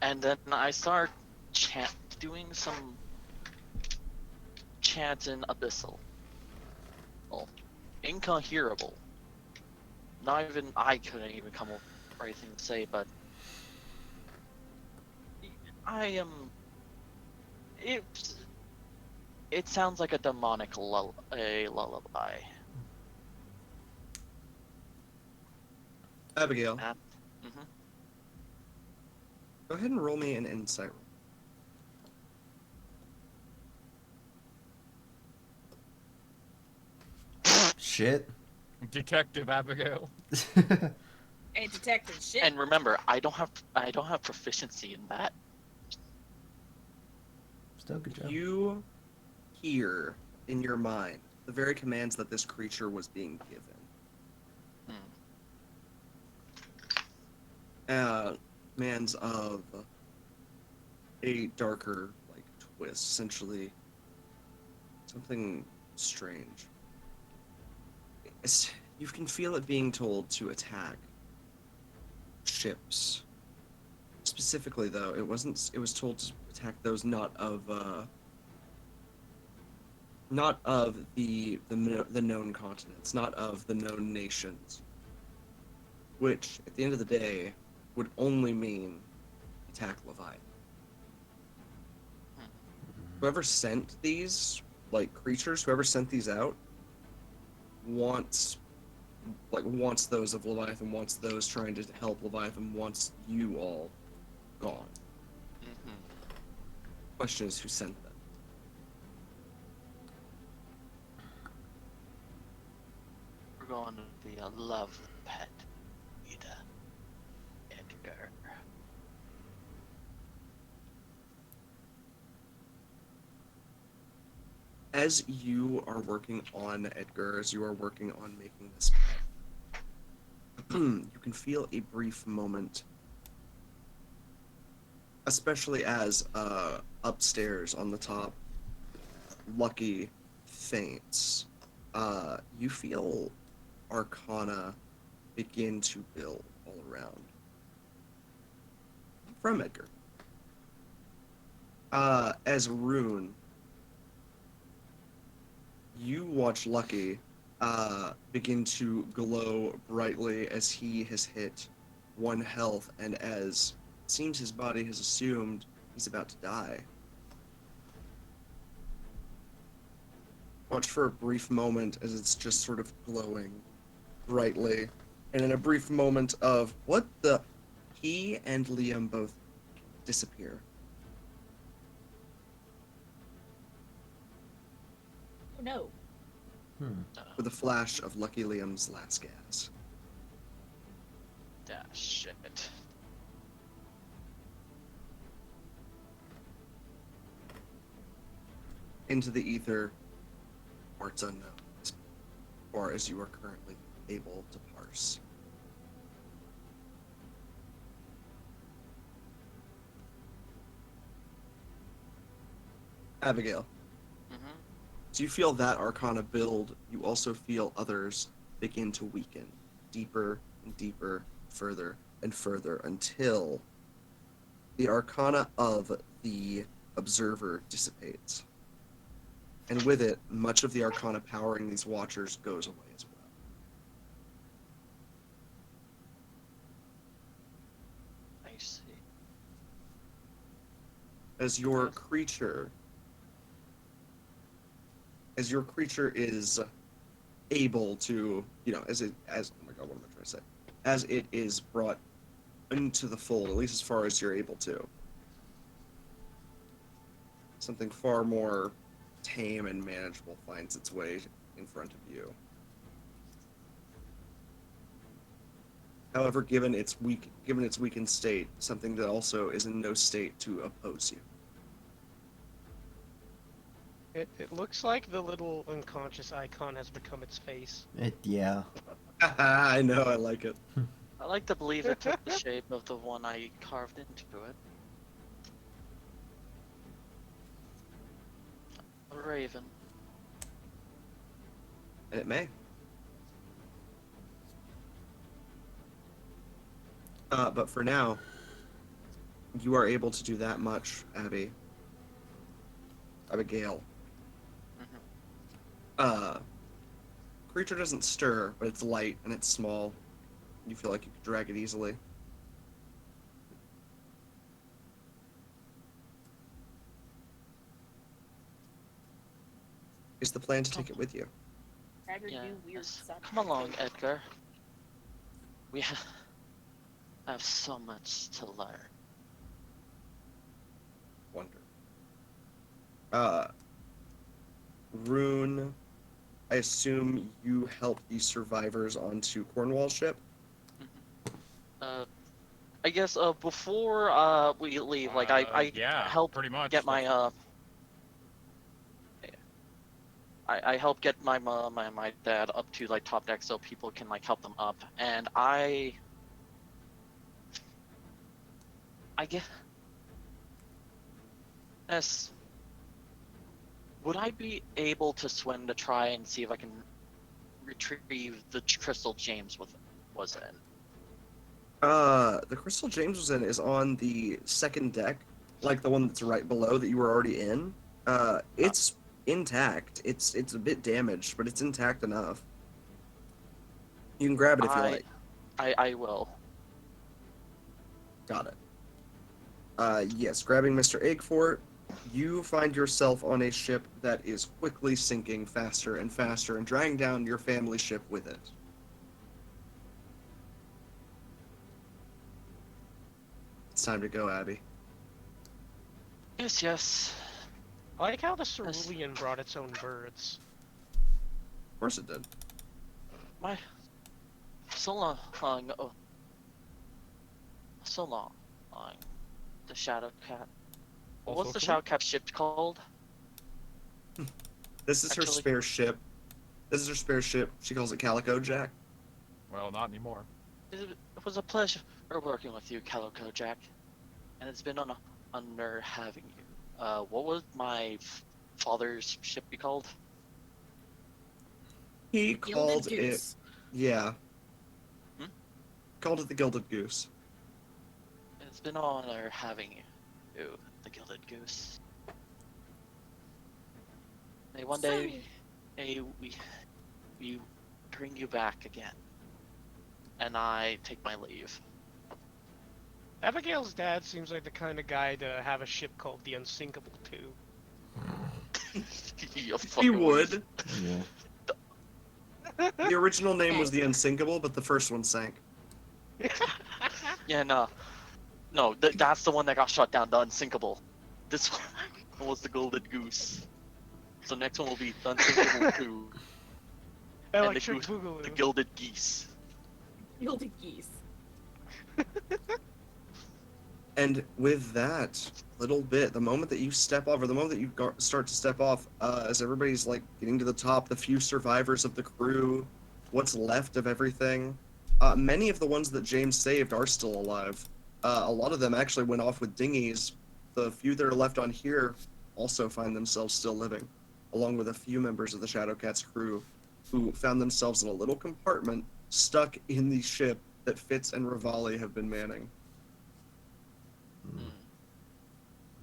And then I start doing some chant in abyssal. Well, incoherable. Not even I couldn't even come up with anything to say, but I am. It sounds like a demonic lullaby. Abigail, Mhm. go ahead and roll me an insight roll. Shit. Detective Abigail. Ain't detecting shit. And remember, I don't have proficiency in that. Still good job. You hear in your mind the very commands that this creature was being given. Commands of a darker, like, twist, essentially something strange. You can feel it being told to attack ships. Specifically, though, it was told to attack those not of the known continents, not of the known nations, which at the end of the day would only mean attack Leviathan. Whoever sent these creatures, whoever sent these out, wants those of Leviathan, wants those trying to help Leviathan, wants you all gone. Question is, who sent them? We're going to be a love pet, Ida. Edgar. As you are working on Edgar, as you are working on making this pet, you can feel a brief moment, especially as upstairs on the top, Lucky faints. You feel Arcana begin to build all around. From Edgar. As Rune, you watch Lucky begin to glow brightly as he has hit 1 health, and as it seems his body has assumed he's about to die. Watch for a brief moment as it's just sort of glowing brightly, and in a brief moment of what the... He and Liam both disappear. Oh no. With a flash of Lucky Liam's last gas. Ah, shit. Into the ether, parts unknown, as far as you are currently able to parse. Abigail. As you feel that Arcana build, you also feel others begin to weaken, deeper and deeper, further and further, until the Arcana of the Observer dissipates. And with it, much of the Arcana powering these Watchers goes away as well. see. As your creature is able to, as oh my god, what am I trying to say? As it is brought into the fold, at least as far as you're able to. Something far more tame and manageable finds its way in front of you. However, given its weakened state, something that also is in no state to oppose you. It looks like the little unconscious icon has become its face. Yeah. I know, I like it. I like to believe it took the shape of the one I carved into it. A raven. And it may. But for now, you are able to do that much, Abigail. Creature doesn't stir, but it's light and it's small. You feel like you could drag it easily. Is the plan to take it with you? Yes. Come along, Edgar. We have so much to learn. Wonder. Rune, I assume you helped the survivors onto Cornwall's ship? I guess before we leave, like I yeah, helped pretty much. get my I helped get my mom and my dad up to like top deck so people can like help them up, and I guess would I be able to swim to try and see if I can retrieve the crystal James was in? The crystal James was in is on the second deck, like the one that's right below that you were already in. It's intact. It's a bit damaged, but it's intact enough. You can grab it if you like. I will. Got it. Yes, grabbing Mr. Eggfort, you find yourself on a ship that is quickly sinking faster and faster and dragging down your family ship with it. It's time to go, Abby. Yes. I like how the cerulean brought its own birds. Of course it did. So long. The Shadow Cat. What's the Shadow Cat ship called? This is her spare ship. She calls it Calico Jack. Well, not anymore. It was a pleasure working with you, Calico Jack. And it's been an honor having you. What was my father's ship be called? He called it... Yeah. Called it the Gilded Goose. It's been an honor having you, the Gilded Goose. May one day, we bring you back again. And I take my leave. Abigail's dad seems like the kind of guy to have a ship called the Unsinkable too. He would. Yeah. The original name was the Unsinkable, but the first one sank. Yeah, no, that's the one that got shut down, the Unsinkable. This one was the Golden Goose. So next one will be the Unsinkable 2. And the Gilded Geese. Gilded Geese. And with that little bit, the moment that you step off, or the moment that you start to step off, as everybody's like getting to the top, the few survivors of the crew, what's left of everything, many of the ones that James saved are still alive. A lot of them actually went off with dinghies. The few that are left on here also find themselves still living, along with a few members of the Shadowcat's crew who found themselves in a little compartment stuck in the ship that Fitz and Rivali have been manning.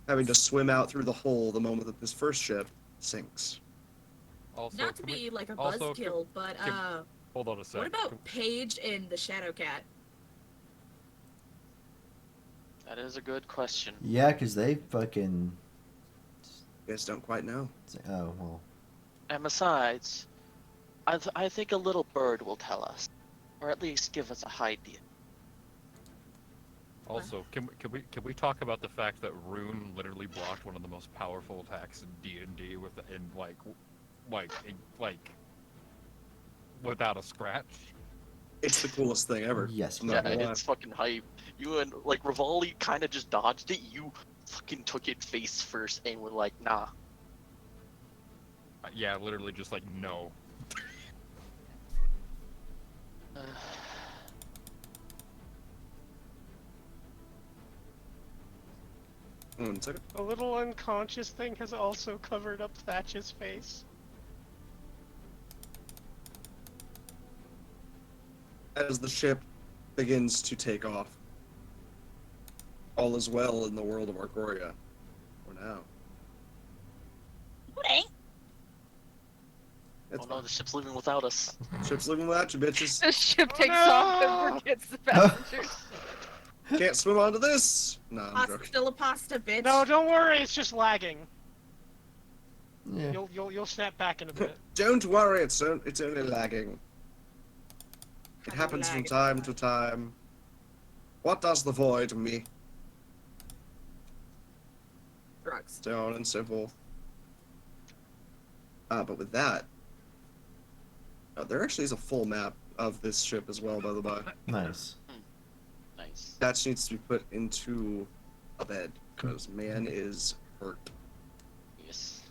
Having to swim out through the hole the moment that this first ship sinks. Also, not to be like a buzzkill, but hold on a second. what about Paige and the Shadowcat? That is a good question. Yeah, because they fucking. You guys don't quite know. Oh well. And besides, I think a little bird will tell us, or at least give us a idea. Also, can we talk about the fact that Rune literally blocked one of the most powerful attacks in D&D without a scratch? It's the coolest thing ever. Yes. I'm not Yeah, gonna lie. it's fucking hype. You and like Rivali kind of just dodged it. You fucking took it face first and were like, nah. Yeah, literally just like no. One second. A little unconscious thing has also covered up Thatch's face. As the ship begins to take off, all is well in the world of Argoria. For now. It's Oh no, the ship's leaving without us. Ship's leaving without you, bitches. The ship takes no! off and forgets the passengers. Can't swim onto this. No, I'm joking. Still a pasta, bitch. No, don't worry, it's just lagging. Yeah. You'll snap back in a bit. Don't worry, it's only lagging. It happens from Lagging. time to time. What does the void me? Drugs. Stone and simple. But with that, there actually is a full map of this ship as well, by the by. Nice. Nice. That needs to be put into a bed, because man is hurt. Yes.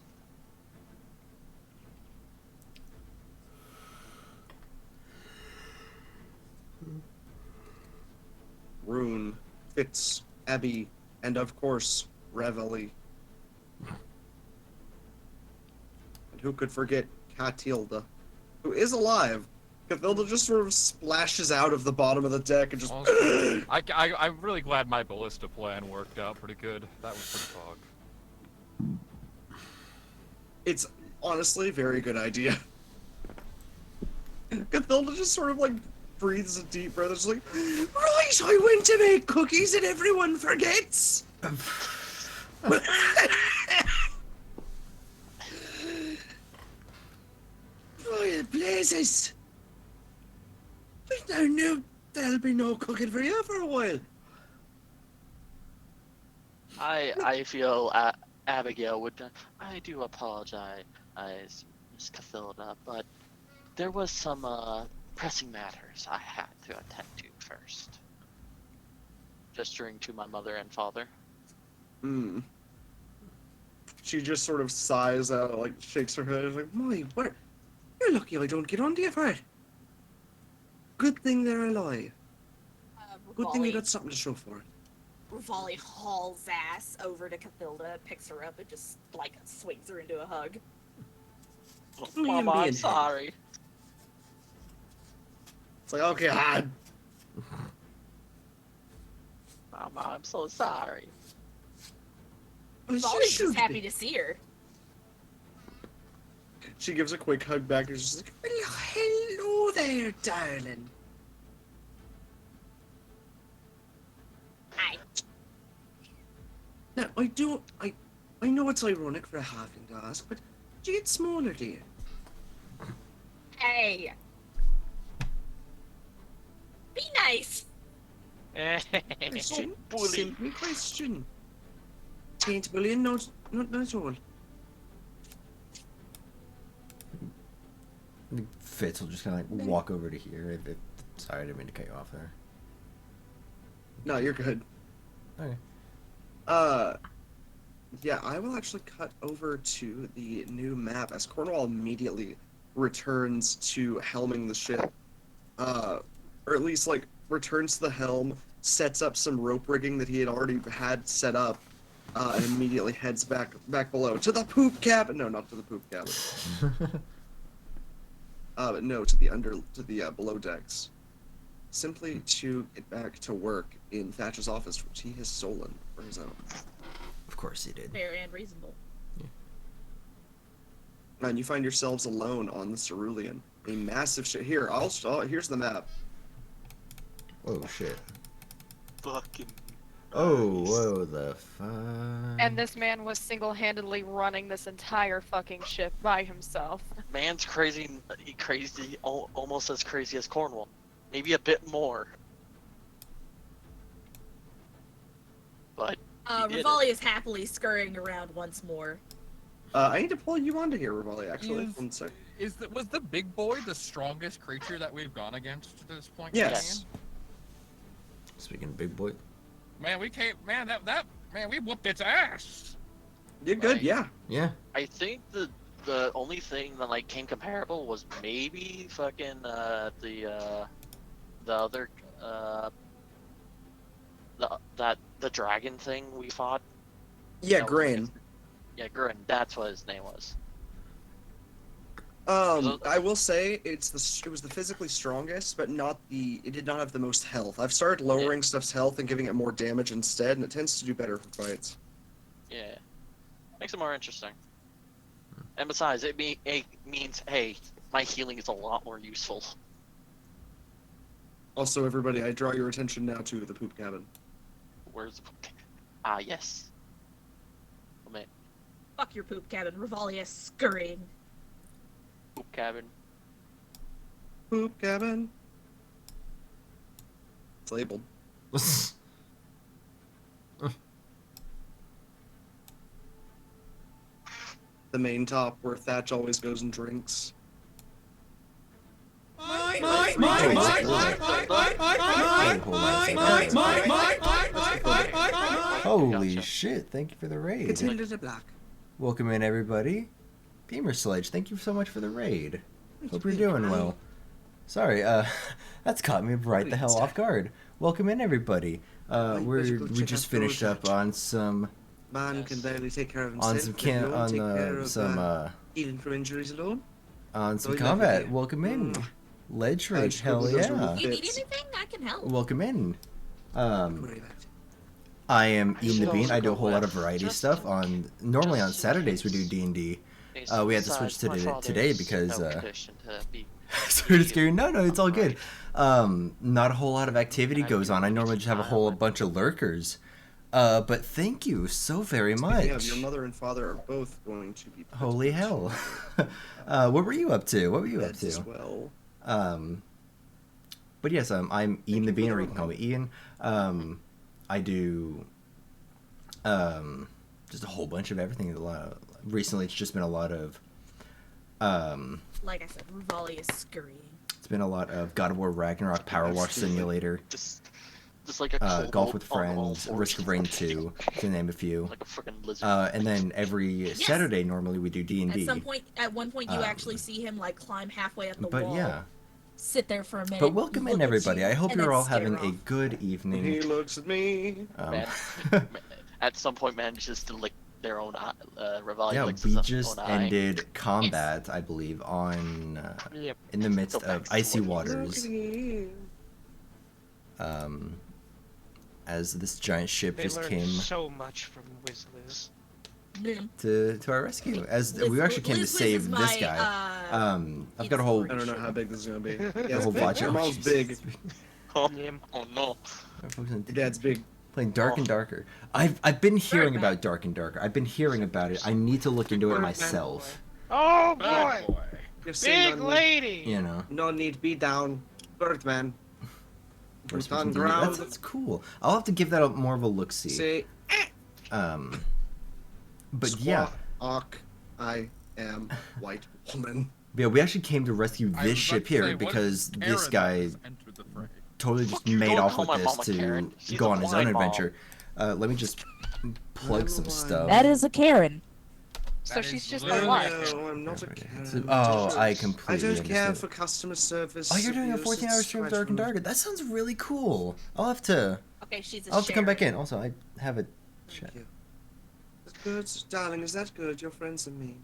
Rune, Fitz, Abby, and of course, Reveille. And who could forget Catilda, who is alive. Catilda just sort of splashes out of the bottom of the deck and just... Also, I'm really glad my ballista plan worked out pretty good. That was pretty fog. It's honestly a very good idea. Catilda just sort of like breathes a deep breath. It's like, right, I went to make cookies and everyone forgets. Royal blazes. No, there'll be no cooking for you for a while. I feel Abigail would. I do apologize, Miss Cathilda, but there was some pressing matters I had to attend to first. Gesturing to my mother and father. Hmm. She just sort of sighs out, like shakes her head, like, "My word, you're lucky I don't get onto you for it. Good thing they're alive. Good thing you got something to show for it." Rivali hauls ass over to Cathilda, picks her up, and just like swings her into a hug. Mama, I'm being sorry. It's like, okay, Han. Mama, I'm so sorry. Rivali's just happy to see her. She gives a quick hug back and she's like, "Well, hello there, darling." Hi. Now, I know it's ironic for a halfling to ask, but do you get smaller, do you? Hey. Be nice. Question? Bully. Simple question. Tain't bullying, not at all. Fitz will just kind of like walk over to here. Sorry, I didn't mean to cut you off there. No, you're good. Okay. Yeah, I will actually cut over to the new map as Cornwall immediately returns to helming the ship. Or at least, like, returns to the helm, sets up some rope rigging that he had already had set up, and immediately heads back below to the poop cabin. No, not to the poop cabin. But no, to the below decks. Simply to get back to work in Thatch's office, which he has stolen for his own. Of course he did. Fair and reasonable. And you find yourselves alone on the Cerulean. A massive ship. Here, here's the map. Oh shit. Fucking. Oh, whoa, the fuck. And this man was single-handedly running this entire fucking ship by himself. Man's crazy, almost as crazy as Cornwall. Maybe a bit more. But Rivali is happily scurrying around once more. I need to pull you onto here, Rivali, actually. Is- One sec. Was the big boy the strongest creature that we've gone against to this point? Yes. Speaking of big boy. Man, we can't. Man, man, we whooped its ass. You're good, Right. yeah. Yeah. I think the only thing that like came comparable was maybe fucking the other the dragon thing we fought. Yeah, That was, Grain. Yeah, Grin. That's what his name was. I will say it was the physically strongest, but it did not have the most health. I've started lowering stuff's health and giving it more damage instead, and it tends to do better for fights. Yeah, makes it more interesting. And besides, it means hey, my healing is a lot more useful. Also, everybody, I draw your attention now to the poop cabin. Where's the Ah, yes. Oh, man. Fuck your poop cabin. Rivali is scurrying. Poop cabin. Poop cabin. It's labeled. The main top where Thatch always goes and drinks. Holy Gotcha. shit, thank you for the raid. Continue to black. Welcome in, everybody. Beamer Sledge, thank you so much for the raid. Hope you're doing well. Sorry, that's caught me right the hell off guard. Welcome in, everybody. We just finished up on some Man can barely take care of himself. on some Healing from injuries alone. on some Oh, you combat. love it. Welcome in, Ledge I Rage. just Hell hope those yeah. were You need Fits. anything? I can help. Welcome in. Don't worry about it. I am I should EenTheBean. also I do a go whole lot of with variety just stuff. Normally on just in Saturdays we do case. D&D. We had to switch to today because no tradition to be sort of scary. No, it's all good. Not a whole lot of activity goes on. I normally just have a whole bunch of lurkers. But thank you so very Speaking of, much. your mother and father are both going to be. put Holy into hell. What were you up to? What were you up beds as to? well. But yes, I'm EenTheBean, or you can call me Ian. I do just a whole bunch of everything. Recently, it's just been a lot of Like I said, Rivali is scurrying. it's been a lot of God of War Ragnarok, Power Wash Simulator, just like a Golf with kobold on all Friends, fours. Risk of Rain 2, to name a few. Like a freaking lizard. And then every Saturday, normally we do D&D. At one point, you actually see him like climb halfway up the But wall, yeah. sit there for a minute. But welcome look in, at everybody. you, I hope and you're then all stare having a off. good He evening. looks at me. At some point, manages to lick their own eye. Rivali Yeah, licks we his just own eye. ended combat, I believe, on Yep. in the midst Go back of to icy what you- waters. As this giant ship They just learned came so much from Wizliz. Mm. to our rescue. As Liz- we actually came to Liz save is this my, guy. I've got a whole I don't know how big this is gonna be. a Yeah, whole it's big. watch. Your Oh, mom's Jesus. big. Oh, Yeah. oh no. Your dad's big. Playing Dark and Darker. I've been hearing about Dark and Darker. I've been hearing about it. I need to look into it myself. Oh Bad boy! boy. You're saying Big no lady! You know. Need, no need be down, Birdman. First on person to- ground. That's cool. I'll have to give that more of a look see. Say, But yeah, Squawk, I am white woman. yeah, we actually came to rescue I this was about ship to say, here what because Karen this guy has entered the fray? totally just Fuck you, made don't off call with my this mama to Karen. She's go a on his own blind mom. adventure. Let me just plug I'm some blind. stuff. That is a Karen. So That she's is just literally a what? No, I'm not a Karen. Oh, I I completely don't care understand. for customer service. Oh, you're doing a abuse, 14-hour it's stream of quite Dark and rude. Darker. That sounds really cool. I'll have to Okay, she's a I'll have to come back Sharon. in. Also, I have a chat. Thank you. That's good, darling. Is that good? You're friends with me.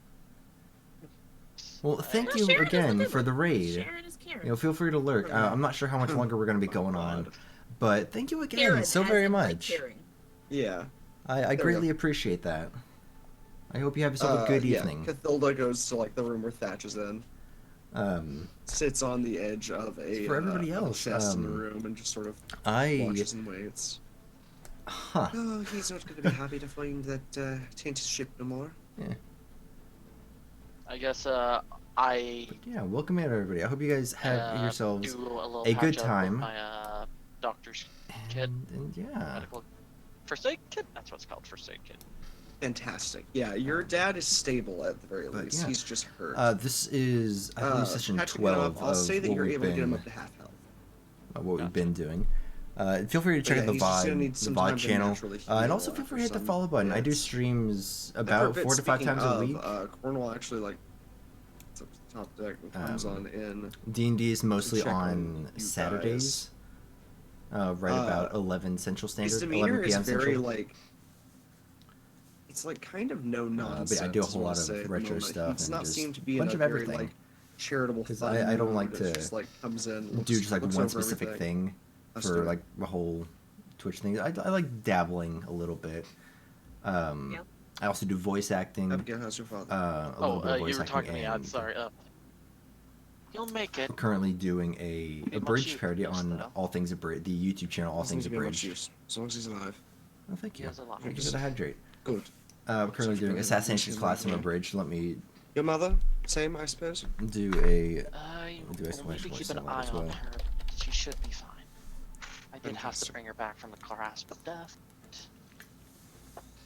Well, thank No, you Sharon is a again good for the one. raid. Sharon is Karen. You know, feel free to lurk. I'm not sure how much longer we're going to be going on, but thank you again Karen, so as very in, like, much. caring. Yeah. I we greatly go. appreciate that. I hope you have yourself a good evening. Cathilda goes to like the room where Thatch is in. Um, Sits on the edge of a For everybody of a else, chest in the room and just sort of I watches and waits. Huh. Oh, he's not going to be happy to find that tainted ship no more. Yeah. I guess But yeah, welcome in everybody. I hope you guys have yourselves do a little a good patch up with time. my doctor's kit, and yeah. medical first aid kit. That's what it's called, first aid kit. Fantastic. Yeah, your dad is stable at the very But least. yeah. He's just hurt. This is I believe session Patrick, 12 I'll of say that what you're we've able to get him been up to half health. what we've been doing. Feel free to check out the he's just gonna VOD, need the some time VOD to channel, naturally and heal also feel free to hit the after follow button. I do hits. streams about 4 to 5 times a week. Cornwall actually like it's up to the top deck and comes on in. D&D is mostly check on on you Saturdays, right about 11 Central His Standard, demeanor 11 is p.m. very Central. like it's like kind of no But nonsense. I do a is whole what lot I'll of say at the retro moment. stuff He does and not just seem to be bunch in of a very everything. like charitable. 'Cause fun I don't mood like that to just like comes in, do looks, just like looks one over specific everything. thing Let's for do it. like the whole Twitch thing. I like dabbling a little bit. Yep. I also do voice acting. Abigail, how's your father? A little bit of voice You were acting. talking to me. I'm and sorry. You'll make it. I'm currently doing a Pretty much Abridged you, parody yes, on though. All Things Abridged, the YouTube channel All Doesn't Things need to be much Abridged. use, as long as he's alive. Oh, thank you. He has a lot. Thank you for the hydrate. Good. I'm currently doing Sorry, Assassinations I'm class in okay. Abridged. Let me Your mother? Same, I suppose. do a. We'll Slash maybe voice keep an on that eye as on well. her. She should be fine. I did have to Fantastic. bring her back from the grasp of death.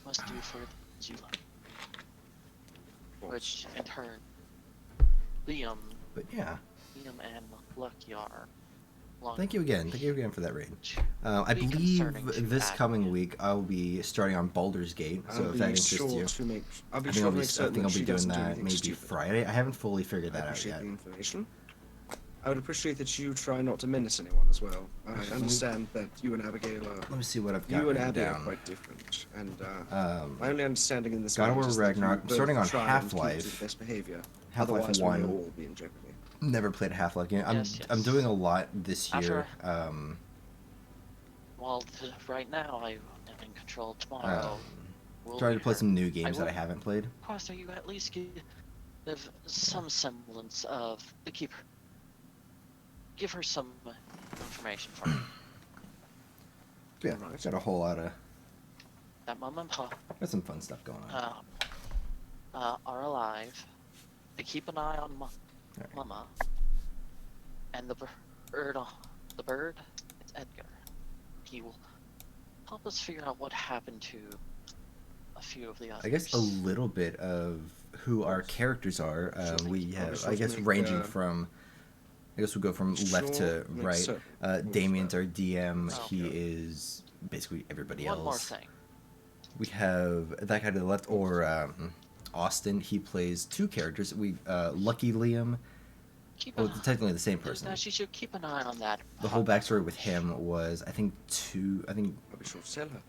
Must do for you. Which, in turn, Liam But yeah, and Lucky are long. thank you again. Thank you again for that raid. to I be believe concerning to this coming Abigail. week I'll be starting on Baldur's Gate. So I'll if that be interests sure you, to make. I'll be I think sure I'll to be. make I certain think I'll that be she doing doesn't do that anything maybe stupid. Friday. I haven't fully figured I that out appreciate yet. the information. I would appreciate that you try not to menace anyone as well. I understand that you and Abigail are. Let me see what I've got You and written Abby are down. quite different, and Um, my only understanding in this God of matter War is that you Ragnarok. I'm both starting on try and keep Half-Life. to the best behavior. Half-Life Otherwise, 1. we may all be in jeopardy. Never played a Half-Life game. I'm Yes, I'm yes. doing a lot this year. Well, right now I am in control. Tomorrow, we'll Trying be to play her. some new games that I will- haven't played. Costa, you at least give some semblance of give her some information for me. Yeah, Alright. got a whole lot of That Mum and Pa got some fun stuff going on. are alive. To keep an eye on Alright. Mama and the bird. The bird, it's Edgar. He will help us figure out what happened to a few of the others. I guess a little bit of who our characters are. We have, I guess, ranging from. I guess we'll go from left to right. Damien's our DM. Oh, He okay. is basically everybody One else. more thing. We have that guy to the left, or Austin. He plays two characters. Lucky Liam. Keep Well, an it's technically the same eye. person. She should keep an eye on that. The whole backstory with him was, I think, I'll be sure to tell her.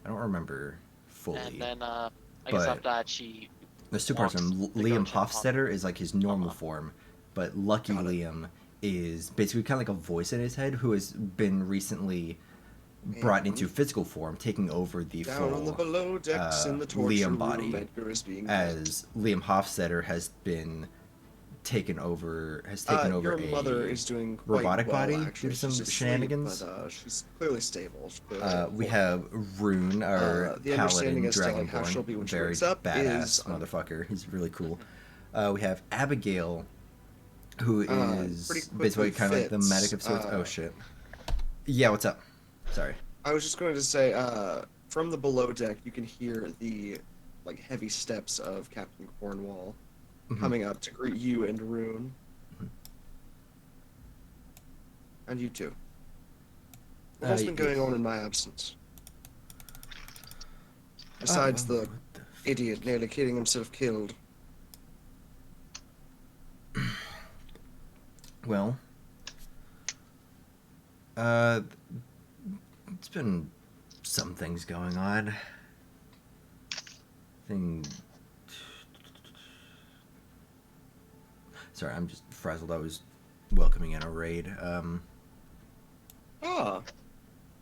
I don't remember fully. And then I guess but- after that she There's two wants parts. to Liam go check on Hofstadter is like his normal Mama. form, but Lucky Got it. Liam is basically kind of like a voice in his head who has been recently brought into physical form, taking over the Down on the full below decks in the torture Liam room, body, Edgar is being as Liam Hofstadter has been taken over Your a mother is doing quite robotic well, body actually. due to some She's asleep, shenanigans. but she's clearly stable. We have Rune, our the paladin, understanding as to, like, how she'll be Dragonborn, when she very wakes up badass is, motherfucker. He's really cool. We have Abigail, who is pretty quickly basically kind of like the Fitz, medic of sorts. Oh shit. Yeah, what's up? Sorry. I was just going to say, from the below deck, you can hear the heavy steps of Captain Cornwall Mhm. coming up to greet you and Rune. Mhm. And you too. What's been going on in my absence? Besides the what the idiot nearly getting himself killed. Well, it's been some things going on. Sorry, I'm just frazzled. I was welcoming in a raid. Ah,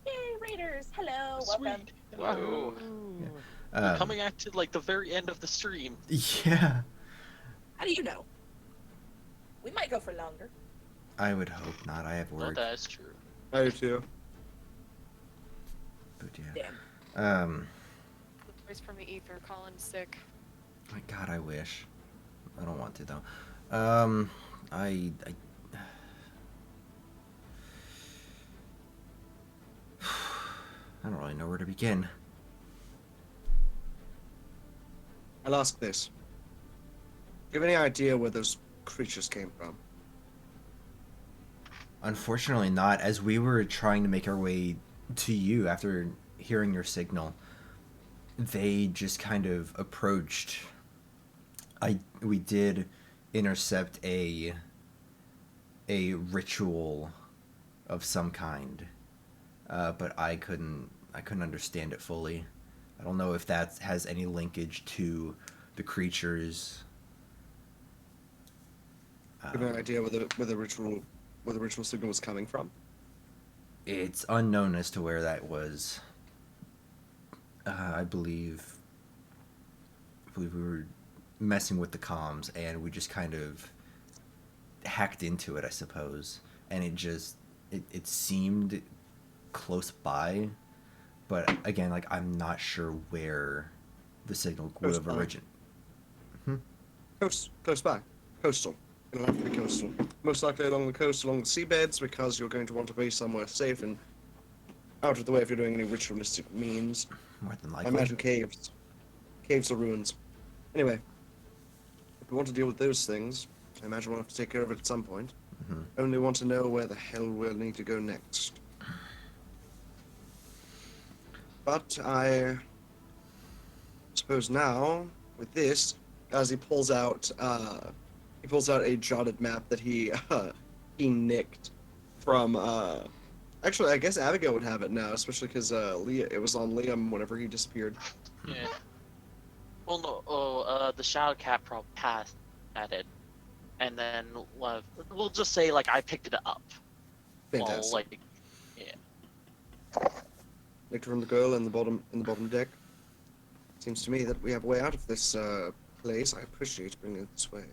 Yay, Raiders! Hello, welcome. Sweet. Wow. We're coming at to like the very end of the stream. Yeah, How do you know? We might go for longer. I would hope not. I have Well, work. that's true. I do too. But yeah. Damn. The voice from the ether calling sick. My God, I wish. I don't want to though. I I don't really know where to begin. I'll ask this. Do you have any idea where those creatures came from? Unfortunately not, as we were trying to make our way to you after hearing your signal. They just kind of approached. We did intercept a ritual of some kind. But I couldn't understand it fully. I don't know if that has any linkage to the creatures. Do you have an idea where the ritual signal was coming from? It's unknown as to where that was. I believe we were messing with the comms, and we just kind of hacked into it, I suppose. And it seemed close by, but again, like, I'm not sure where the signal would have originated. Close by. Coastal. It'll have to be coastal. Most likely along the coast, along the seabeds, because you're going to want to be somewhere safe and out of the way if you're doing any ritualistic means. More than I likely. imagine caves. Caves or ruins. Anyway, if we want to deal with those things, I imagine we'll have to take care of it at some point. Mm-hmm. Only want to know where the hell we'll need to go next. But I suppose now, with this, as he pulls out a jotted map that he nicked from. Actually, I guess Abigail would have it now, especially because it was on Liam whenever he disappeared. Yeah. Well, no. The Shadow Cat probably passed at it, and then we'll just say like I picked it up. Fantastic. Well, like, yeah. Nicked from the girl in the bottom deck. Seems to me that we have a way out of this place. I appreciate bringing it this way.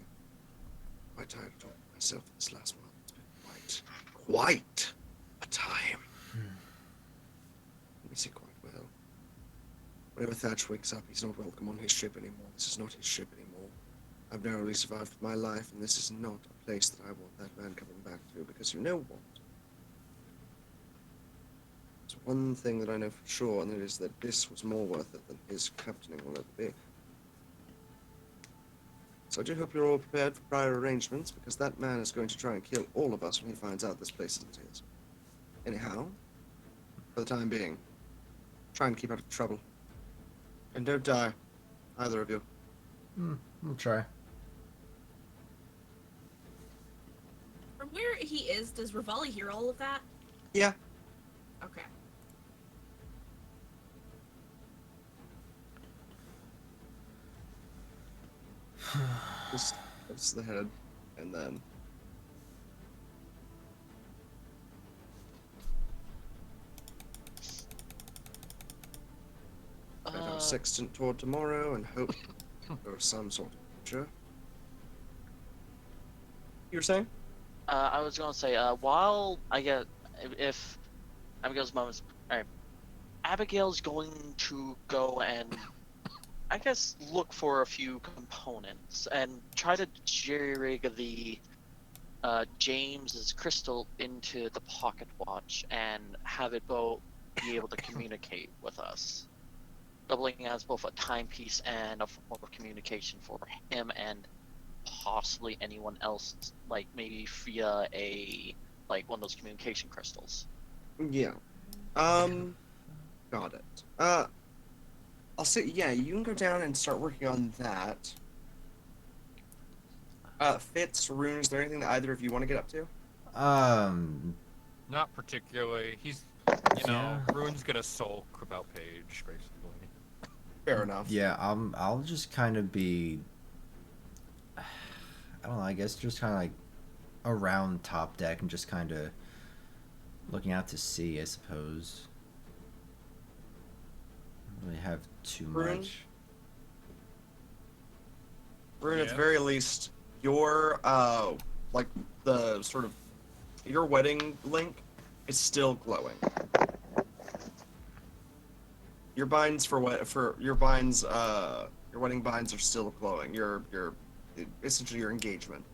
Quite tired of talking to myself this last one. It's been quite a time. Let me see quite well. Whenever Thatch wakes up, he's not welcome on his ship anymore. This is not his ship anymore. I've narrowly survived with my life, and this is not a place that I want that man coming back to, because you know what? There's one thing that I know for sure, and it is that this was more worth it than his captaining will ever be. So I do hope you're all prepared for prior arrangements, because that man is going to try and kill all of us when he finds out this place isn't his. Anyhow, for the time being, try and keep out of trouble. And don't die, either of you. We'll try. From where he is, does Rivali hear all of that? Yeah. Okay. Just touch the head, and then I'd have a sextant toward tomorrow and hope for some sort of future. You were saying? I was gonna say, while I get, if Abigail's moments, alright, Abigail's going to go and, I guess, look for a few components and try to jerry-rig the James's crystal into the pocket watch and have it both be able to communicate with us, doubling as both a timepiece and a form of communication for him and possibly anyone else, like maybe via one of those communication crystals. Yeah. Got it. I'll say, yeah, you can go down and start working on that. Fitz, Rune, is there anything that either of you want to get up to? Not particularly. He's, Rune's gonna sulk about Paige, basically. Fair enough. Yeah, I'll just kind of be, I don't know, I guess just kind of like around top deck and just kind of looking out to sea, I suppose. Don't really have too Rune? much. Rune, at the very least, your, like, the sort of, your wedding link is still glowing. Your binds for your binds, your wedding binds are still glowing. Your essentially your engagement.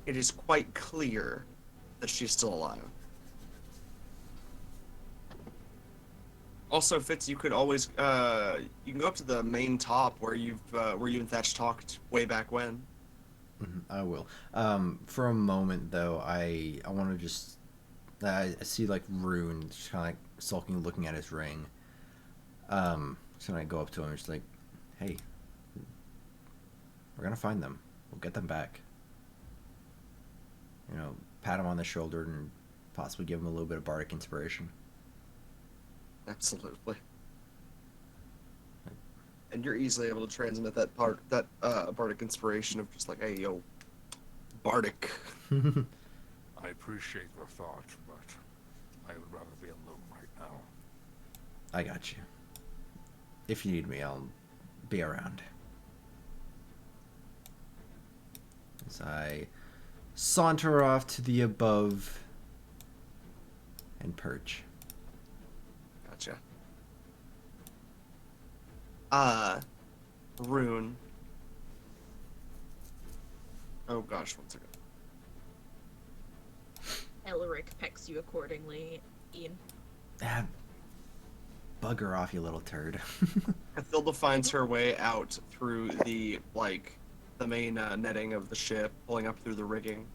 It is quite clear that she's still alive. Also, Fitz, you could always you can go up to the main top where you and Thatch talked way back when. I will. For a moment though, I want to just I see like Rune just kind of like sulking, looking at his ring. So I go up to him and just like, hey, we're gonna find them. We'll get them back. You know, pat him on the shoulder and possibly give him a little bit of bardic inspiration. Absolutely. And you're easily able to transmit that bardic inspiration of just like, hey, yo, bardic. I appreciate your thought, but I would rather be alone right now. I got you. If you need me, I'll be around. As I saunter off to the above and perch. Gotcha. Rune. Oh gosh, one second. Elric pecks you accordingly, Ian. Ah, bugger off, you little turd. Cathilda finds her way out through the main netting of the ship, pulling up through the rigging.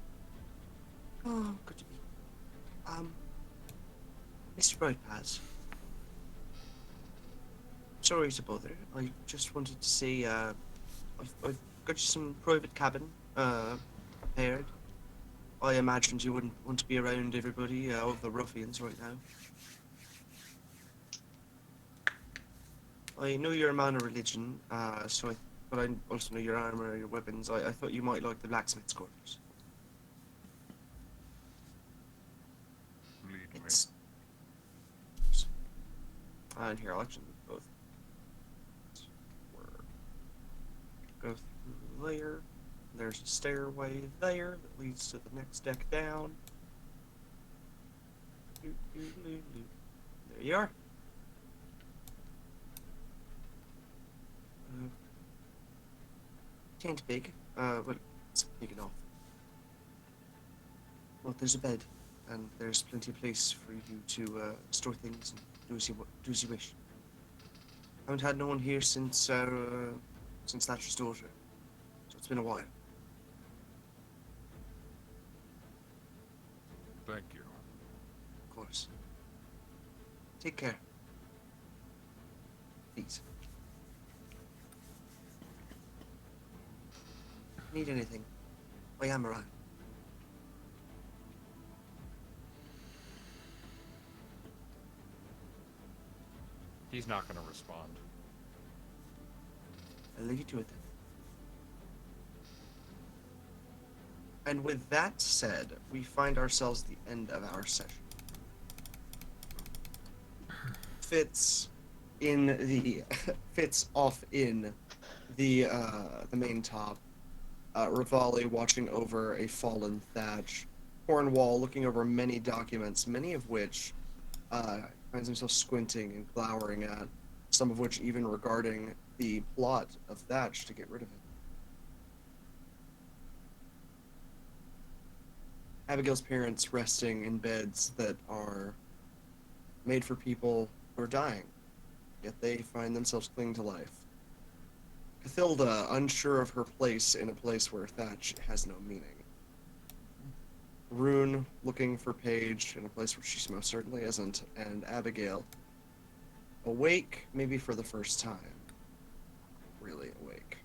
Oh, good to be. Mr. Brightpaz. Sorry to bother. I just wanted to say, I've got you some private cabin, prepared. I imagined you wouldn't want to be around everybody, all of the ruffians right now. I know you're a man of religion, but I also know your armor, your weapons. I thought you might like the blacksmith's quarters. Lead me. It's... And here, I'll actually both. Go through there. There's a stairway there that leads to the next deck down. There you are. Can't big, but it's big enough. Well, there's a bed, and there's plenty of place for you to store things and do as you wish. Haven't had no one here since Thatcher's daughter, so it's been a while. Thank you. Of course. Take care. Please. Need anything? I am around. He's not going to respond. I'll leave you to it then. And with that said, we find ourselves at the end of our session. Fitz off in the main top. Rivali watching over a fallen thatch. Cornwall looking over many documents, many of which finds himself squinting and glowering at, some of which even regarding the plot of Thatch to get rid of it. Abigail's parents resting in beds that are made for people who are dying, yet they find themselves clinging to life. Cathilda, unsure of her place in a place where Thatch has no meaning. Rune, looking for Paige in a place where she most certainly isn't, and Abigail, awake, maybe for the first time. Really awake.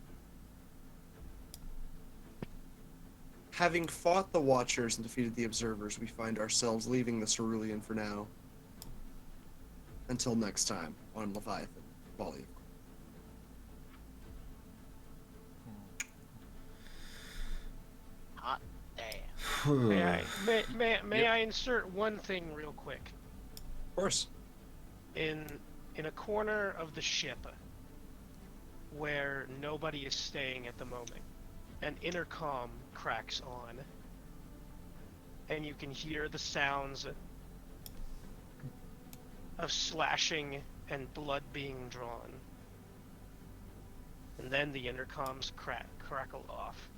Having fought the Watchers and defeated the Observers, we find ourselves leaving the Cerulean for now. Until next time on Leviathan, Volume. Hot damn. May I insert one thing real quick? Of course. In a corner of the ship where nobody is staying at the moment, an intercom cracks on, and you can hear the sounds of slashing and blood being drawn. And then the intercoms crackle off.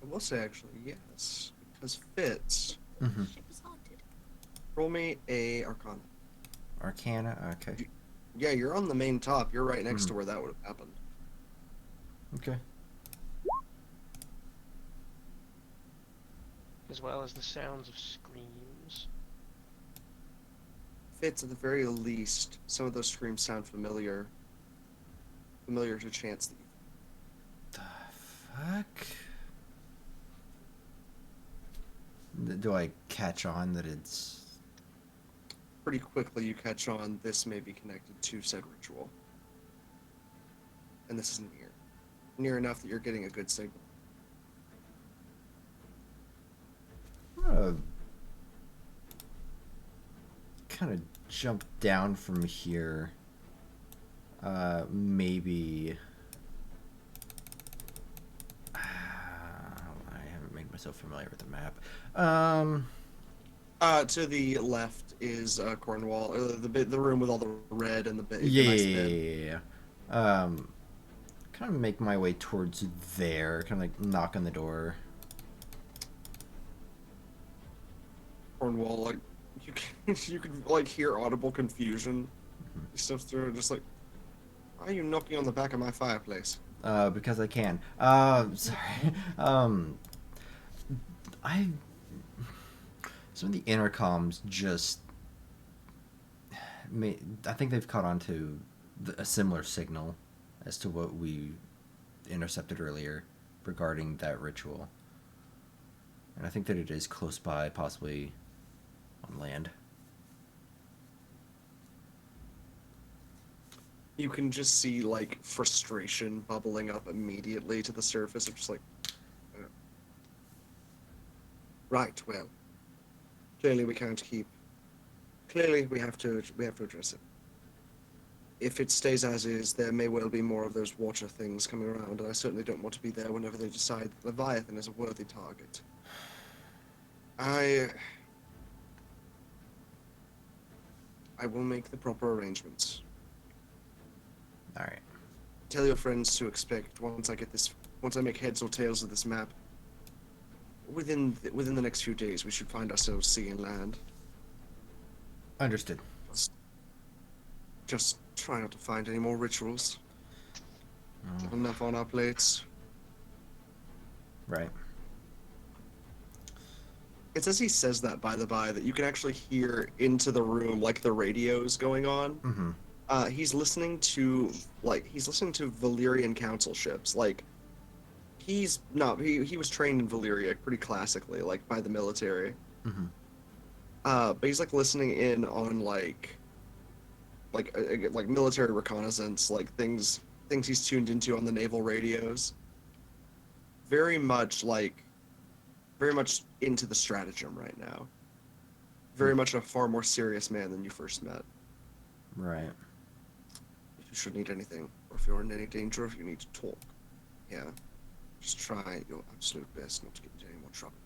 I will say, actually, yes. Because Fitz, Mm-hmm. Ship is haunted. roll me a Arcana. Arcana. Okay. Yeah, you're on the main top. You're right next to where that would have happened. Okay. As well as the sounds of screams. Fitz, at the very least, some of those screams sound familiar. Familiar to chance that you. The fuck? Do I catch on that it's... Pretty quickly, you catch on this may be connected to said ritual. And this is near. Near enough that you're getting a good signal. I'm gonna kind of jump down from here. Maybe... I haven't made myself familiar with the map. To the left is Cornwall, the room with all the red and the Yeah, nice yeah, bed. yeah, yeah. Kind of make my way towards there. Kind of like knock on the door. Cornwall, like you can like hear audible confusion. He steps through and just like, why are you knocking on the back of my fireplace? Because I can. Sorry. Some of the intercoms just... I think they've caught on to a similar signal as to what we intercepted earlier regarding that ritual. And I think that it is close by, possibly on land. You can just see like frustration bubbling up immediately to the surface of just like, right, well, clearly we can't keep. Clearly we have to address it. If it stays as is, there may well be more of those watcher things coming around, and I certainly don't want to be there whenever they decide that Leviathan is a worthy target. I will make the proper arrangements. All right. Tell your friends to expect once I make heads or tails of this map. Within the next few days, we should find ourselves seeing land. Understood. Just try not to find any more rituals. Oh, Have enough on our plates. right. It's as he says that, by the by, that you can actually hear into the room, like the radios going on. Mm-hmm. He's listening to Valyrian council ships. Like, he was trained in Valyria pretty classically, like by the military. Mm-hmm. But he's like listening in on like military reconnaissance, like things he's tuned into on the naval radios. Very much into the stratagem right now. Very much a far more serious man than you first met. Right. If you should need anything, or if you're in any danger, if you need to talk, yeah, just try your absolute best not to get into any more trouble.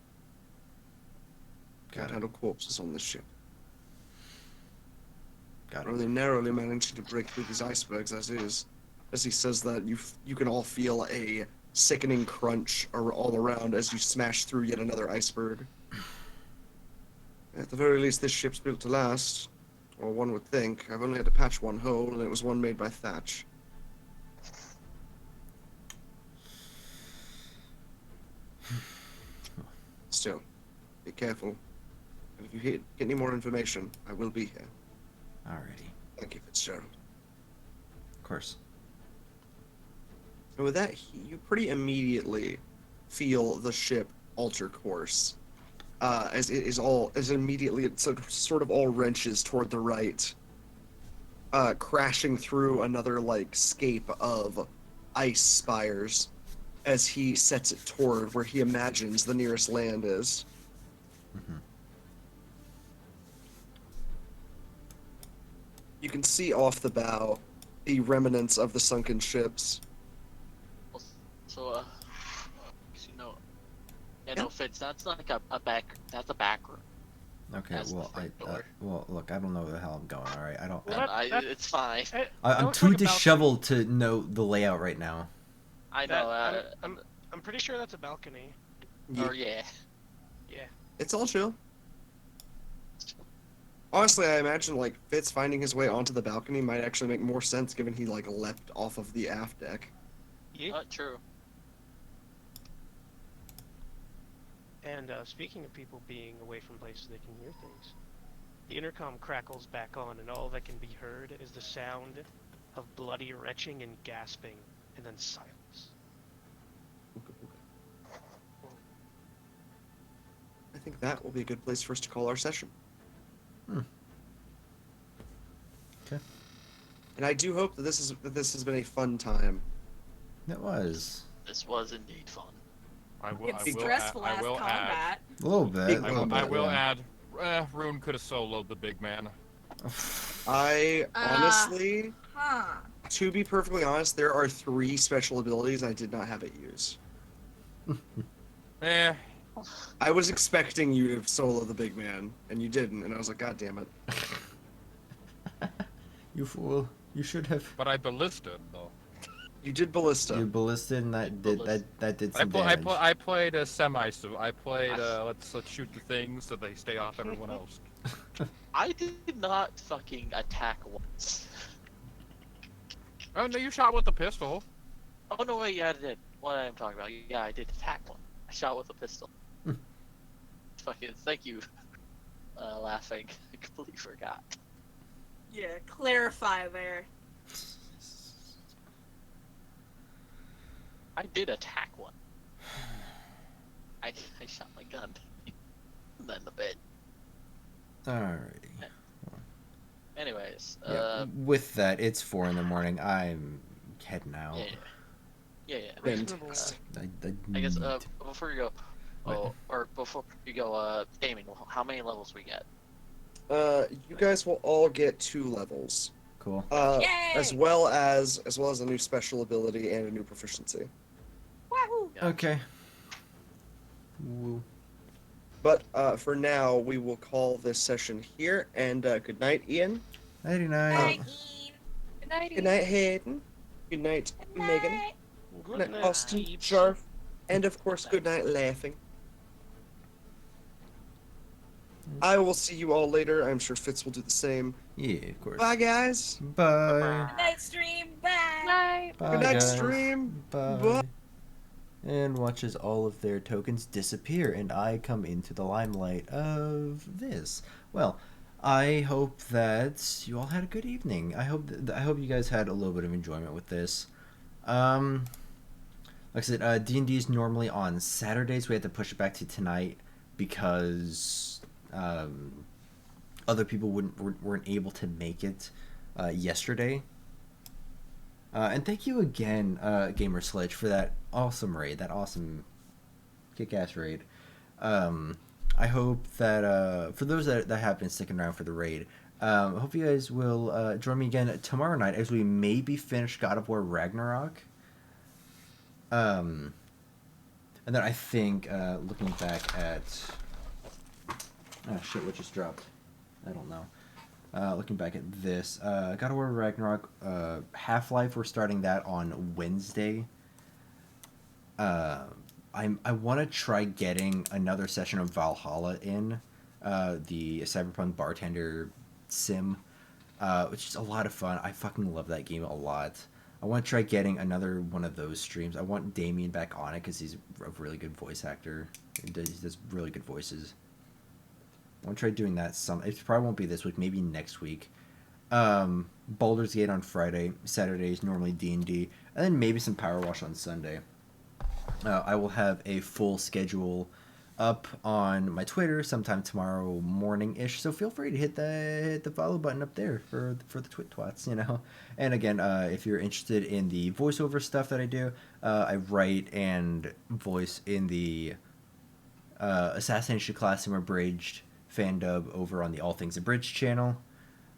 Can't handle corpses on this ship. Got We're it. only narrowly managing to break through these icebergs as is. As he says that, you can all feel a sickening crunch all around as you smash through yet another iceberg. At the very least, this ship's built to last. Or one would think. I've only had to patch one hole, and it was one made by thatch. Still, be careful. And if you get any more information, I will be here. Alrighty. Thank you, Fitzgerald. Of course. And with that, you pretty immediately feel the ship alter course. As immediately it sort of all wrenches toward the right, crashing through another like scape of ice spires as he sets it toward where he imagines the nearest land is. Mm-hmm. You can see off the bow the remnants of the sunken ships. So, you know, yeah, no, Fitz, that's like that's a back room. Okay, As the well, front door. well, look, I don't know where the hell I'm going. All right, I don't. Well, And that- it's fine. I'm looks too like a balcony. disheveled to know the layout right now. I That- know. I'm pretty sure that's a balcony. Or yeah. Yeah. It's all chill. Honestly, I imagine like Fitz finding his way onto the balcony might actually make more sense given he like leapt off of the aft deck. Yeah. True. And speaking of people being away from places they can hear things, the intercom crackles back on, and all that can be heard is the sound of bloody retching and gasping, and then silence. I think that will be a good place for us to call our session. Okay. And I do hope that this has been a fun time. It was This was indeed fun. It's stressful as combat. a little bit. I will add. Rune could have soloed the big man. I honestly, Huh. to be perfectly honest, there are 3 special abilities I did not have it use. Eh. I was expecting you to solo the big man, and you didn't, and I was like, God damn it. You fool! You should have. But I ballisted though. You did ballista. You ballisted, and that did some damage. I played a semi. So I played let's shoot the things so they stay off everyone else. I did not fucking attack once. Oh no, you shot with the pistol. Oh no, wait, yeah, I did. What I'm talking about? Yeah, I did attack one. I shot with a pistol. Fucking thank you. Laughing. I completely forgot. Yeah, clarify there. I did attack one. I shot my gun. And then the bit. Alrighty. Anyways, Yeah. With that, it's 4 in the morning. I'm heading out. yeah. Fantastic. I guess before you go, before you go, Damien, how many levels we get? You guys will all get 2 levels. Cool. Yay! As well as a new special ability and a new proficiency. Wahoo! Okay. Woo. But for now, we will call this session here. And good night, Ian. Nighty Night, night. Ian. Good night. Good night, Hayden. Good night, Good Megan. night. Good night, Austin, Jarf, and of course, good night, Laughing. I will see you all later. I'm sure Fitz will do the same. Yeah, of course. Bye, guys. Bye. Good night, stream. Bye. Night. Bye, Good night, guys. stream. Bye. Bye. And watches all of their tokens disappear, and I come into the limelight of this. Well, I hope that you all had a good evening. I hope you guys had a little bit of enjoyment with this. Like I said, D&D is normally on Saturdays. We had to push it back to tonight because other people weren't able to make it yesterday. And thank you again, Gamer Sledge, for that awesome raid, that awesome kick-ass raid. I hope that for those that have been sticking around for the raid, I hope you guys will join me again tomorrow night as we maybe finish God of War Ragnarok. And then I think, looking back at... Oh shit, what just dropped? I don't know. Looking back at this, God of War Ragnarok, Half-Life, we're starting that on Wednesday. I want to try getting another session of Valhalla in, the Cyberpunk bartender sim, which is a lot of fun. I fucking love that game a lot. I want to try getting another one of those streams. I want Damien back on it because he's a really good voice actor. He does really good voices. I want to try doing that it probably won't be this week, maybe next week. Baldur's Gate on Friday, Saturdays normally D&D, and then maybe some Power Wash on Sunday. I will have a full schedule up on my Twitter sometime tomorrow morning-ish, so feel free to hit the follow button up there for the twit twats, you know. And again, if you're interested in the voiceover stuff that I do, I write and voice in the Assassination Classroom Abridged fan dub over on the All Things Abridged channel.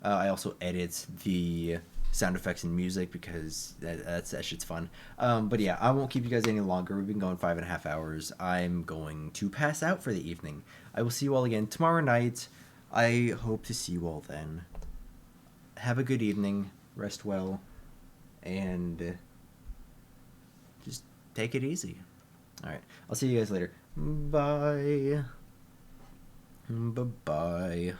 I also edit the sound effects and music because that shit's fun. But yeah, I won't keep you guys any longer. We've been going 5.5 hours. I'm going to pass out for the evening. I will see you all again tomorrow night I hope to see you all then. Have a good evening, rest well, and just take it easy. Alright, I'll see you guys later. Bye. Bye-bye.